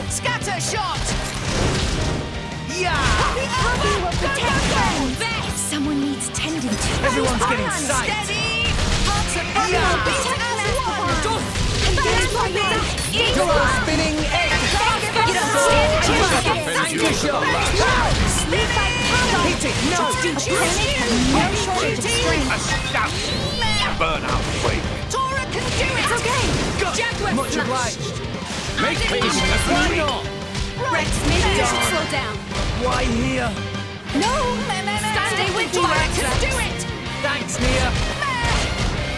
Scatter shot! Yeah! Poppy will protect friends. Vex! Someone needs tending to. Everyone's getting psyched. Steady! Hearts of Poppy Yeah. will beat it as one! Engage Poppy. Go on, spinning egg. You don't stand a chance against Anchor shot. Lead by power. Hit it. No. Opponent has no shortage of strength. Astounding! Burnout wave. Tora can do it! It's okay. Jaguar Much slash! obliged. Make peace with the Why tree. not? Rex, maybe you should slow down. Why here? No! Stay with me, Rex! Do it! Thanks, Nia.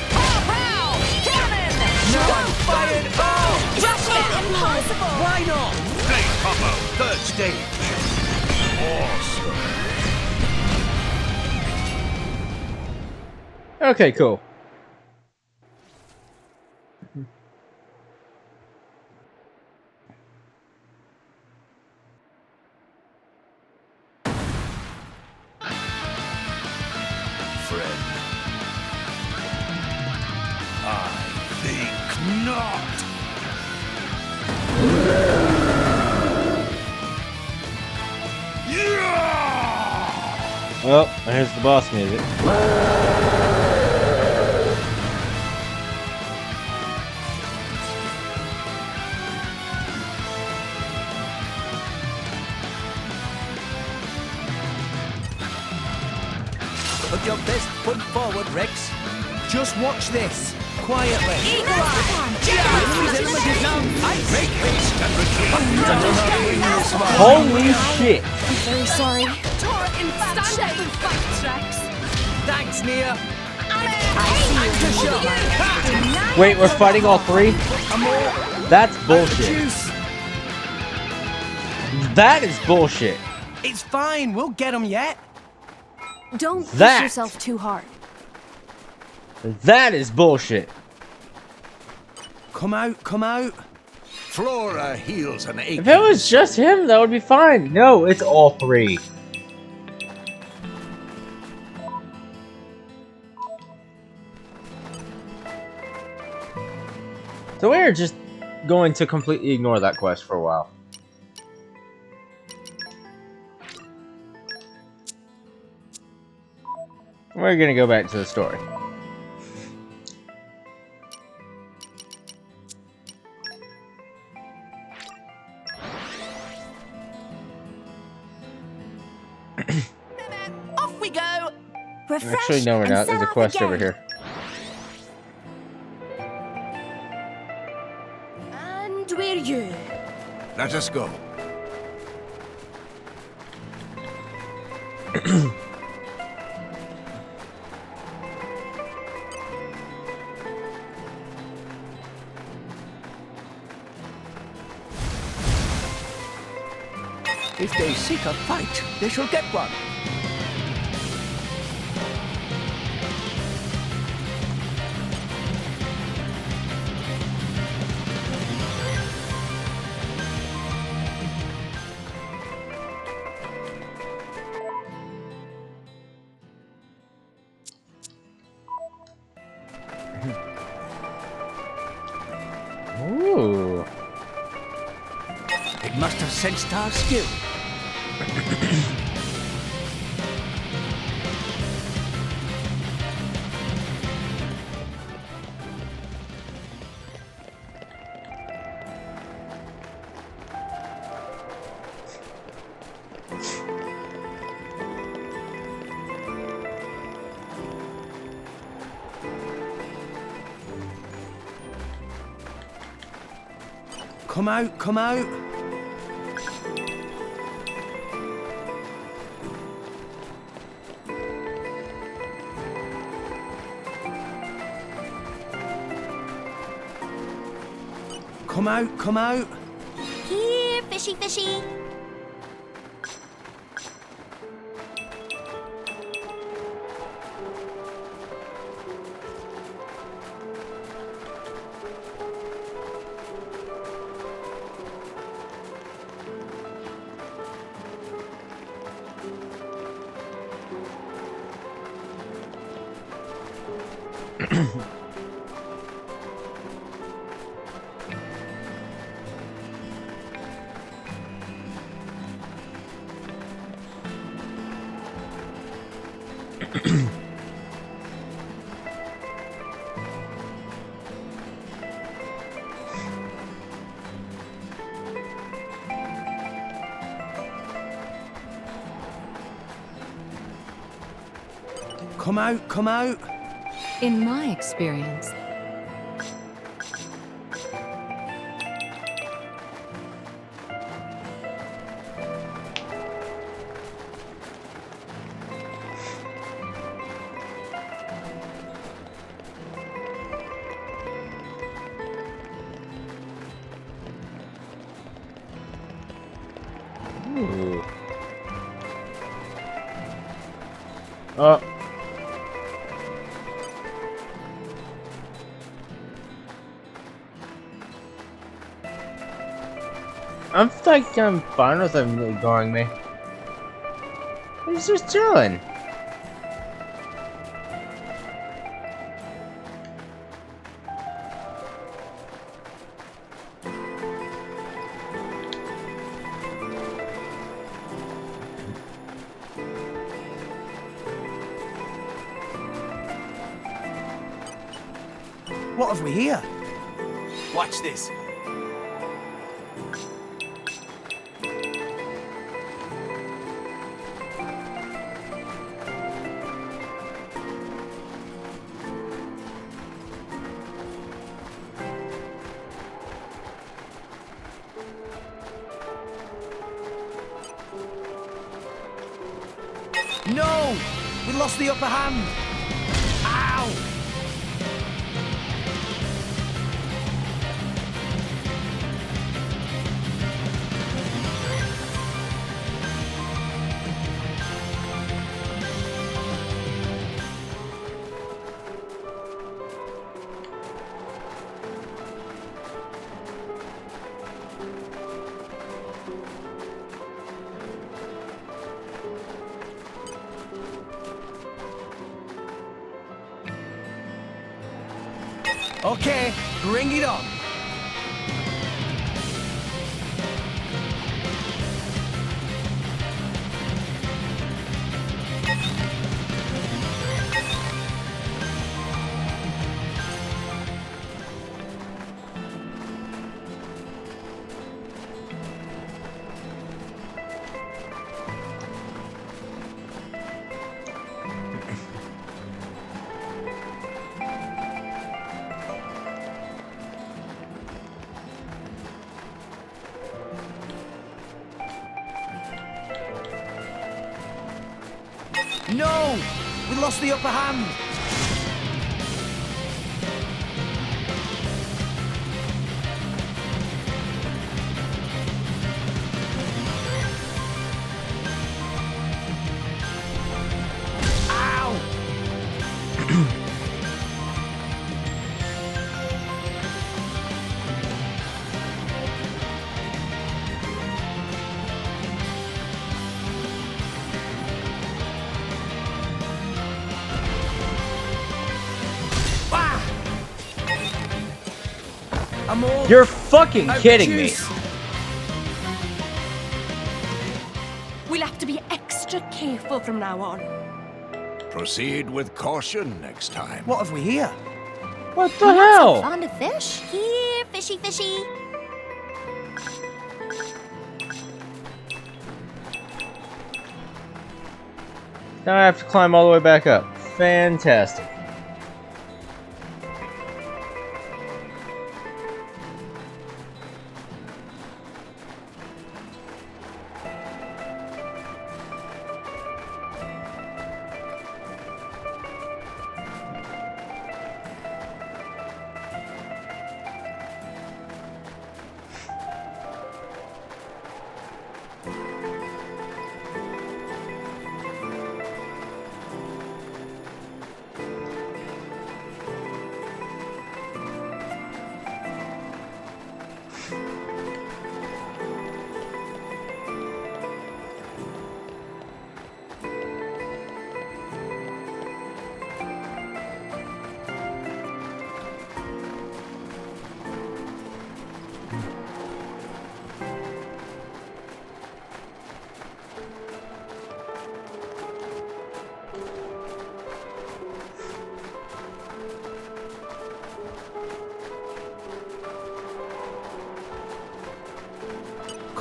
Pow, pow! Cannon! No, I'm fired. Oh! Just Impossible. Why not? Play combo, third stage. Awesome. Okay, cool. Friend. I think not. Yeah! Oh, here's the boss music. Put your best foot forward, Rex. Just watch this. Quietly. Make haste and retreat. Holy shit! I'm very sorry. Tora can stand out and fight, Rex! Thanks, Nia. Anchor shot! Wait, we're fighting all three? That's bullshit. Juice. That is bullshit. It's fine. We'll get them yet. Don't push That- yourself too hard. That is bullshit. Come out, come out. Flora heals an ache. If it was just him, that would be fine. No, it's all three. So we're just going to completely ignore that quest for a while. We're gonna go back to the story. Off we go! Refresh Actually, no, we're and not. set There's a off quest again. over here. And we're you. Let us go. If they seek a fight, they shall get one. Ooh. It must have sensed our skill. Come out, come out. Come out, come out. Here, fishy fishy. Come out, come out. In my experience, Ooh. I'm fine with him ignoring me. He's just chilling. What have we here? Watch this. No! We lost the upper hand! Ow! Okay, bring it on. No! We lost the upper hand! Ow! You're fucking kidding me. We'll have to be extra careful from now on. Proceed with caution next time. What have we here? What the You're not hell? so fond of fish? Here, fishy fishy. Now I have to climb all the way back up. Fantastic.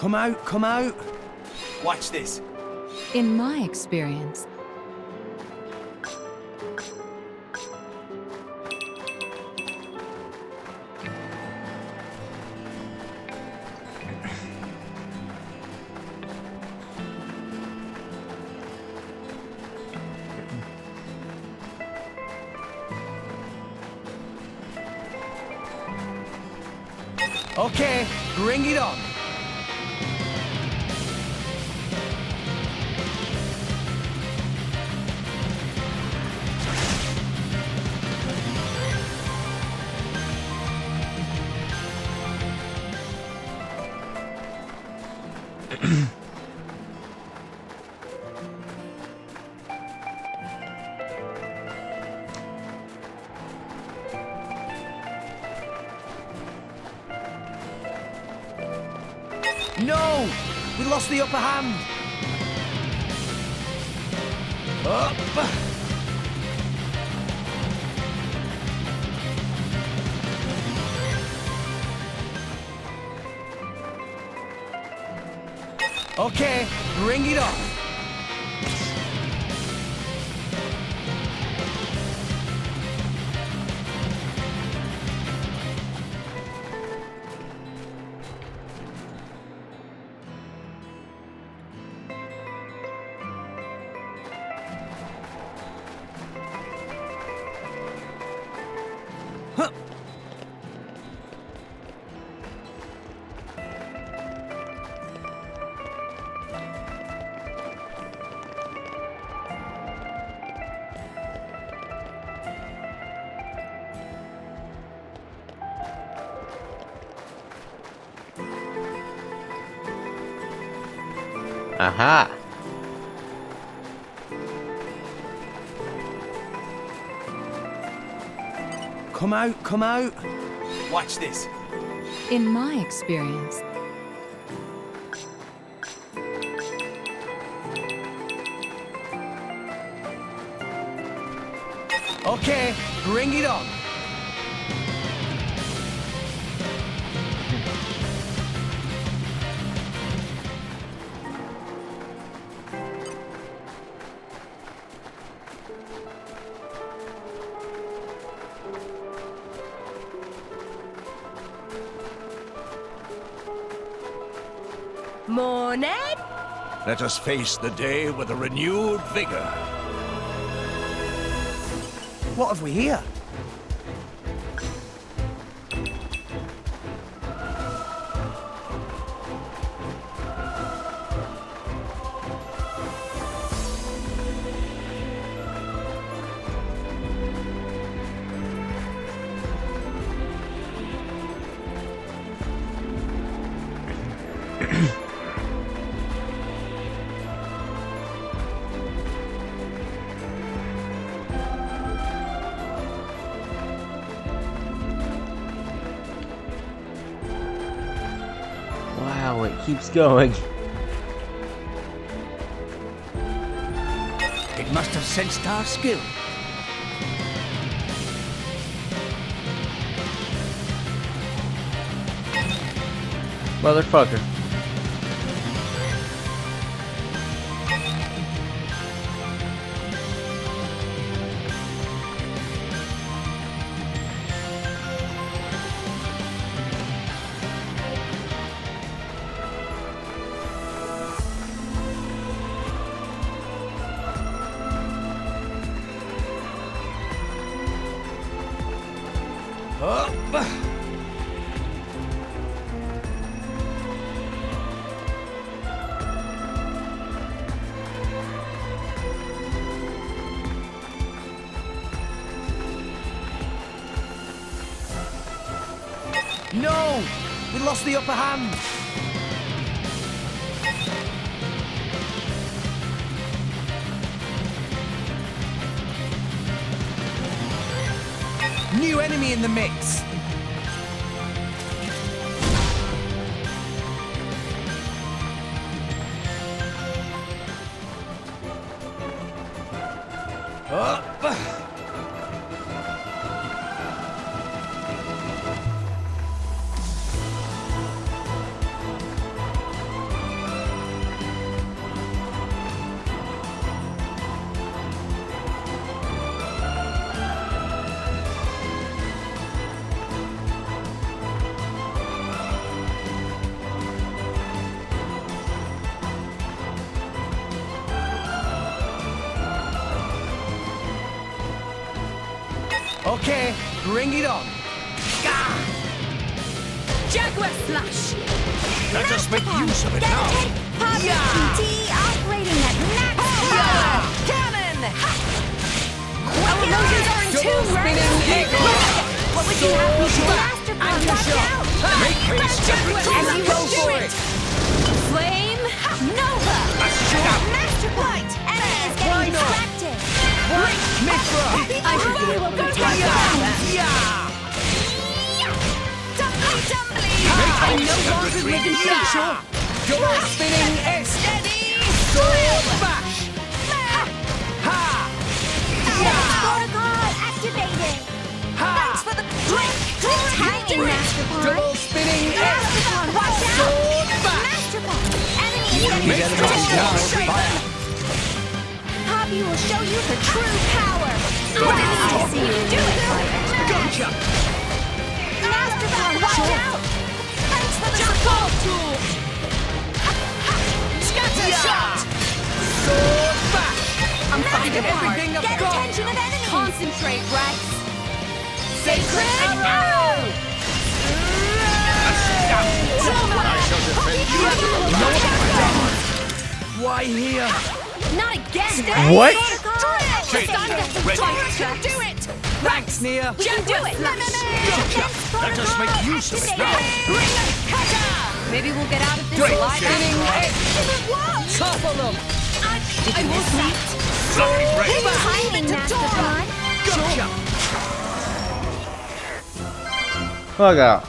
Come out, come out. Watch this. In my experience, Okay, bring it on. No! We lost the upper hand! Up! Okay, bring it on! Aha! Come out, come out. Watch this. in my experience, Okay, bring it on. Morning! Let us face the day with a renewed vigor. What have we here? Wow, it keeps going. It must have sensed our skill. Motherfucker. Up. No! We lost the upper hand! New enemy in the mix! Up! Okay, bring it on. Jaguar Slash! Let us make use of it now. Poppy PT operating at max power. Cannon! Our motions are in tune, right? What would you have me do? Master Bomb, watch out! Make haste and retreat. And you Go will do for it! Flame Nova! Master Blight! Enemy is getting distracted! Mithra! I should be able to take that. I no longer live in fear. Double spinning S. Steady! Sword bash! Ha! Protocol activated! Ha! For the drink! Timing, Master Bomb! Double spinning S. Master Bomb, watch out! Sword bash! Master Bomb! Enemy is getting Make distracted! fire! Poppy will show you her true power! I see you do it! Gotcha! Master Bomb, watch out! Thanks for the Support tool! Scatter shot! Sword bash! I'm finding it hard. Everything I've Get got! attention of enemies! Concentrate, Rex! Sacred arrow! I shall defend you. Why here? Not again! What? Do it! Thanks, Nia! We can do it! Let us make use of it now. Maybe we'll get out of this Great alive. spinning S. Topple them! I will see. Timing, Master Bomb! Gotcha! Fuck out.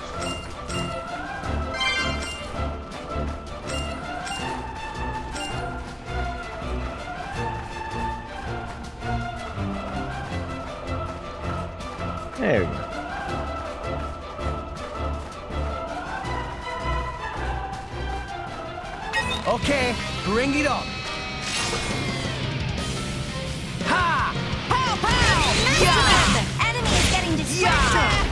There we go. Okay, bring it on. Ha! Pow, pow! Yeah! Enemy is getting distracted!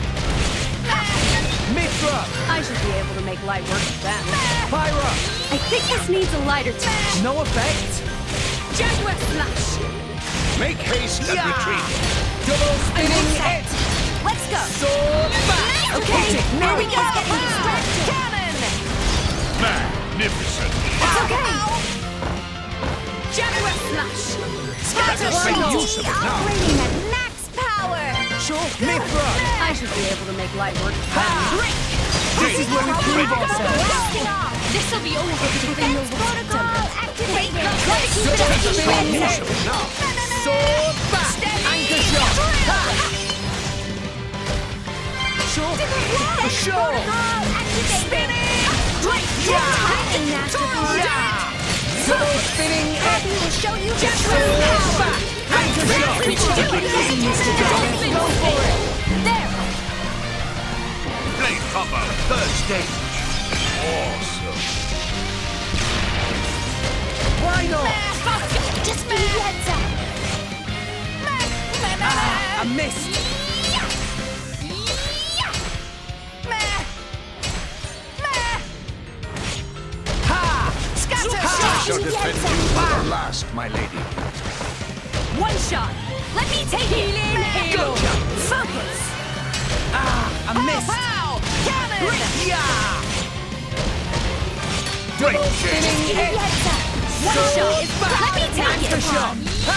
Mithra! I should be able to make light work of that. Pyra! I think this needs a lighter touch. No effect. Jaguar Slash! Make haste and retreat. Double spinning S. Let's go! Sword back! Okay, now we go! Cannon! Magnificent. It's okay! Jaguar Slash! Let us make use of it now. Operating at max power! Sure. Mithra! I should be able to make light work of that. This is where we prove ourselves. This'll be over before you know what to do. Activated! Double spinning S. Sword back! Anchor shot! Ha! Sure. For sure. Activated! Yeah! Master Bomb! Double spinning Poppy S. will show you her Sword true power! back! Anchor shot! Go for it! There! Blade combo. Third stage. Awesome. Why not? Just give me a heads up! Ah, I missed. Ha! I shall defend you to the last, my lady. One shot. Let me take it. Gotcha. Focus. Ah, I missed. Pow! Cannon! Yeah! Great Double chase. spinning S. One shot. back. Let me take Anchor it. shot.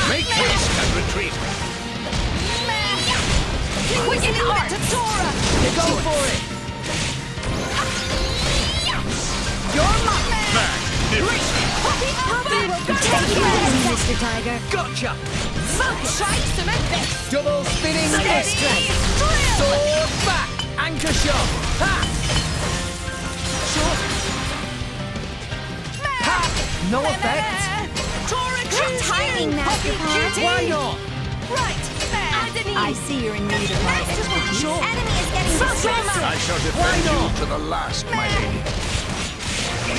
Make haste and retreat. Quicken art. Go for it. You're mine. Magnificent. Poppy will protect you, Mr. Tiger. Gotcha. Focus. Try cement this. Double spinning S. Sword back. Anchor shot. Ha! Short. Ha! No effect. Good timing, Master Bomb! Why not? Right. I see you're in need of my expertise. Enemy is getting distracted! I shall defend you to the last, my lady.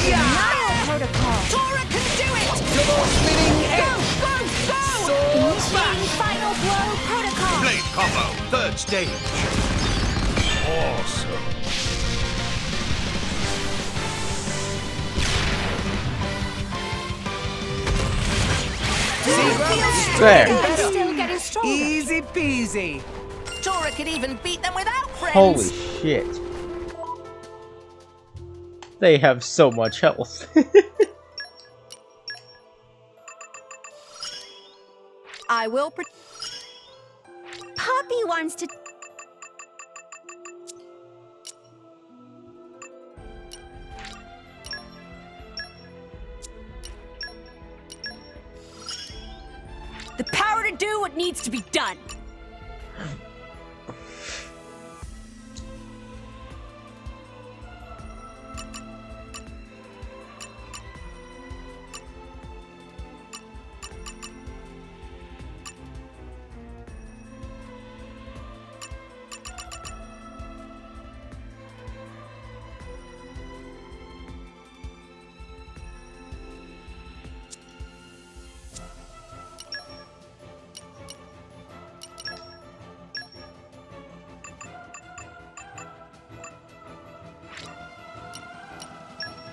Denial protocol! Tora can do it. Double spinning S. Go! Sword back. Initiating final blow protocol! Blade combo. Third stage. Awesome. There. I'm still getting stronger. Easy peasy. Tora could even beat them without friends. Holy shit. They have so much health. I will Poppy wants to... The power to do what needs to be done.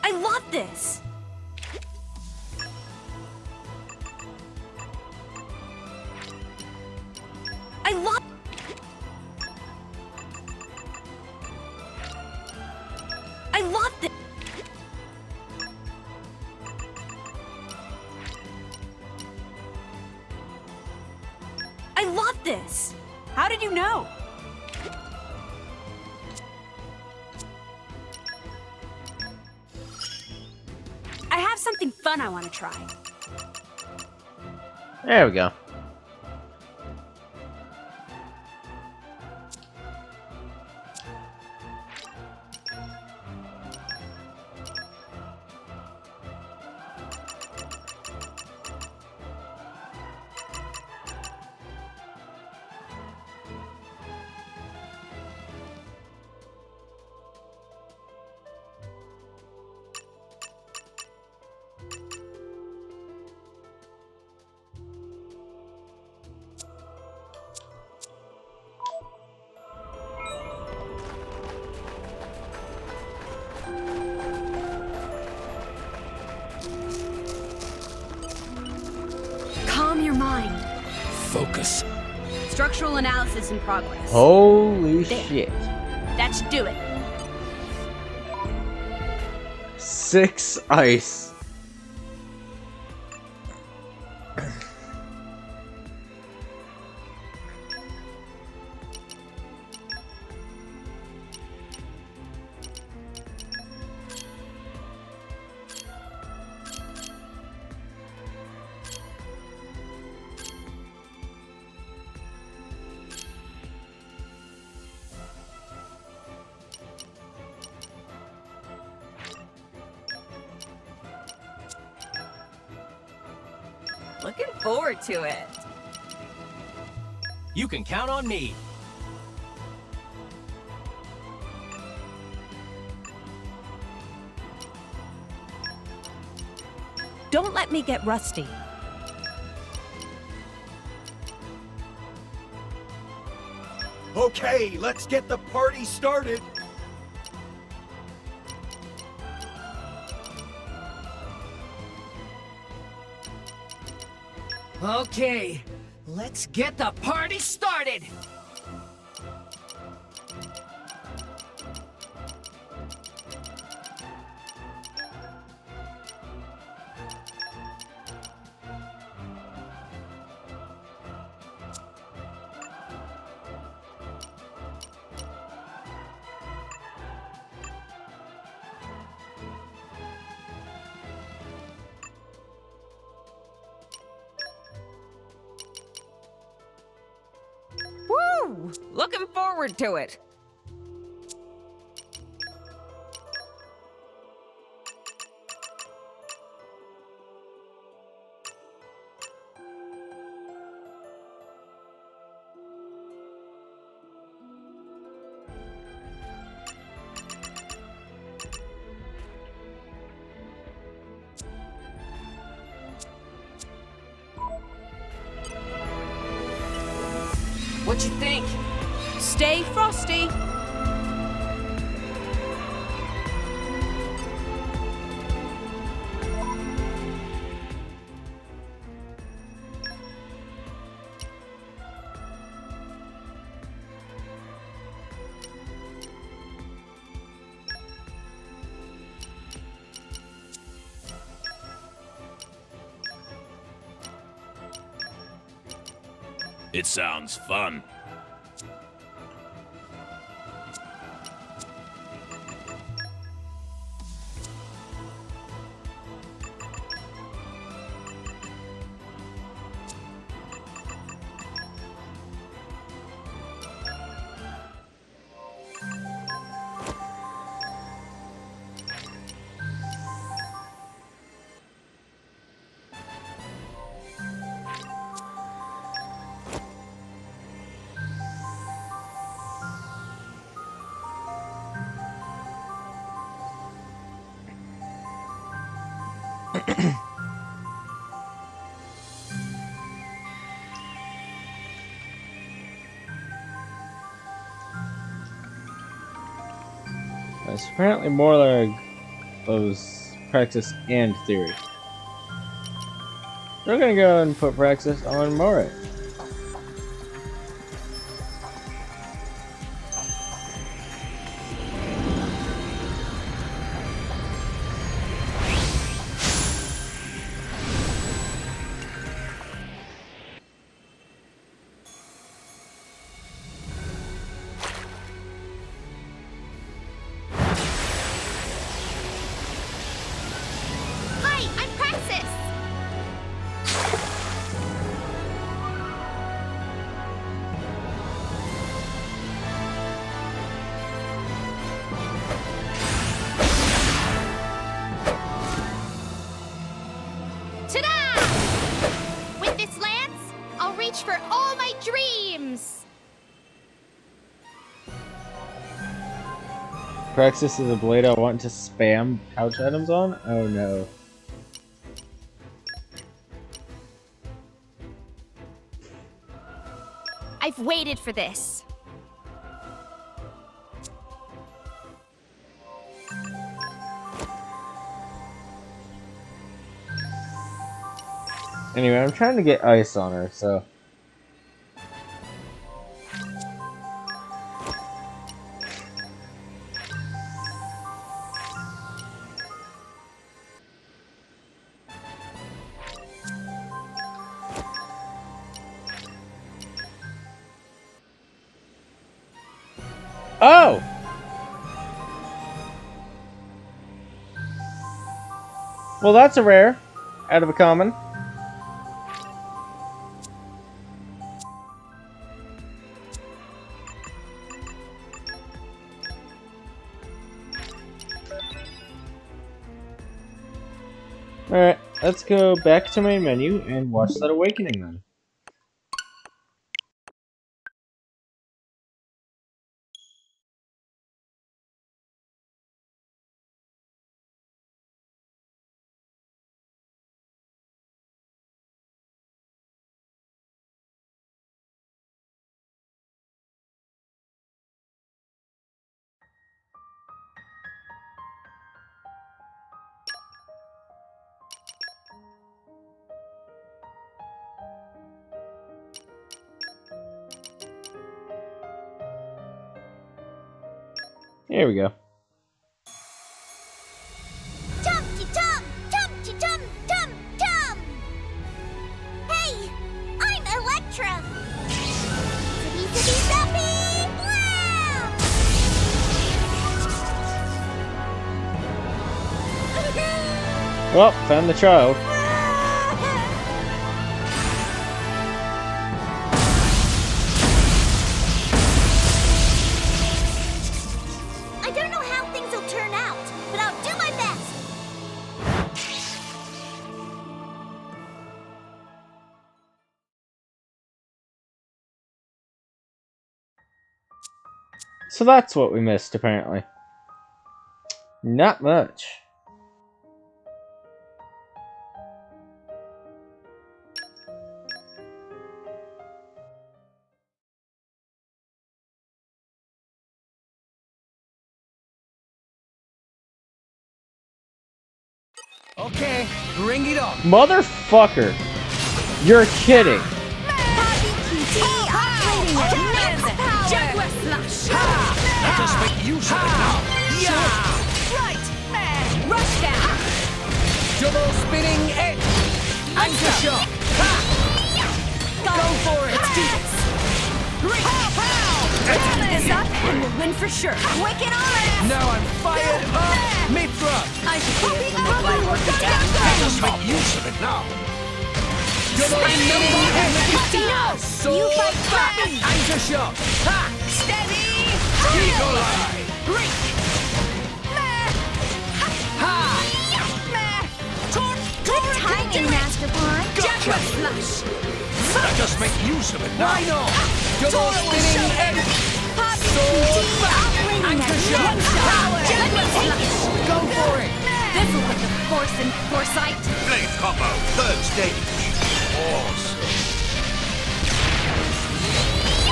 I love this! I love... I love this! I love this! How did you know? I have something fun I want to try. There we go. Calm your mind. Focus. Structural analysis in progress. Holy There. shit. That should do it. 6 ice. Looking forward to it. You can count on me. Don't let me get rusty. Okay, let's get the party started. Okay, let's get the party started! Woo! Looking forward to it. What you think? Stay frosty. It sounds fun. It's apparently more like those practice and theory. We're gonna go and put practice on Moray. Hi, I'm Praxis. Ta-da! With this lance, I'll reach for all my dreams. Praxis is a blade I want to spam pouch items on? Oh no. I've waited for this. Anyway, I'm trying to get ice on her, so... Oh! Well, that's a rare. Out of a common. Alright, let's go back to my menu and watch that awakening then. Here we go. Tum-ti-tum! Tum-ti-tum! Tum-tum! Hey! I'm Electra! Zippy-zippy-zappy! Blam! Well, found the child. I don't know how things will turn out, but I'll do my best! So that's what we missed, apparently. Not much. Okay, bring it on. Motherfucker! You're kidding! Let us make use of it now. Yeah! Right, man! Rush down! Double spinning edge. Anchor shot. Ha! Go for it! Let's do this! for sure. Wicked on! Now I'm fired up! Mithra! I should be able to make light work again. Let us make use of it now! Double spinning head! Sword You fight back! Poppy! Anchor shot! Ha! Steady! Eagle eye! Break! Ha! Good timing, Master Pawn. Gotcha! Flush! Let us make use of it now! Why not? Double spinning head! Poppy Sword PT back! operating Anchor at shot! power. Let me take it. Go for it! This'll put the force and foresight. Blade combo, third stage. Awesome.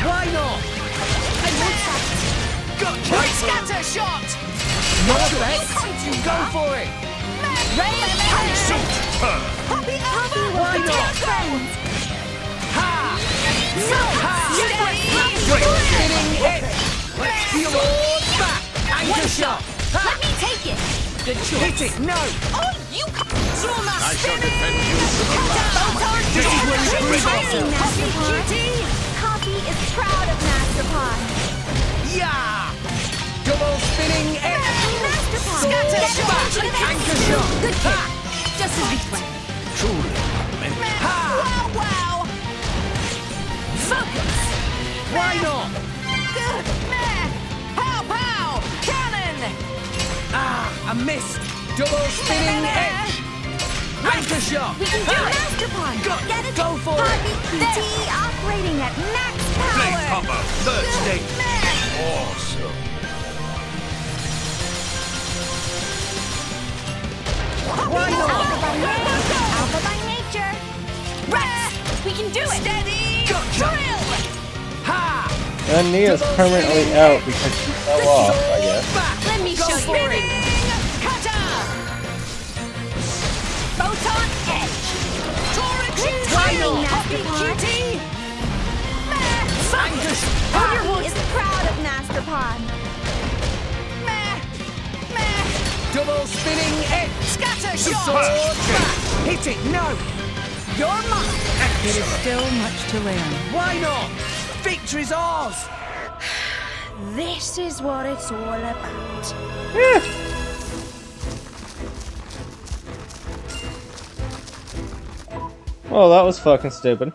Why not? I won't fight. Gotcha! Scatter shot! No offense! Go for it! Poppy Why not? Ha! Steady! Spinning head! Sword back! Anchor shot! Let me take it! Good choice. Hit it! No! Oh, you Zuma I shall spinning! defend you to the last. This is where you breathe Timing, Master Pawn. Poppy is proud of Master Pawn. Yeah! Double spinning head! Master Pawn. Sword back! Anchor shot! Good kick. Just as we planned. Truly meant. Ha! Wow! Focus! Why not? Good! Pow pow! Cannon! Ah! I missed! Double spinning edge! Anchor shot! We can do it, Master Pawn. Get it? Go for Poppy it! PT operating at max Blade power. combo, third stage. Awesome. Why not? Alpha by nature. Rex! We can do it! Steady! Gotcha! Drill! Ha! And Nia's permanently out because she fell off, I guess. Back! Let me Go show for you. it! Kata! Photon edge! Torrent Timing, Master Poppy Pawn. QT! Anchor Poppy is proud of Master Pawn. Double spinning edge! Scatter Sword shot! back! Hit it! No! You're mine! It is Still much to learn. Why not? Victory's ours! This is what it's all about. Well, that was fucking stupid.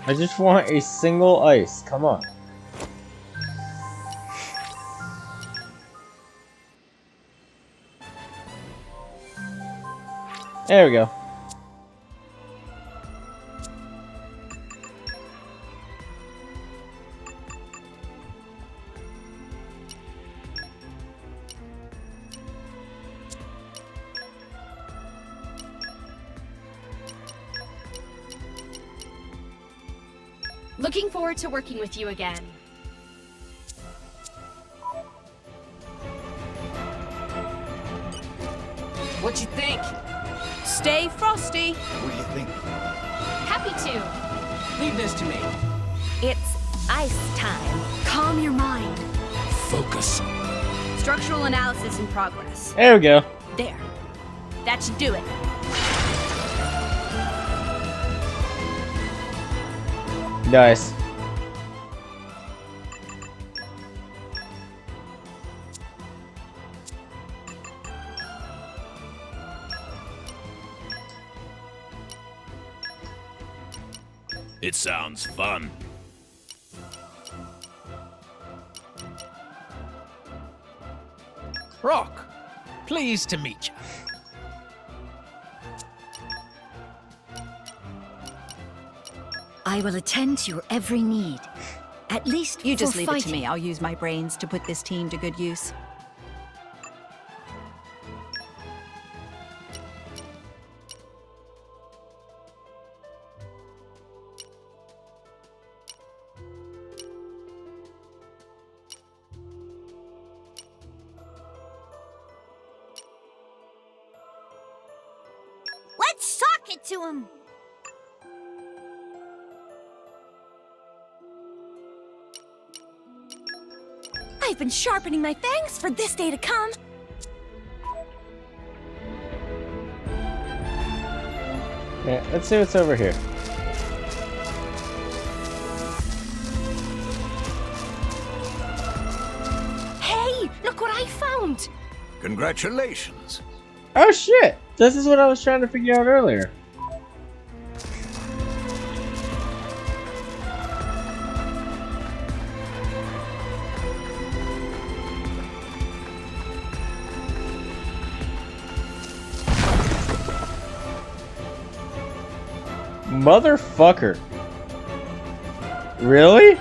I just want a single ice. Come on. There we go. Looking forward to working with you again. What you think? Stay frosty. What do you think? Happy to. Leave this to me. It's ice time. Calm your mind. Focus. Structural analysis in progress. There we go. There. That should do it. Nice. It sounds fun. Rock, pleased to meet you. I will attend to your every need. At least You just for leave it to fighting. me. I'll use my brains to put this team to good use. to him. I've been sharpening my fangs for this day to come. Yeah, let's see what's over here. Hey, look what I found! Congratulations. Oh shit! This is what I was trying to figure out earlier. Motherfucker. Really?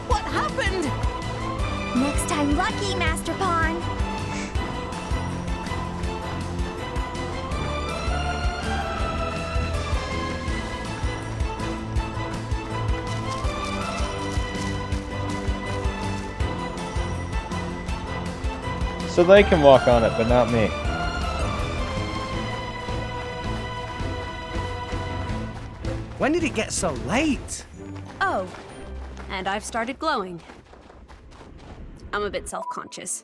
What happened? Next time lucky, Master Pawn. So they can walk on it, but not me. When did it get so late? Oh, and I've started glowing. I'm a bit self-conscious.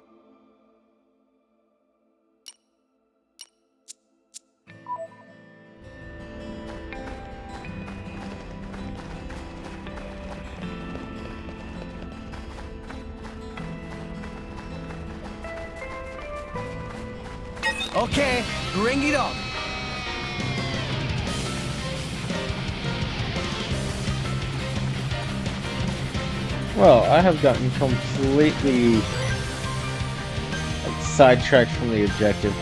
Okay, bring it on. Well, I have gotten completely sidetracked from the objective.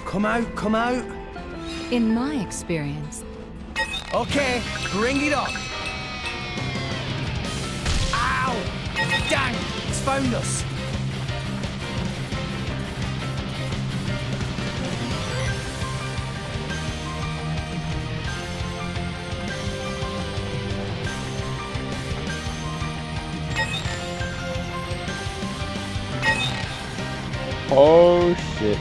Come out, come out. In my experience. Okay, bring it on. Ow! Dang, it's found us. Oh shit.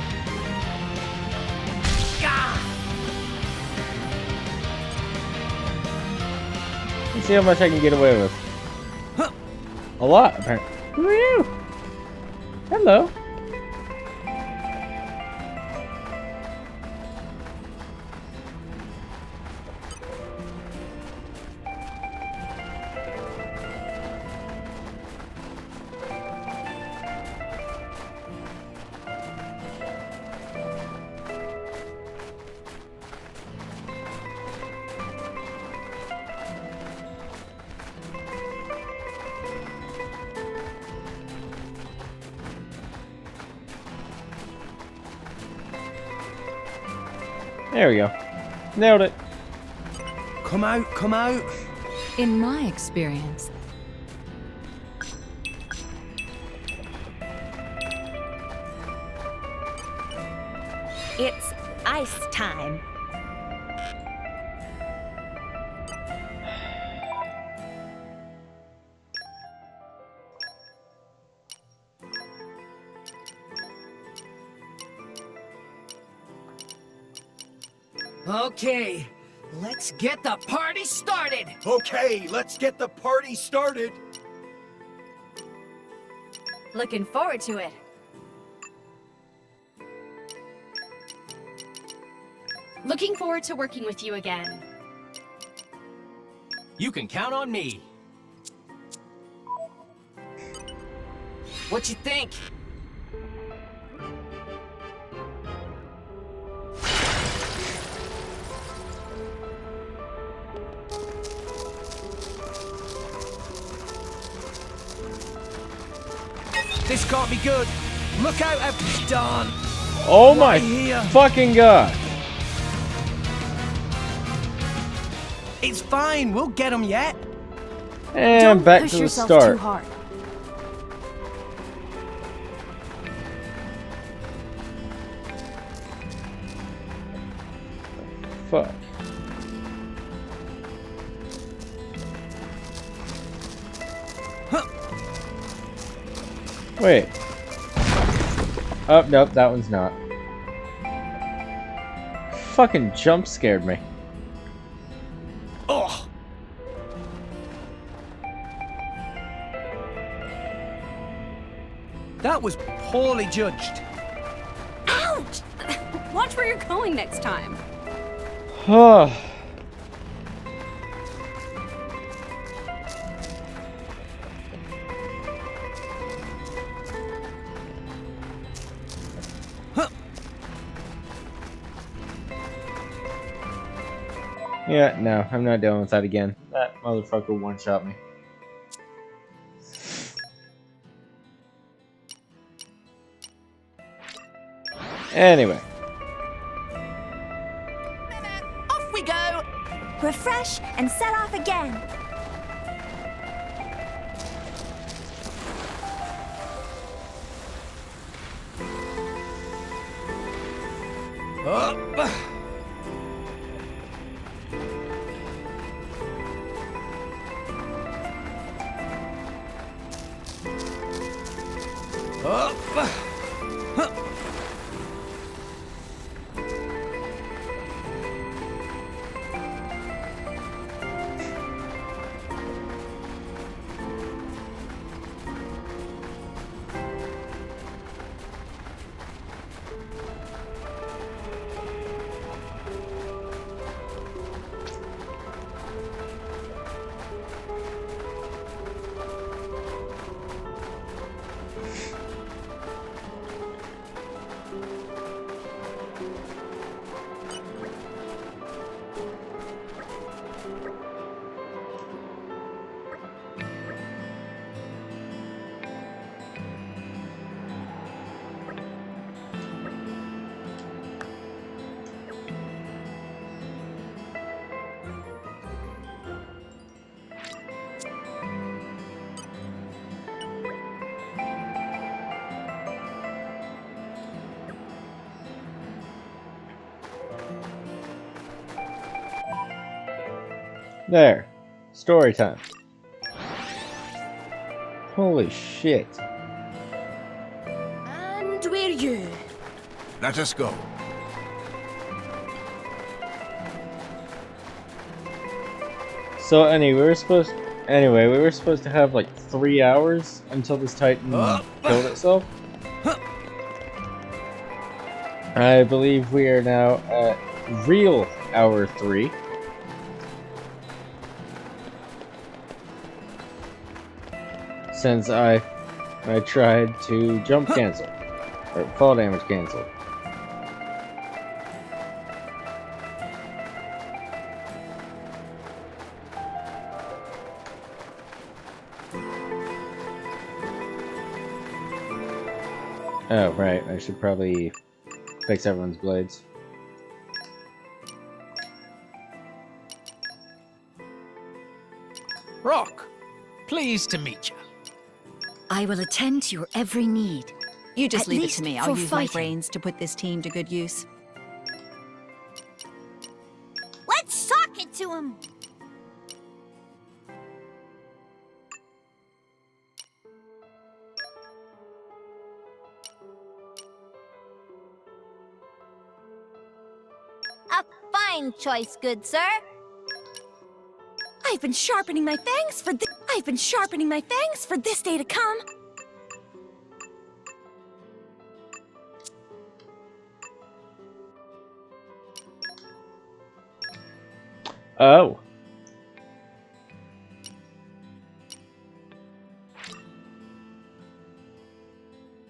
Let's see how much I can get away with. A lot, apparently. Who are you? Hello. There we go. Nailed it. Come out, come out. In my experience. It's ice time. Okay, let's get the party started. Okay, let's get the party started. Looking forward to it. Looking forward to working with you again. You can count on me. What you think? This can't be good. Look out, darn. Oh my fucking god. It's fine, we'll get them yet. And Don't back push to the yourself start. Too hard. Fuck. Wait. Oh, nope, that one's not. Fucking jump scared me. Oh. That was poorly judged. Ouch! Watch where you're going next time. Yeah, no, I'm not dealing with that again. That motherfucker one-shot me. Anyway. Off we go! Refresh and set off again. Up. Up. There. Story time. Holy shit. And we're you. Let us go. So anyway, we were supposed to have like 3 hours until this Titan killed itself. I believe we are now at real hour 3. Since I tried to jump cancel, or fall damage cancel. Oh, right, I should probably fix everyone's blades. Rock, pleased to meet you. I will attend to your every need. You just At leave it least to me. for I'll use my fighting. brains to put this team to good use. Let's sock it to him! A fine choice, good sir. I've been sharpening my fangs for this day to come. Oh.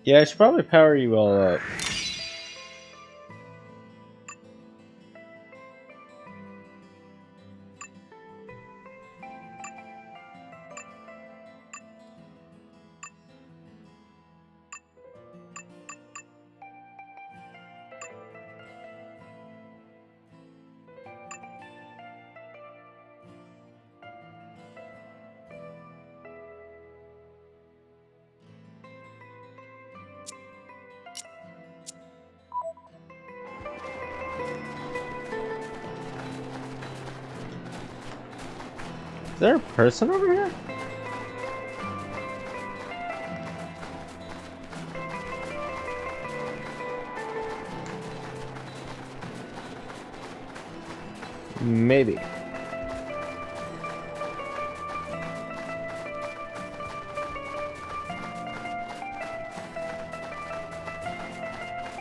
Yeah, I should probably power you all up. Is there a person over here? Maybe.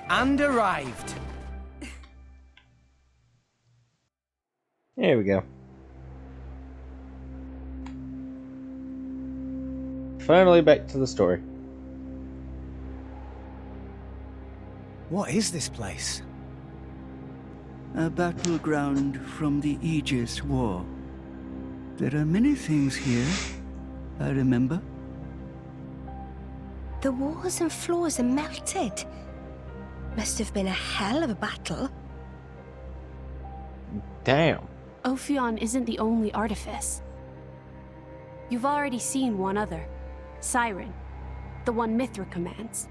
And arrived. There we go. Finally back to the story. What is this place? A battleground from the Aegis War. There are many things here, I remember. The walls and floors are melted. Must have been a hell of a battle. Damn. Ophion isn't the only artifice. You've already seen one other, Siren, the one Mithra commands.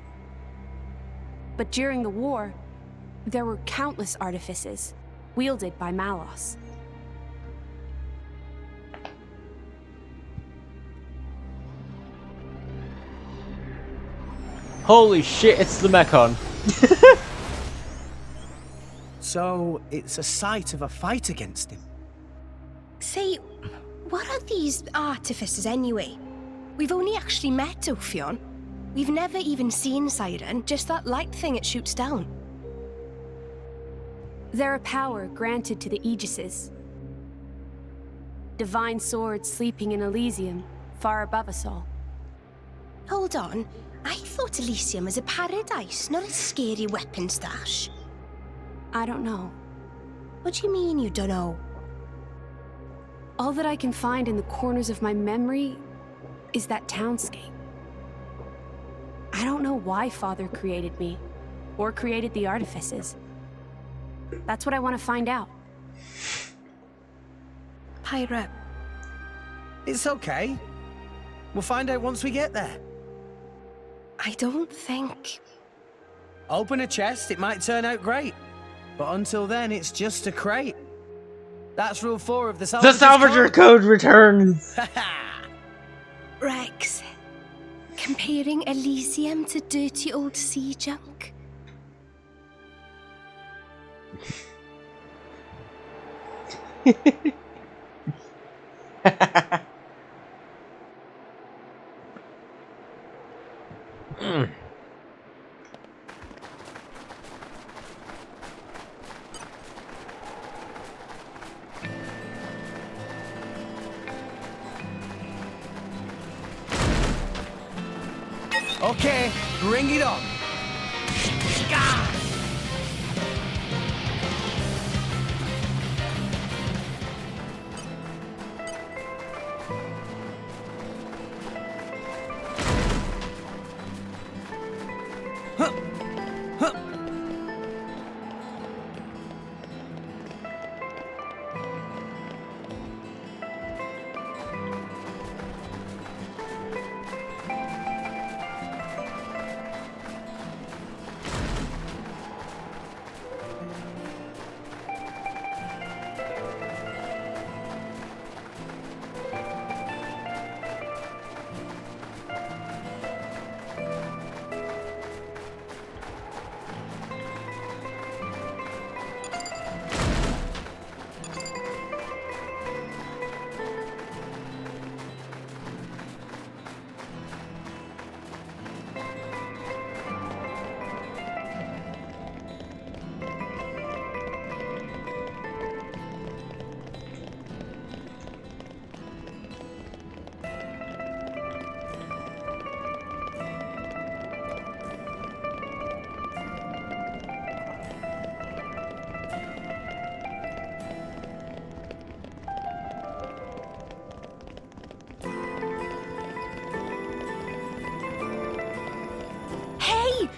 But during the war, there were countless artifices, wielded by Malos. Holy shit, it's the Mechon. So, it's a site of a fight against him. Say, what are these artifices anyway? We've only actually met Ophion. We've never even seen Siren, just that light thing it shoots down. They're a power granted to the Aegises. Divine swords sleeping in Elysium, far above us all. Hold on. I thought Elysium was a paradise, not a scary weapon stash. I don't know. What do you mean you don't know? All that I can find in the corners of my memory is that townscape. I don't know why Father created me, or created the artifices. That's what I want to find out. Pyra. It's okay. We'll find out once we get there. I don't think... Open a chest, it might turn out great. But until then, it's just a crate. That's rule 4 of the Salvager The Salvager Code returns! Rex, comparing Elysium to dirty old sea junk? Okay, bring it on.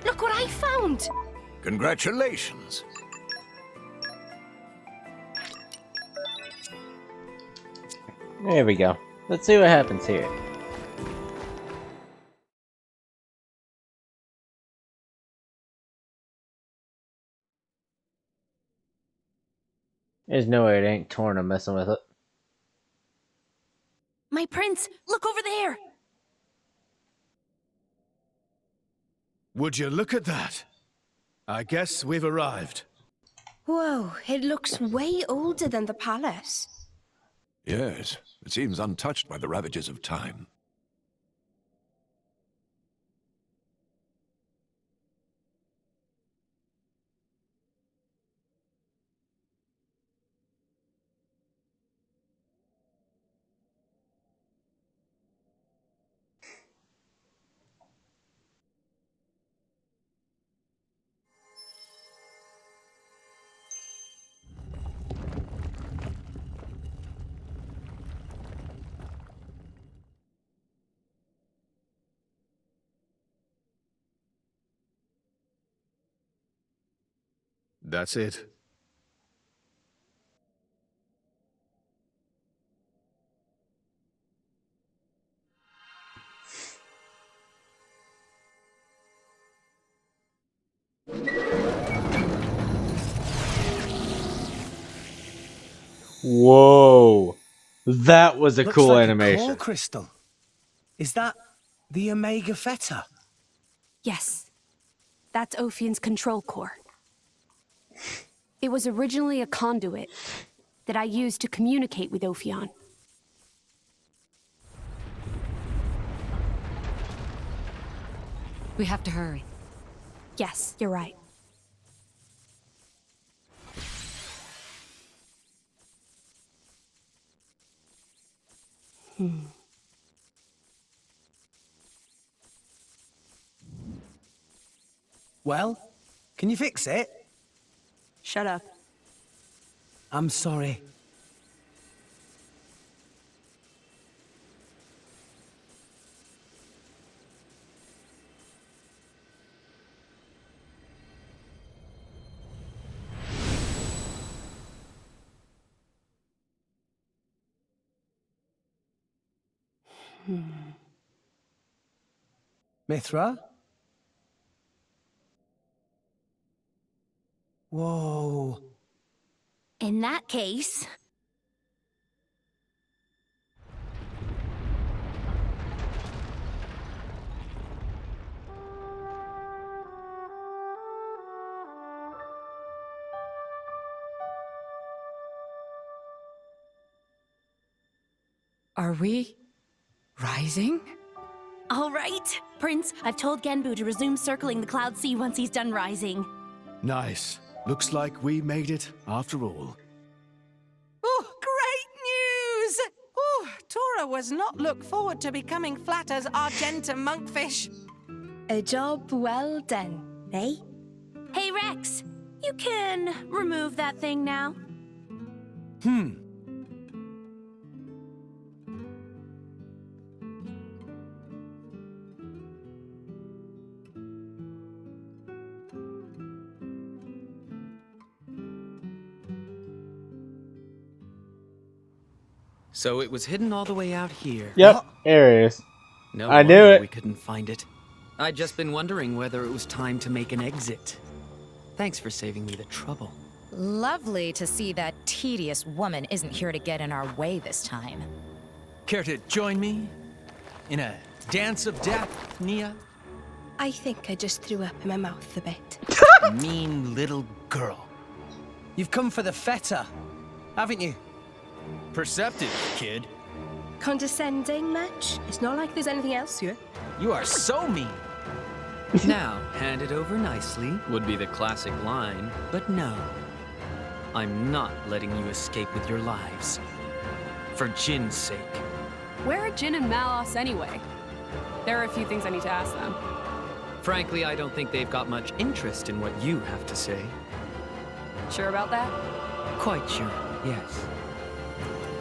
Look what I found! Congratulations. There we go. Let's see what happens here. There's no way it ain't Torna messing with it. My prince, look over there! Would you look at that? I guess we've arrived. Whoa, it looks way older than the palace. Yes, it seems untouched by the ravages of time. That's it. Whoa. That was a Looks cool like animation. A core crystal. Is that the Omega Theta? Yes. That's Ophion's control core. It was originally a conduit that I used to communicate with Ophion. We have to hurry. Yes, you're right. Well, can you fix it? Shut up. I'm sorry. Mithra? Whoa. In that case... Are we rising? All right. Prince, I've told Genbu to resume circling the Cloud Sea once he's done rising. Nice. Looks like we made it after all. Oh, great news! Oh, Tora was not look forward to becoming flat as Argentum monkfish. A job well done, eh? Hey, Rex, you can remove that thing now. So it was hidden all the way out here. Yep, there it is. No I knew wonder it. we couldn't find it. I'd just been wondering whether it was time to make an exit. Thanks for saving me the trouble. Lovely to see that tedious woman isn't here to get in our way this time. Care to join me in a dance of death, Nia? I think I just threw up in my mouth a bit. Mean little girl. You've come for the feta, haven't you? Perceptive, kid. Condescending much? It's not like there's anything else here. You are so mean. Now, hand it over nicely would be the classic line, but no. I'm not letting you escape with your lives. For Jin's sake. Where are Jin and Malos anyway? There are a few things I need to ask them. Frankly, I don't think they've got much interest in what you have to say. Sure about that? Quite sure, yes.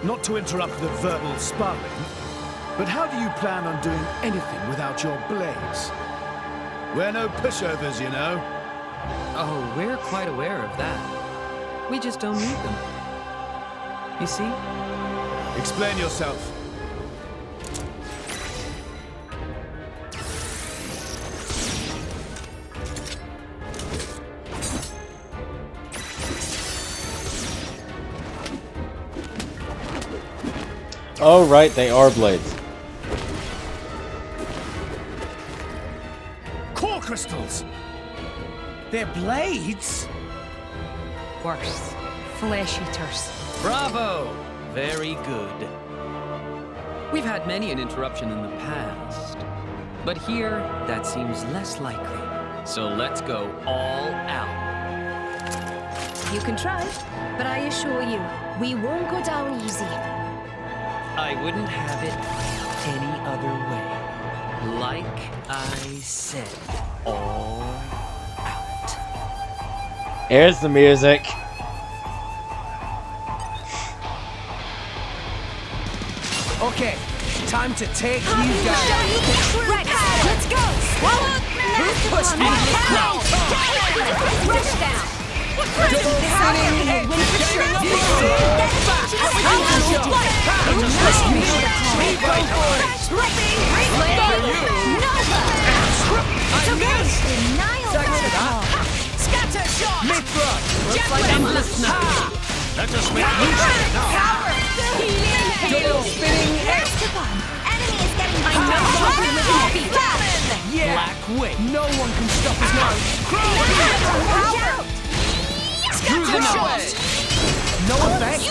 Not to interrupt the verbal sparring, but how do you plan on doing anything without your blades? We're no pushovers, you know. Oh, we're quite aware of that. We just don't need them. You see? Explain yourself. Oh, right, they are blades. Core crystals! They're blades? worse. Flesh eaters. Bravo! Very good. We've had many an interruption in the past, but here that seems less likely. So let's go all out. You can try, but I assure you, we won't go down easy. I wouldn't have it any other way. Like I said, all out. Here's the music. Okay, time to take you down. Right, let's go! Swallow! Push me! Rush down! Double spinning! Scatter shot! Mithra! Endless night! Let us make use of it now! Double spinning! Enemy is getting I know Yeah! Black Wing! No one can stop us now! Through the nose! No effect!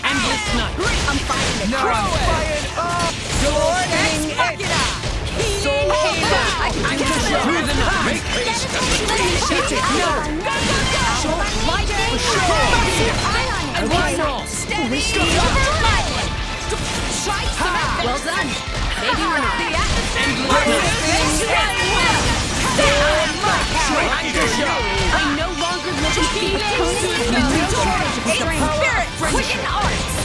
Endless night! I'm fighting it! No, I'm fired up! Double spinning! Sword Through the night! Make haste! Hit it! No! And why not? Well done. Maybe we're not. I no longer look at spirit, quicken arts.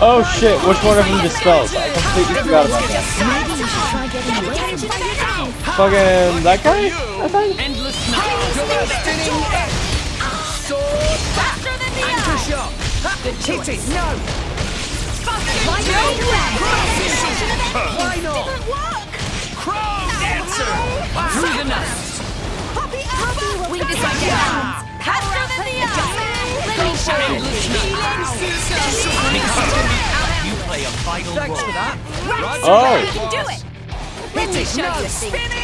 Oh shit, which one of them dispels? I completely forgot about that. Maybe you should try getting away from that. Fucking that guy? I think? Endless night! Double spinning! Sword back! Anchor shot! Hit it! No! Why not? Crow dancer! Through the night! We decide down! Faster than the eye! Let me show you! You play a vital role. Thanks for that! Oh! We can do it! Let me show you! Spinning!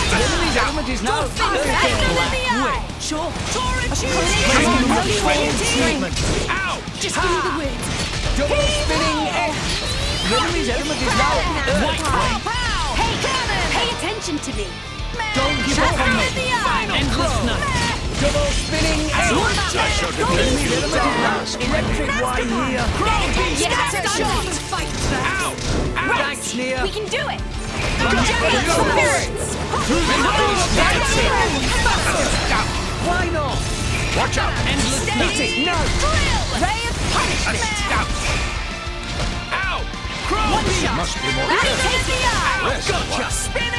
Enemy's helmet is now Faster than the eye! Sure! Ow! Just give me the wind! Double spinning! Enemy's helmet is now Hey, cannon! Pay attention to me! Don't give up on me! Endless night! Double spinning! Enemy's helmet is now electric wine here! Yes, shot! Ow! Thanks, Nia! We can do it! Why not? Watch out! Endless Hit night! it! No! Ray of punishment! Ow! Crow! Must be more Let's careful. take the eye! Rest a while. Spinning!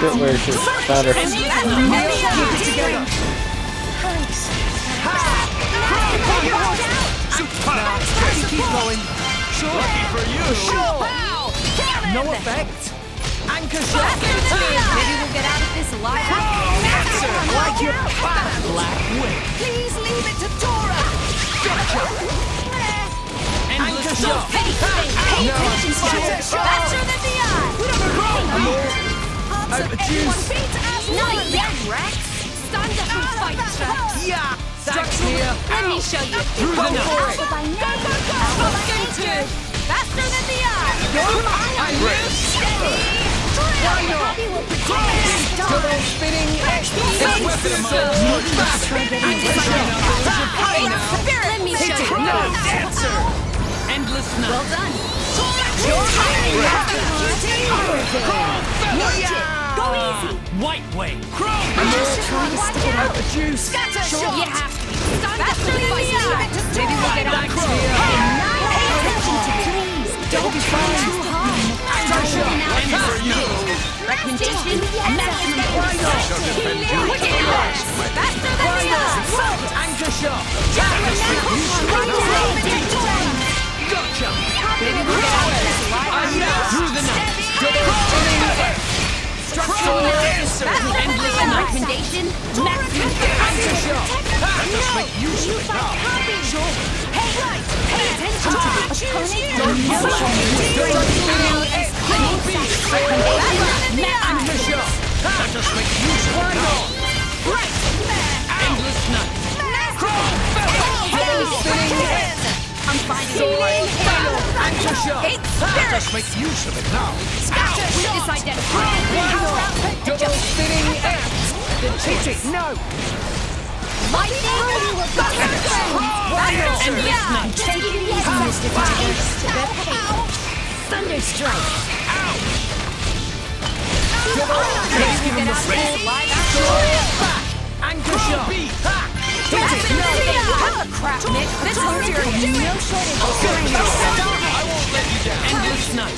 Shit, where is she? Found her. Keep going. Sure. Lucky for you. Sure. No effect. Anchor shot. Maybe we'll get out of this alive. Like your Black Wing! Please leave it to Tora. anchor shot. Pay attention to it. Faster than the eye. Juice. Not yet, Rex. Stand up and fight, Rex. Yeah. Thanks, Nia. Let me show you. Through the night. Faster than the eye. I live. Why not? Double spinning. Weapon of Let me show you. Dancer. Endless night! Well done. Go easy. White Wing! Out the juice. You have to be. Stand up to the fight. Maybe we'll get on. Pay attention to me. Please. Don't try too hard. Lucky for you. Recommendation. Faster than the eye. Anchor shot. Gotcha. Maybe we'll get out of this alive. Through the night! Double spinning. Structural answer. Endless recommendation. Anchor shot. Let us make use of it now. Hey, right. Pay attention to me. Double spinning. Let us make use of it now. Right. Endless night. I'm finding Anchor shot. Let us make use of it now. Weakness identified. Double spinning X. Hit it. No. Lightning. Endless night. Take it easy, Mr. Tiger. Thunderstrike. Ow. Anchor shot. Hit it. Crap, Nick. This one's your I won't let you down. Endless night.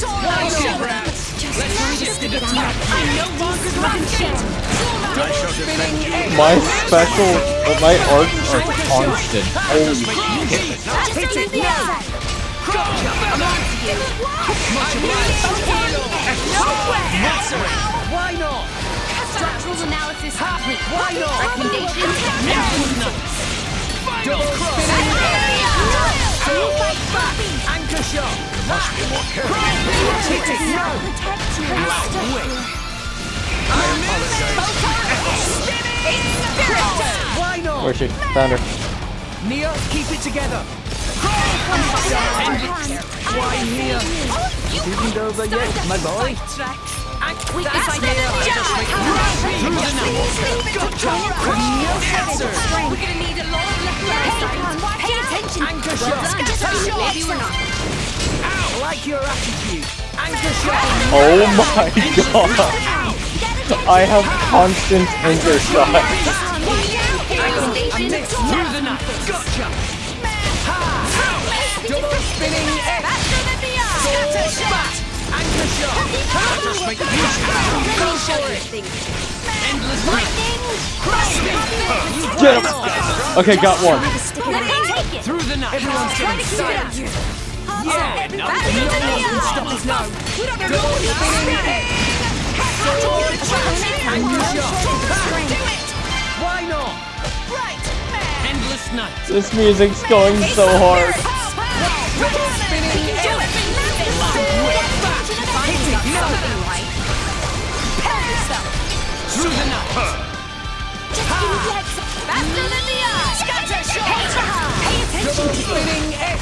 Let's resist it attack. I'm no longer running. My special, my arts are constant. Holy shit. Hit it. Why not? Structural analysis complete. Why not? Recommendations. Double spinning Anchor shot. Must be more careful. Hit it. No. Outwit. I apologize. Why not? Where's she? Found her. Neo, keep it together. Why Neo? Isn't over yet, my boy? Weakness identified. We're gonna need a lot of left. Pay attention. Anchor shot. Maybe we're not. Ow, like your attitude. Anchor shot. Oh my god. I have constant anchor shots. Through the night. Gotcha. Double spinning X. Sword bat. Anchor shot. Let us make use of it. Go for it. Endless lightning. Get him. Okay, got one. Through the night. Everyone's getting excited. Yeah, no one can stop us now. Double spinning X. Sword bat. Anchor shot. Why not? Right. Endless night. This music's going so hard. Double spinning X. Through the night. Faster than the eye. Double spinning X.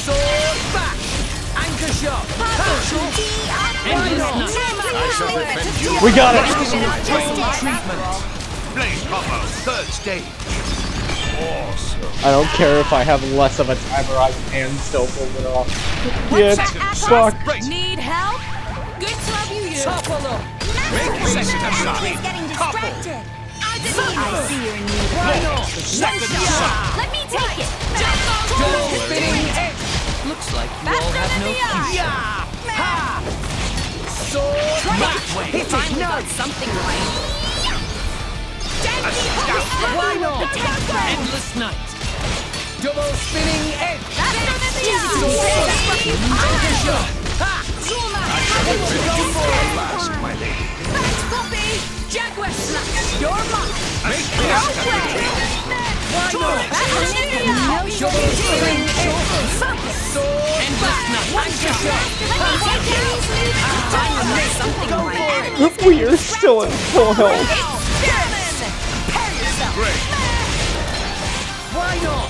Sword back. Anchor shot. Endless night. We got it. Treatment. Blade combo. Third stage. Awesome. I don't care if I have less of a timer, I can still pull it off. Get fucked. Need help? Good to have you here. Topple. He's getting distracted. I see you're in need of help. Second shot. Let me take it. Double spinning X. Looks like you all have no future. Yeah. Ha. Sword back. Hit it. No. Something right. Why not? Endless night. Double spinning X. Sword. Anchor shot. Ha. Go for it last, my lady. Jaguar slash. You're mine. Make this Why not? Double spinning X. Sword. Endless night. Anchor shot. Go for it. We are still in full health. Great. Why not?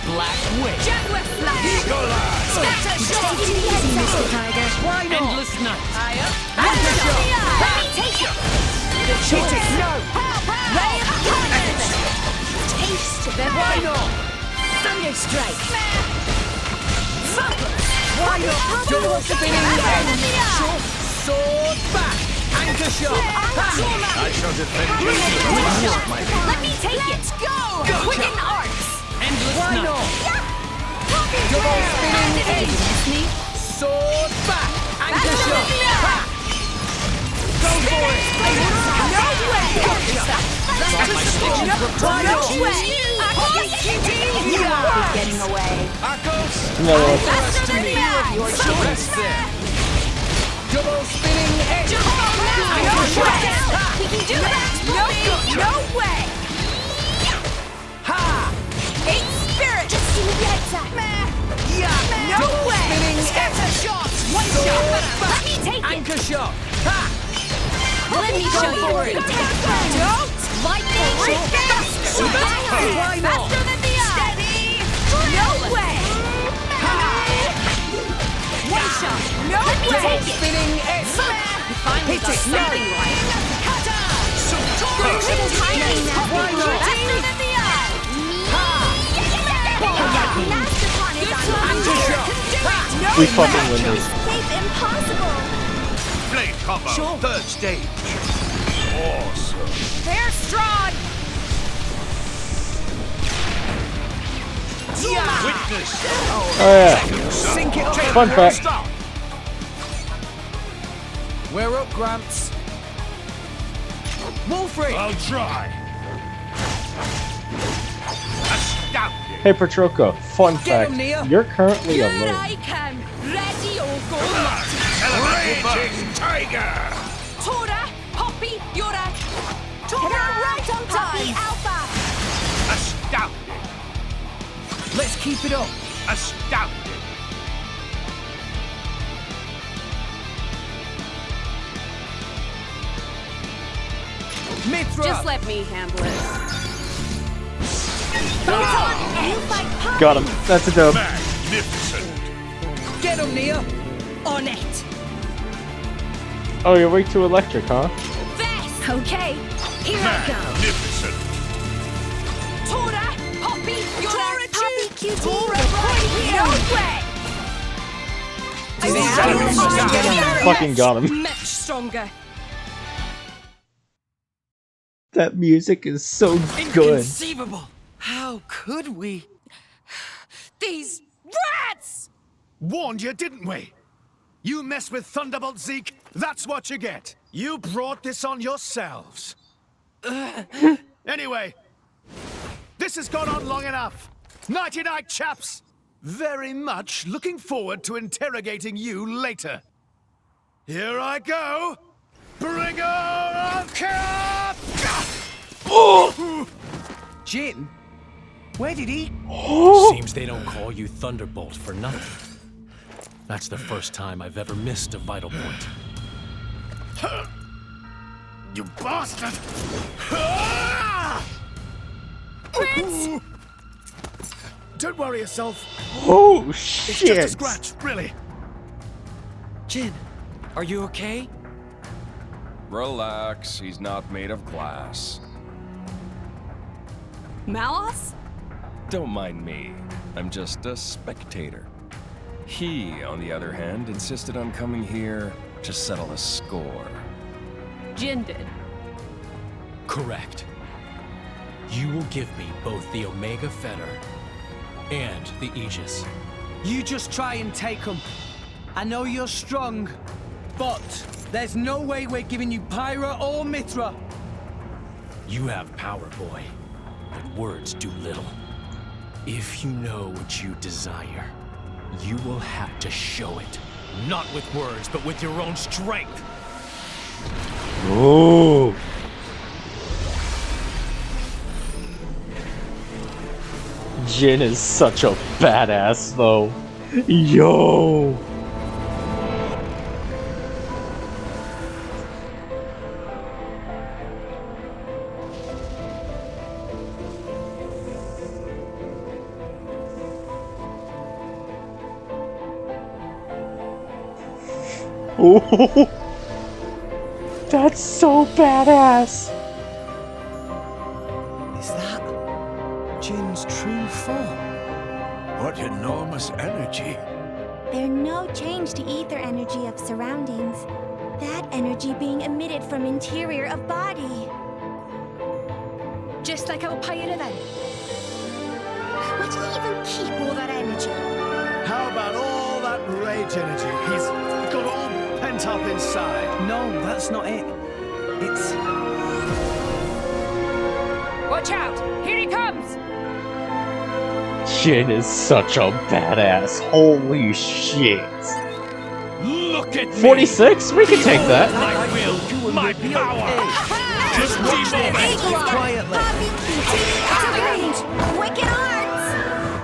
Black Witch. Jaguar slash. Eagle Eye. Scatter shot. Mr. Tiger. Why not? Endless night. Anchor shot. Let me take it. Hit it. No. Ray of Kindness. Taste of it. Why not? Thunderstrike. Why not? Double spinning head. Sword back. Anchor shot. I shall defend you. Let me take it. Go. Quicken arts. Endless Why not? Double spinning head. Sword back. Anchor shot. Go for it. No way. Thought my stitches were No way. Yeah. Getting away. Arcos. No. To me. Your choice there. Double spinning edge. Anchor shot. We can do it. No way. Ha. Eight spirit. Just see the exit. Yeah. No Double way. spinning edge. Shot. Let me take it. Anchor shot. Ha! Let me show you. Don't. Lightning. Faster. Faster than the eye. Steady. No way. One shot. No way. Take it. Spinning X. You finally got something right. Kata. Little tiny. Faster than the eye. We fucking win this. Impossible. Blade combo. Sure. Third stage. Awesome. They're strong. Witness. Oh yeah. Sink it up. Fun fact. Stop. We're up, Gramps. Wolfrey. I'll try. Astounding. Hey Petroko, fun Get fact. him, Nia. You're currently Here alone. I come. Ready or go. Raging tiger. Tora, Poppy, Yura. Tora, right on time. Alpha. Astounding. Let's keep it up. Astounding. Mithra. Just let me handle it. Got him. That's a dub. Magnificent. Get him, Nia. On it. Oh, you're weak to electric, huh? This. Okay, here I go. Magnificent. Tora, Poppy, Yura. Poppy QT. Tora, right here. No way. Fucking got him. Much stronger. That music is so good. Inconceivable. How could we? These rats! Warned you, didn't we? You mess with Thunderbolt Zeke, that's what you get. You brought this on yourselves. Anyway, this has gone on long enough. Nighty-night, chaps. Very much looking forward to interrogating you later. Here I go. Bringer of chaos! Jin? Where did he? Seems they don't call you Thunderbolt for nothing. That's the first time I've ever missed a vital point. You bastard! Prince! Don't worry yourself. Oh It's shit! just a scratch, really. Jin, are you okay? Relax, he's not made of glass. Malos? Don't mind me. I'm just a spectator. He, on the other hand, insisted on coming here to settle a score. Jin did. Correct. You will give me both the Omega Fetter and the Aegis. You just try and take them. I know you're strong, but there's no way we're giving you Pyra or Mithra. You have power, boy, but words do little. If you know what you desire, you will have to show it. Not with words, but with your own strength. Ooh. Jin is such a badass, though. Yo. Ooh. That's so badass. Is that Jin's true form? What enormous energy. There's no change to ether energy of surroundings. That energy being emitted from interior of body. Just like our Pyra then. Where did he even keep all that energy? How about all that rage energy he's got all pent up inside? No, that's not it. It's... Watch out! Here he comes! Jin is such a badass. Holy shit. Look at 46? We can take that. My will, my power. Just watch this. Quietly. Wicked arts!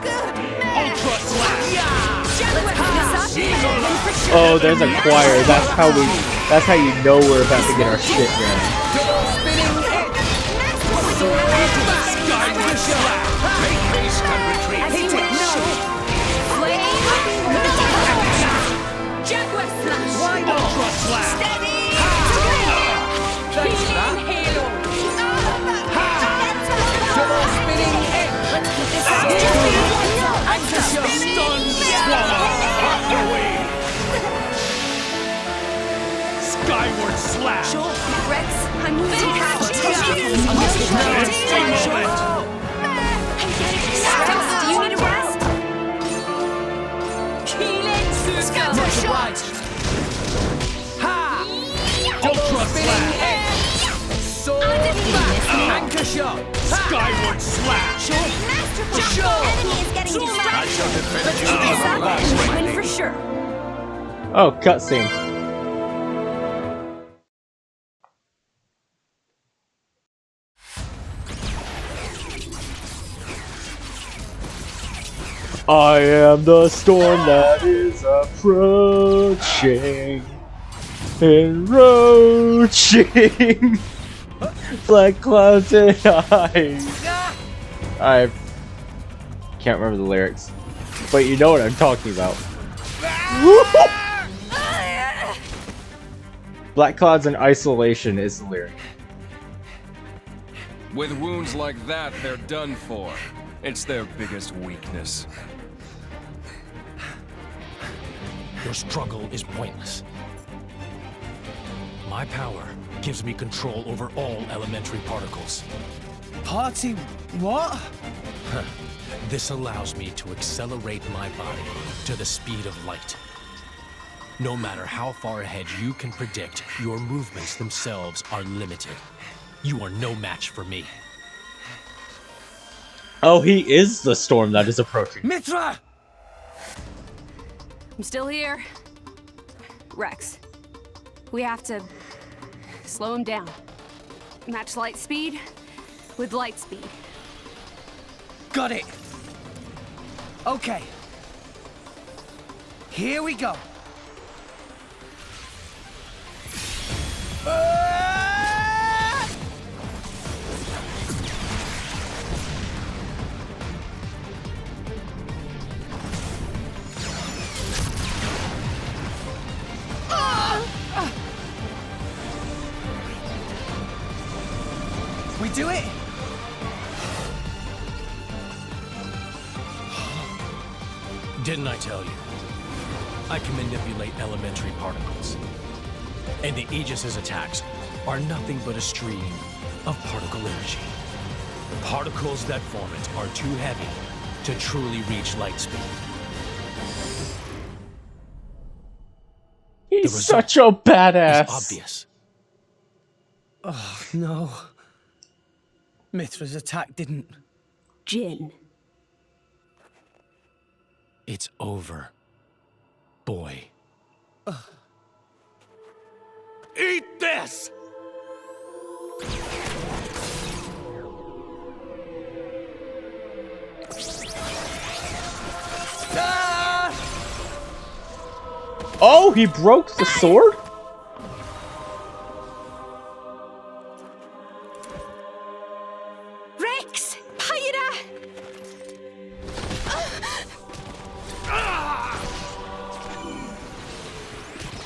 Good man! Ultra slash. Oh, there's a choir. That's how you know we're about to get our shit done. Skyward slash! Sure, Rex, I'm moving to catch. Do you need a rest? Much obliged. Ha! Ultra slash! Sword back! Anchor shot! Skyward slash! Enemy is getting distracted. I shall defend you. Win for sure. Oh, cutscene. I am the storm that is approaching, encroaching, black clouds and eyes. I can't remember the lyrics, but you know what I'm talking about. Black clouds and isolation is the lyric. With wounds like that, they're done for. It's their biggest weakness. Your struggle is pointless. My power gives me control over all elementary particles. Party what? This allows me to accelerate my body to the speed of light. No matter how far ahead you can predict, your movements themselves are limited. You are no match for me. Oh, he is the storm that is approaching. Mithra! I'm still here. Rex, we have to slow him down. Match light speed with light speed. Got it. Okay. Here we go. We do it? Didn't I tell you? I can manipulate elementary particles. And the Aegis's attacks are nothing but a stream of particle energy. The particles that form it are too heavy to truly reach light speed. He's such a badass. It's obvious. Oh, no. Mithra's attack didn't... Jin. It's over, boy. Eat this! Oh, he broke the sword? Rex! Pyra!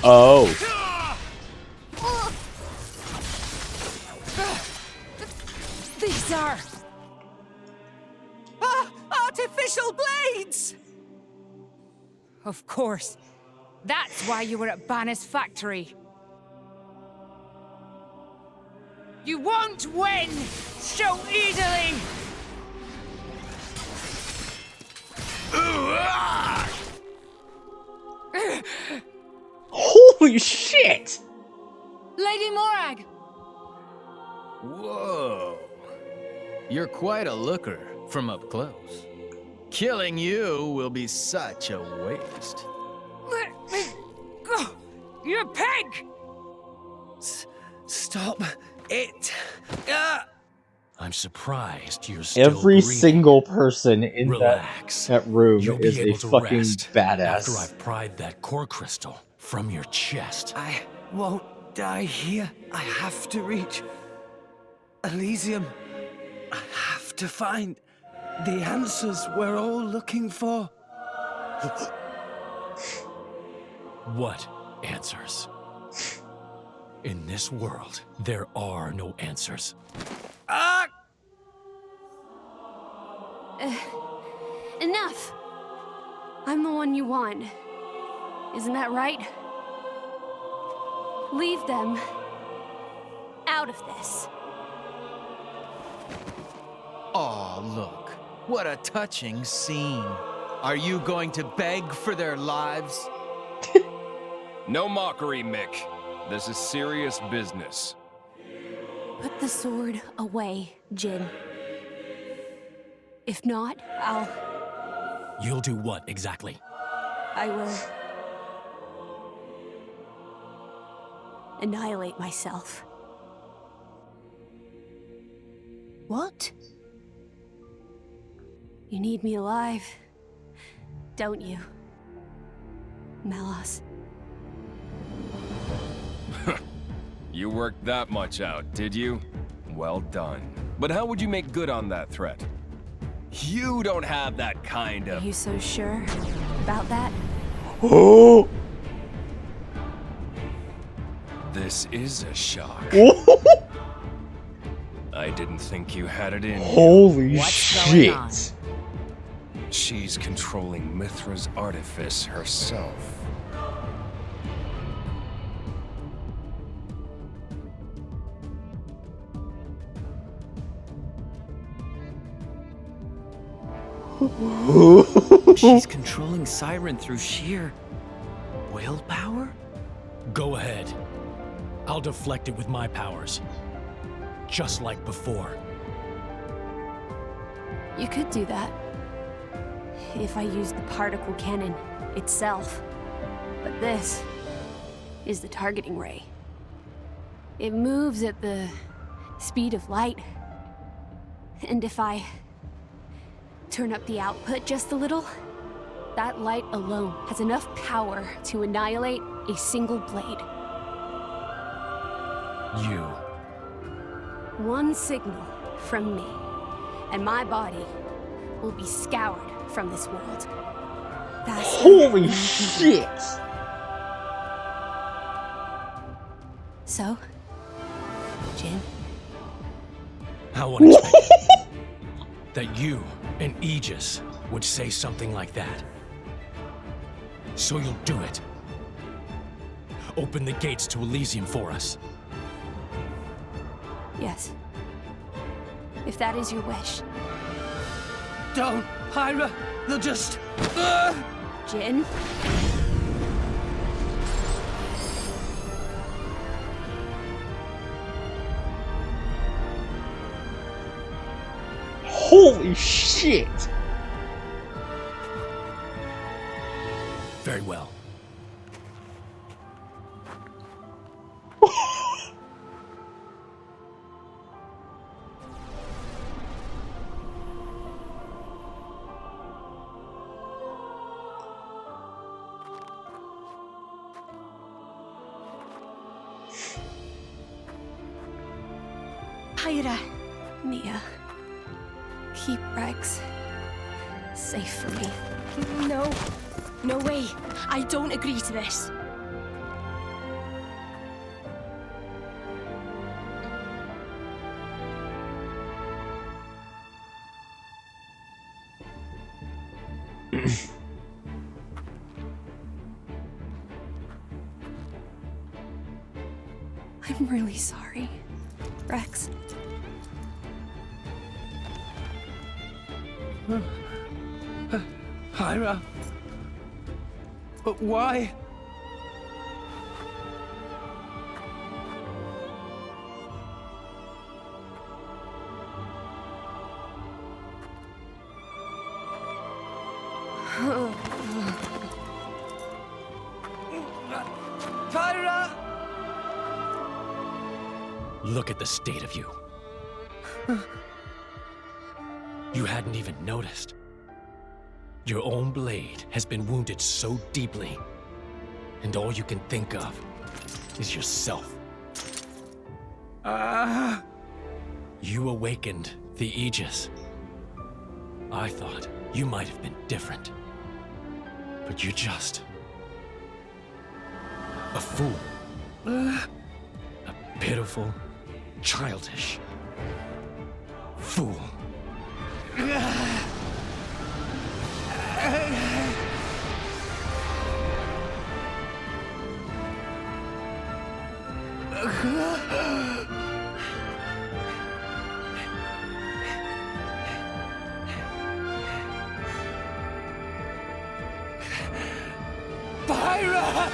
Oh. These are... artificial blades! Of course. That's why you were at Banner's factory. You won't win so easily! Holy shit! Lady Morag! Whoa. You're quite a looker from up close. Killing you will be such a waste. Let me go! You pig! Stop it. I'm surprised you're still Every breathing. single person in Relax. that room You'll is be a able to fucking rest badass. after I've pried that core crystal from your chest. I won't die here. I have to reach Elysium. I have to find the answers we're all looking for. What answers? In this world, there are no answers. Ah! Enough! I'm the one you want. Isn't that right? Leave them out of this. Aw, look. What a touching scene. Are you going to beg for their lives? No mockery, Mick. This is serious business. Put the sword away, Jin. If not, You'll do what exactly? I will annihilate myself. What? You need me alive, don't you, Melos? You worked that much out, did you? Well done. But how would you make good on that threat? You don't have that kind of... Are you so sure about that? Oh! This is a shock. I didn't think you had it in you. Holy shit! She's controlling Mithra's artifice herself. She's controlling Siren through sheer willpower? Go ahead. I'll deflect it with my powers. Just like before. You could do that. If I used the particle cannon itself. But this is the targeting ray. It moves at the speed of light. And if I turn up the output just a little, that light alone has enough power to annihilate a single blade. You. One signal from me, and my body will be scoured from this world. Faster Holy than shit! So, Jin? How unexpected. That you and Aegis would say something like that. So you'll do it. Open the gates to Elysium for us. Yes. If that is your wish. Don't, Hyra! They'll just... Jin? Holy shit! Very well. Hyra. Mia. Keep Rex safe for me. No. No way. I don't agree to this. I'm really sorry, Rex. Hyra? But why? Hyra! Look at the state of you. You hadn't even noticed. Your own blade has been wounded so deeply and all you can think of is yourself. You awakened the Aegis. I thought you might have been different. But you're just a fool. A pitiful, childish fool. Pyra!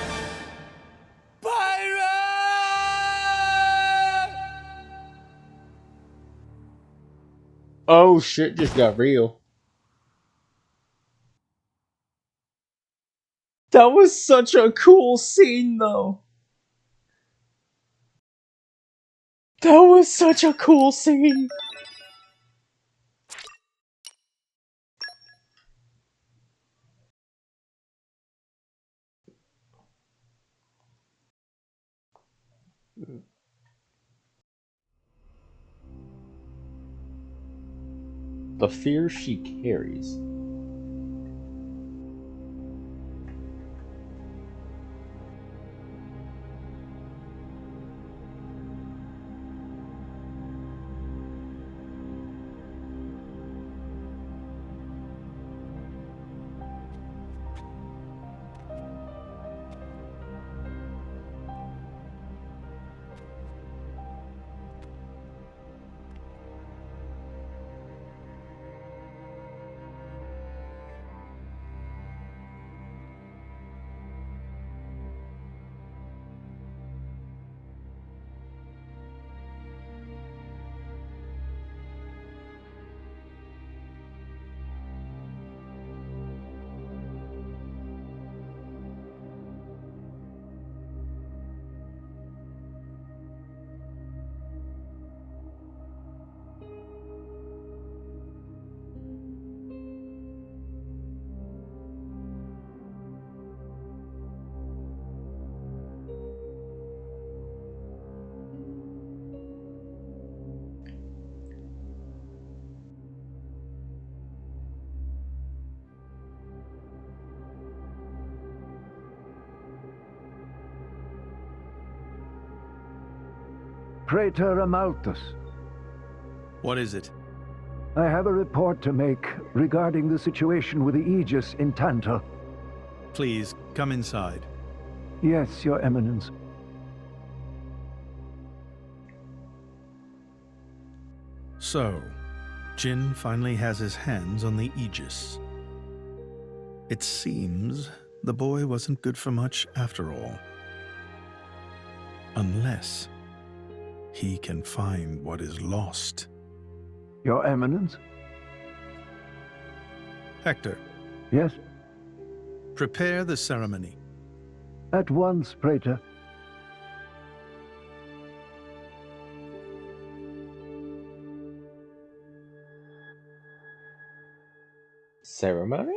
Pyra! Oh, shit just got real. That was such a cool scene, though. That was such a cool scene. The fear she carries. Praetor Amalthus. What is it? I have a report to make regarding the situation with the Aegis in Tantal. Please, come inside. Yes, Your Eminence. So, Jin finally has his hands on the Aegis. It seems the boy wasn't good for much after all. Unless he can find what is lost. Your Eminence? Hector. Yes? Prepare the ceremony. At once, Praetor. Ceremony?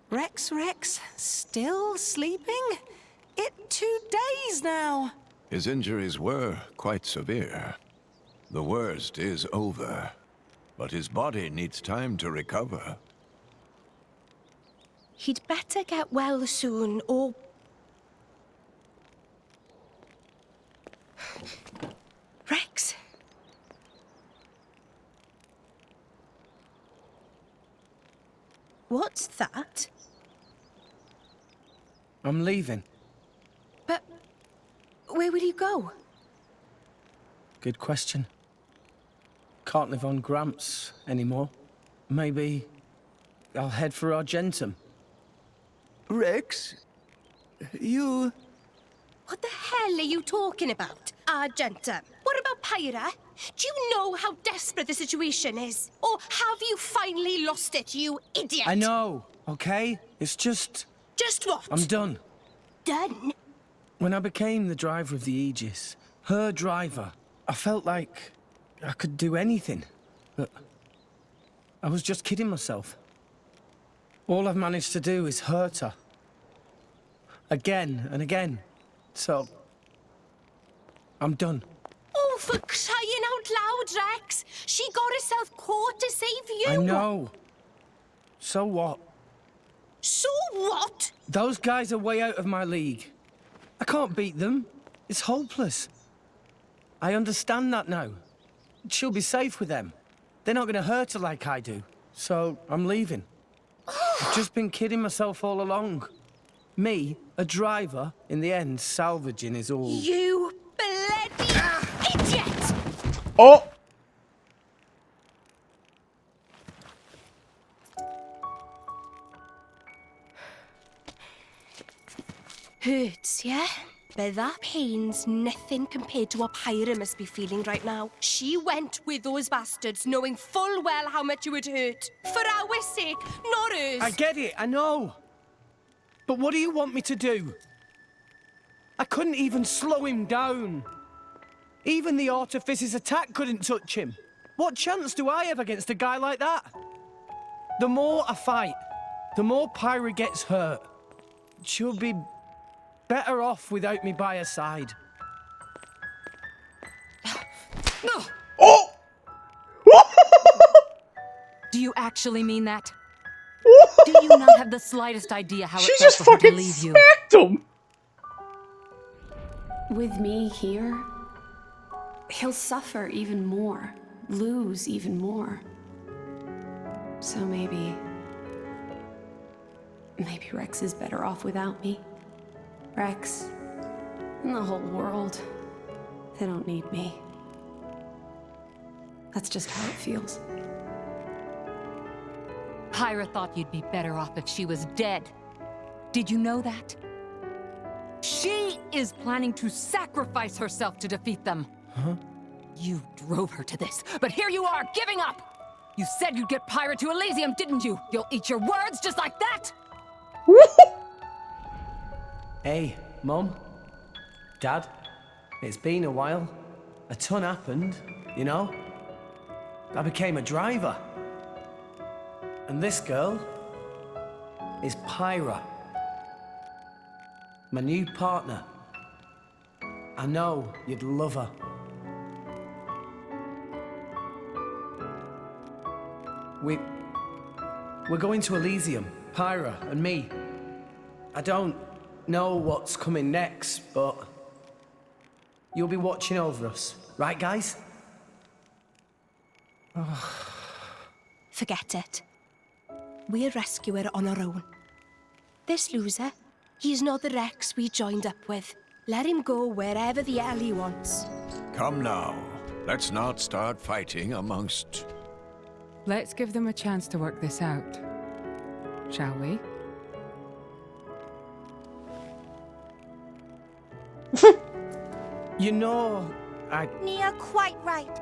Rex, still sleeping? It 2 days now. His injuries were quite severe. The worst is over, but his body needs time to recover. He'd better get well soon, or... Rex? What's that? I'm leaving. But... where will you go? Good question. Can't live on Gramps anymore. Maybe I'll head for Argentum. Rex, you... What the hell are you talking about, Argentum? What about Pyra? Do you know how desperate the situation is? Or have you finally lost it, you idiot? I know, okay? It's just... Just what? I'm done. Done? When I became the driver of the Aegis, her driver, I felt like I could do anything. But I was just kidding myself. All I've managed to do is hurt her. Again and again. So, I'm done. Oh, for crying out loud, Rex! She got herself caught to save you! I know. So what? So what? Those guys are way out of my league. I can't beat them. It's hopeless. I understand that now. She'll be safe with them. They're not gonna hurt her like I do. So, I'm leaving. I've just been kidding myself all along. Me, a driver, in the end, salvaging is all... You bloody idiot! Oh! Hurts, yeah? But that pain's nothing compared to what Pyra must be feeling right now. She went with those bastards knowing full well how much it would hurt. For our sake, not hers. I get it, I know. But what do you want me to do? I couldn't even slow him down. Even the Artifice's attack couldn't touch him. What chance do I have against a guy like that? The more I fight, the more Pyra gets hurt. She'll be better off without me by her side. Oh! Do you actually mean that? Do you not have the slightest idea how She it felt just for her to fucking leave you? smacked him! With me here, he'll suffer even more, lose even more. So maybe Rex is better off without me. Rex, and the whole world, they don't need me. That's just how it feels. Pyra thought you'd be better off if she was dead. Did you know that? She is planning to sacrifice herself to defeat them. Huh? You drove her to this, but here you are, giving up! You said you'd get Pyra to Elysium, didn't you? You'll eat your words just like that? Hey, Mum, Dad, it's been a while. A ton happened, you know? I became a driver. And this girl is Pyra, my new partner. I know you'd love her. We're going to Elysium, Pyra and me. I don't know what's coming next, but you'll be watching over us, right, guys? Forget it. We'll rescue her on our own. This loser, he's not the Rex we joined up with. Let him go wherever the hell he wants. Come now. Let's not start fighting amongst... Let's give them a chance to work this out. Shall we? You know, Nia quite right.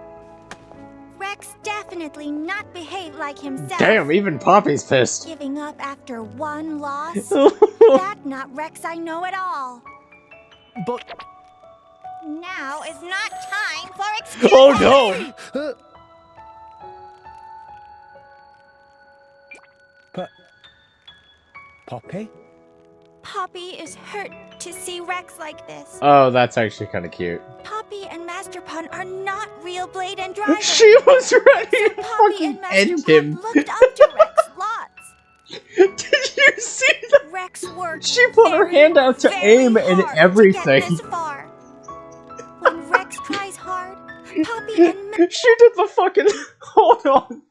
Rex definitely not behaved like himself. Damn, even Poppy's pissed. Giving up after one loss? That not Rex I know at all. But... Now is not time for excuses! Oh no! Poppy? Poppy is hurt to see Rex like this. Oh, that's actually kind of cute. Poppy and Master Pawn are not real Blade and Driver. She was ready So to Poppy fucking and Master end Pawn him. looked up to Rex lots. Did you see that? Rex worked She put her hand out to aim and everything. To get this far. When Rex tries hard, Poppy and She did the fucking. Hold on.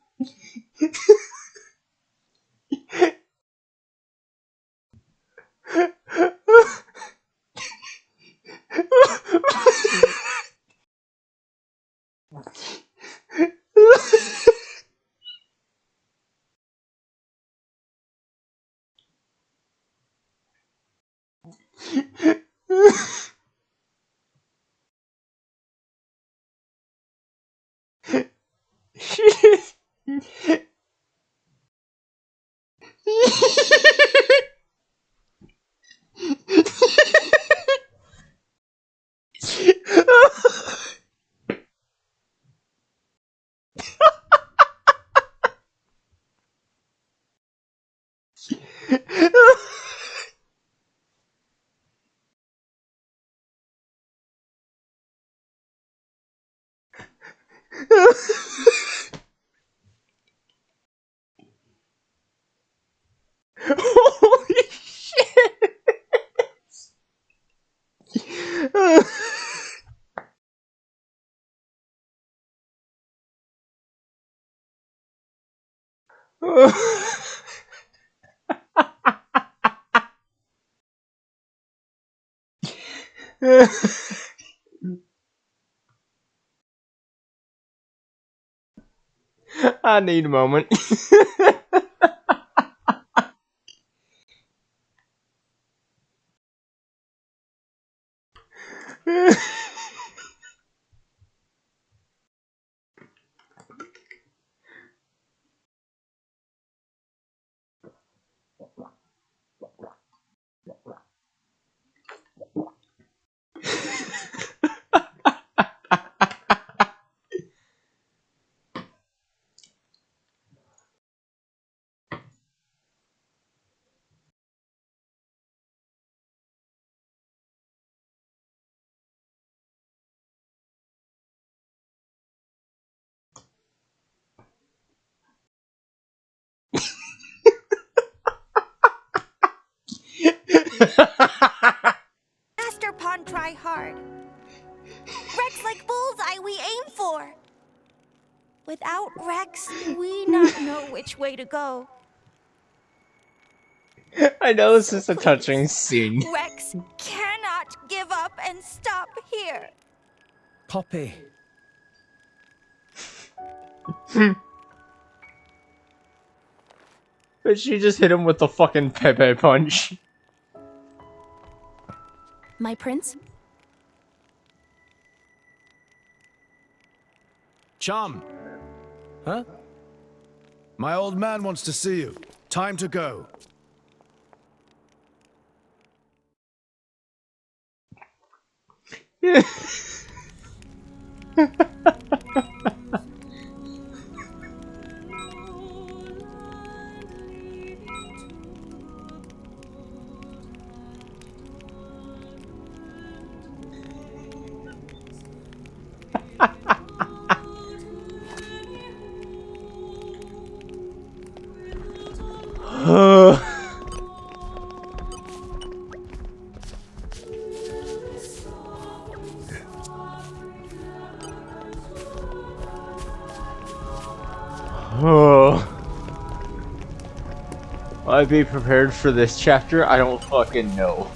Holy shit! I need a moment. Master Pawn try hard. Rex like bullseye we aim for. Without Rex, we not know which way to go. I know this is a touching scene. Rex cannot give up and stop here. Poppy. But she just hit him with the fucking Pepe punch. My prince? Chum! Huh? My old man wants to see you. Time to go. I'd be prepared for this chapter? I don't fucking know.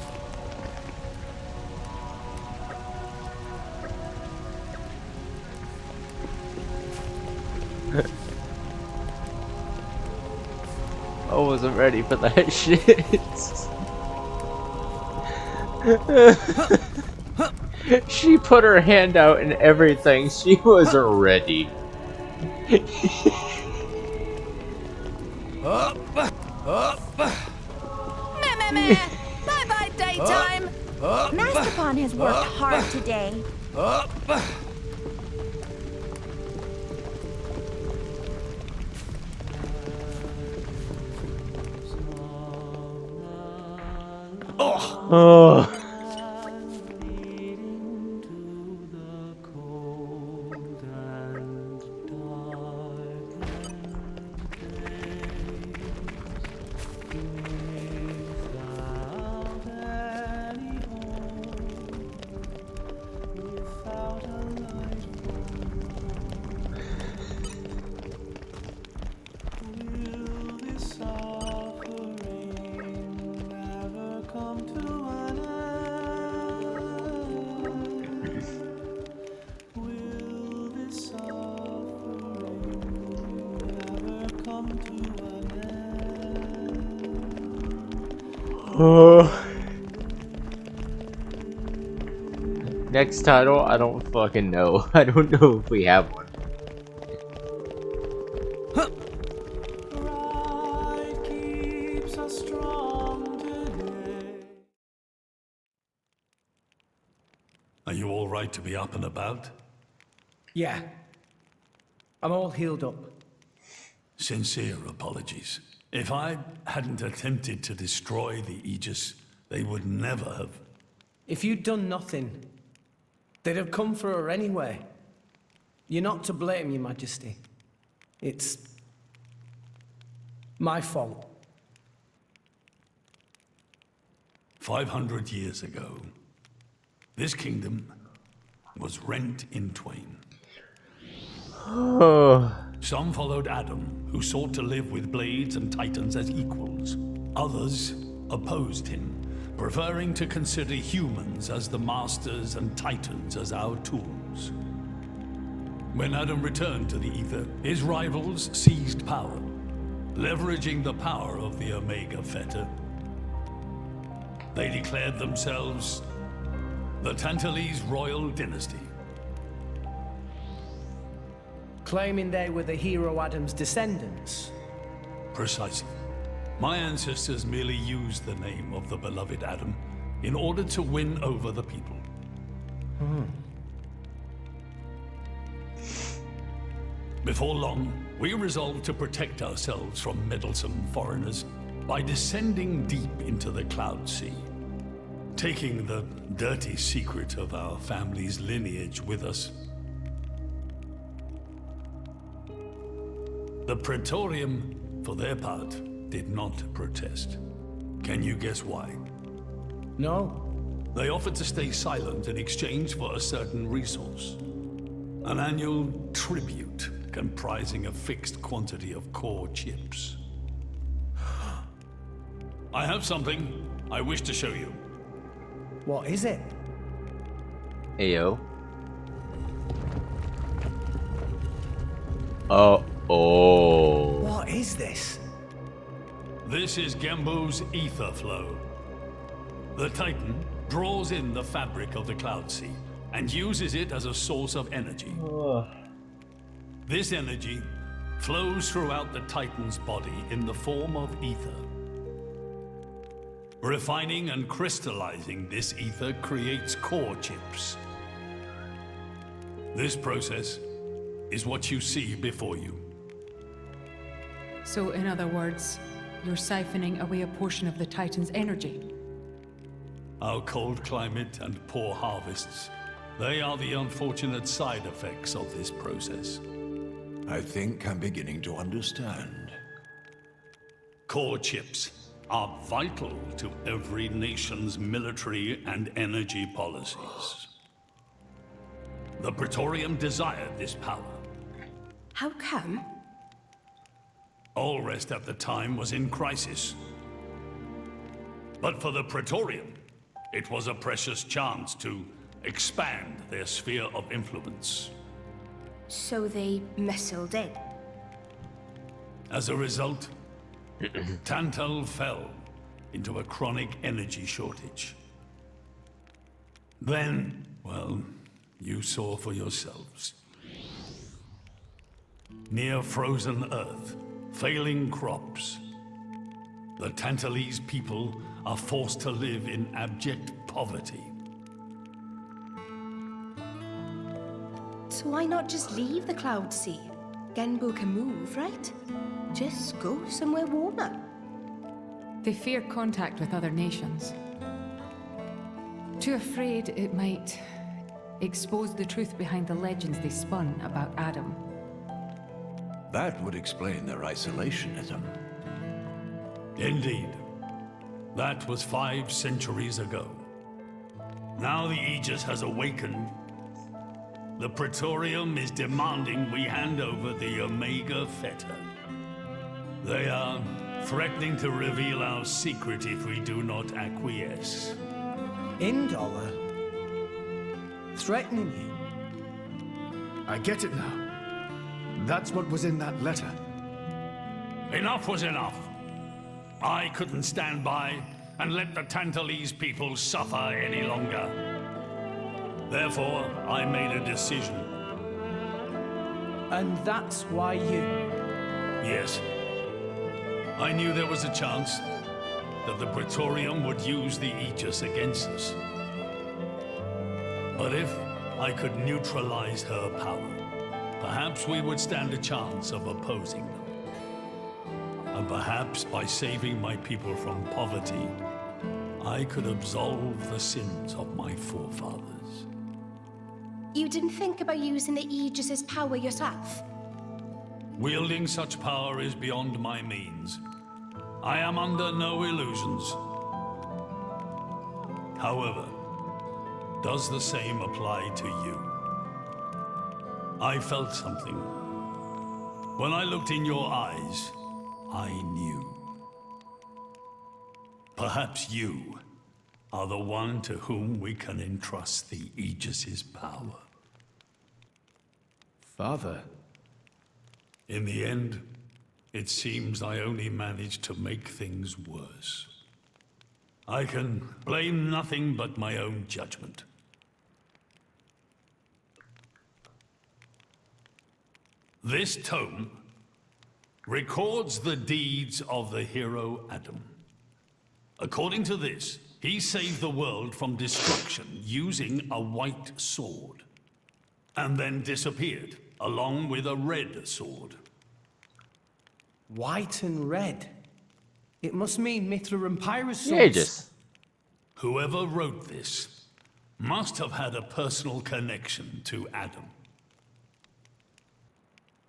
I wasn't ready for that shit. She put her hand out and everything. She was ready. Bye-bye daytime. Master Pawn has worked hard today. Oh. Next title, I don't fucking know. I don't know if we have one. Are you all right to be up and about? Yeah. I'm all healed up. Sincere apologies. If I hadn't attempted to destroy the Aegis, they would never have. If you'd done nothing, they'd have come for her anyway. You're not to blame, Your Majesty. It's my fault. 500 years ago, this kingdom was rent in twain. Some followed Adam, who sought to live with blades and titans as equals. Others opposed him, preferring to consider humans as the masters and titans as our tools. When Adam returned to the Ether, his rivals seized power, leveraging the power of the Omega Fetter. They declared themselves the Tantalese royal dynasty. Claiming they were the hero Adam's descendants. Precisely. My ancestors merely used the name of the beloved Adam in order to win over the people. Before long, we resolved to protect ourselves from meddlesome foreigners by descending deep into the Cloud Sea, taking the dirty secret of our family's lineage with us. The Praetorium, for their part, did not protest. Can you guess why? No. They offered to stay silent in exchange for a certain resource. An annual tribute comprising a fixed quantity of core chips. I have something I wish to show you. What is it? Ayo. Oh. What is this? This is Gembu's ether flow. The Titan draws in the fabric of the Cloud Sea and uses it as a source of energy. This energy flows throughout the Titan's body in the form of ether. Refining and crystallizing this ether creates core chips. This process is what you see before you. So, in other words, you're siphoning away a portion of the Titan's energy. Our cold climate and poor harvests, they are the unfortunate side effects of this process. I think I'm beginning to understand. Core chips are vital to every nation's military and energy policies. The Praetorium desired this power. How come? Allrest at the time was in crisis. But for the Praetorium, it was a precious chance to expand their sphere of influence. So they missiled in. As a result, Tantal fell into a chronic energy shortage. Then, well, you saw for yourselves. Near frozen Earth, failing crops, the Tantalese people are forced to live in abject poverty. So why not just leave the Cloud Sea? Genbu can move, right? Just go somewhere warmer. They fear contact with other nations. Too afraid it might expose the truth behind the legends they spun about Adam. That would explain their isolationism. Indeed. That was 5 centuries ago. Now the Aegis has awakened. The Praetorium is demanding we hand over the Omega Fetter. They are threatening to reveal our secret if we do not acquiesce. Indollar? Threatening you? I get it now. That's what was in that letter. Enough was enough. I couldn't stand by and let the Tantalese people suffer any longer. Therefore, I made a decision. And that's why you... Yes. I knew there was a chance that the Praetorium would use the Aegis against us. But if I could neutralize her power, perhaps we would stand a chance of opposing them. And perhaps by saving my people from poverty, I could absolve the sins of my forefathers. You didn't think about using the Aegis's power yourself? Wielding such power is beyond my means. I am under no illusions. However, does the same apply to you? I felt something. When I looked in your eyes, I knew. Perhaps you are the one to whom we can entrust the Aegis's power. Father. In the end, it seems I only managed to make things worse. I can blame nothing but my own judgment. This tome records the deeds of the hero Adam. According to this, he saved the world from destruction using a white sword, and then disappeared, along with a red sword. White and red? It must mean Mithra and Pyrrhus swords. Aegis. Whoever wrote this must have had a personal connection to Adam.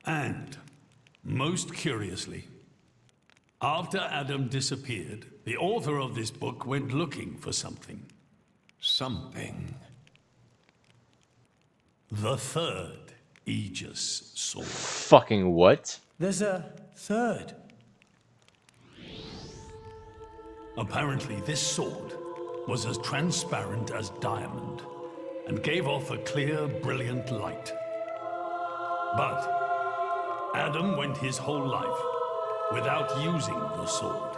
And, most curiously, after Adam disappeared, the author of this book went looking for something. Something? The third Aegis sword. Fucking what? There's a third. Apparently, this sword was as transparent as diamond and gave off a clear, brilliant light. But Adam went his whole life without using the sword.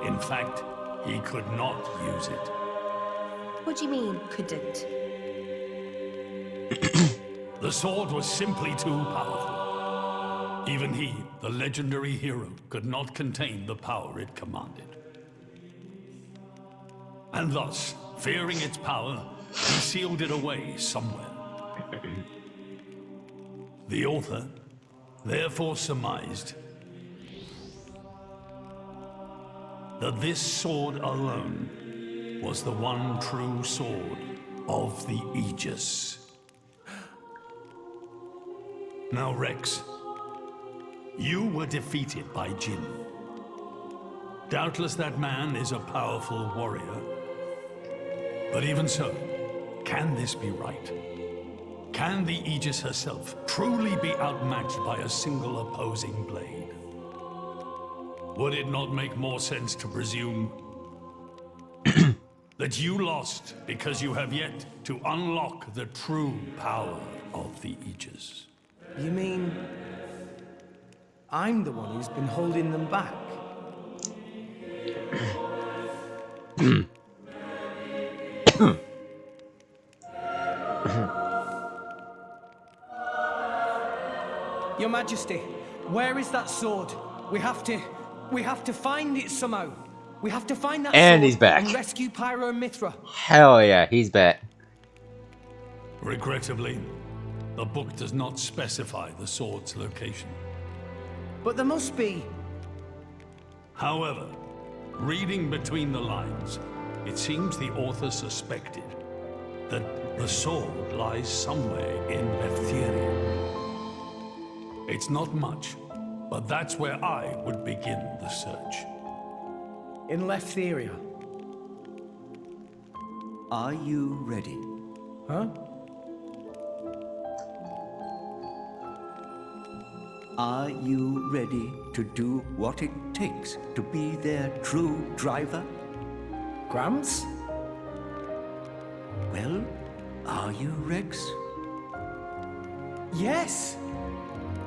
In fact, he could not use it. What do you mean, couldn't? The sword was simply too powerful. Even he, the legendary hero, could not contain the power it commanded. And thus, fearing its power, he sealed it away somewhere. The author therefore surmised that this sword alone was the one true sword of the Aegis. Now, Rex, you were defeated by Jin. Doubtless that man is a powerful warrior. But even so, can this be right? Can the Aegis herself truly be outmatched by a single opposing blade? Would it not make more sense to presume that you lost because you have yet to unlock the true power of the Aegis? You mean I'm the one who's been holding them back? Your Majesty, where is that sword? We have to find it somehow. We have to find that And sword he's back. and rescue Pyro and Mithra. Hell yeah, he's back. Regrettably, the book does not specify the sword's location. But there must be. However, reading between the lines, It seems the author suspected that the sword lies somewhere in Lefthyria. It's not much, but that's where I would begin the search. In Lefthyria. Are you ready? Huh? Are you ready to do what it takes to be their true driver? Gramps? Well, are you, Rex? Yes!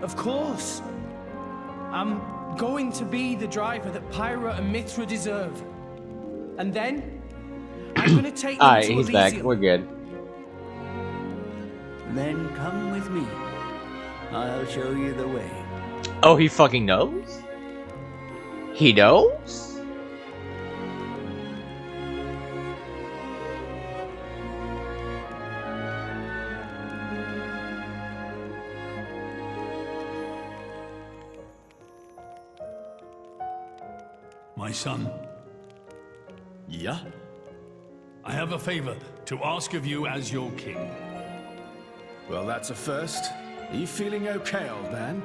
Of course! I'm going to be the driver that Pyra and Mithra deserve. And then, I'm gonna take them Alright, to he's Elysium. back. We're good. Then come with me. I'll show you the way. Oh, he fucking knows? He knows? My son. Yeah? I have a favor to ask of you as your king. Well, that's a first. Are you feeling okay, old man?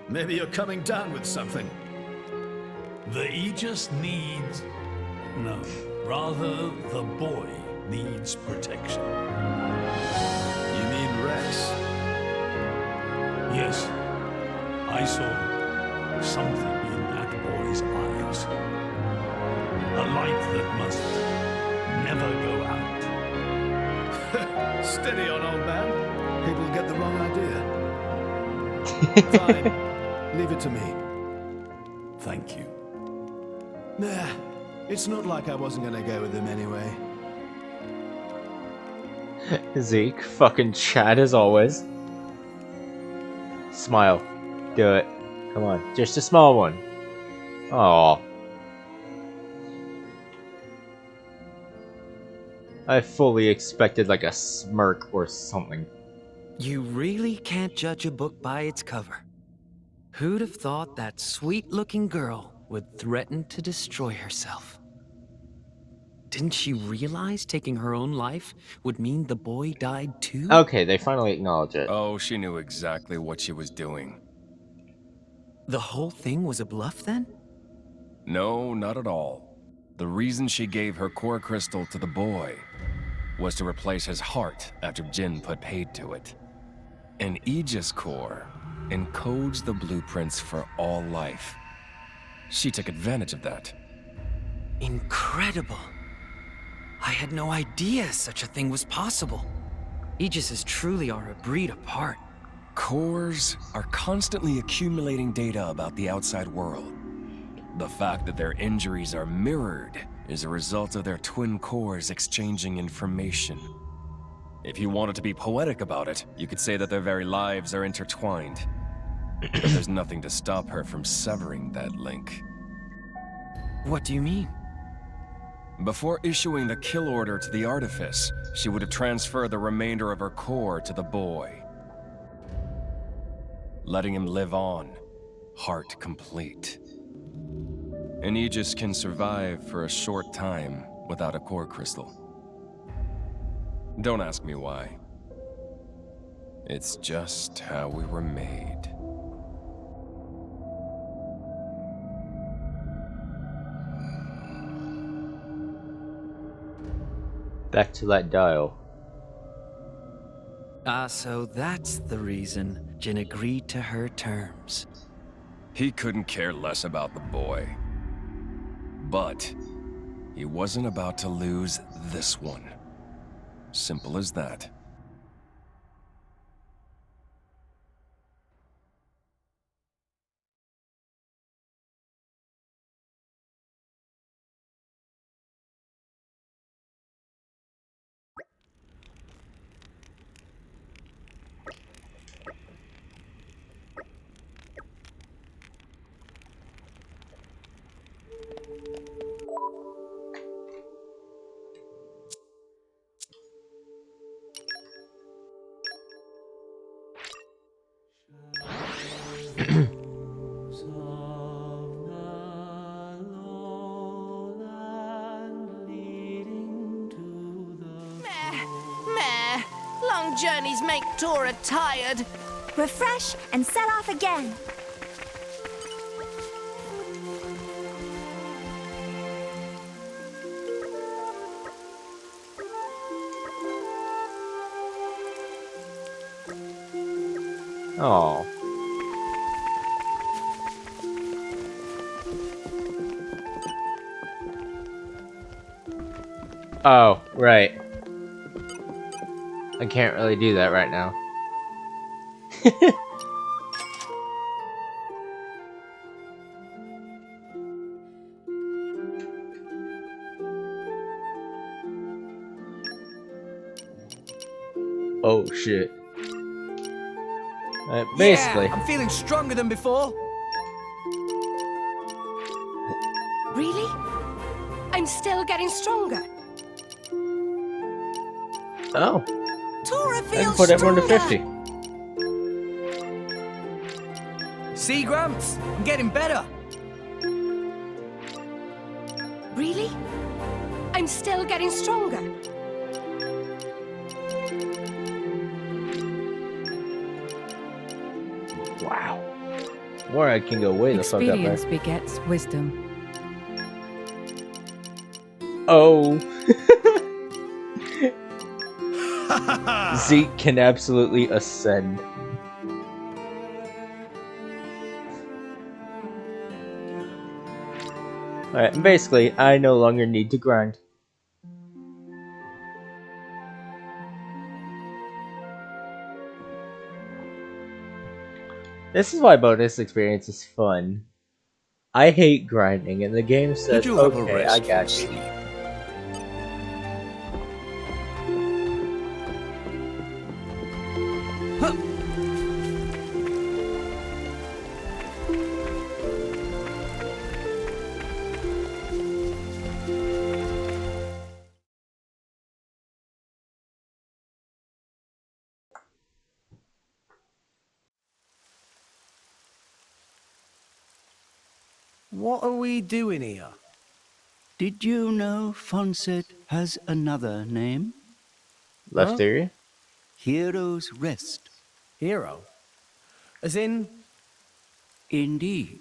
Maybe you're coming down with something. The Aegis needs... No, rather the boy needs protection. You mean Rex? Yes, I saw something in that boy's eyes. A light that must never go out. Steady on, old man. People get the wrong idea. Fine. Leave it to me. Thank you. Nah, it's not like I wasn't gonna go with him anyway. Zeke, fucking Chad as always. Smile. Do it. Come on. Just a small one. Aww. I fully expected like a smirk or something. You really can't judge a book by its cover. Who'd have thought that sweet-looking girl would threaten to destroy herself? Didn't she realize taking her own life would mean the boy died too? Okay, they finally acknowledge it. Oh, she knew exactly what she was doing. The whole thing was a bluff then? No, not at all. The reason she gave her core crystal to the boy was to replace his heart after Jin put paid to it. An Aegis core encodes the blueprints for all life. She took advantage of that. Incredible. I had no idea such a thing was possible. Aegises truly are a breed apart. Cores are constantly accumulating data about the outside world. The fact that their injuries are mirrored is a result of their twin cores exchanging information. If you wanted to be poetic about it, you could say that their very lives are intertwined. But there's nothing to stop her from severing that link. What do you mean? Before issuing the kill order to the Artifice, she would have transferred the remainder of her core to the boy, letting him live on, heart complete. An Aegis can survive for a short time without a core crystal. Don't ask me why. It's just how we were made. Back to that dial. So that's the reason Jin agreed to her terms. He couldn't care less about the boy. But he wasn't about to lose this one. Simple as that. journeys make Tora tired. Refresh and set off again. Oh. Oh, right. I can't really do that right now. Oh shit. Basically. Yeah, I'm feeling stronger than before. Really? I'm still getting stronger. Oh. Tora I can feels put everyone to stronger. 50. See, Gramps? I'm getting better. Really? I'm still getting stronger. Wow. More I can go way the fuck up there. Experience begets wisdom. Oh. Zeke can absolutely ascend. Alright, basically, I no longer need to grind. This is why bonus experience is fun. I hate grinding, and the game says, You do have a okay, I restful got you. sleep. What are we doing here? Did you know Fonset has another name? Left area? Hero's Rest. Hero? As in? Indeed.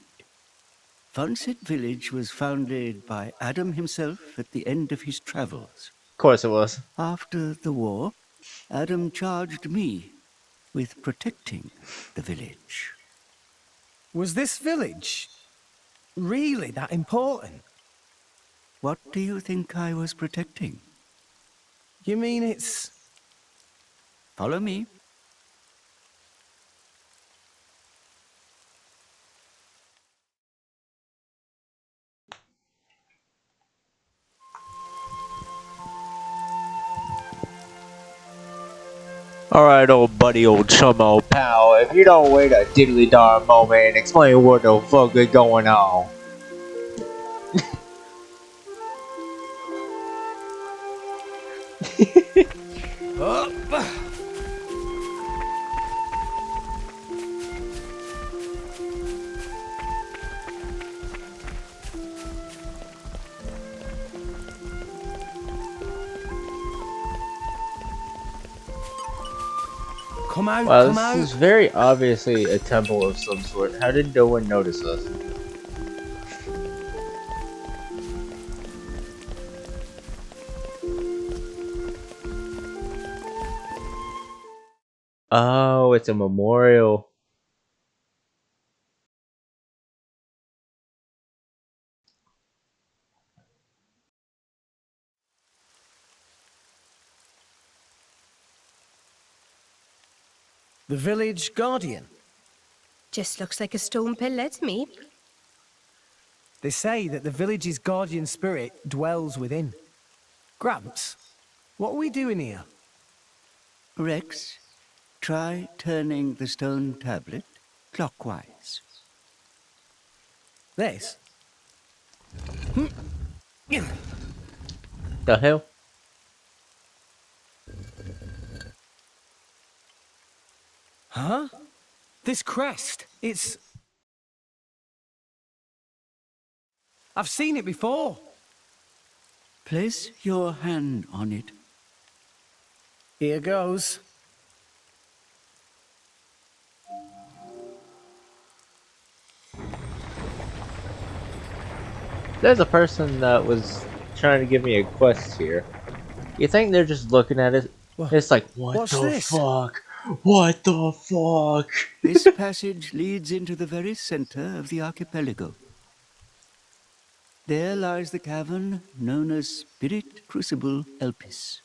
Fonset Village was founded by Adam himself at the end of his travels. Of course it was. After the war, Adam charged me with protecting the village. Was this village really that important? What do you think I was protecting? You mean it's... Follow me. Alright, old buddy, old chum, old pal, if you don't wait a diddly darn moment and explain what the fuck is going on. Come out, Wow, come this out. is very obviously a temple of some sort. How did no one notice us? Oh, it's a memorial. The village guardian. Just looks like a stone pillar to me. They say that the village's guardian spirit dwells within. Gramps, what are we doing here? Rex, try turning the stone tablet clockwise. This? The hell? Huh? This crest, it's... I've seen it before. Place your hand on it. Here goes. There's a person that was trying to give me a quest here. You think they're just looking at it? It's like, what the fuck? What the fuck? This passage leads into the very center of the archipelago. There lies the cavern known as Spirit Crucible Elpis.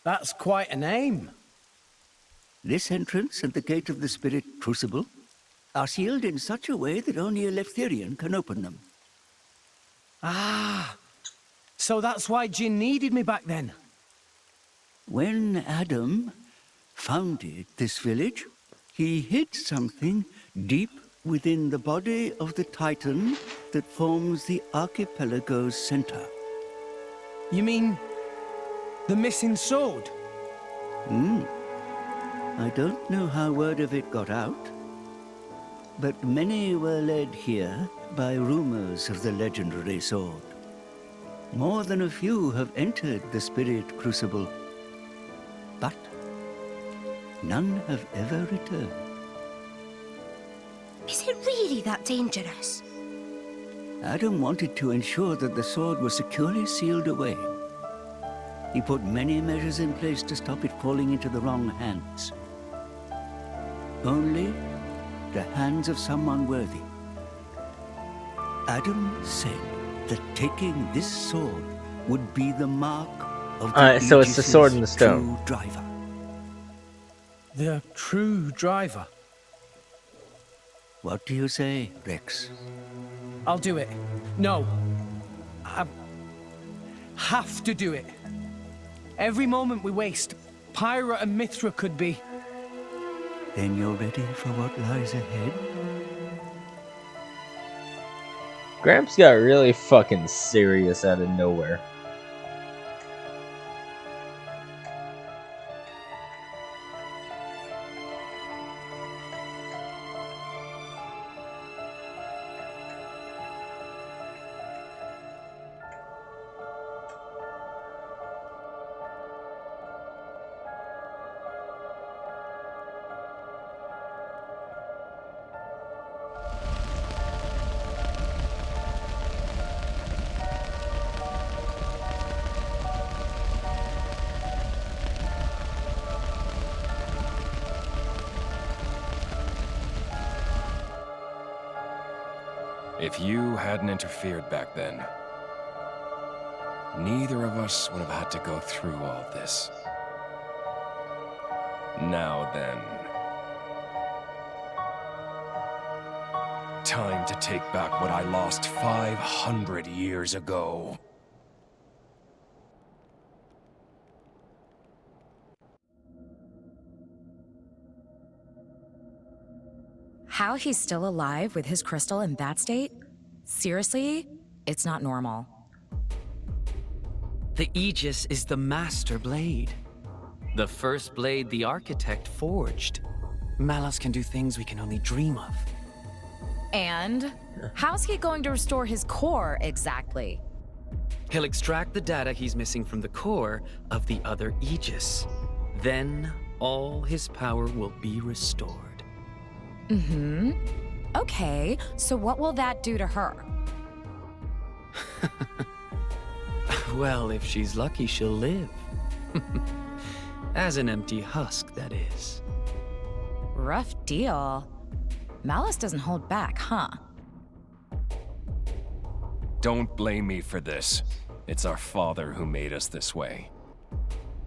That's quite a name. This entrance and the gate of the Spirit Crucible are sealed in such a way that only a Leftherian can open them. Ah, so that's why Jin needed me back then. When Adam founded this village, he hid something deep within the body of the Titan that forms the archipelago's center. You mean the missing sword? I don't know how word of it got out, but many were led here by rumors of the legendary sword. More than a few have entered the Spirit Crucible, but none have ever returned. Is it really that dangerous? Adam wanted to ensure that the sword was securely sealed away. He put many measures in place to stop it falling into the wrong hands. Only the hands of someone worthy. Adam said that taking this sword would be the mark of the so it's the sword in the stone. true driver. The true driver. What do you say, Rex? I'll do it. No. I have to do it. Every moment we waste, Pyra and Mithra could be... Then you're ready for what lies ahead? Gramps got really fucking serious out of nowhere. If you hadn't interfered back then, neither of us would have had to go through all this. Now then. Time to take back what I lost 500 years ago. How he's still alive with his crystal in that state? Seriously? It's not normal. The Aegis is the master blade. The first blade the architect forged. Malus can do things we can only dream of. And how's he going to restore his core exactly? He'll extract the data he's missing from the core of the other Aegis. Then all his power will be restored. Okay, so what will that do to her? Well, if she's lucky, she'll live. As an empty husk, that is. Rough deal. Malus doesn't hold back, huh? Don't blame me for this. It's our father who made us this way.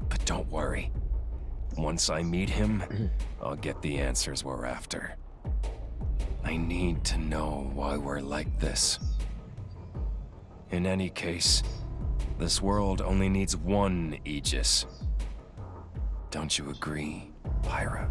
But don't worry. Once I meet him, I'll get the answers we're after. I need to know why we're like this. In any case, this world only needs one Aegis. Don't you agree, Pyra?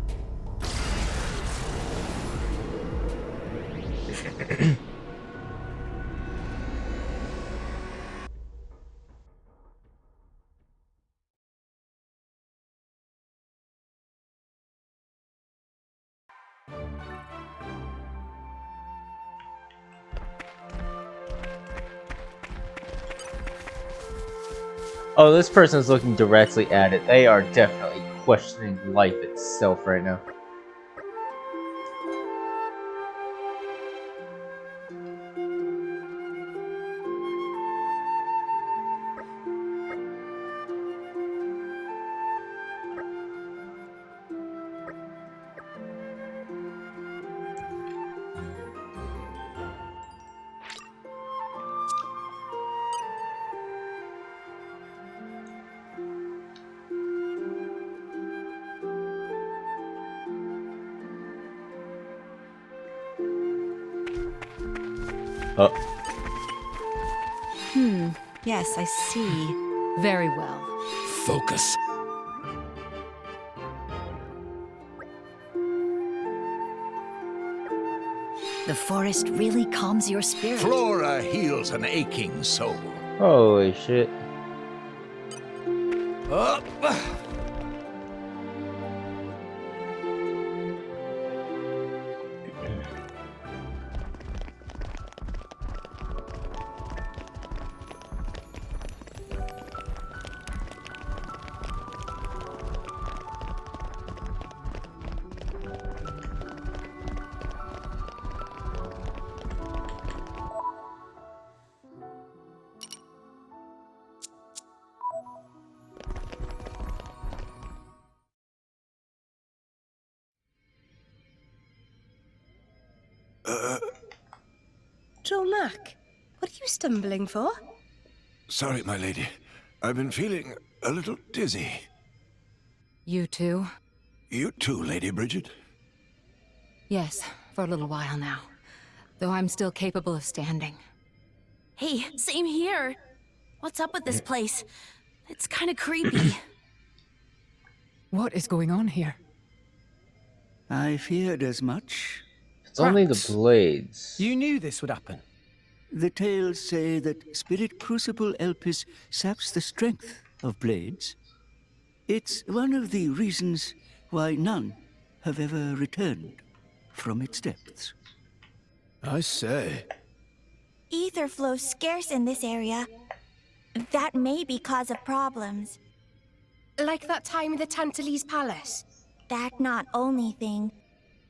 Oh, this person's looking directly at it. They are definitely questioning life itself right now. Yes, I see. Very well. Focus. The forest really calms your spirit. Flora heals an aching soul. Holy shit. Up. Joe Mac, what are you stumbling for? Sorry, my lady. I've been feeling a little dizzy. You too? You too, Lady Bridget? Yes, for a little while now. Though I'm still capable of standing. Hey, same here. What's up with this place? It's kind of creepy. What is going on here? I feared as much. It's only the blades. You knew this would happen. The tales say that Spirit Crucible Elpis saps the strength of blades. It's one of the reasons why none have ever returned from its depths. I say. Ether flows scarce in this area. That may be cause of problems. Like that time in the Tantalese Palace? That not only thing.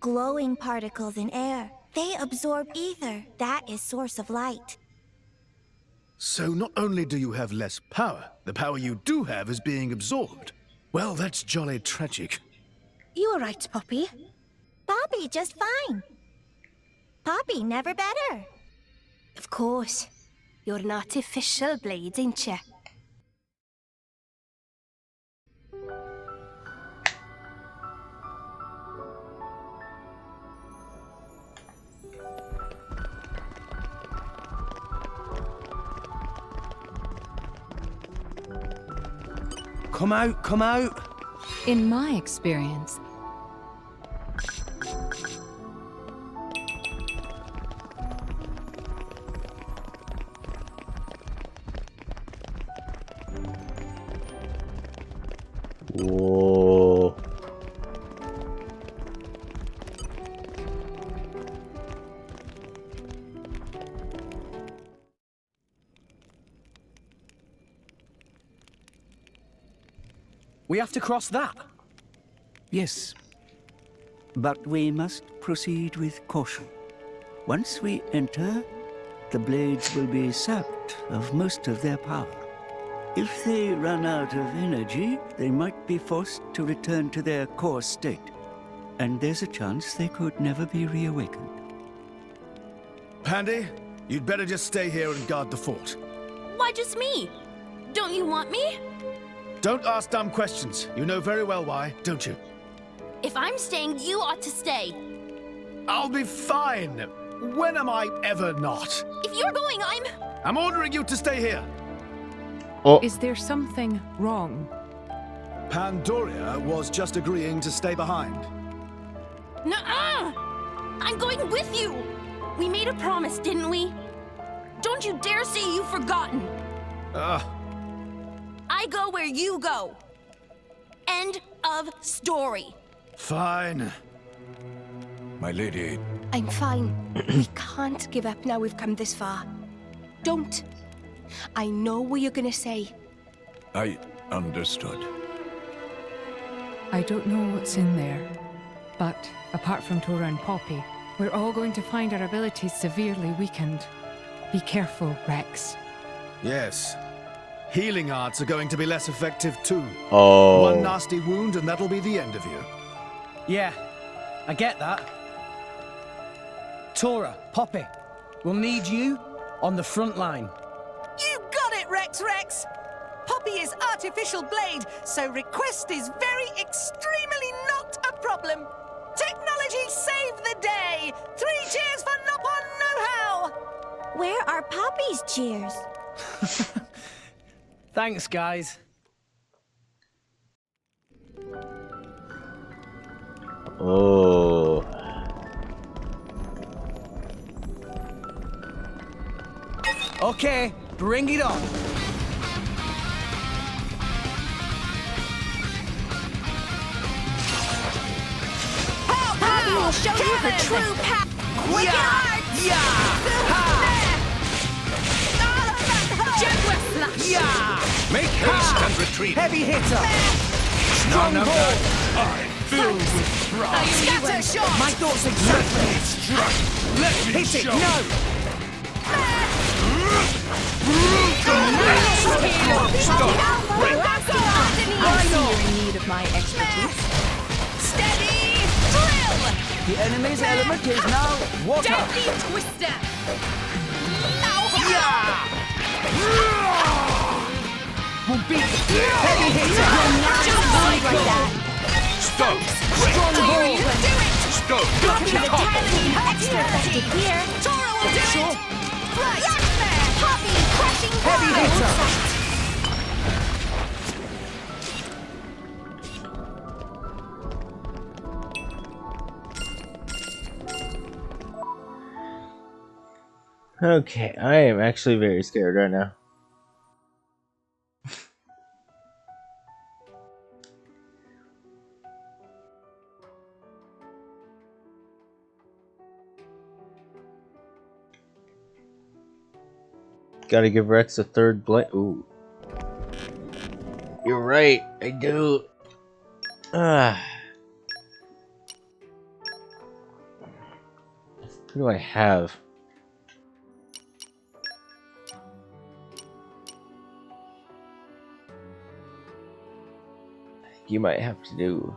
Glowing particles in air. They absorb ether. That is source of light. So not only do you have less power, the power you do have is being absorbed. Well, that's jolly tragic. You all right, Poppy? Poppy just fine. Poppy never better. Of course. You're an artificial blade, ain't you? Come out, come out. In my experience, Whoa. We have to cross that. Yes, but we must proceed with caution. Once we enter, the blades will be sapped of most of their power. If they run out of energy, they might be forced to return to their core state. And there's a chance they could never be reawakened. Pandy, you'd better just stay here and guard the fort. Why just me? Don't you want me? Don't ask dumb questions. You know very well why, don't you? If I'm staying, you ought to stay. I'll be fine. When am I ever not? If you're going, I'm ordering you to stay here. Oh. Is there something wrong? Pandoria was just agreeing to stay behind. Nuh-uh! I'm going with you! We made a promise, didn't we? Don't you dare say you've forgotten! I go where you go. End of story. Fine. My lady. I'm fine. We can't give up now we've come this far. Don't. I know what you're gonna say. I understood. I don't know what's in there, but apart from Tora and Poppy, we're all going to find our abilities severely weakened. Be careful, Rex. Yes. Healing arts are going to be less effective too. Oh. One nasty wound and that'll be the end of you. Yeah, I get that. Tora, Poppy, we'll need you on the front line. You got it, Rex! Poppy is artificial blade, so request is very extremely not a problem. Technology save the day! 3 cheers for Nopon Know-How! Where are Poppy's cheers? Thanks, guys. Oh. Okay, bring it on. Poppy will show you her true power. Quick and hard. Make haste and retreat. Heavy hitter. None of that. I'm filled with pride. Scatter shot. My thoughts exactly. Let me Hit it. show No. Stop. I know you're in need of my expertise. Steady! Drill! The enemy's element is now water. Deadly twister! Will beat heavy hitter. Just like that. Stop. Strong ball. Stop. Poppy the Talon extra effective here. Tora will do it! Right! Poppy crushing Heavy blow. hitter. Okay, I am actually very scared right now. Gotta give Rex a third blade. Ooh. You're right, I do. What do I have? You might have to do.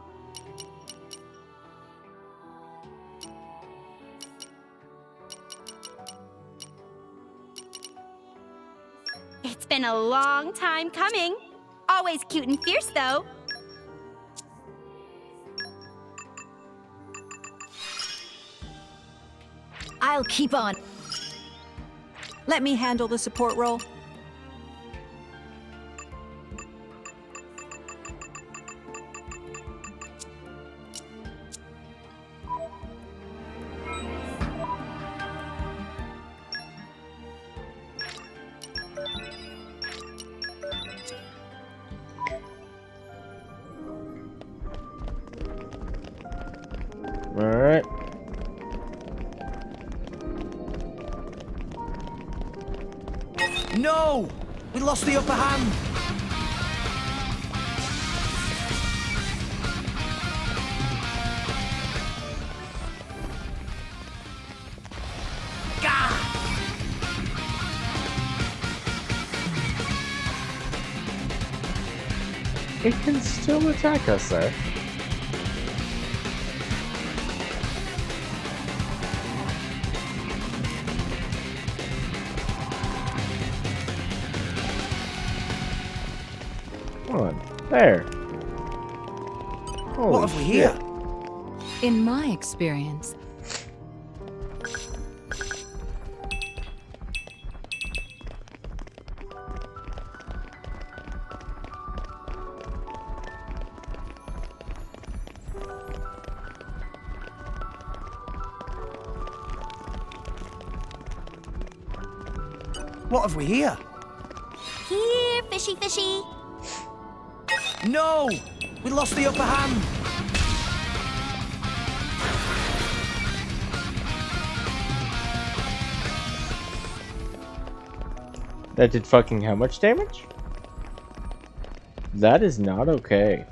It's been a long time coming. Always cute and fierce, though. I'll keep on. Let me handle the support role. Alright. No! We lost the upper hand. It can still attack us there. Come on, there. Holy What have we here? In my experience, What have we here? Here, fishy, fishy. No! We lost the upper hand. That did fucking how much damage? That is not okay.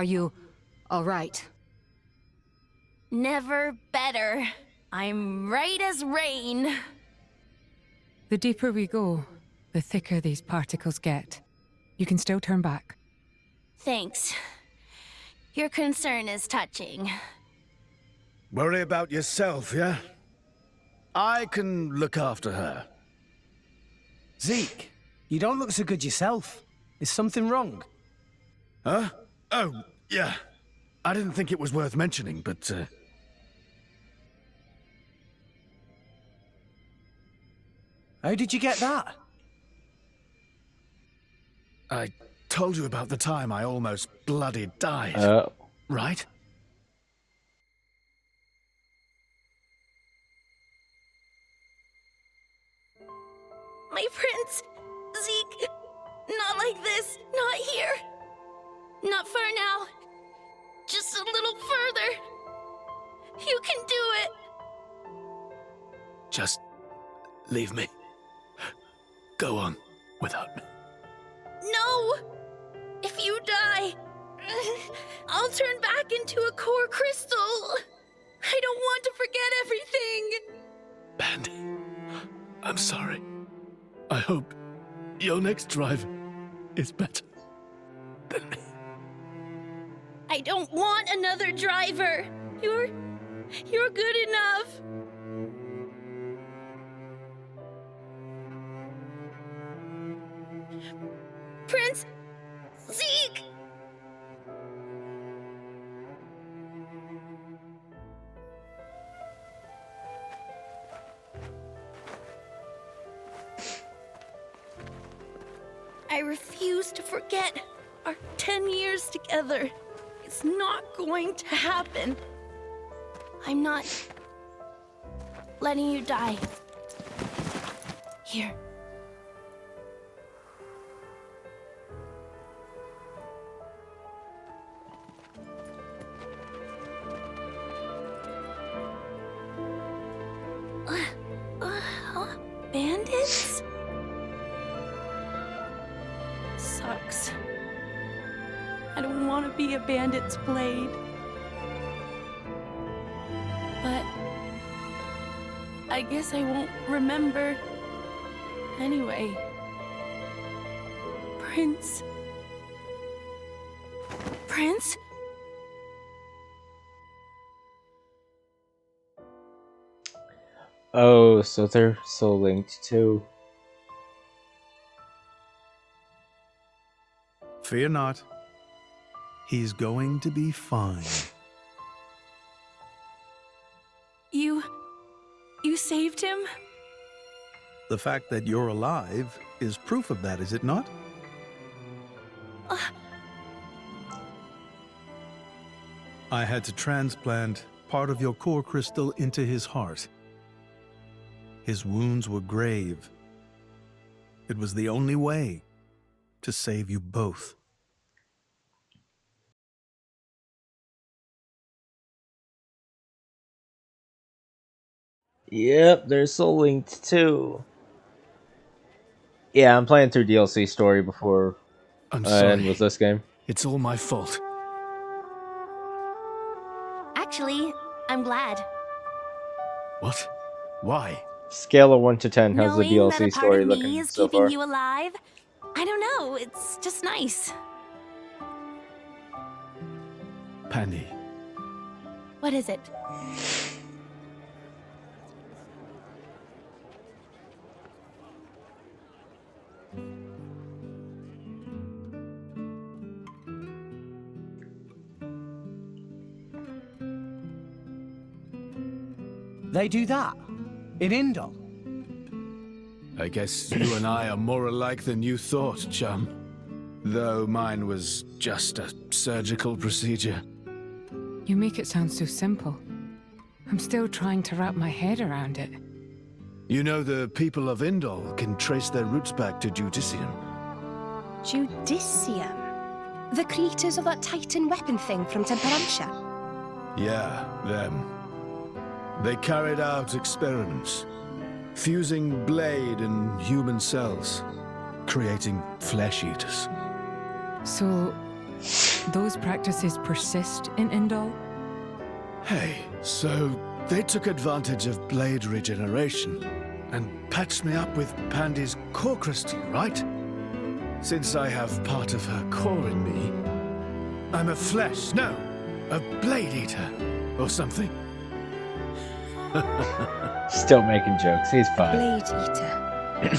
Are you all right? Never better. I'm right as rain. The deeper we go, the thicker these particles get. You can still turn back. Thanks. Your concern is touching. Worry about yourself, yeah? I can look after her. Zeke, you don't look so good yourself. Is something wrong? Huh? Oh, yeah. I didn't think it was worth mentioning, but, How did you get that? I told you about the time I almost bloody died. Right? My prince! Zeke! Not like this! Not here! Not far now! Just a little further! You can do it! Just leave me. Go on without me. No! If you die, I'll turn back into a core crystal! I don't want to forget everything! Bandy, I'm sorry. I hope your next drive is better than me. I don't want another driver! You're good enough! Prince! Zeke! I refuse to forget our 10 years together. It's not going to happen. I'm not letting you die. Here. Bandits? Sucks. I don't want to be a bandit's blade. But I guess I won't remember anyway. Prince? Prince? Oh, so they're so linked too. Fear not. He's going to be fine. You saved him? The fact that you're alive is proof of that, is it not? I had to transplant part of your core crystal into his heart. His wounds were grave. It was the only way to save you both. Yep, they're so linked too. Yeah, I'm playing through DLC story before I'm I sorry. end with this game. It's all my fault. Actually, I'm glad. What? Why? Scale of 1 to 10, how's the Knowing that a DLC part story of me looking is so keeping far? you alive, I don't know, it's just nice. Pandy. What is it? They do that? In Indol? I guess you and I are more alike than you thought, chum. Though mine was just a surgical procedure. You make it sound so simple. I'm still trying to wrap my head around it. You know the people of Indol can trace their roots back to Judicium. Judicium? The creators of that Titan weapon thing from Temperantia? Yeah, them. They carried out experiments, fusing blade and human cells, creating flesh eaters. So, Those practices persist in Indol? Hey, so they took advantage of blade regeneration and patched me up with Pandy's core crystal, right? Since I have part of her core in me, I'm a blade eater or something. Still making jokes. He's fine. Blade eater.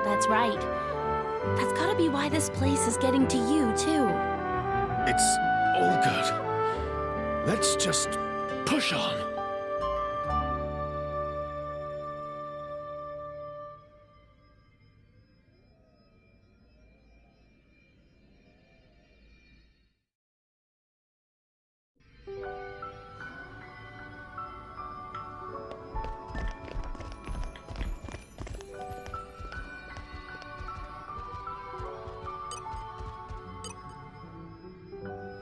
That's right. That's gotta be why this place is getting to you, too. It's all good. Let's just push on.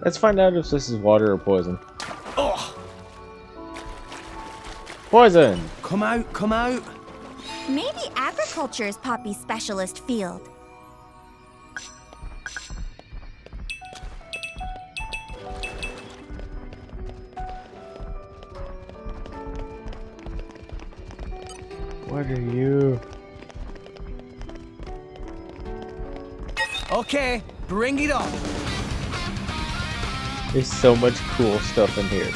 Let's find out if this is water or poison. Oh! Poison! Come out, come out! Maybe agriculture is Poppy's specialist field. What are you? Okay, bring it on. There's so much cool stuff in here.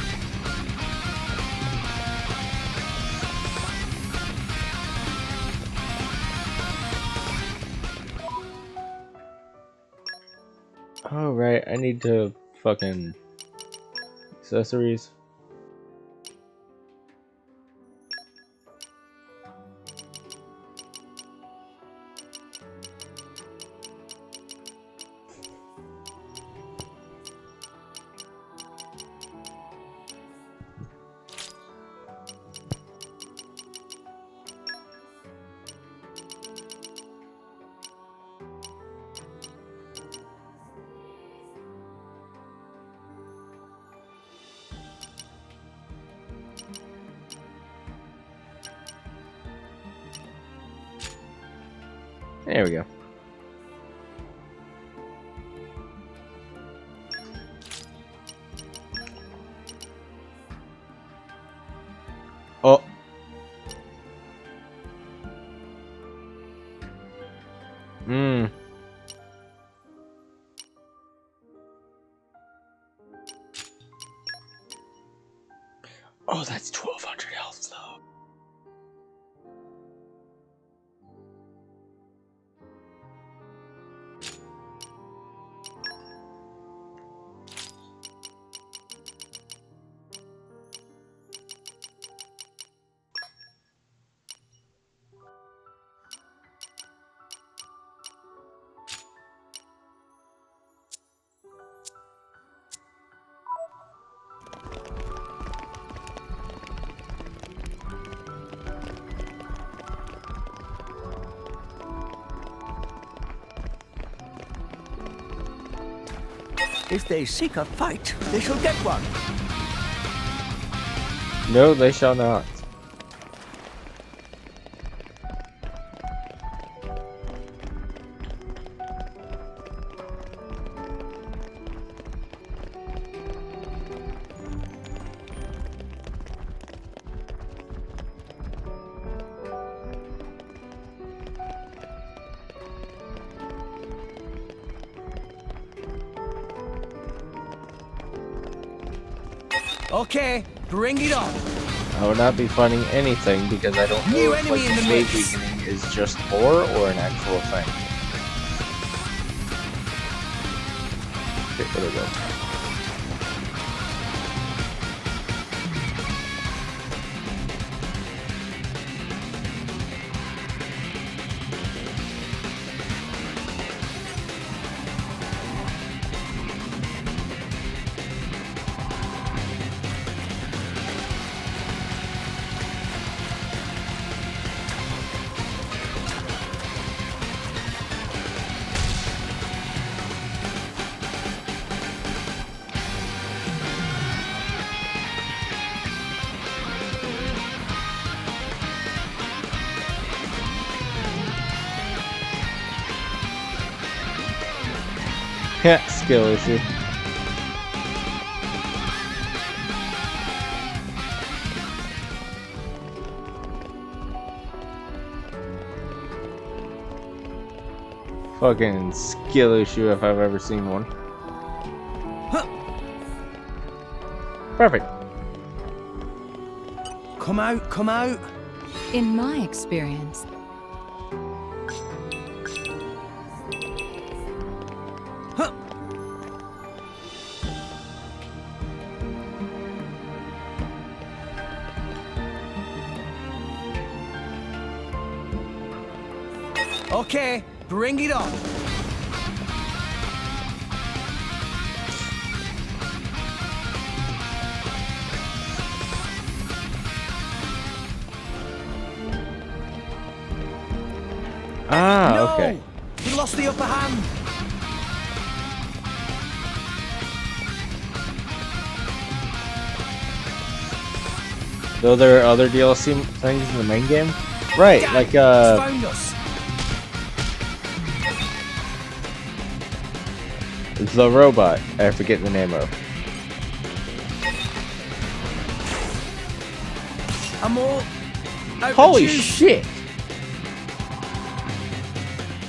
Oh, right, I need to fucking accessories. There we go. Oh. Oh, that's 1200 health though. If they seek a fight, they shall get one. No, they shall not. Okay, bring it on. I will not be finding anything because I don't know New if enemy like, in the blade mix. weakening is just lore or an actual thing. Okay, where'd it go? Skill issue. Fucking skill issue if I've ever seen one. Perfect. Come out, come out. In my experience, Okay, bring it on. Ah, No! okay. We lost the upper hand. Though there are other DLC things in the main game? Right, Damn, like, he's found us. the robot I forget the name of. I'm all out of Holy juice. shit!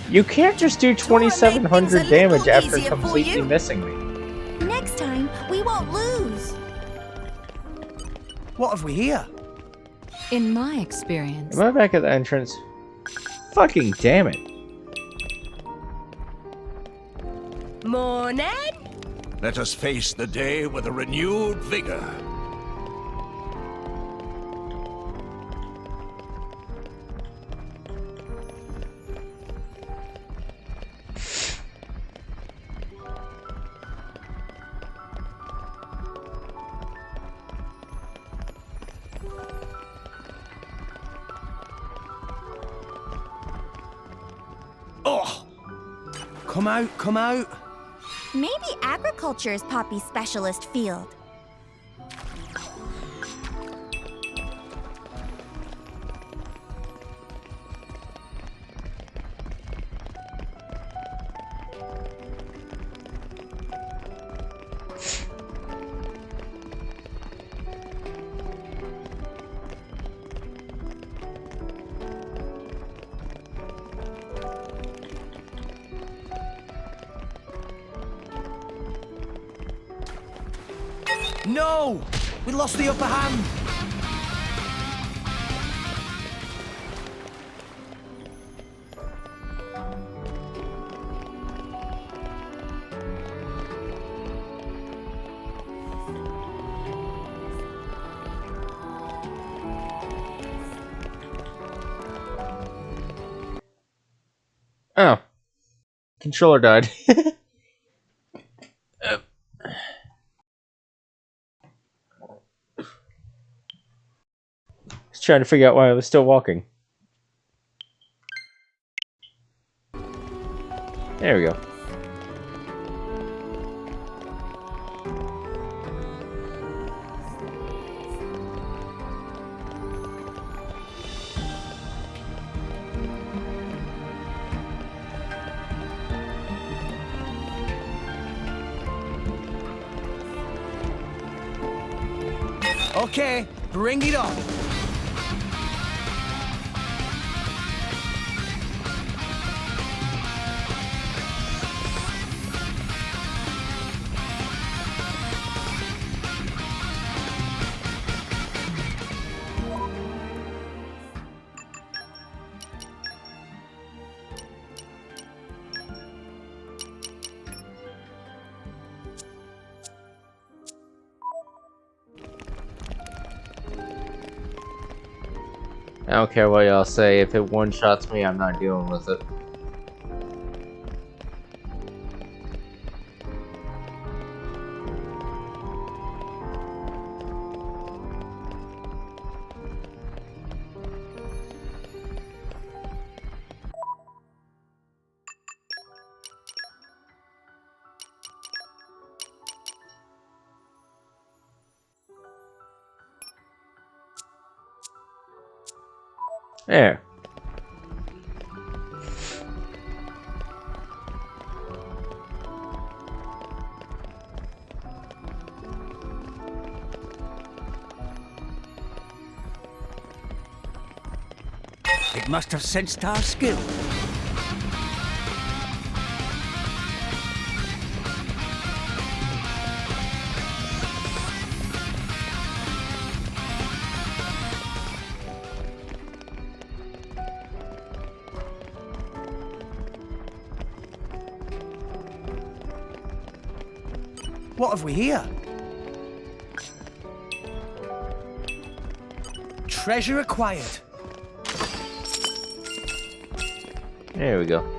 You can't just do 2,700 damage after easier for completely you. missing me. Next time, we won't lose. What have we here? in my experience, Am I back at the entrance? Fucking damn it. Morning. Let us face the day with a renewed vigor. Come out, come out. Maybe agriculture is Poppy's specialist field. No! We lost the upper hand. Oh. Controller died. I was trying to figure out why I was still walking. There we go. Okay, bring it on. I don't care what y'all say, if it one-shots me, I'm not dealing with it. There. It must have sensed our skill. What have we here? Treasure acquired. There we go.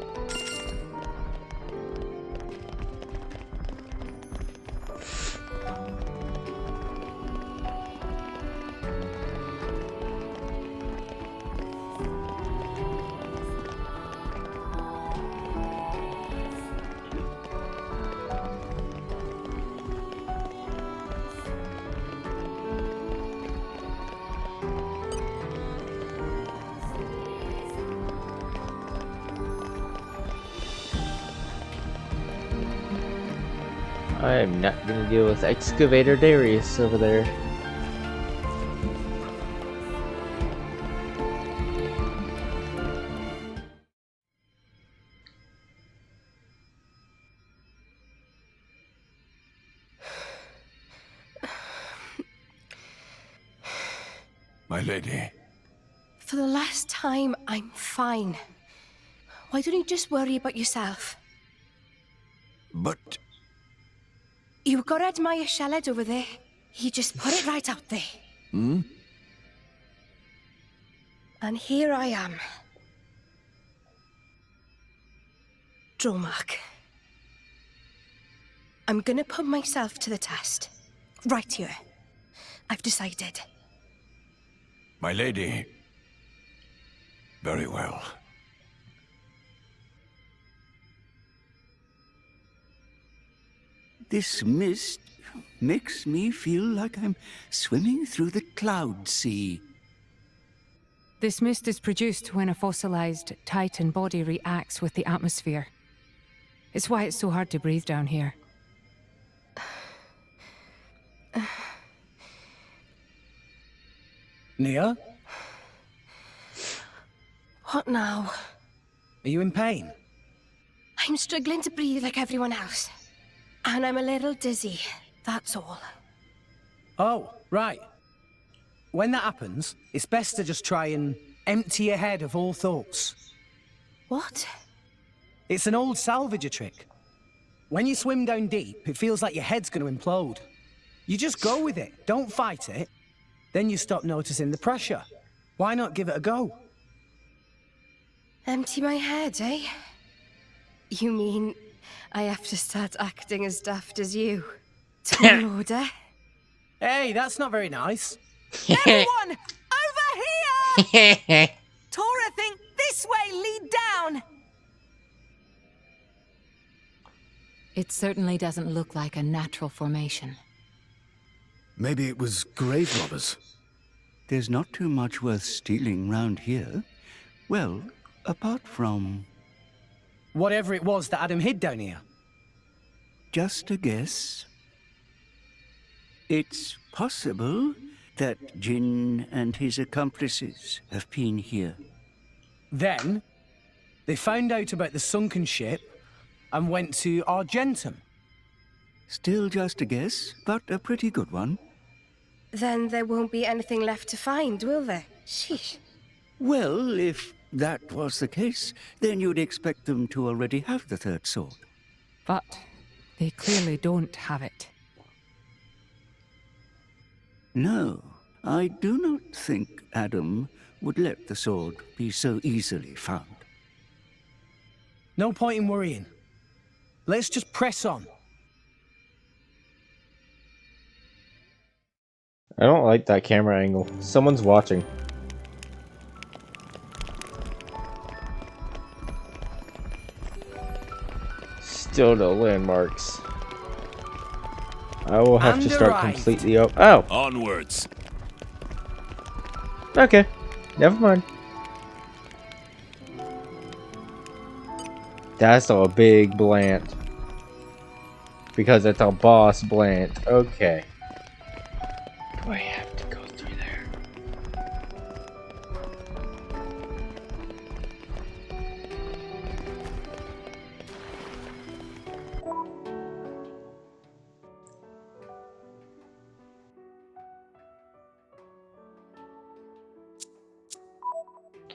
I am not gonna deal with Excavator Darius over there. My lady. For the last time, I'm fine. Why don't you just worry about yourself? But... You got to admire Sheled over there. He just put it right out there. Hmm? And here I am. Dromark. I'm gonna put myself to the test. Right here. I've decided. My lady. Very well. This mist makes me feel like I'm swimming through the cloud sea. This mist is produced when a fossilized Titan body reacts with the atmosphere. It's why it's so hard to breathe down here. Nia? What now? Are you in pain? I'm struggling to breathe like everyone else. And I'm a little dizzy, that's all. Oh, right. When that happens, it's best to just try and empty your head of all thoughts. What? It's an old salvager trick. When you swim down deep, it feels like your head's going to implode. You just go with it, don't fight it. Then you stop noticing the pressure. Why not give it a go? Empty my head, eh? You mean I have to start acting as daft as you? Tall order? Hey, that's not very nice. Everyone, over here! Tora, think this way, lead down! It certainly doesn't look like a natural formation. Maybe it was grave robbers. There's not too much worth stealing round here. Well, apart from... Whatever it was that Adam hid down here. Just a guess. It's possible that Jin and his accomplices have been here. Then, they found out about the sunken ship and went to Argentum. Still just a guess, but a pretty good one. Then there won't be anything left to find, will there? Sheesh. Well, if that was the case, then you'd expect them to already have the third sword. But they clearly don't have it. No, I do not think Adam would let the sword be so easily found. No point in worrying. Let's just press on. I don't like that camera angle. Someone's watching. Still no landmarks. I will have to start completely up. Oh! Onwards. Okay. Never mind. That's a big Blant. Because it's a boss Blant. Okay. Do I have to go through there?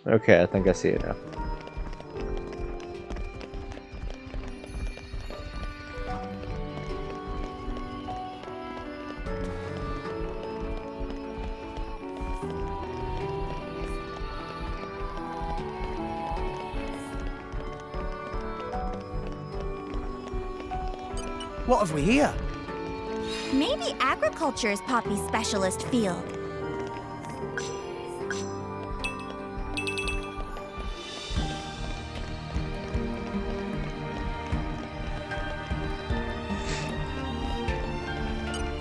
Okay, I think I see it now. What have we here? Maybe agriculture is Poppy's specialist field.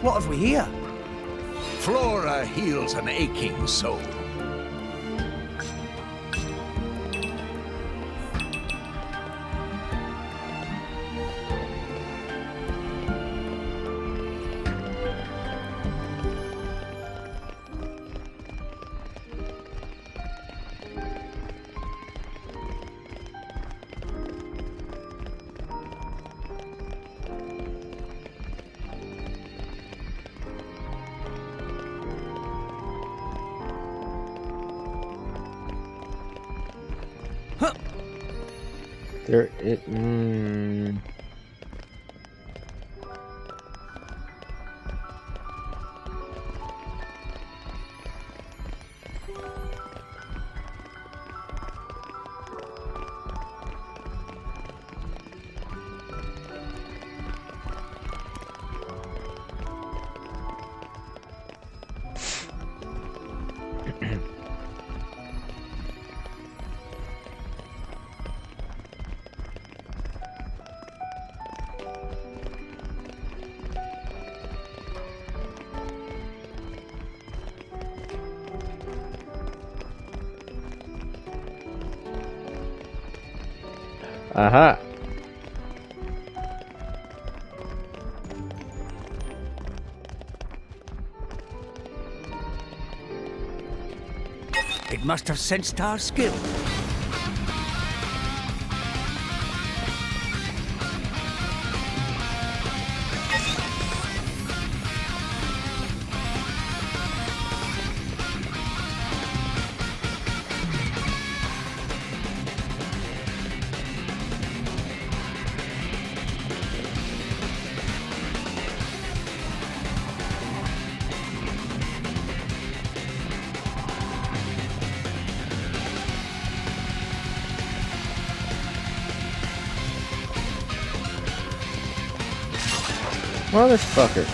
What have we here? Flora heals an aching soul. There it. Aha. It must have sensed our skill. Motherfucker.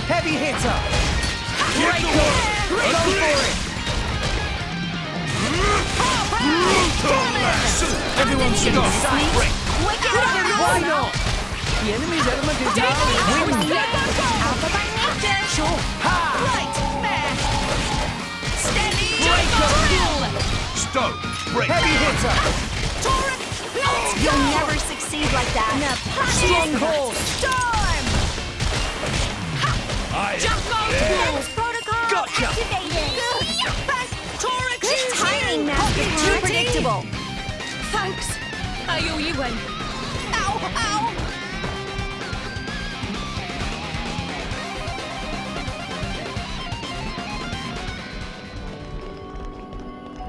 Heavy hitter! Get to work! Go for it! Everyone should Stop! Break! Why not? The enemy's element is now Alpha by nature. Sure. Right there. Steady. Stoke! Break! Heavy hitter! Torrent. You'll never succeed like that. Stronghold! Storm. Jump Levels protocol Gotcha. activated. Torrent. Good timing, Master. Too predictable. Thanks. I owe you one. Ow! Ow!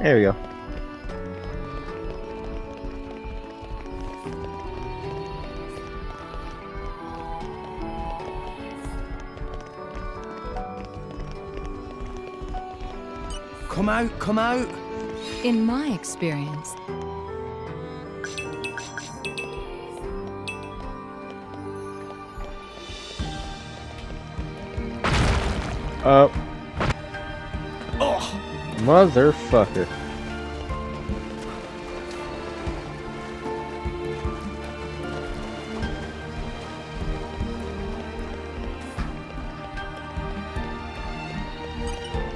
There we go. Come out, come out. In my experience, Oh. Motherfucker.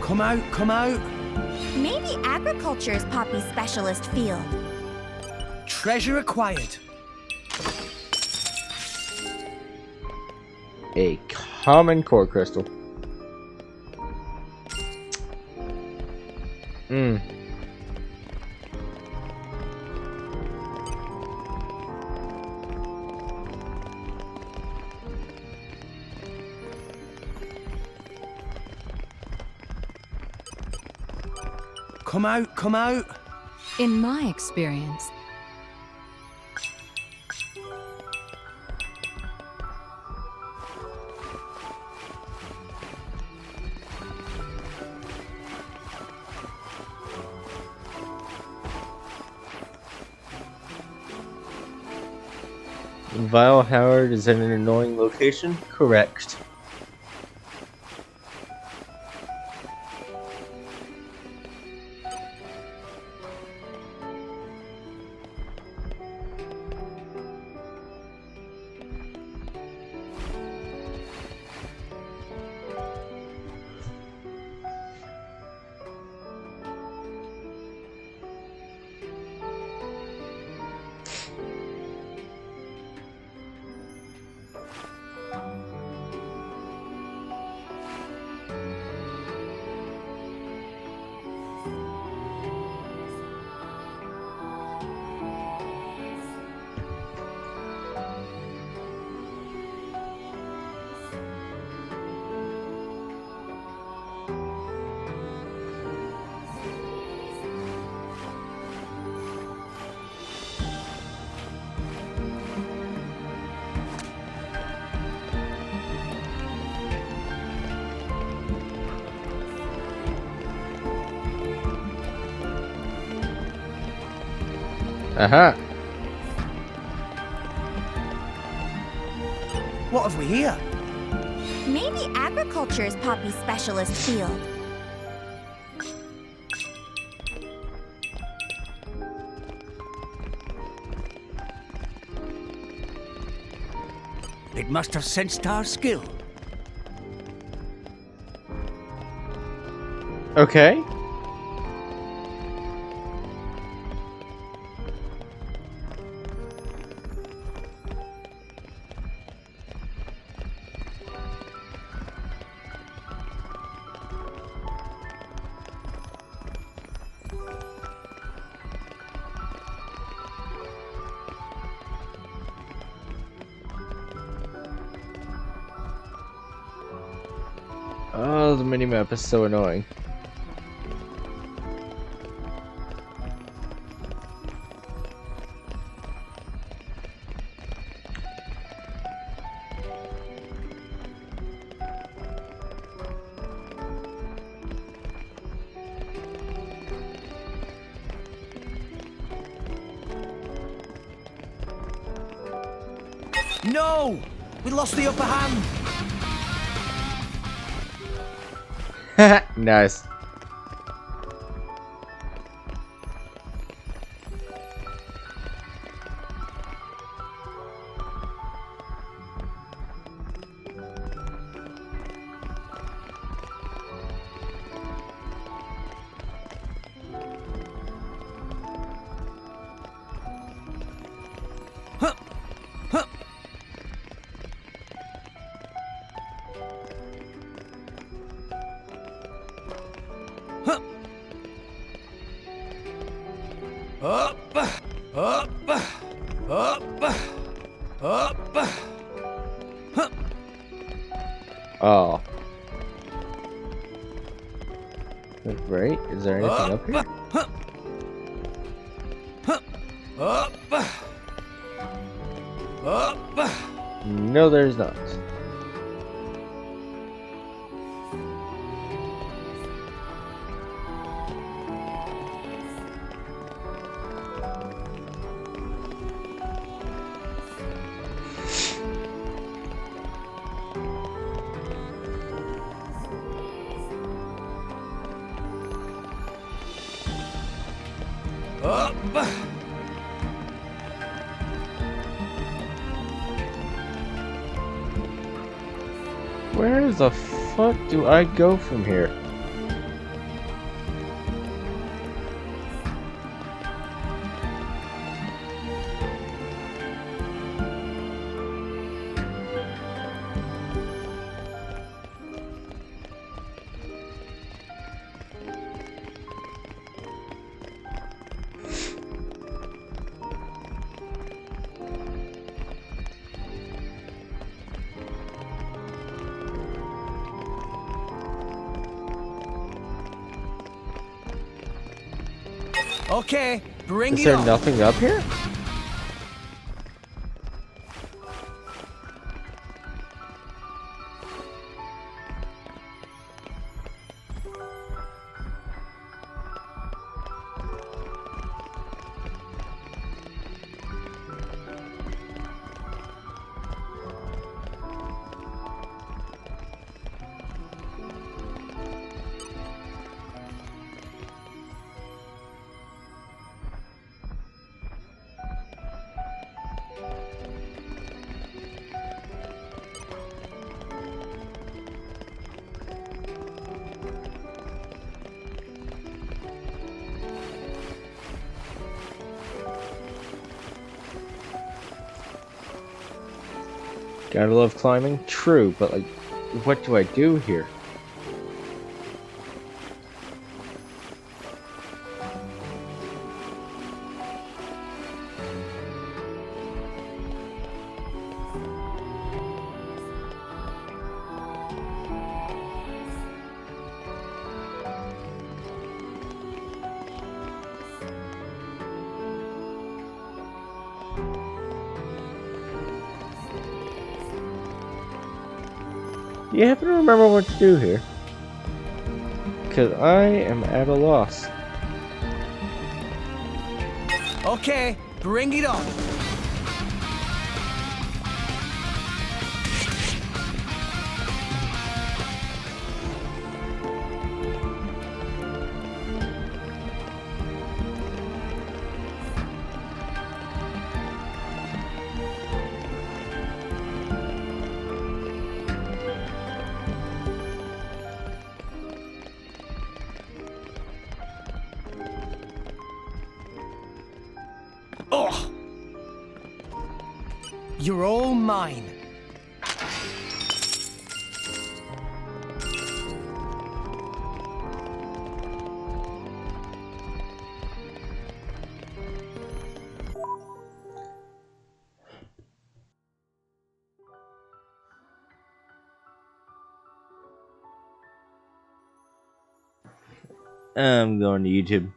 Come out, come out. Maybe agriculture is Poppy's specialist field. Treasure acquired. A common core crystal. Come out, come out. In my experience, Vile Howard is in an annoying location? Correct. Aha! What have we here? Maybe agriculture is Poppy's specialist field. It must have sensed our skill. Okay. Oh, the minimap is so annoying. No! We lost the upper hand! Nice. Oh. Right? Is there anything up here? No, there's not. Where the fuck do I go from here? Okay, bring Is it there on. nothing up here? Gotta love climbing? True, but like, what do I do here? Do you happen to remember what to do here? Because I am at a loss. Okay, bring it on. Ugh! You're all mine. I'm going to YouTube.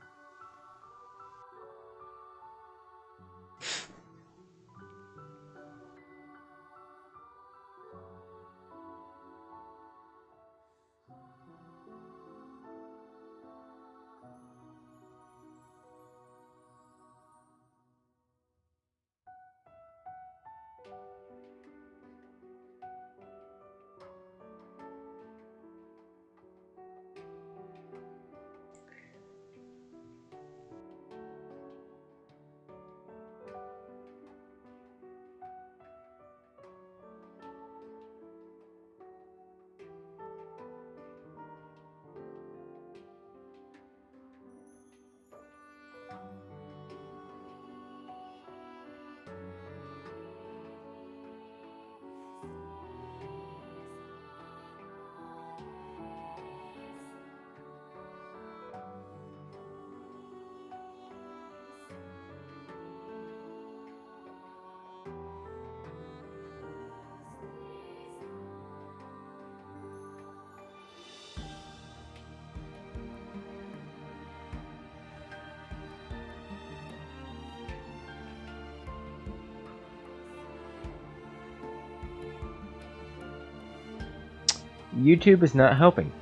YouTube is not helping.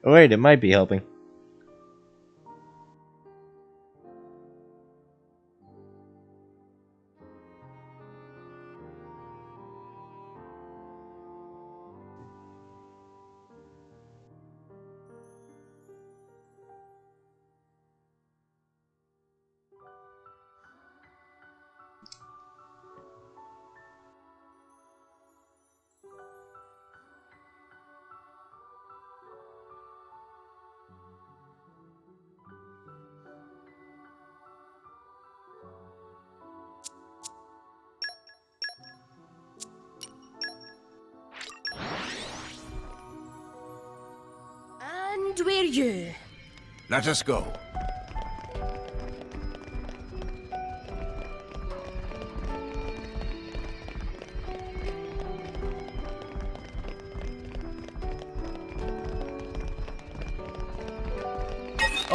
Oh, wait, it might be helping. And we're you. Let us go.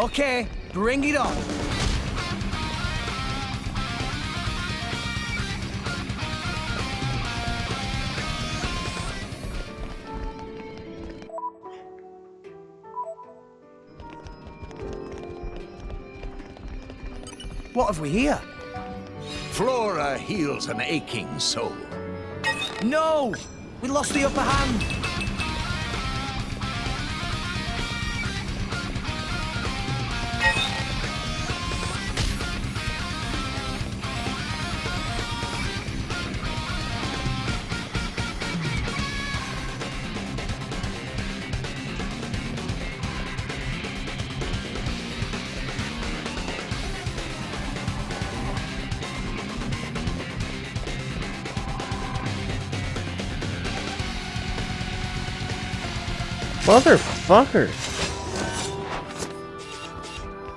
Okay, bring it on. What have we here? Flora heals an aching soul. No! We lost the upper hand. Motherfucker!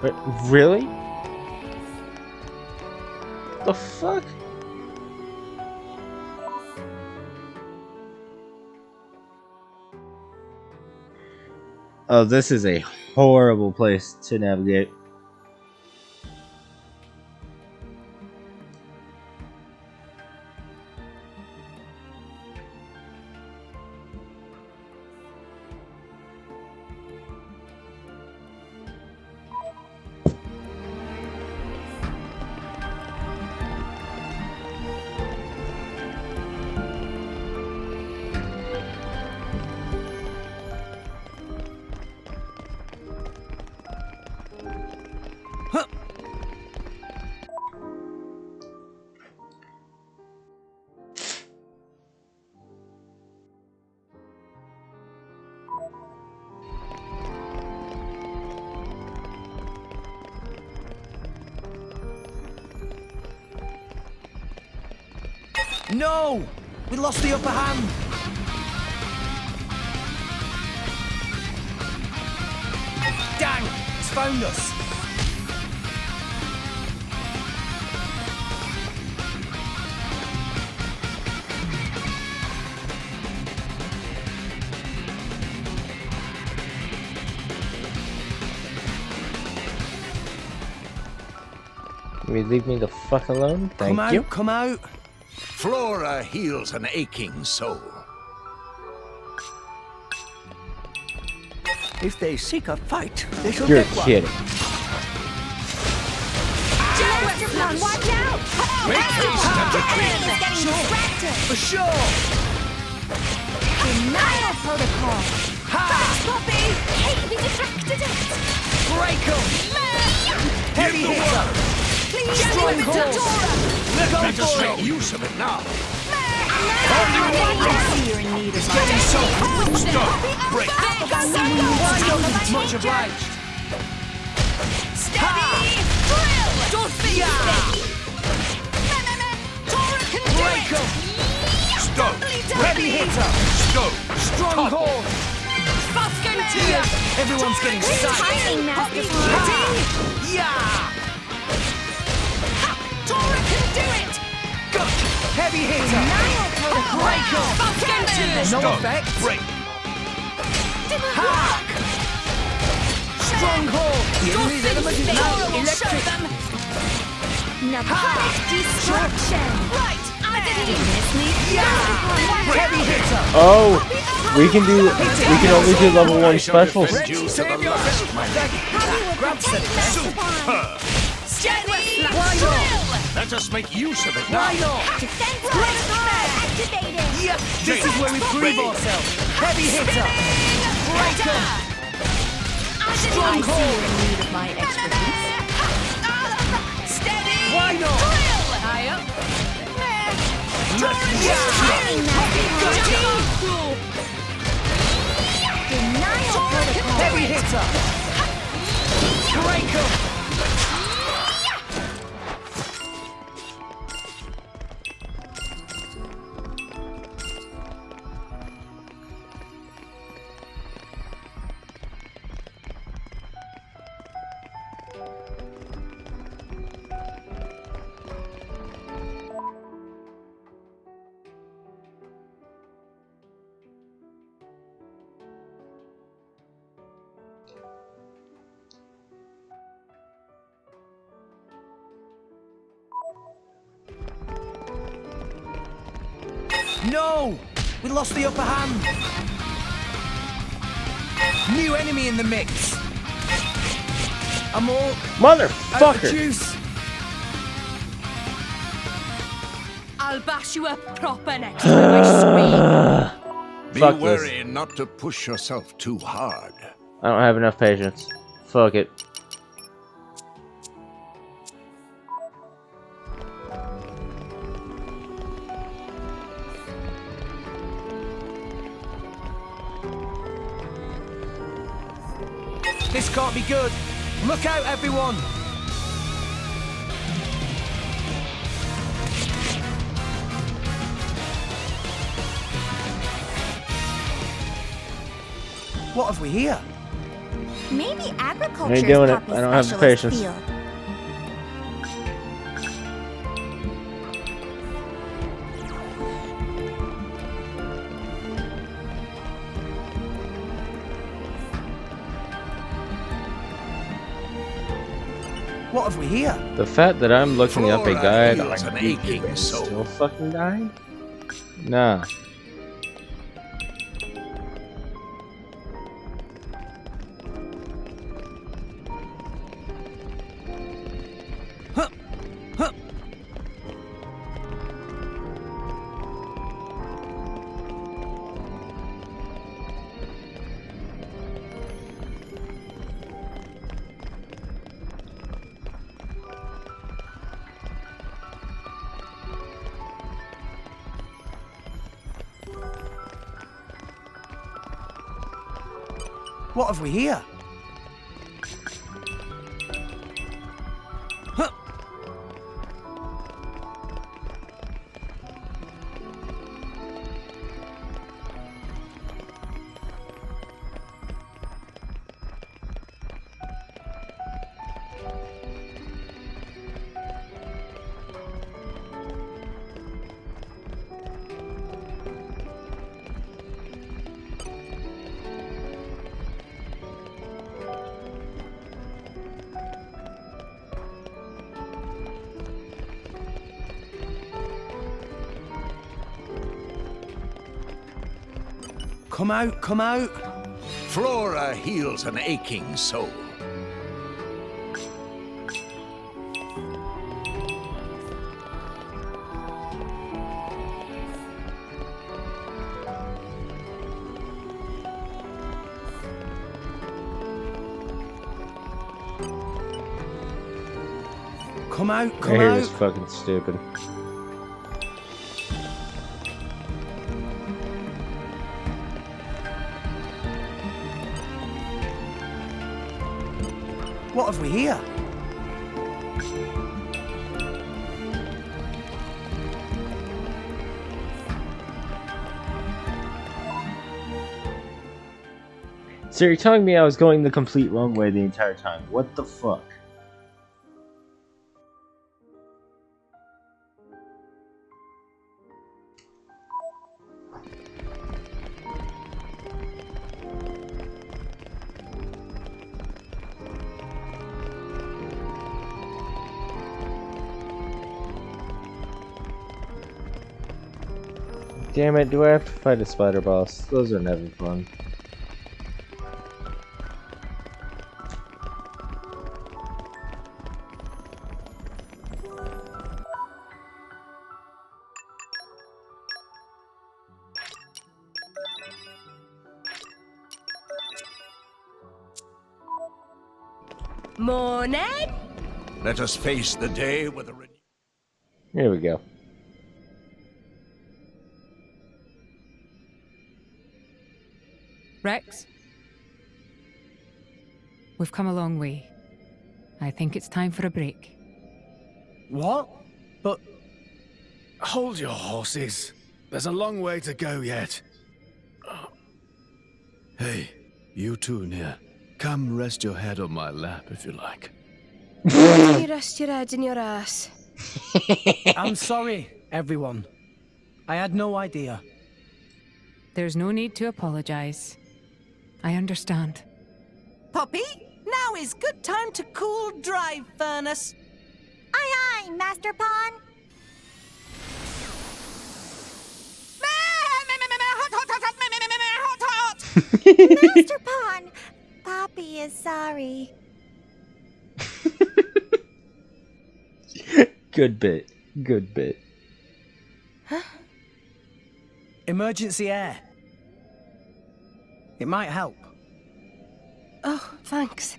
Wait, really? The fuck? Oh, this is a horrible place to navigate. No! We lost the upper hand. Dang! It's found us. Will you leave me the fuck alone? Thank Come you. out, come out. Flora heals an aching soul. If they seek a fight, they shall You're get one. kidding. Leprechaun, watch out! Make haste and retreat. He's getting distracted! For sure! Denial protocol! Ha! Poppy! Hey, we deflected it! Break 'em! Heavy hitter! Please, Stronghold! Let us make use of it now. You're in need It's getting so Stop. Break. much obliged. Steady! Drill! Don't be steady! Tora can do Break it! 'em! Stop. Heavy hitter! Stop. Stronghold! Buff into ya! Everyone's getting psyched. Timing, Master Ha! Yeah! Tora can do it! Gotcha! Heavy hitter! Break 'em! Buff into ya! No Stop. effect. Break. Hack! Stronghold! The enemy's element is now electric. Napalm destruction! Right! Did you miss me? Heavy hitter! Oh, we can only do level 1 specials. Defend you to the last, my lady. Grab set. Superb. Steady! Why not? Let us make use of it now. Why not? Defense protocol activated! Yep, this is where we prove ourselves. Heavy hitter! Break 'em! Stronghold! In need of my expertise. Steady! Why not? Drill! High up! Timing, Master Denial protocol! Heavy hitter! Break 'em! No! We lost the upper hand. New enemy in the mix. I'm all Motherfucker! out of juice. I'll bash you up proper next time I scream. Be Fuck wary this. not to push yourself too hard. I don't have enough patience. Fuck it. This can't be good. Look out, everyone. What have we here? Maybe I agriculture ain't doing is it. Poppy's I don't have the specialist patience. field. What have we here? The fact that I'm looking up a Flora guide heals on an YouTube aching and soul. still fucking dying? Nah. What have we here? Come out, come out. Flora heals an aching soul. Come out, I come hear out. this fucking stupid. What have we here? So you're telling me I was going the complete wrong way the entire time. What the fuck? Damn it, do I have to fight a spider boss? Those are never fun. Morning! Let us face the day with a Here we go. Rex? We've come a long way. I think it's time for a break. What? But... Hold your horses. There's a long way to go yet. Hey, you two near. Come rest your head on my lap if you like. You rest your head in your ass. I'm sorry, everyone. I had no idea. There's no need to apologize. I understand. Poppy, now is good time to cool drive furnace. Aye, aye, Master Pawn. Master Pawn, Poppy is sorry. Good bit. Good bit. Huh? Emergency air. It might help. Oh, thanks.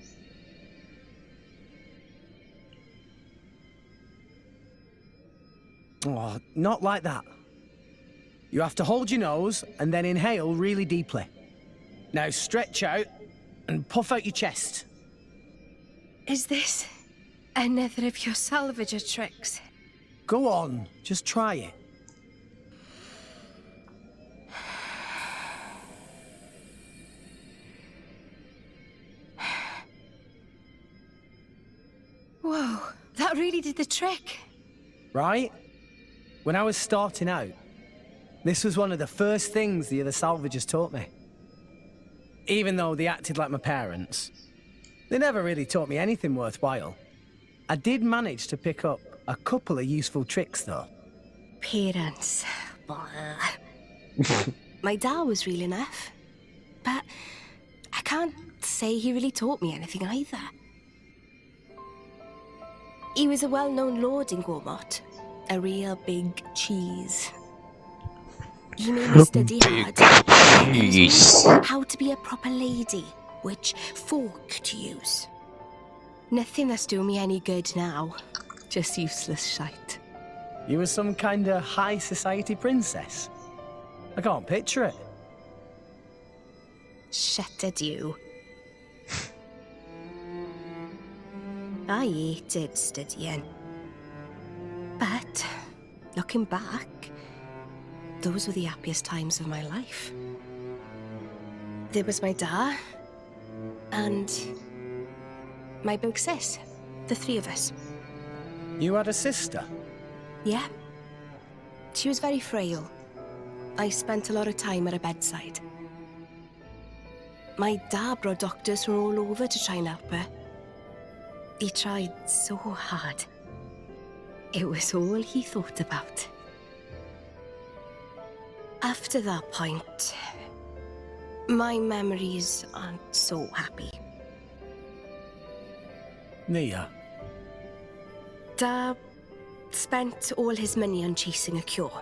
Oh, not like that. You have to hold your nose and then inhale really deeply. Now stretch out and puff out your chest. Is this another of your salvager tricks? Go on, just try it. Whoa, that really did the trick. Right? When I was starting out, this was one of the first things the other salvagers taught me. Even though they acted like my parents, they never really taught me anything worthwhile. I did manage to pick up a couple of useful tricks, though. Parents. My dad was real enough, but I can't say he really taught me anything either. He was a well-known lord in Gormott, a real big cheese. He made me study hard. How to be a proper lady, which fork to use. Nothing that's doing me any good now. Just useless shite. You were some kind of high society princess. I can't picture it. Shut it, you. I hated studying. But, looking back, those were the happiest times of my life. There was my dad, and my big sis, the three of us. You had a sister? Yeah. She was very frail. I spent a lot of time at her bedside. My dad brought doctors from all over to try and help her. He tried so hard. It was all he thought about. After that point, my memories aren't so happy. Nia. Dad spent all his money on chasing a cure,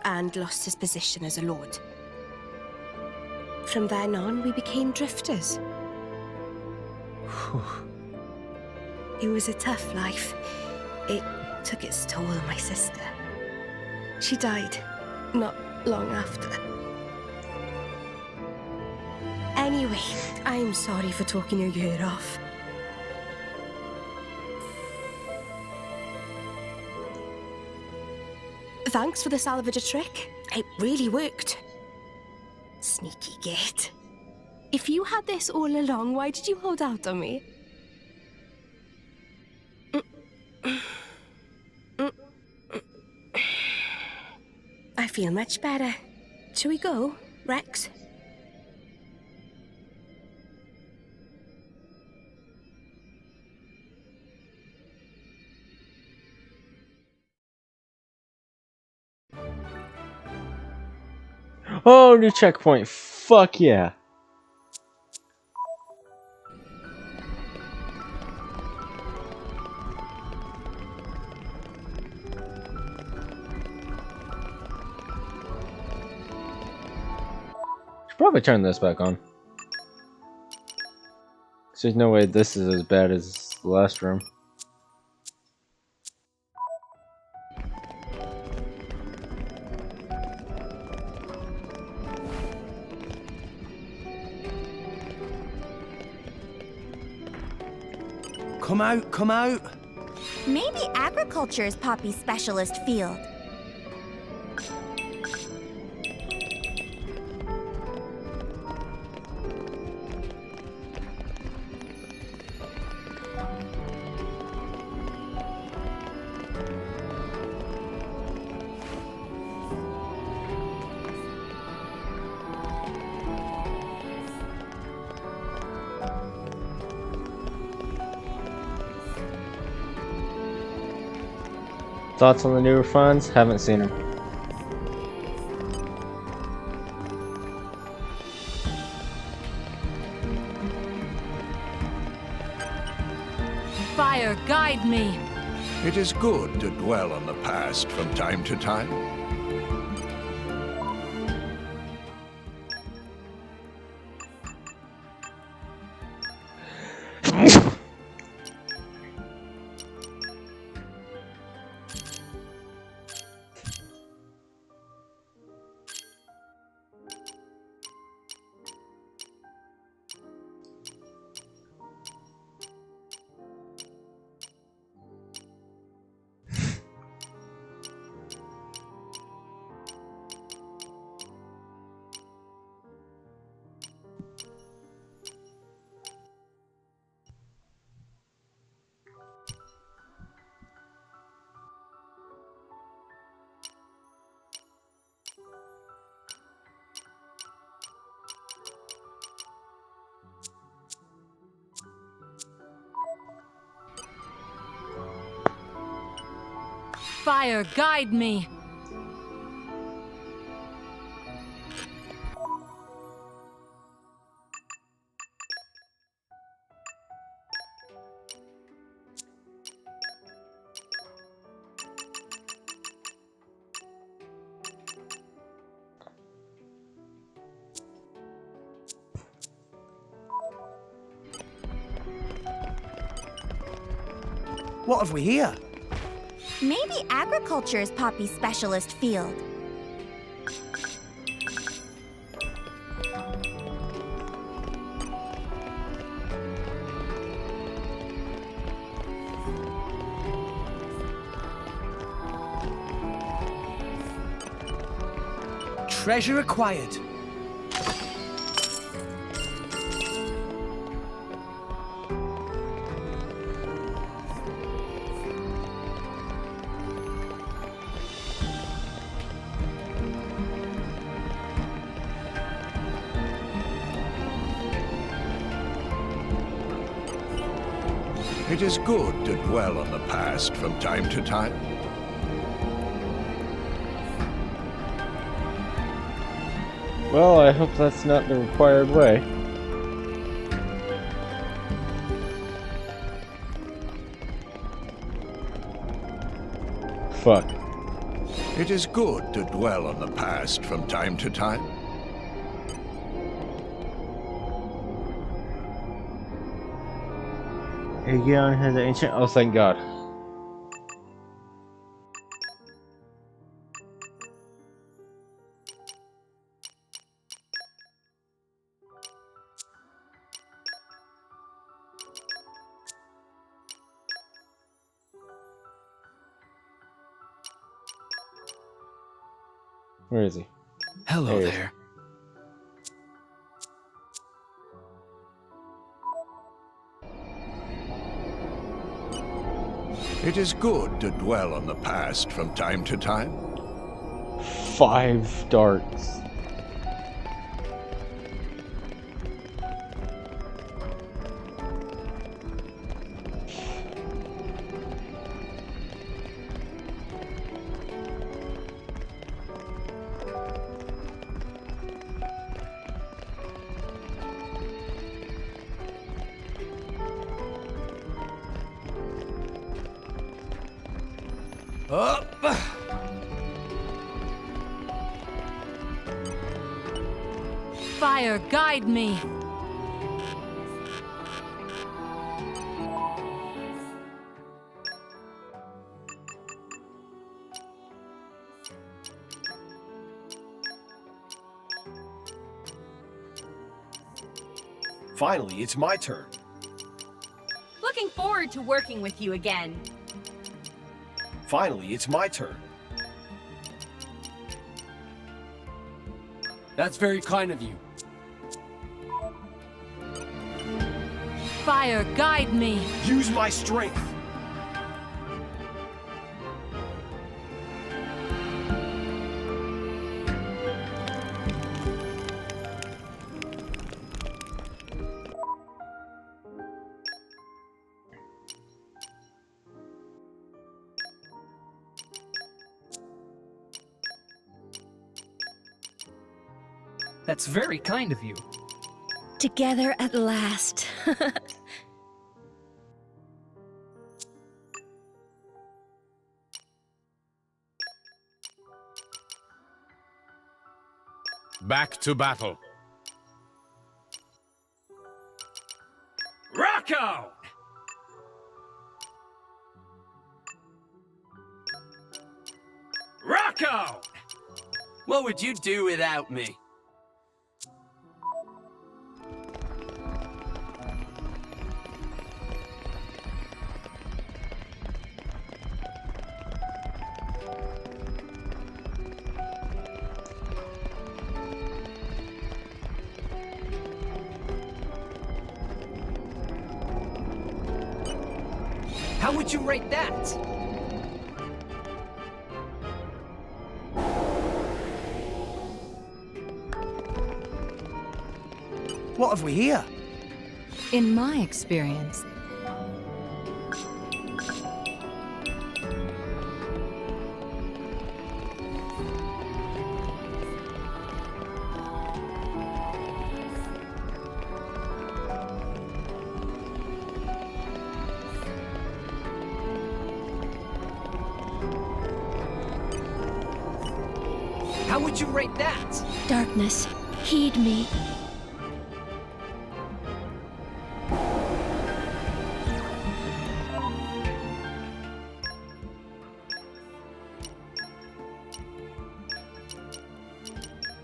and lost his position as a lord. From then on, we became drifters. It was a tough life. It took its toll on my sister. She died not long after. Anyway, I'm sorry for talking your ear off. Thanks for the salvager trick. It really worked. Sneaky git. If you had this all along, why did you hold out on me? I feel much better. Shall we go, Rex? Oh, new checkpoint. Fuck yeah. Should probably turn this back on. 'Cause there's no way this is as bad as the last room. Come out, come out. Maybe agriculture is Poppy's specialist field. Thoughts on the newer funds? Haven't seen them. guide me. It is good to dwell on the past from time to time. Fire, guide me. What have we here? Maybe agriculture is Poppy's specialist field. Treasure acquired. It is good to dwell on the past from time to time. Well, I hope that's not the required way. Fuck. It is good to dwell on the past from time to time. Aegon has ancient. Oh, thank God. Where is he? Hello There he is. there. It is good to dwell on the past from time to time. 5 darts. Up. Fire, guide me. Finally, it's my turn. Looking forward to working with you again. Finally, it's my turn. That's very kind of you. Fire, guide me. Use my strength. That's very kind of you. Together at last. Back to battle. Rocco! Rocco! What would you do without me? How would you rate that? What have we here? In my experience, How would you rate that? Darkness, heed me.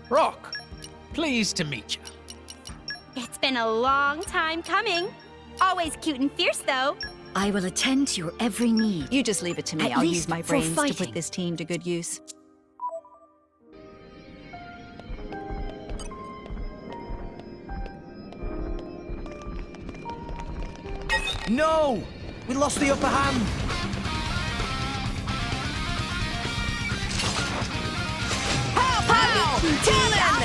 Rock, pleased to meet you. It's been a long time coming. Always cute and fierce, though. I will attend to your every need. You just leave it to me. At I'll least use my for brains to fighting. put this team to good use. No! We lost the upper hand! Pow!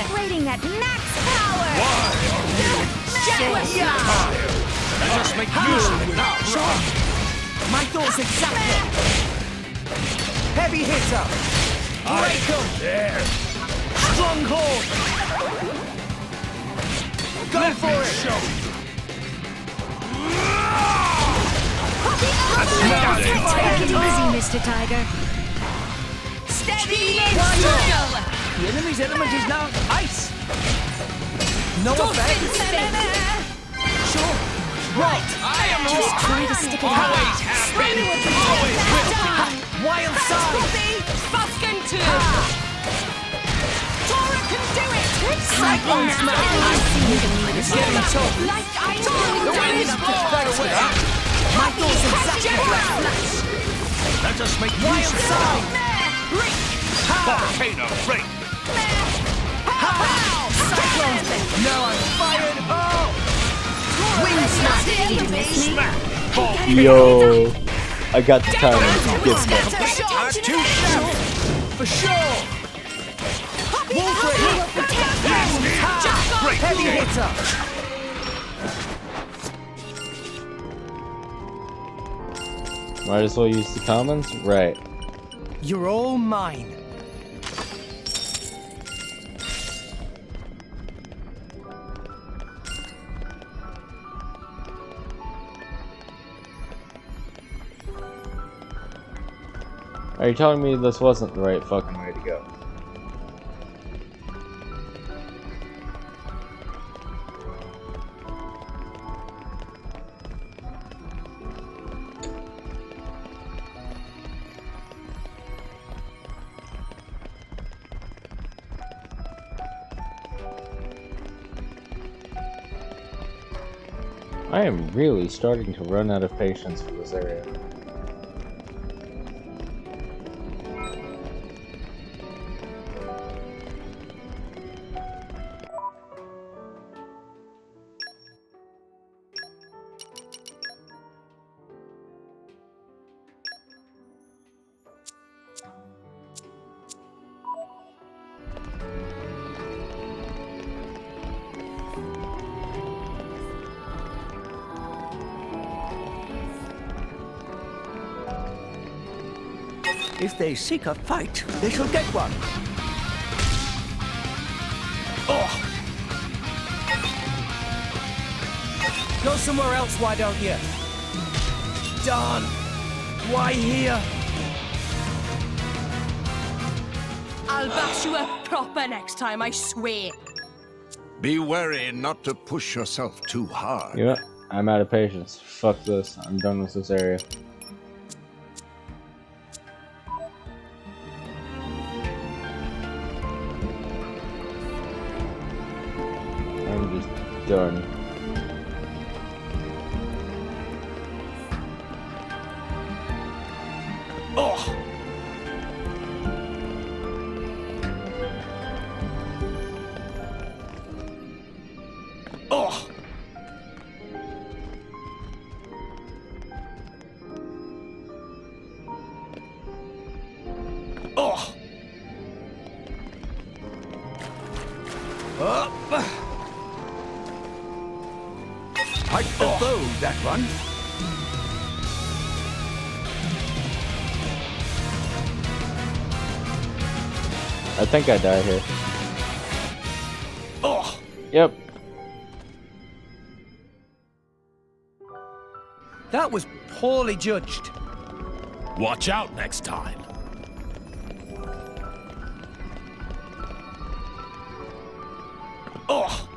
Operating at max power! Let us make use of it now, Rock. My thoughts exactly! Heavy hitter! Break 'em! There. Stronghold! Go for it! Show you. Take it easy, Mr. Tiger. Steady The enemy's element is now ice! No effect! Sure! Right! I am Just Rock. try to stick it out. Always have been. Always will be. Wild side! Fuskin too! Tora can do it! Cyclone smash! It's getting tough. Like I The know! wind's away! My thoughts exactly! Let us make Wild use of it side! Volcano break. Cyclone! Now I'm fired! Oh! Wind smash! Did you miss me? Volcano. Yo, I got the timing. Good stuff. Too sharp! For sure! Wolfric! Heavy hitter! Might as well use the commons? Right. You're all mine. Are you telling me this wasn't the right fucking way to go? I am really starting to run out of patience for this area. If they seek a fight, they shall get one. Oh! Go somewhere else, why don't you? Darn! Why here? I'll bash you up proper next time, I swear. Be wary not to push yourself too hard. You know what? I'm out of patience. Fuck this. I'm done with this area. I'm just done. Oh! Oh! Oh! Hike the bow, that one. I think I died here. Oh! Yep. That was poorly judged. Watch out next time. Oh!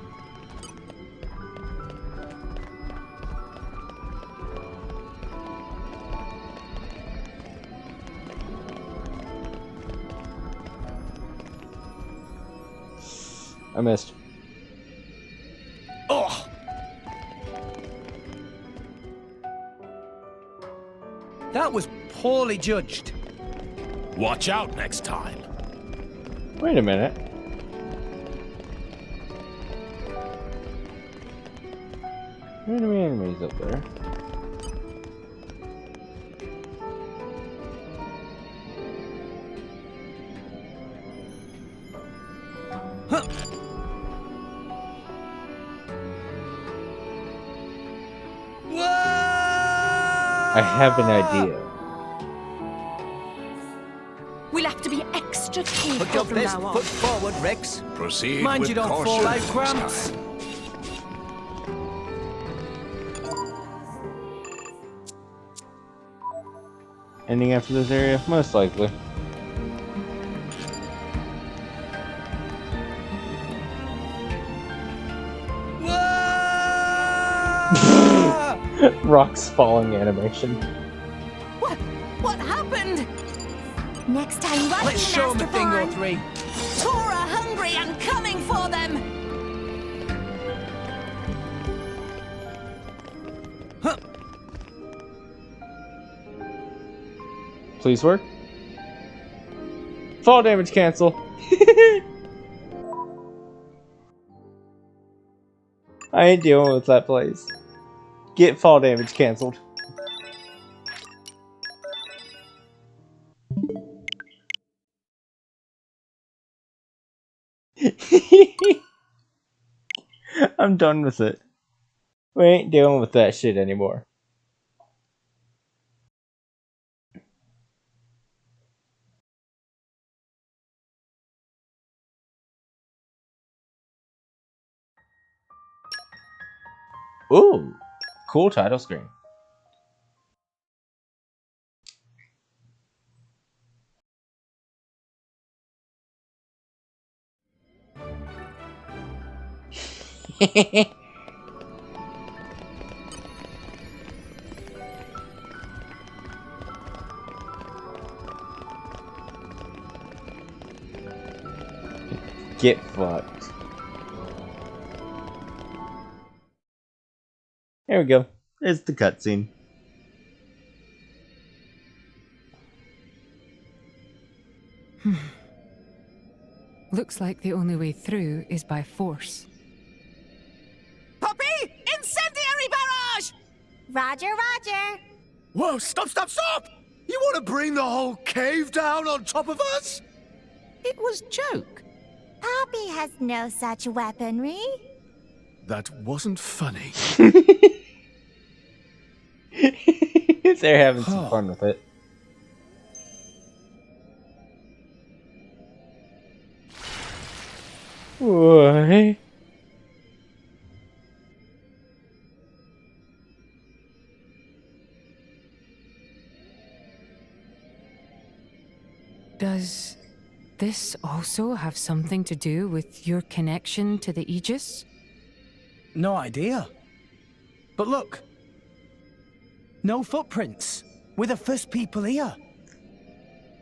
I missed. Oh! That was poorly judged. Watch out next time. Wait a minute. How many enemies up there? Huh. I have an idea. We'll have to be extra careful Put your from best now on. foot forward, Rex. Proceed Mind with you don't caution fall out, this Gramps. time. Ending after this area? Most likely. Rocks falling animation. What happened? Next time, right, Let's show 'em a Master thing or Pawn. three. Tora hungry and coming for them. Please work. Fall damage cancel. I ain't dealing with that place. Get fall damage canceled. I'm done with it. We ain't dealing with that shit anymore. Ooh, cool title screen. Get fucked. There we go. It's the cutscene. Looks like the only way through is by force. Poppy, incendiary barrage! Roger, Roger. Whoa, stop, stop, stop! You want to bring the whole cave down on top of us? It was joke. Poppy has no such weaponry. That wasn't funny. They're having some fun with it. What? Does this also have something to do with your connection to the Aegis? No idea. But look. No footprints. We're the first people here.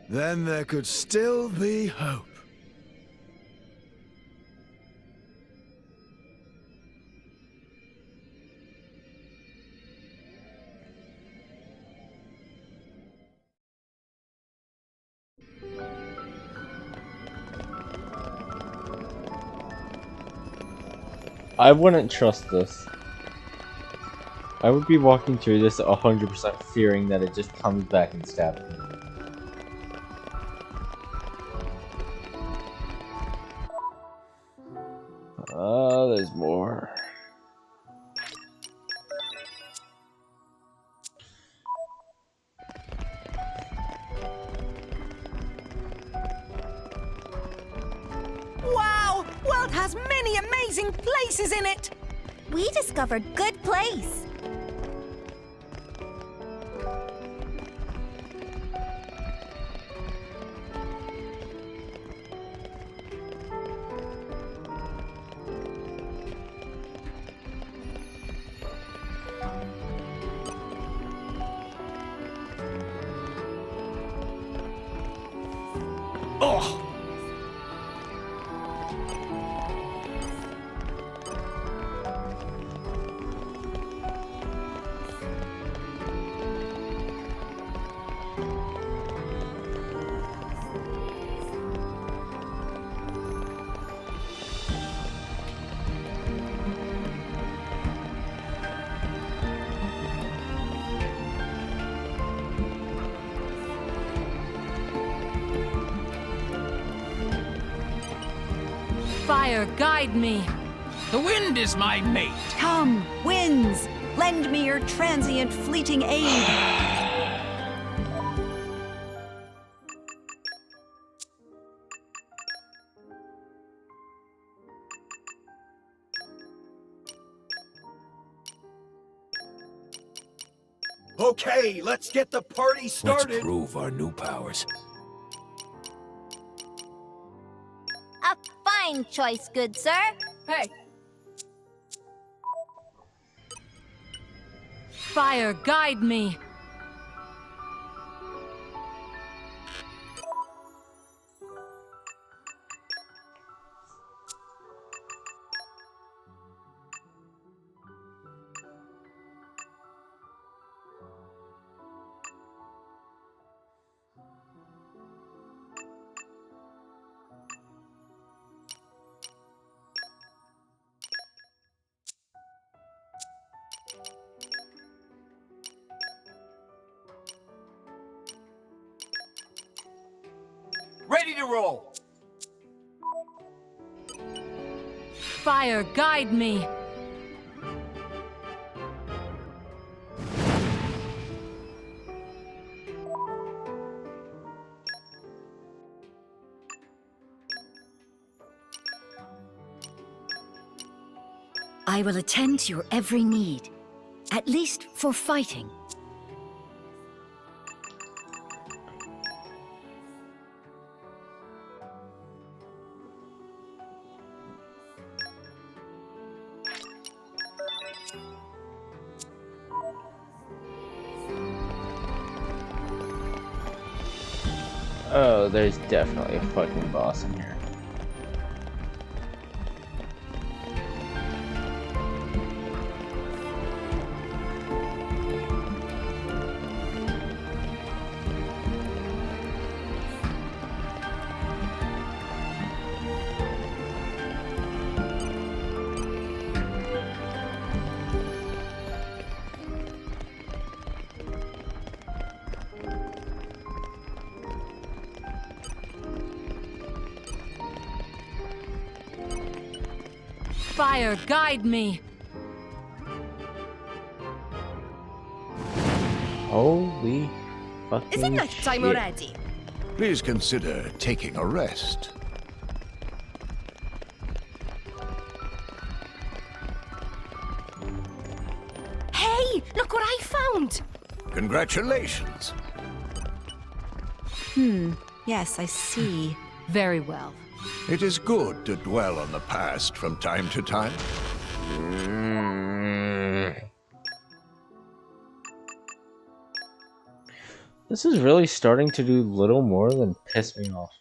Then there could still be hope. I wouldn't trust this. I would be walking through this 100% fearing that it just comes back and stabs me. There's more. Wow! World has many amazing places in it! We discovered good place. Fire, guide me! The wind is my mate! Come, winds! Lend me your transient fleeting aid! Okay, let's get the party started! Let's prove our new powers. A fine choice, good sir. Hey! Fire, guide me! Ready to roll! Fire, guide me! I will attend to your every need, at least for fighting. Oh, there's definitely a fucking boss in here. Fire, guide me! Holy fucking Isn't that time shit. already? Please consider taking a rest. Hey, look what I found! Congratulations. Yes, I see. Very well. It is good to dwell on the past from time to time. This is really starting to do little more than piss me off.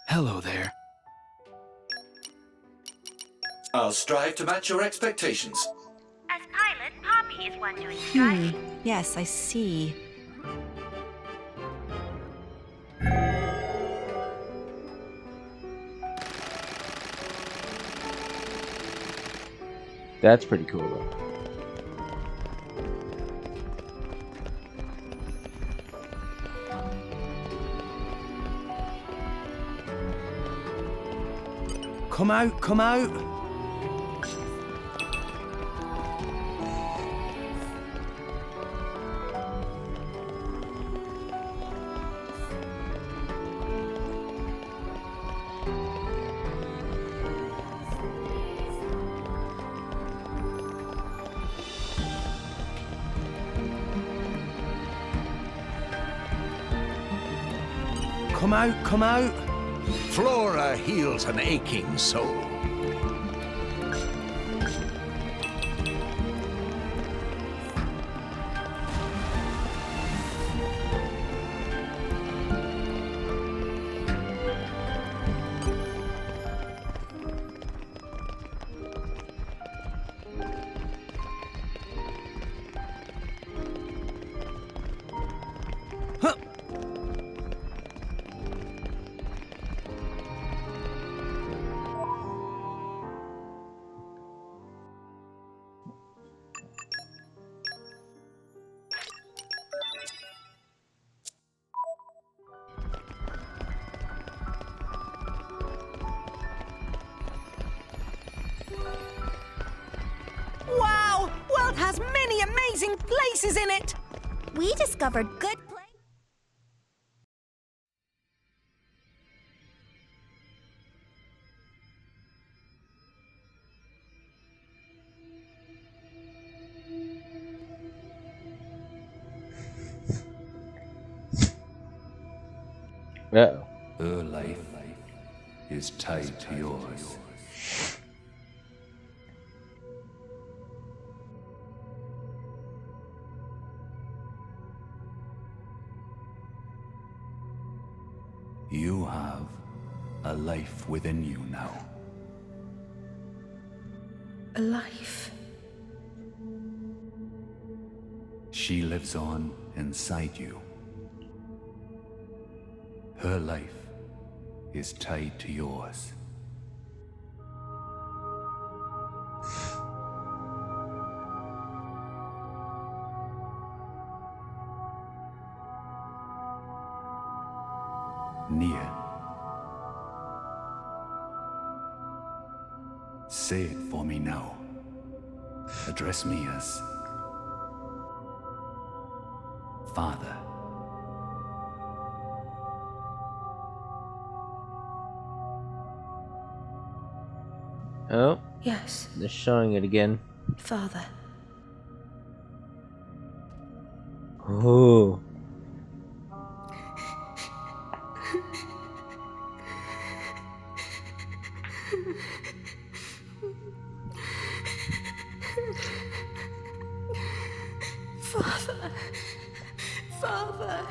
Hello there. I'll strive to match your expectations. As pilot, Poppy is one doing the driving. Yes, I see. That's pretty cool though. Come out, come out! Come out, come out! Flora heals an aching soul. Wow! World has many amazing places in it! We discovered good places. Uh-oh. Her life is tied to yours. You have a life within you now. A life? She lives on inside you. Her life is tied to yours. Nia. Say it for me now. Address me as Father. Oh? Yes. They're showing it again. Father. Oh. Father. Father.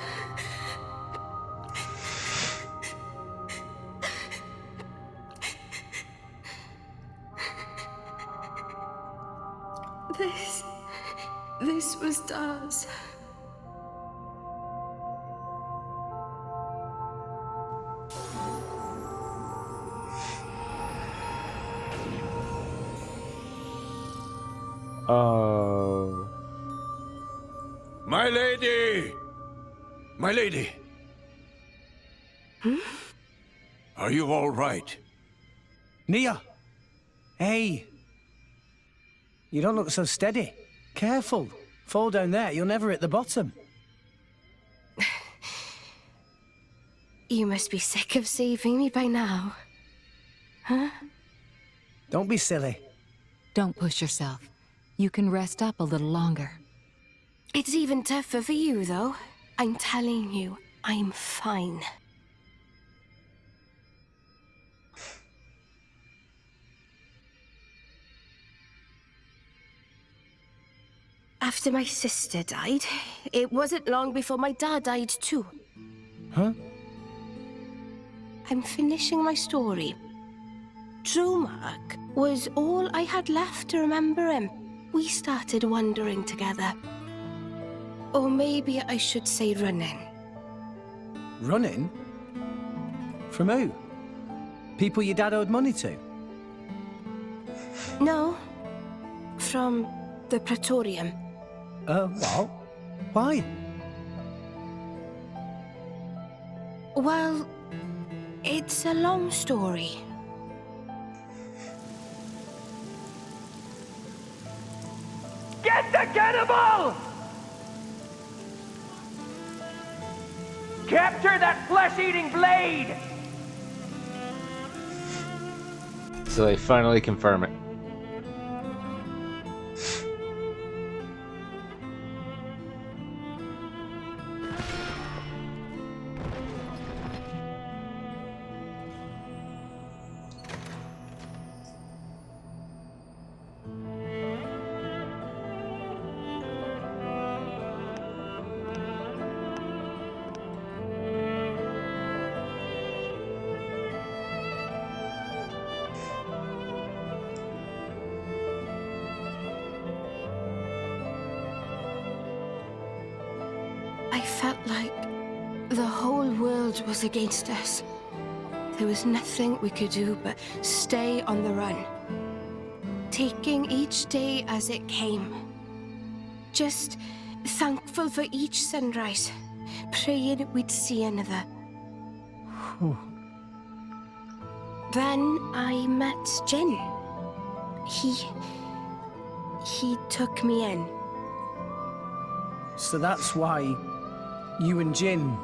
This was Daz. Oh. My lady! My lady! Hmm? Are you all right? Nia! Hey! You don't look so steady. Careful. Fall down there, you'll never hit the bottom. You must be sick of saving me by now. Huh? Don't be silly. Don't push yourself. You can rest up a little longer. It's even tougher for you, though. I'm telling you, I'm fine. After my sister died, it wasn't long before my dad died too. Huh? I'm finishing my story. Dromark was all I had left to remember him. We started wandering together. Or maybe I should say running. Running? From who? People your dad owed money to? No. From the Praetorium. Well, why? Well, it's a long story. Get the cannibal! Capture that flesh-eating blade! So they finally confirm it. I felt like the whole world was against us. There was nothing we could do but stay on the run, taking each day as it came. Just thankful for each sunrise, praying we'd see another. Then I met Jin. He took me in. So that's why you and Jin...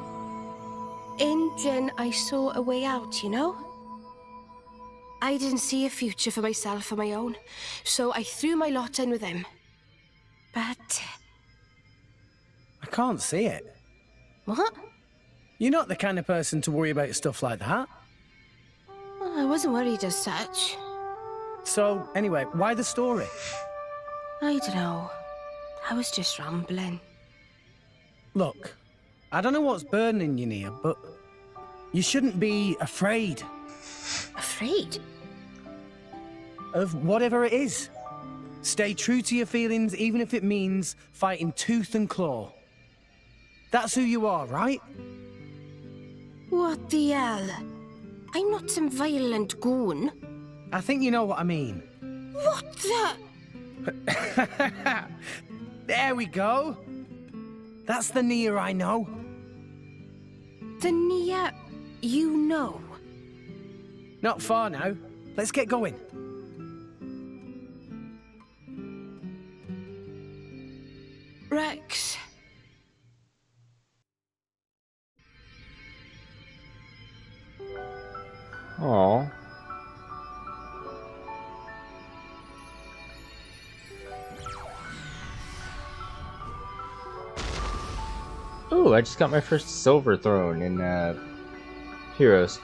In Jin, I saw a way out, you know? I didn't see a future for myself on my own, so I threw my lot in with him. But... I can't see it. What? You're not the kind of person to worry about stuff like that. Well, I wasn't worried as such. So, anyway, why the story? I don't know. I was just rambling. Look, I don't know what's burning you, Nia, but you shouldn't be afraid. Afraid? Of whatever it is. Stay true to your feelings, even if it means fighting tooth and claw. That's who you are, right? What the hell? I'm not some violent goon. I think you know what I mean. What the... There we go. That's the Nia I know. The Nia you know? Not far now. Let's get going. Rex. Aww. Ooh, I just got my first silver throne in Heroes.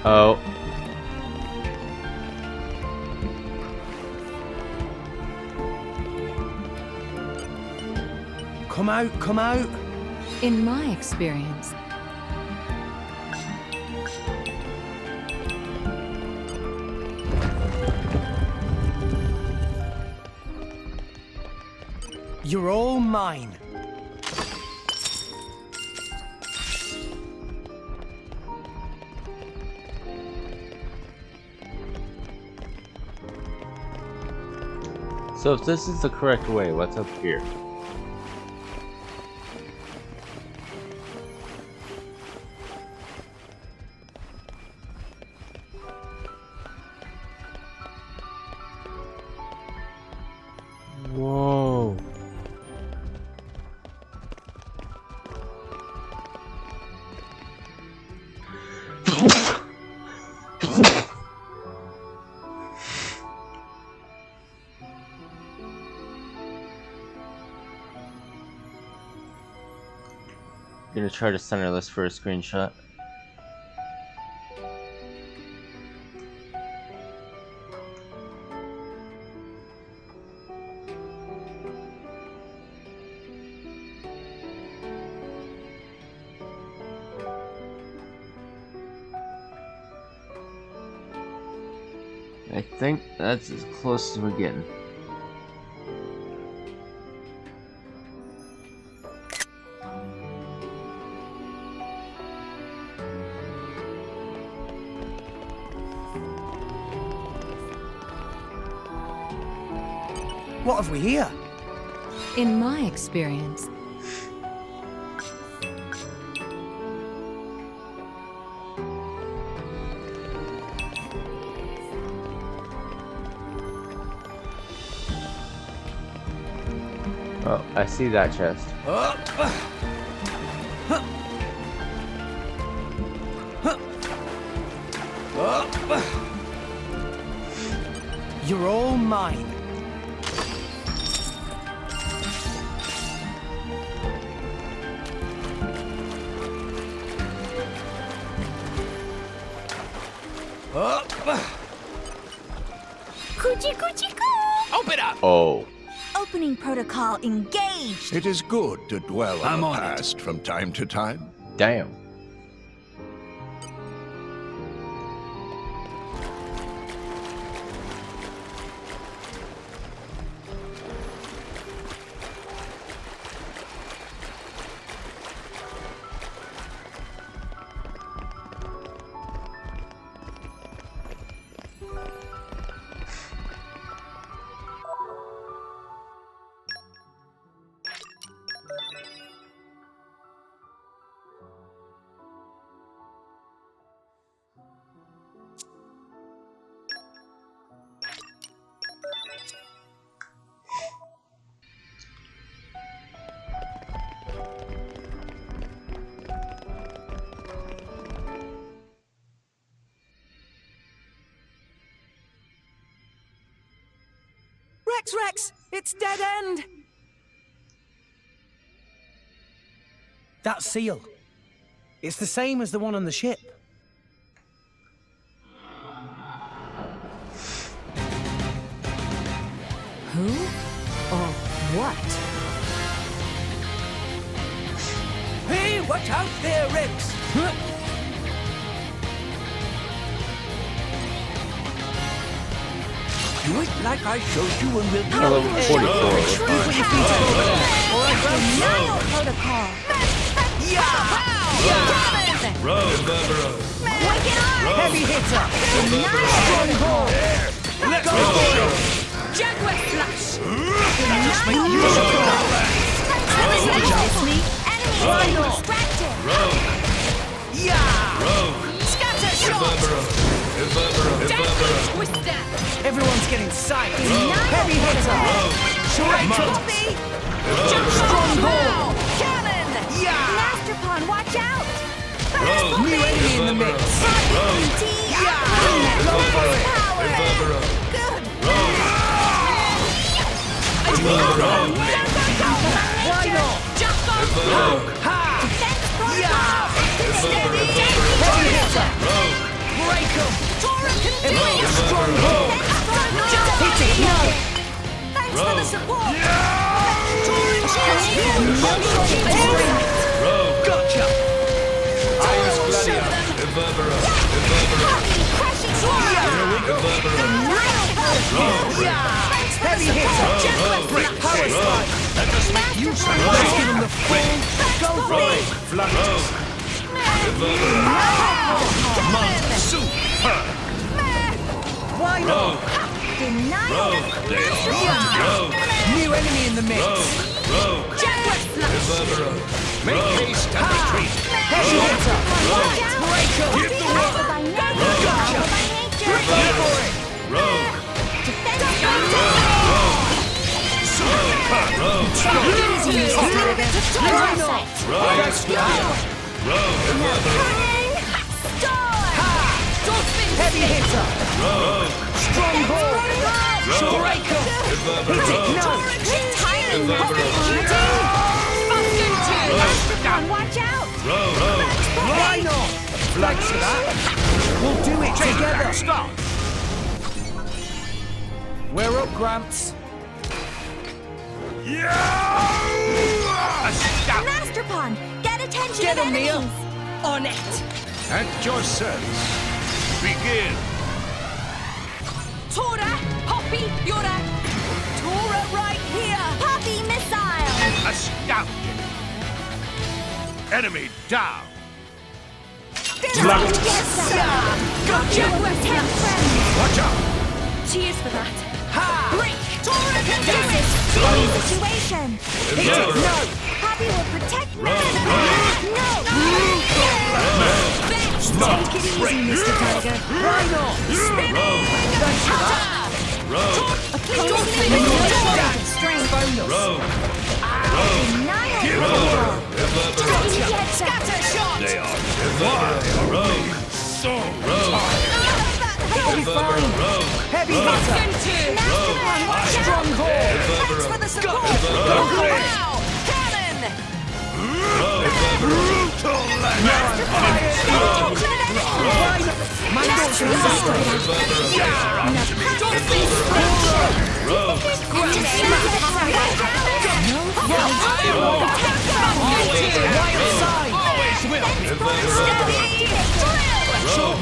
Oh. Come out, come out. In my experience, You're all mine. So if this is the correct way, what's up here? Whoa. Gonna try to center this for a screenshot. I think that's as close as we're getting. What have we here? In my experience, Oh, I see that chest. You're all mine. Coochie coochie coo! Open up! Oh. Opening protocol engaged. It is good to dwell I'm on the on it. past from time to time. Damn. Rex! It's dead end! That seal. It's the same as the one on the ship. who or what? Hey, watch out there, Rex! Do it like I showed you and we'll Oh, level 44. Protocol. Heavy hitter! Let's go! Jaguar Flash! Just make use of Enemy distracted. Scatter shot! Death Twister! Everyone's getting psyched. Heavy hitter! Copy! Stronghold! Cannon! Master Pawn, watch out! New enemy in the mix. Why not? Ha! Steady! Heavy hitter! Break 'em! Stronghold! Hit it! No! Thanks for the support! Gotcha! Heavy hitter! Power slide! just make use of it. Let's give him the full. Go for it. Why not? New enemy in the mix. Make haste and retreat. Heavy hitter. Breaker. Give the work. Gotcha. Go for it. Rogue. Why not? Heavy hitter. Strong ball. Breaker. Hit it. No. Watch out! Why not? Thanks for that. We'll do it together. Stop. We're up, Gramps. Master Pawn, get attention Get of him, Mia. enemies! On it. At your service. Begin. Tora, Poppy, Yura. Tora right here! Poppy missile! Astounding. Enemy down. Gotcha! Watch out. Cheers for that. Break. Tora can do it! Sticky situation! Hit it. No. Poppy will protect Master. No! Take it easy, Mr. Tiger. Why not? Thanks for that. Strength. Scatter shot. They are so It'll be fine. Heavy hitter. Strong ball. Thanks for the support. Go for it. Cannon. brutal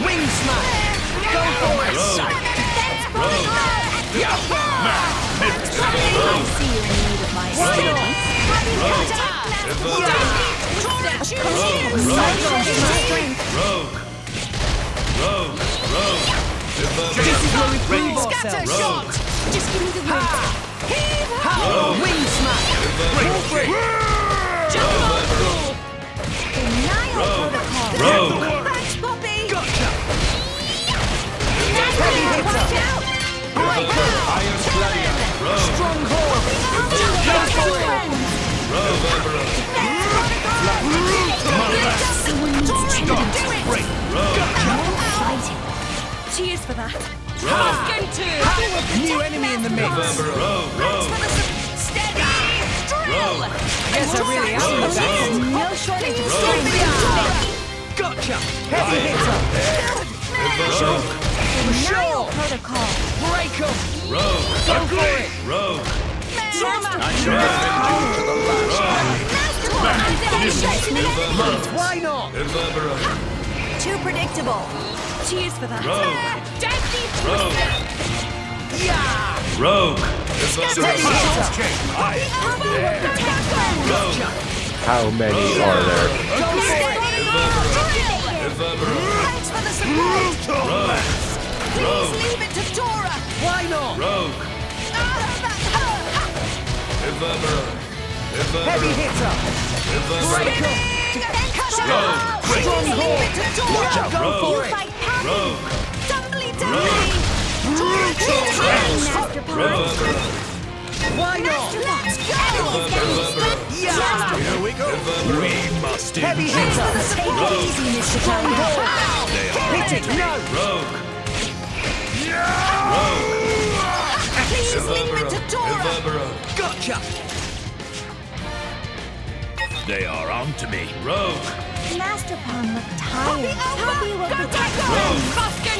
Wing smash! Go for it! I see you're in need of my This is where we prove ourselves. Just give me the word. Wing smash! Go for it! Thanks, Poppy! Gotcha! Heavy hitter! Strong hold! Go for it! Cheers for that. New enemy in the mix! Steady! Drill! Yes, I really am the best! no shortage of strength. Gotcha! Heavy hitter! Denial protocol. Break 'em! Go for it! Why not? Too predictable. Cheers for that. Yeah! Rogue! How many are there? Go for it! Thanks for the support! Please leave it to Tora! Why not? Heavy hitter! Break 'em! Strong hold! Go for it! Tumbly tumbly! Why not? Yeah! Here we go! We must Heavy hitter! Take it easy, Mr. Strong Tiger. hold! Hit it! No! Rogue! Please leave it to Tora! Gotcha! They are on to me. Rogue! Master Pawn looked tired. Poppy will protect them.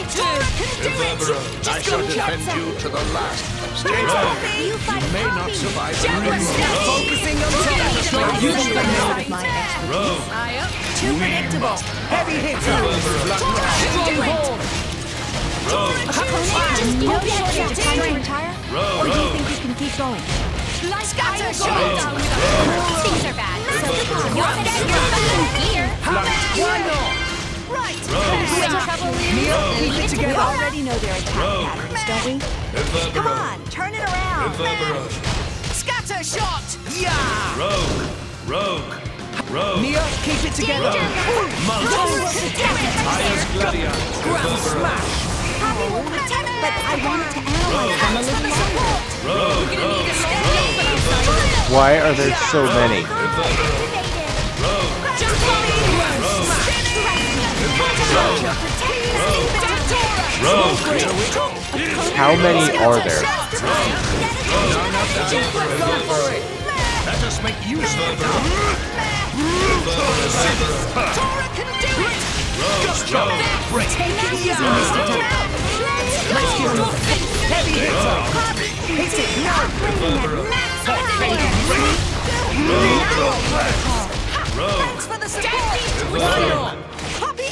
Tora can do it! I shall defend you to the last. Stay You back. fight You may not Poppy. survive. Focusing on top! You should have known. Rogue! Too predictable. Heavy hitter! Strong hold! No shortage of time to retire? Or do you think you can keep going? Scatter shot! Things are bad. So you're here. Why not? Right. Keep it together. We already know their attack patterns, don't we? Come on, turn it around. Scatter shot! Yeah! Rogue! Mia, keep it together. Highest Gladiator! Ground smash! But I wanted to analyze them a little longer. Why are there so many? How many are there? That just make you Tora can do it! Take it easy, Mr. Duck. Let's give him a heavy hitter. Hit it now. Thanks for the support! Poppy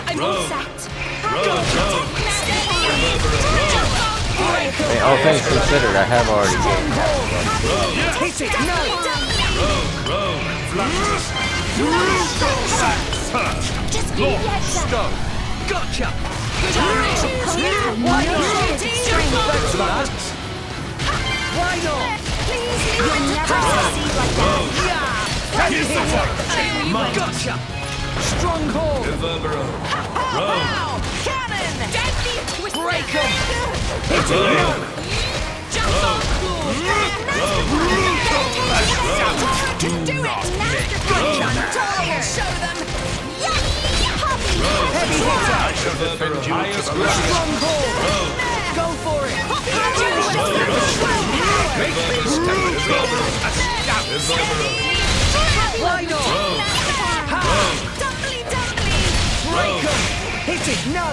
I'm all set. Hey, all things considered, I have already gained that. Hit it now. Just give me a heads up. Gotcha. Why not? Why not? You'll never succeed like that. Heavy hitter. Gotcha. Strong hold. Pow! Cannon! Deadly twist. Break him. Hit it now. Do not make Tora will show them! Heavy hitter. Strong hold. Go for it. Why not? Break him. Hit it. No.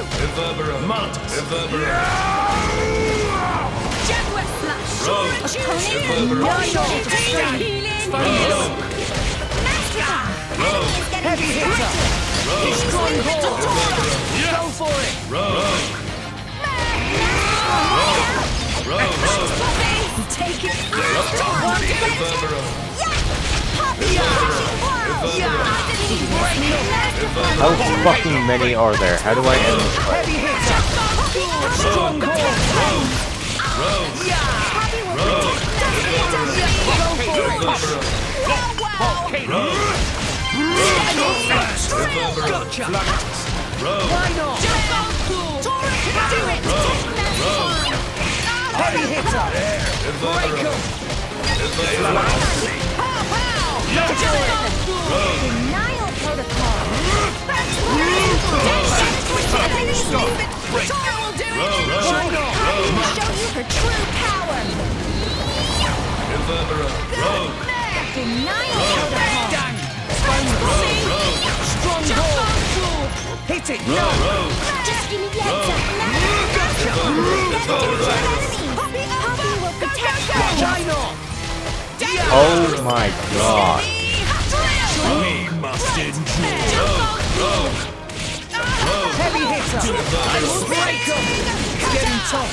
Heavy hitter. Strong hold. Go for it. Take it. How fucking many are there? How do I end this fight? Heavy hitter. Strong hold. Gotcha. Why not? Heavy hitter. Break him. Denial protocol. Tora will do it! Why not? Show you her true power. Denial protocol. Strong hold. Hit it. No. Just give me the heads up. Gotcha. Poppy will protect them. Why not? Oh my god. We must endure. Heavy hitter. Break him. It's getting tough.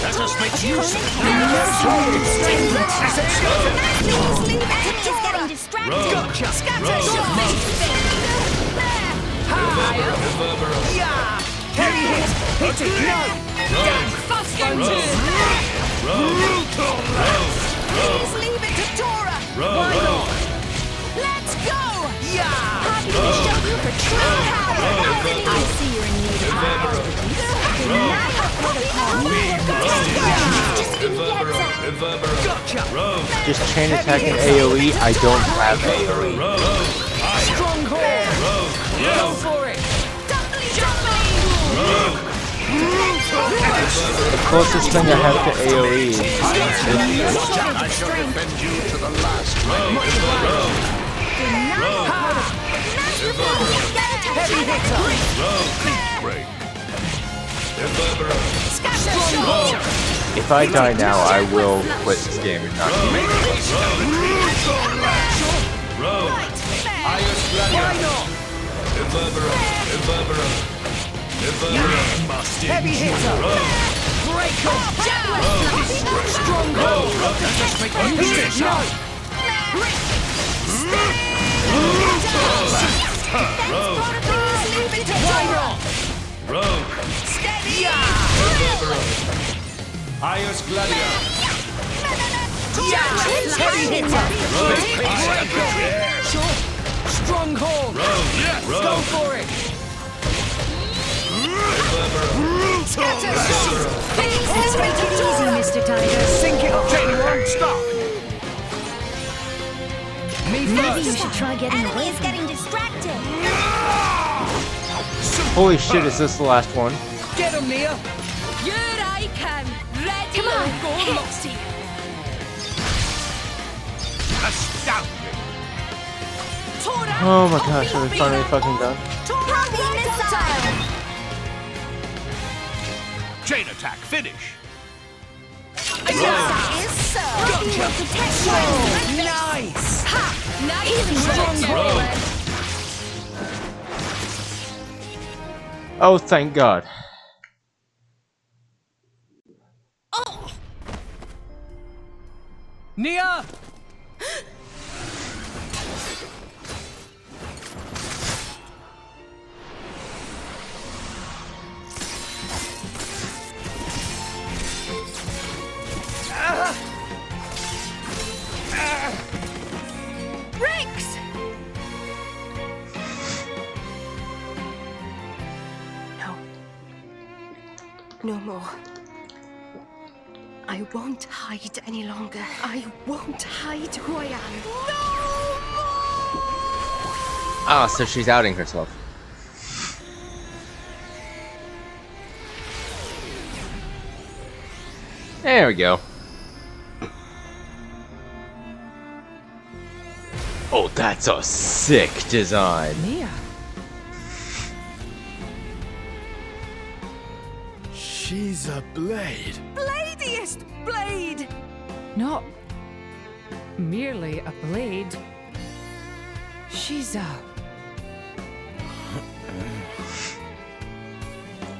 That just makes you He's getting distracted. Gotcha. Heavy hit. Hit it. No. Please leave it to Tora! Why not? Let's go! Poppy will show you her true power. I see you're in need of power. Denial protocol. Just give me the heads up. Gotcha. Just chain attack and AoE. I don't have AoE. Strong hold. Go for it. The closest thing I have to AoE is I shall defend you to the last. Heavy hitter. Break. If I die now, I will quit this game and not keep it. Why not? Heavy hitter. Stronghold! That just makes you use it! Rogue! Steady! Highest Gladiator! Stronghold! Yes! Go for it! Let's make it easy, Mr. Tiger. Sink it up, anyone! Stop! Maybe you should try getting away. Is getting distracted! Holy shit, is this the last one? Get him, Nia! Here I come. Ready Come on, or go, Moxie. Astounding! Oh my gosh, are we finally fucking done? Chain attack, finish! Nice! Ha! Nice! Stronghold! Oh, thank God. Nia! Rex! No. No more. I won't hide any longer. I won't hide who I am. Ah, so she's outing herself. There we go. Oh, that's a sick design. Nia. She's a blade. Bladiest blade! Not merely a blade. She's a...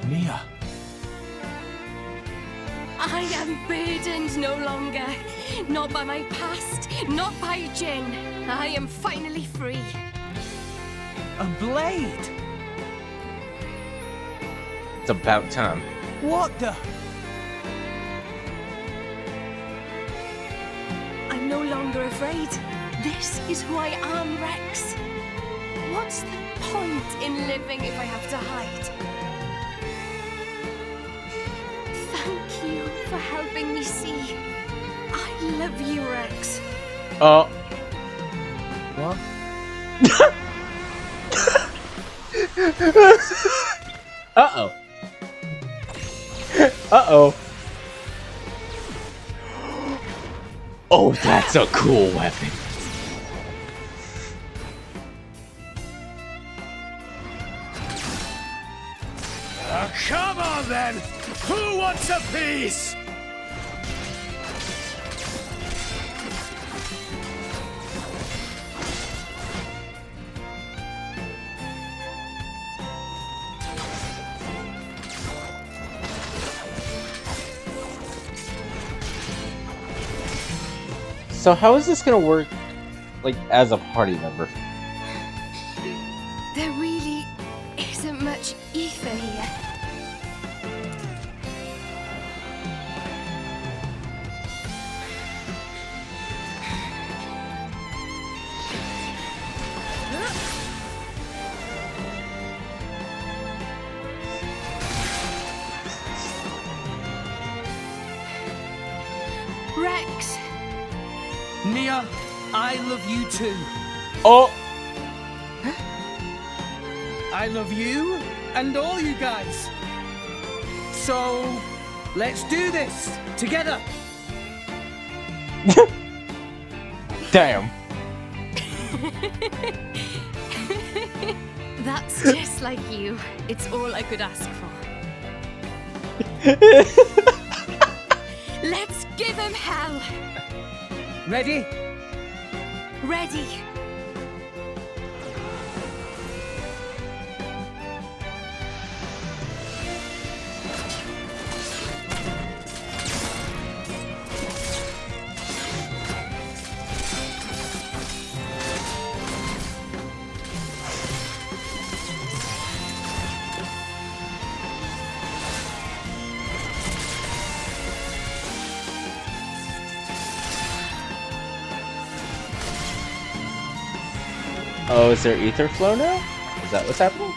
Nia. I am burdened no longer. Not by my past, not by Jin. I am finally free. A blade? It's about time. What the? I'm no longer afraid. This is who I am, Rex. What's the point in living if I have to hide? Thank you for helping me see. I love you, Rex. What? Uh-oh. Uh-oh. Oh, that's a cool weapon. Come on then! Who wants a piece? So how is this gonna work, like, as a party member? There really isn't much ether here. Rex. Nia, I love you too. Oh! I love you and all you guys. So, let's do this together. Damn. That's just like you. It's all I could ask for. Let's give him hell. Ready? Ready. Oh, is there ether flow now? Is that what's happening?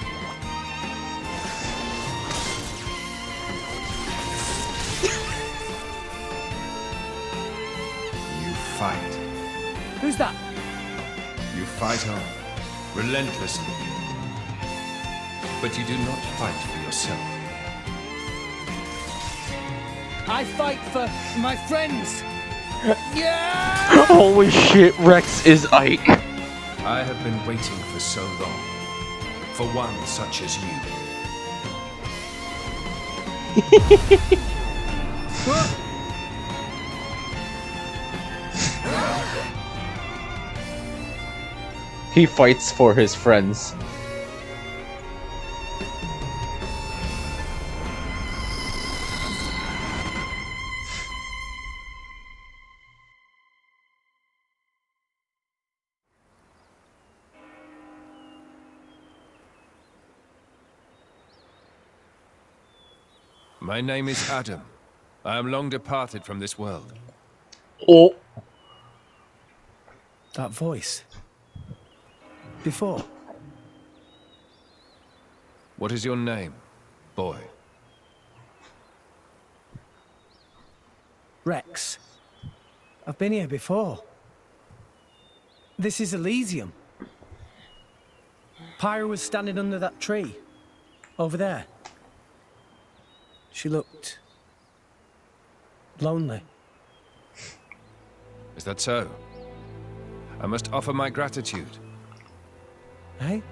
You fight. Who's that? You fight on, relentlessly. But you do not fight for yourself. I fight for my friends. Yeah! Holy shit, Rex is Ike. I have been waiting for so long. For one such as you. He fights for his friends. My name is Adam. I am long departed from this world. Oh. That voice. Before. What is your name, boy? Rex. I've been here before. This is Elysium. Pyra was standing under that tree. Over there. She looked... lonely. Is that so? I must offer my gratitude. Hey?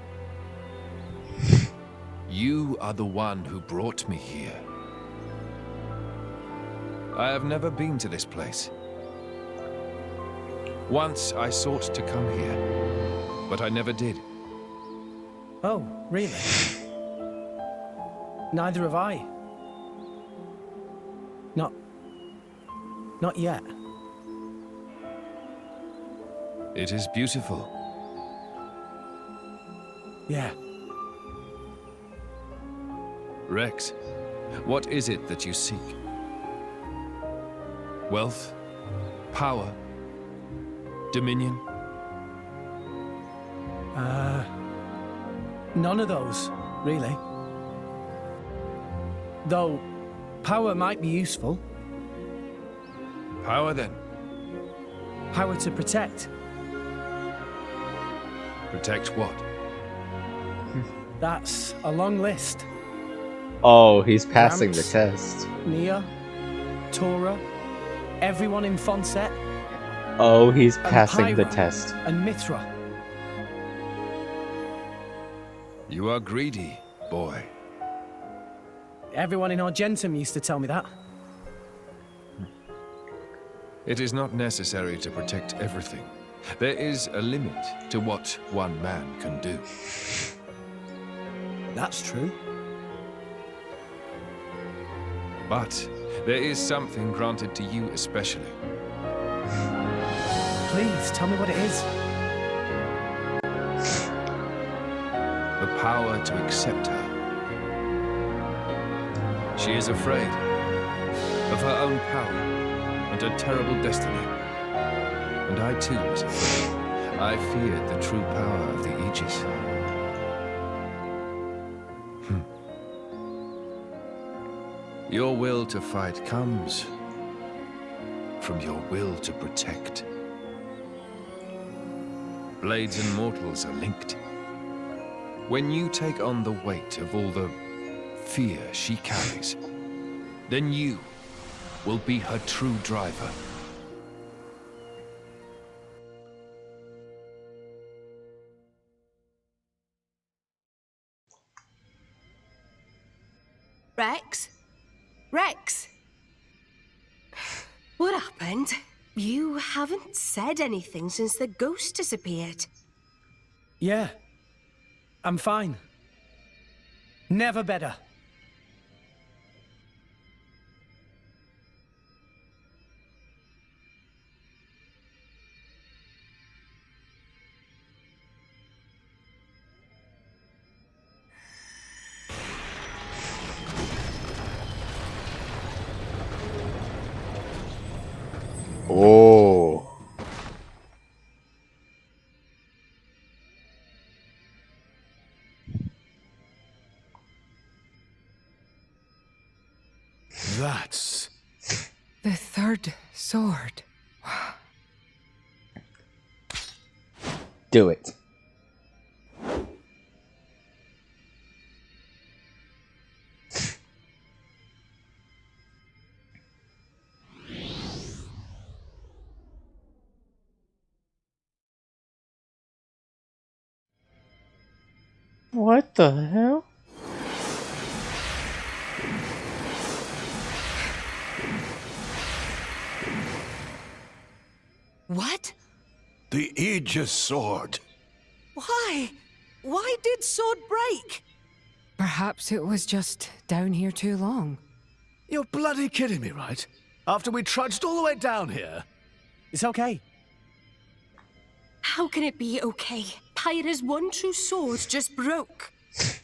You are the one who brought me here. I have never been to this place. Once I sought to come here, but I never did. Oh, really? Neither have I. Not yet. It is beautiful. Yeah. Rex, what is it that you seek? Wealth? Power? Dominion? None of those, really. Though, power might be useful. Power, then? Power to protect. Protect what? That's a long list. Oh, he's passing Gramps, the test. Nia, Tora, everyone in Fonset. Oh, he's and passing the Pyra, test. And Mithra. You are greedy, boy. Everyone in Argentum used to tell me that. It is not necessary to protect everything. There is a limit to what one man can do. That's true. But there is something granted to you especially. Please, tell me what it is. The power to accept her. She is afraid of her own power and her terrible destiny. And I too was afraid. I feared the true power of the Aegis. Your will to fight comes from your will to protect. Blades and mortals are linked. When you take on the weight of all the fear she carries, then you will be her true driver. Rex? Rex? What happened? You haven't said anything since the ghost disappeared. Yeah. I'm fine. Never better. Oh. That's... The third sword. Do it. What the hell? What? The Aegis sword. Why? Why did sword break? Perhaps it was just down here too long. You're bloody kidding me, right? After we trudged all the way down here. It's okay. How can it be okay? Pyra's one true sword just broke.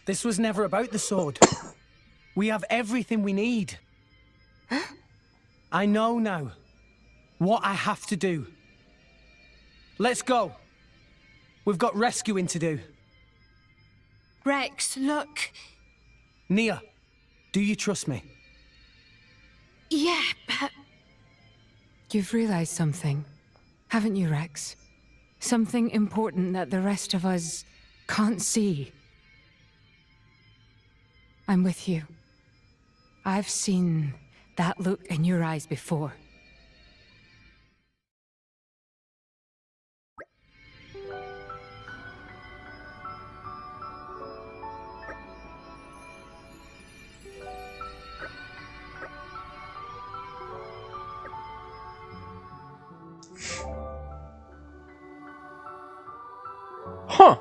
This was never about the sword. We have everything we need. Huh? I know now what I have to do. Let's go. We've got rescuing to do. Rex, look. Nia, do you trust me? Yeah, but... You've realized something, haven't you, Rex? Something important that the rest of us can't see. I'm with you. I've seen that look in your eyes before. Huh.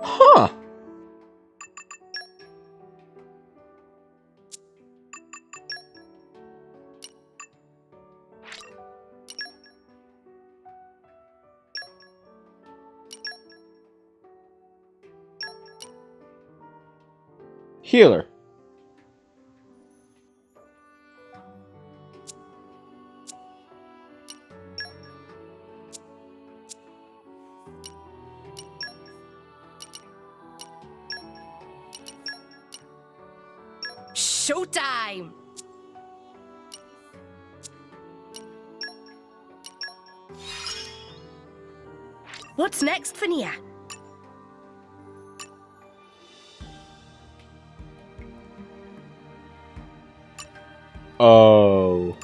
Huh. Healer. Showtime! What's next for Nia? Oh.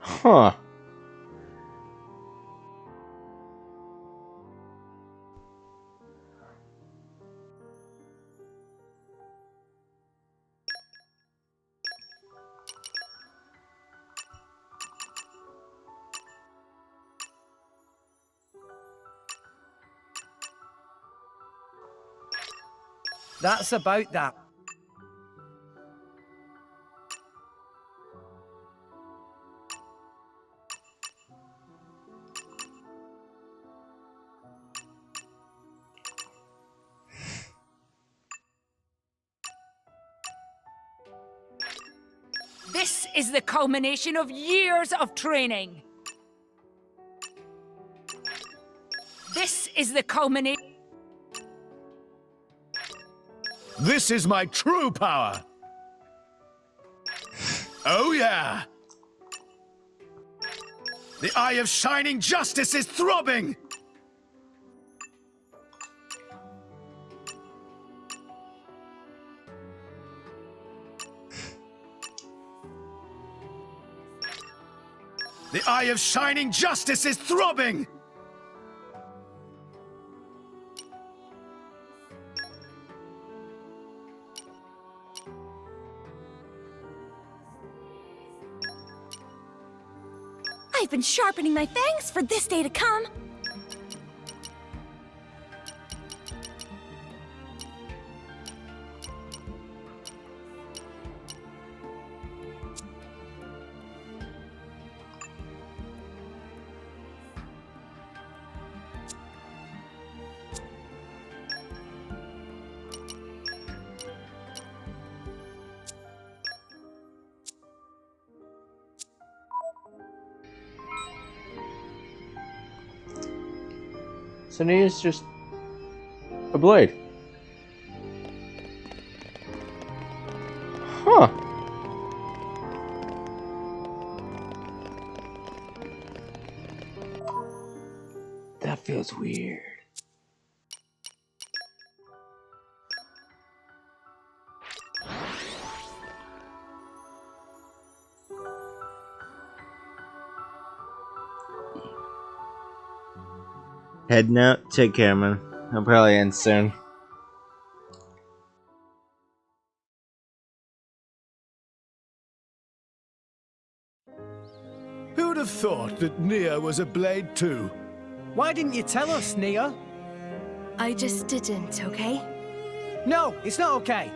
Huh. That's about that. This is the culmination of years of training. This is the culmination. This is my true power! Oh yeah! The Eye of Shining Justice is throbbing! The Eye of Shining Justice is throbbing! I've been sharpening my fangs for this day to come. So Nia's just a blade. Huh. That feels weird. Heading out. Take care, man. I'll probably end soon. Who'd have thought that Nia was a blade too? Why didn't you tell us, Nia? I just didn't, okay? No, it's not okay.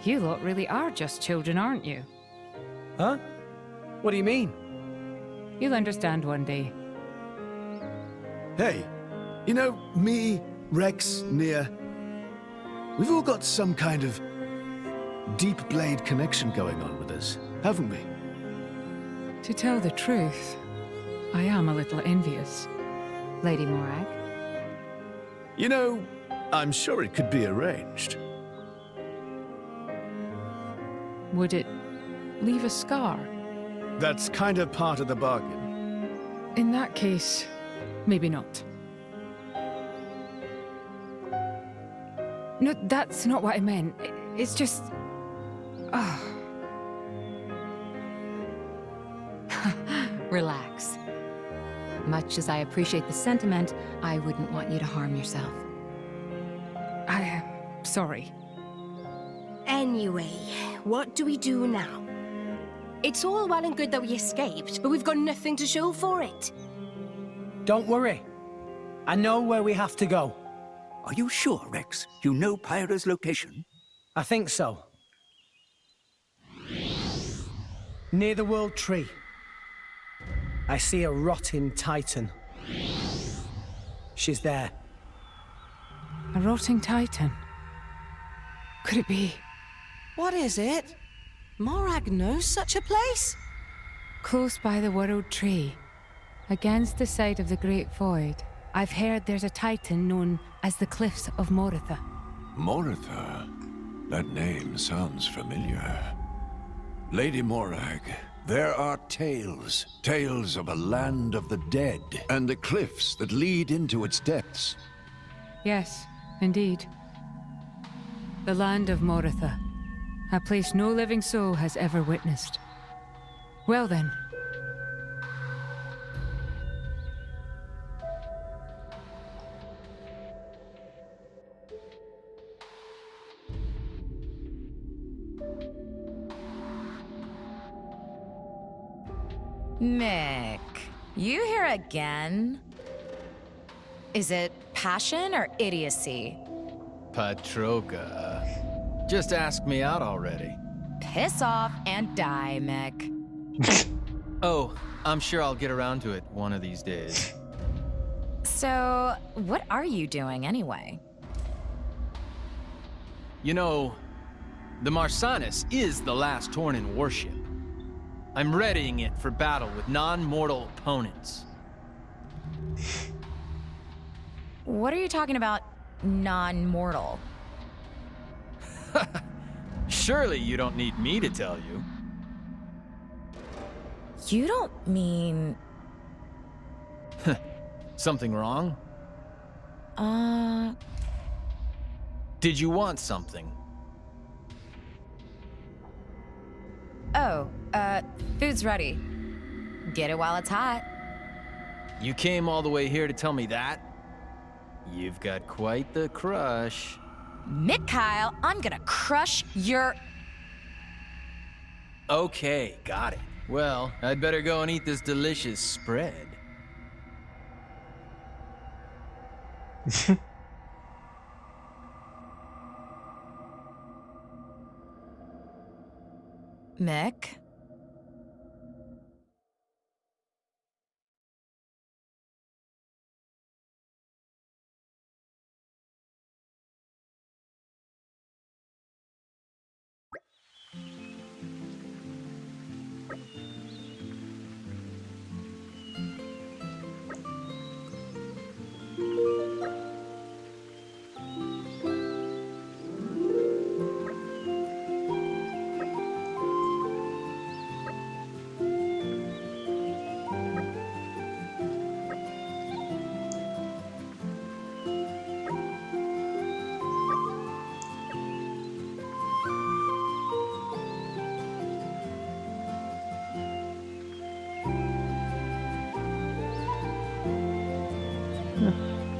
You lot really are just children, aren't you? Huh? What do you mean? You'll understand one day. Hey, you know, me, Rex, Nia, we've all got some kind of deep blade connection going on with us, haven't we? To tell the truth, I am a little envious. Lady Morag. You know, I'm sure it could be arranged. Would it leave a scar? That's kind of part of the bargain. In that case, maybe not. No, that's not what I meant. It's just... Relax. Much as I appreciate the sentiment, I wouldn't want you to harm yourself. I am sorry. Anyway, what do we do now? It's all well and good that we escaped, but we've got nothing to show for it. Don't worry. I know where we have to go. Are you sure, Rex? You know Pyra's location? I think so. Near the World Tree. I see a rotting Titan. She's there. A rotting Titan? Could it be? What is it? Morag knows such a place? Close by the World Tree, against the side of the Great Void, I've heard there's a Titan known as the Cliffs of Moritha. Moritha? That name sounds familiar. Lady Morag, there are tales. Tales of a land of the dead, and the cliffs that lead into its depths. Yes, indeed. The land of Moritha. A place no living soul has ever witnessed. Well then. Mick, you here again? Is it passion or idiocy? Patroka. Just ask me out already. Piss off and die, Mick. Oh, I'm sure I'll get around to it one of these days. So, what are you doing anyway? You know, the Marsanis is the last Tornin warship. I'm readying it for battle with non-mortal opponents. What are you talking about, non-mortal? Surely you don't need me to tell you. You don't mean... Something wrong? Did you want something? Oh, food's ready. Get it while it's hot. You came all the way here to tell me that? You've got quite the crush. Mick Kyle, I'm gonna crush your... Okay, got it. Well, I'd better go and eat this delicious spread. Mick?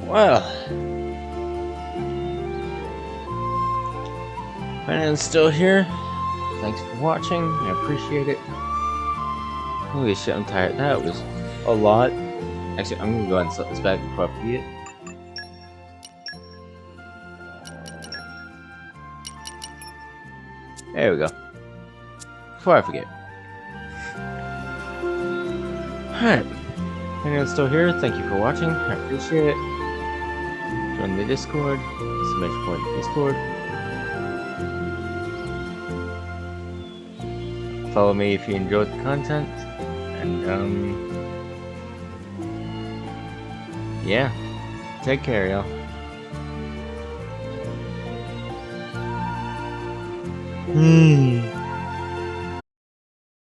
Well, if anyone's still here, thanks for watching. I appreciate it. Holy shit, I'm tired. That was a lot. Actually, I'm gonna go ahead and set this back before I forget. There we go. Before I forget. Alright. If anyone's still here, thank you for watching. I appreciate it. Join the Discord. Exclamation point Discord. Follow me if you enjoyed the content. And, yeah. Take care, y'all.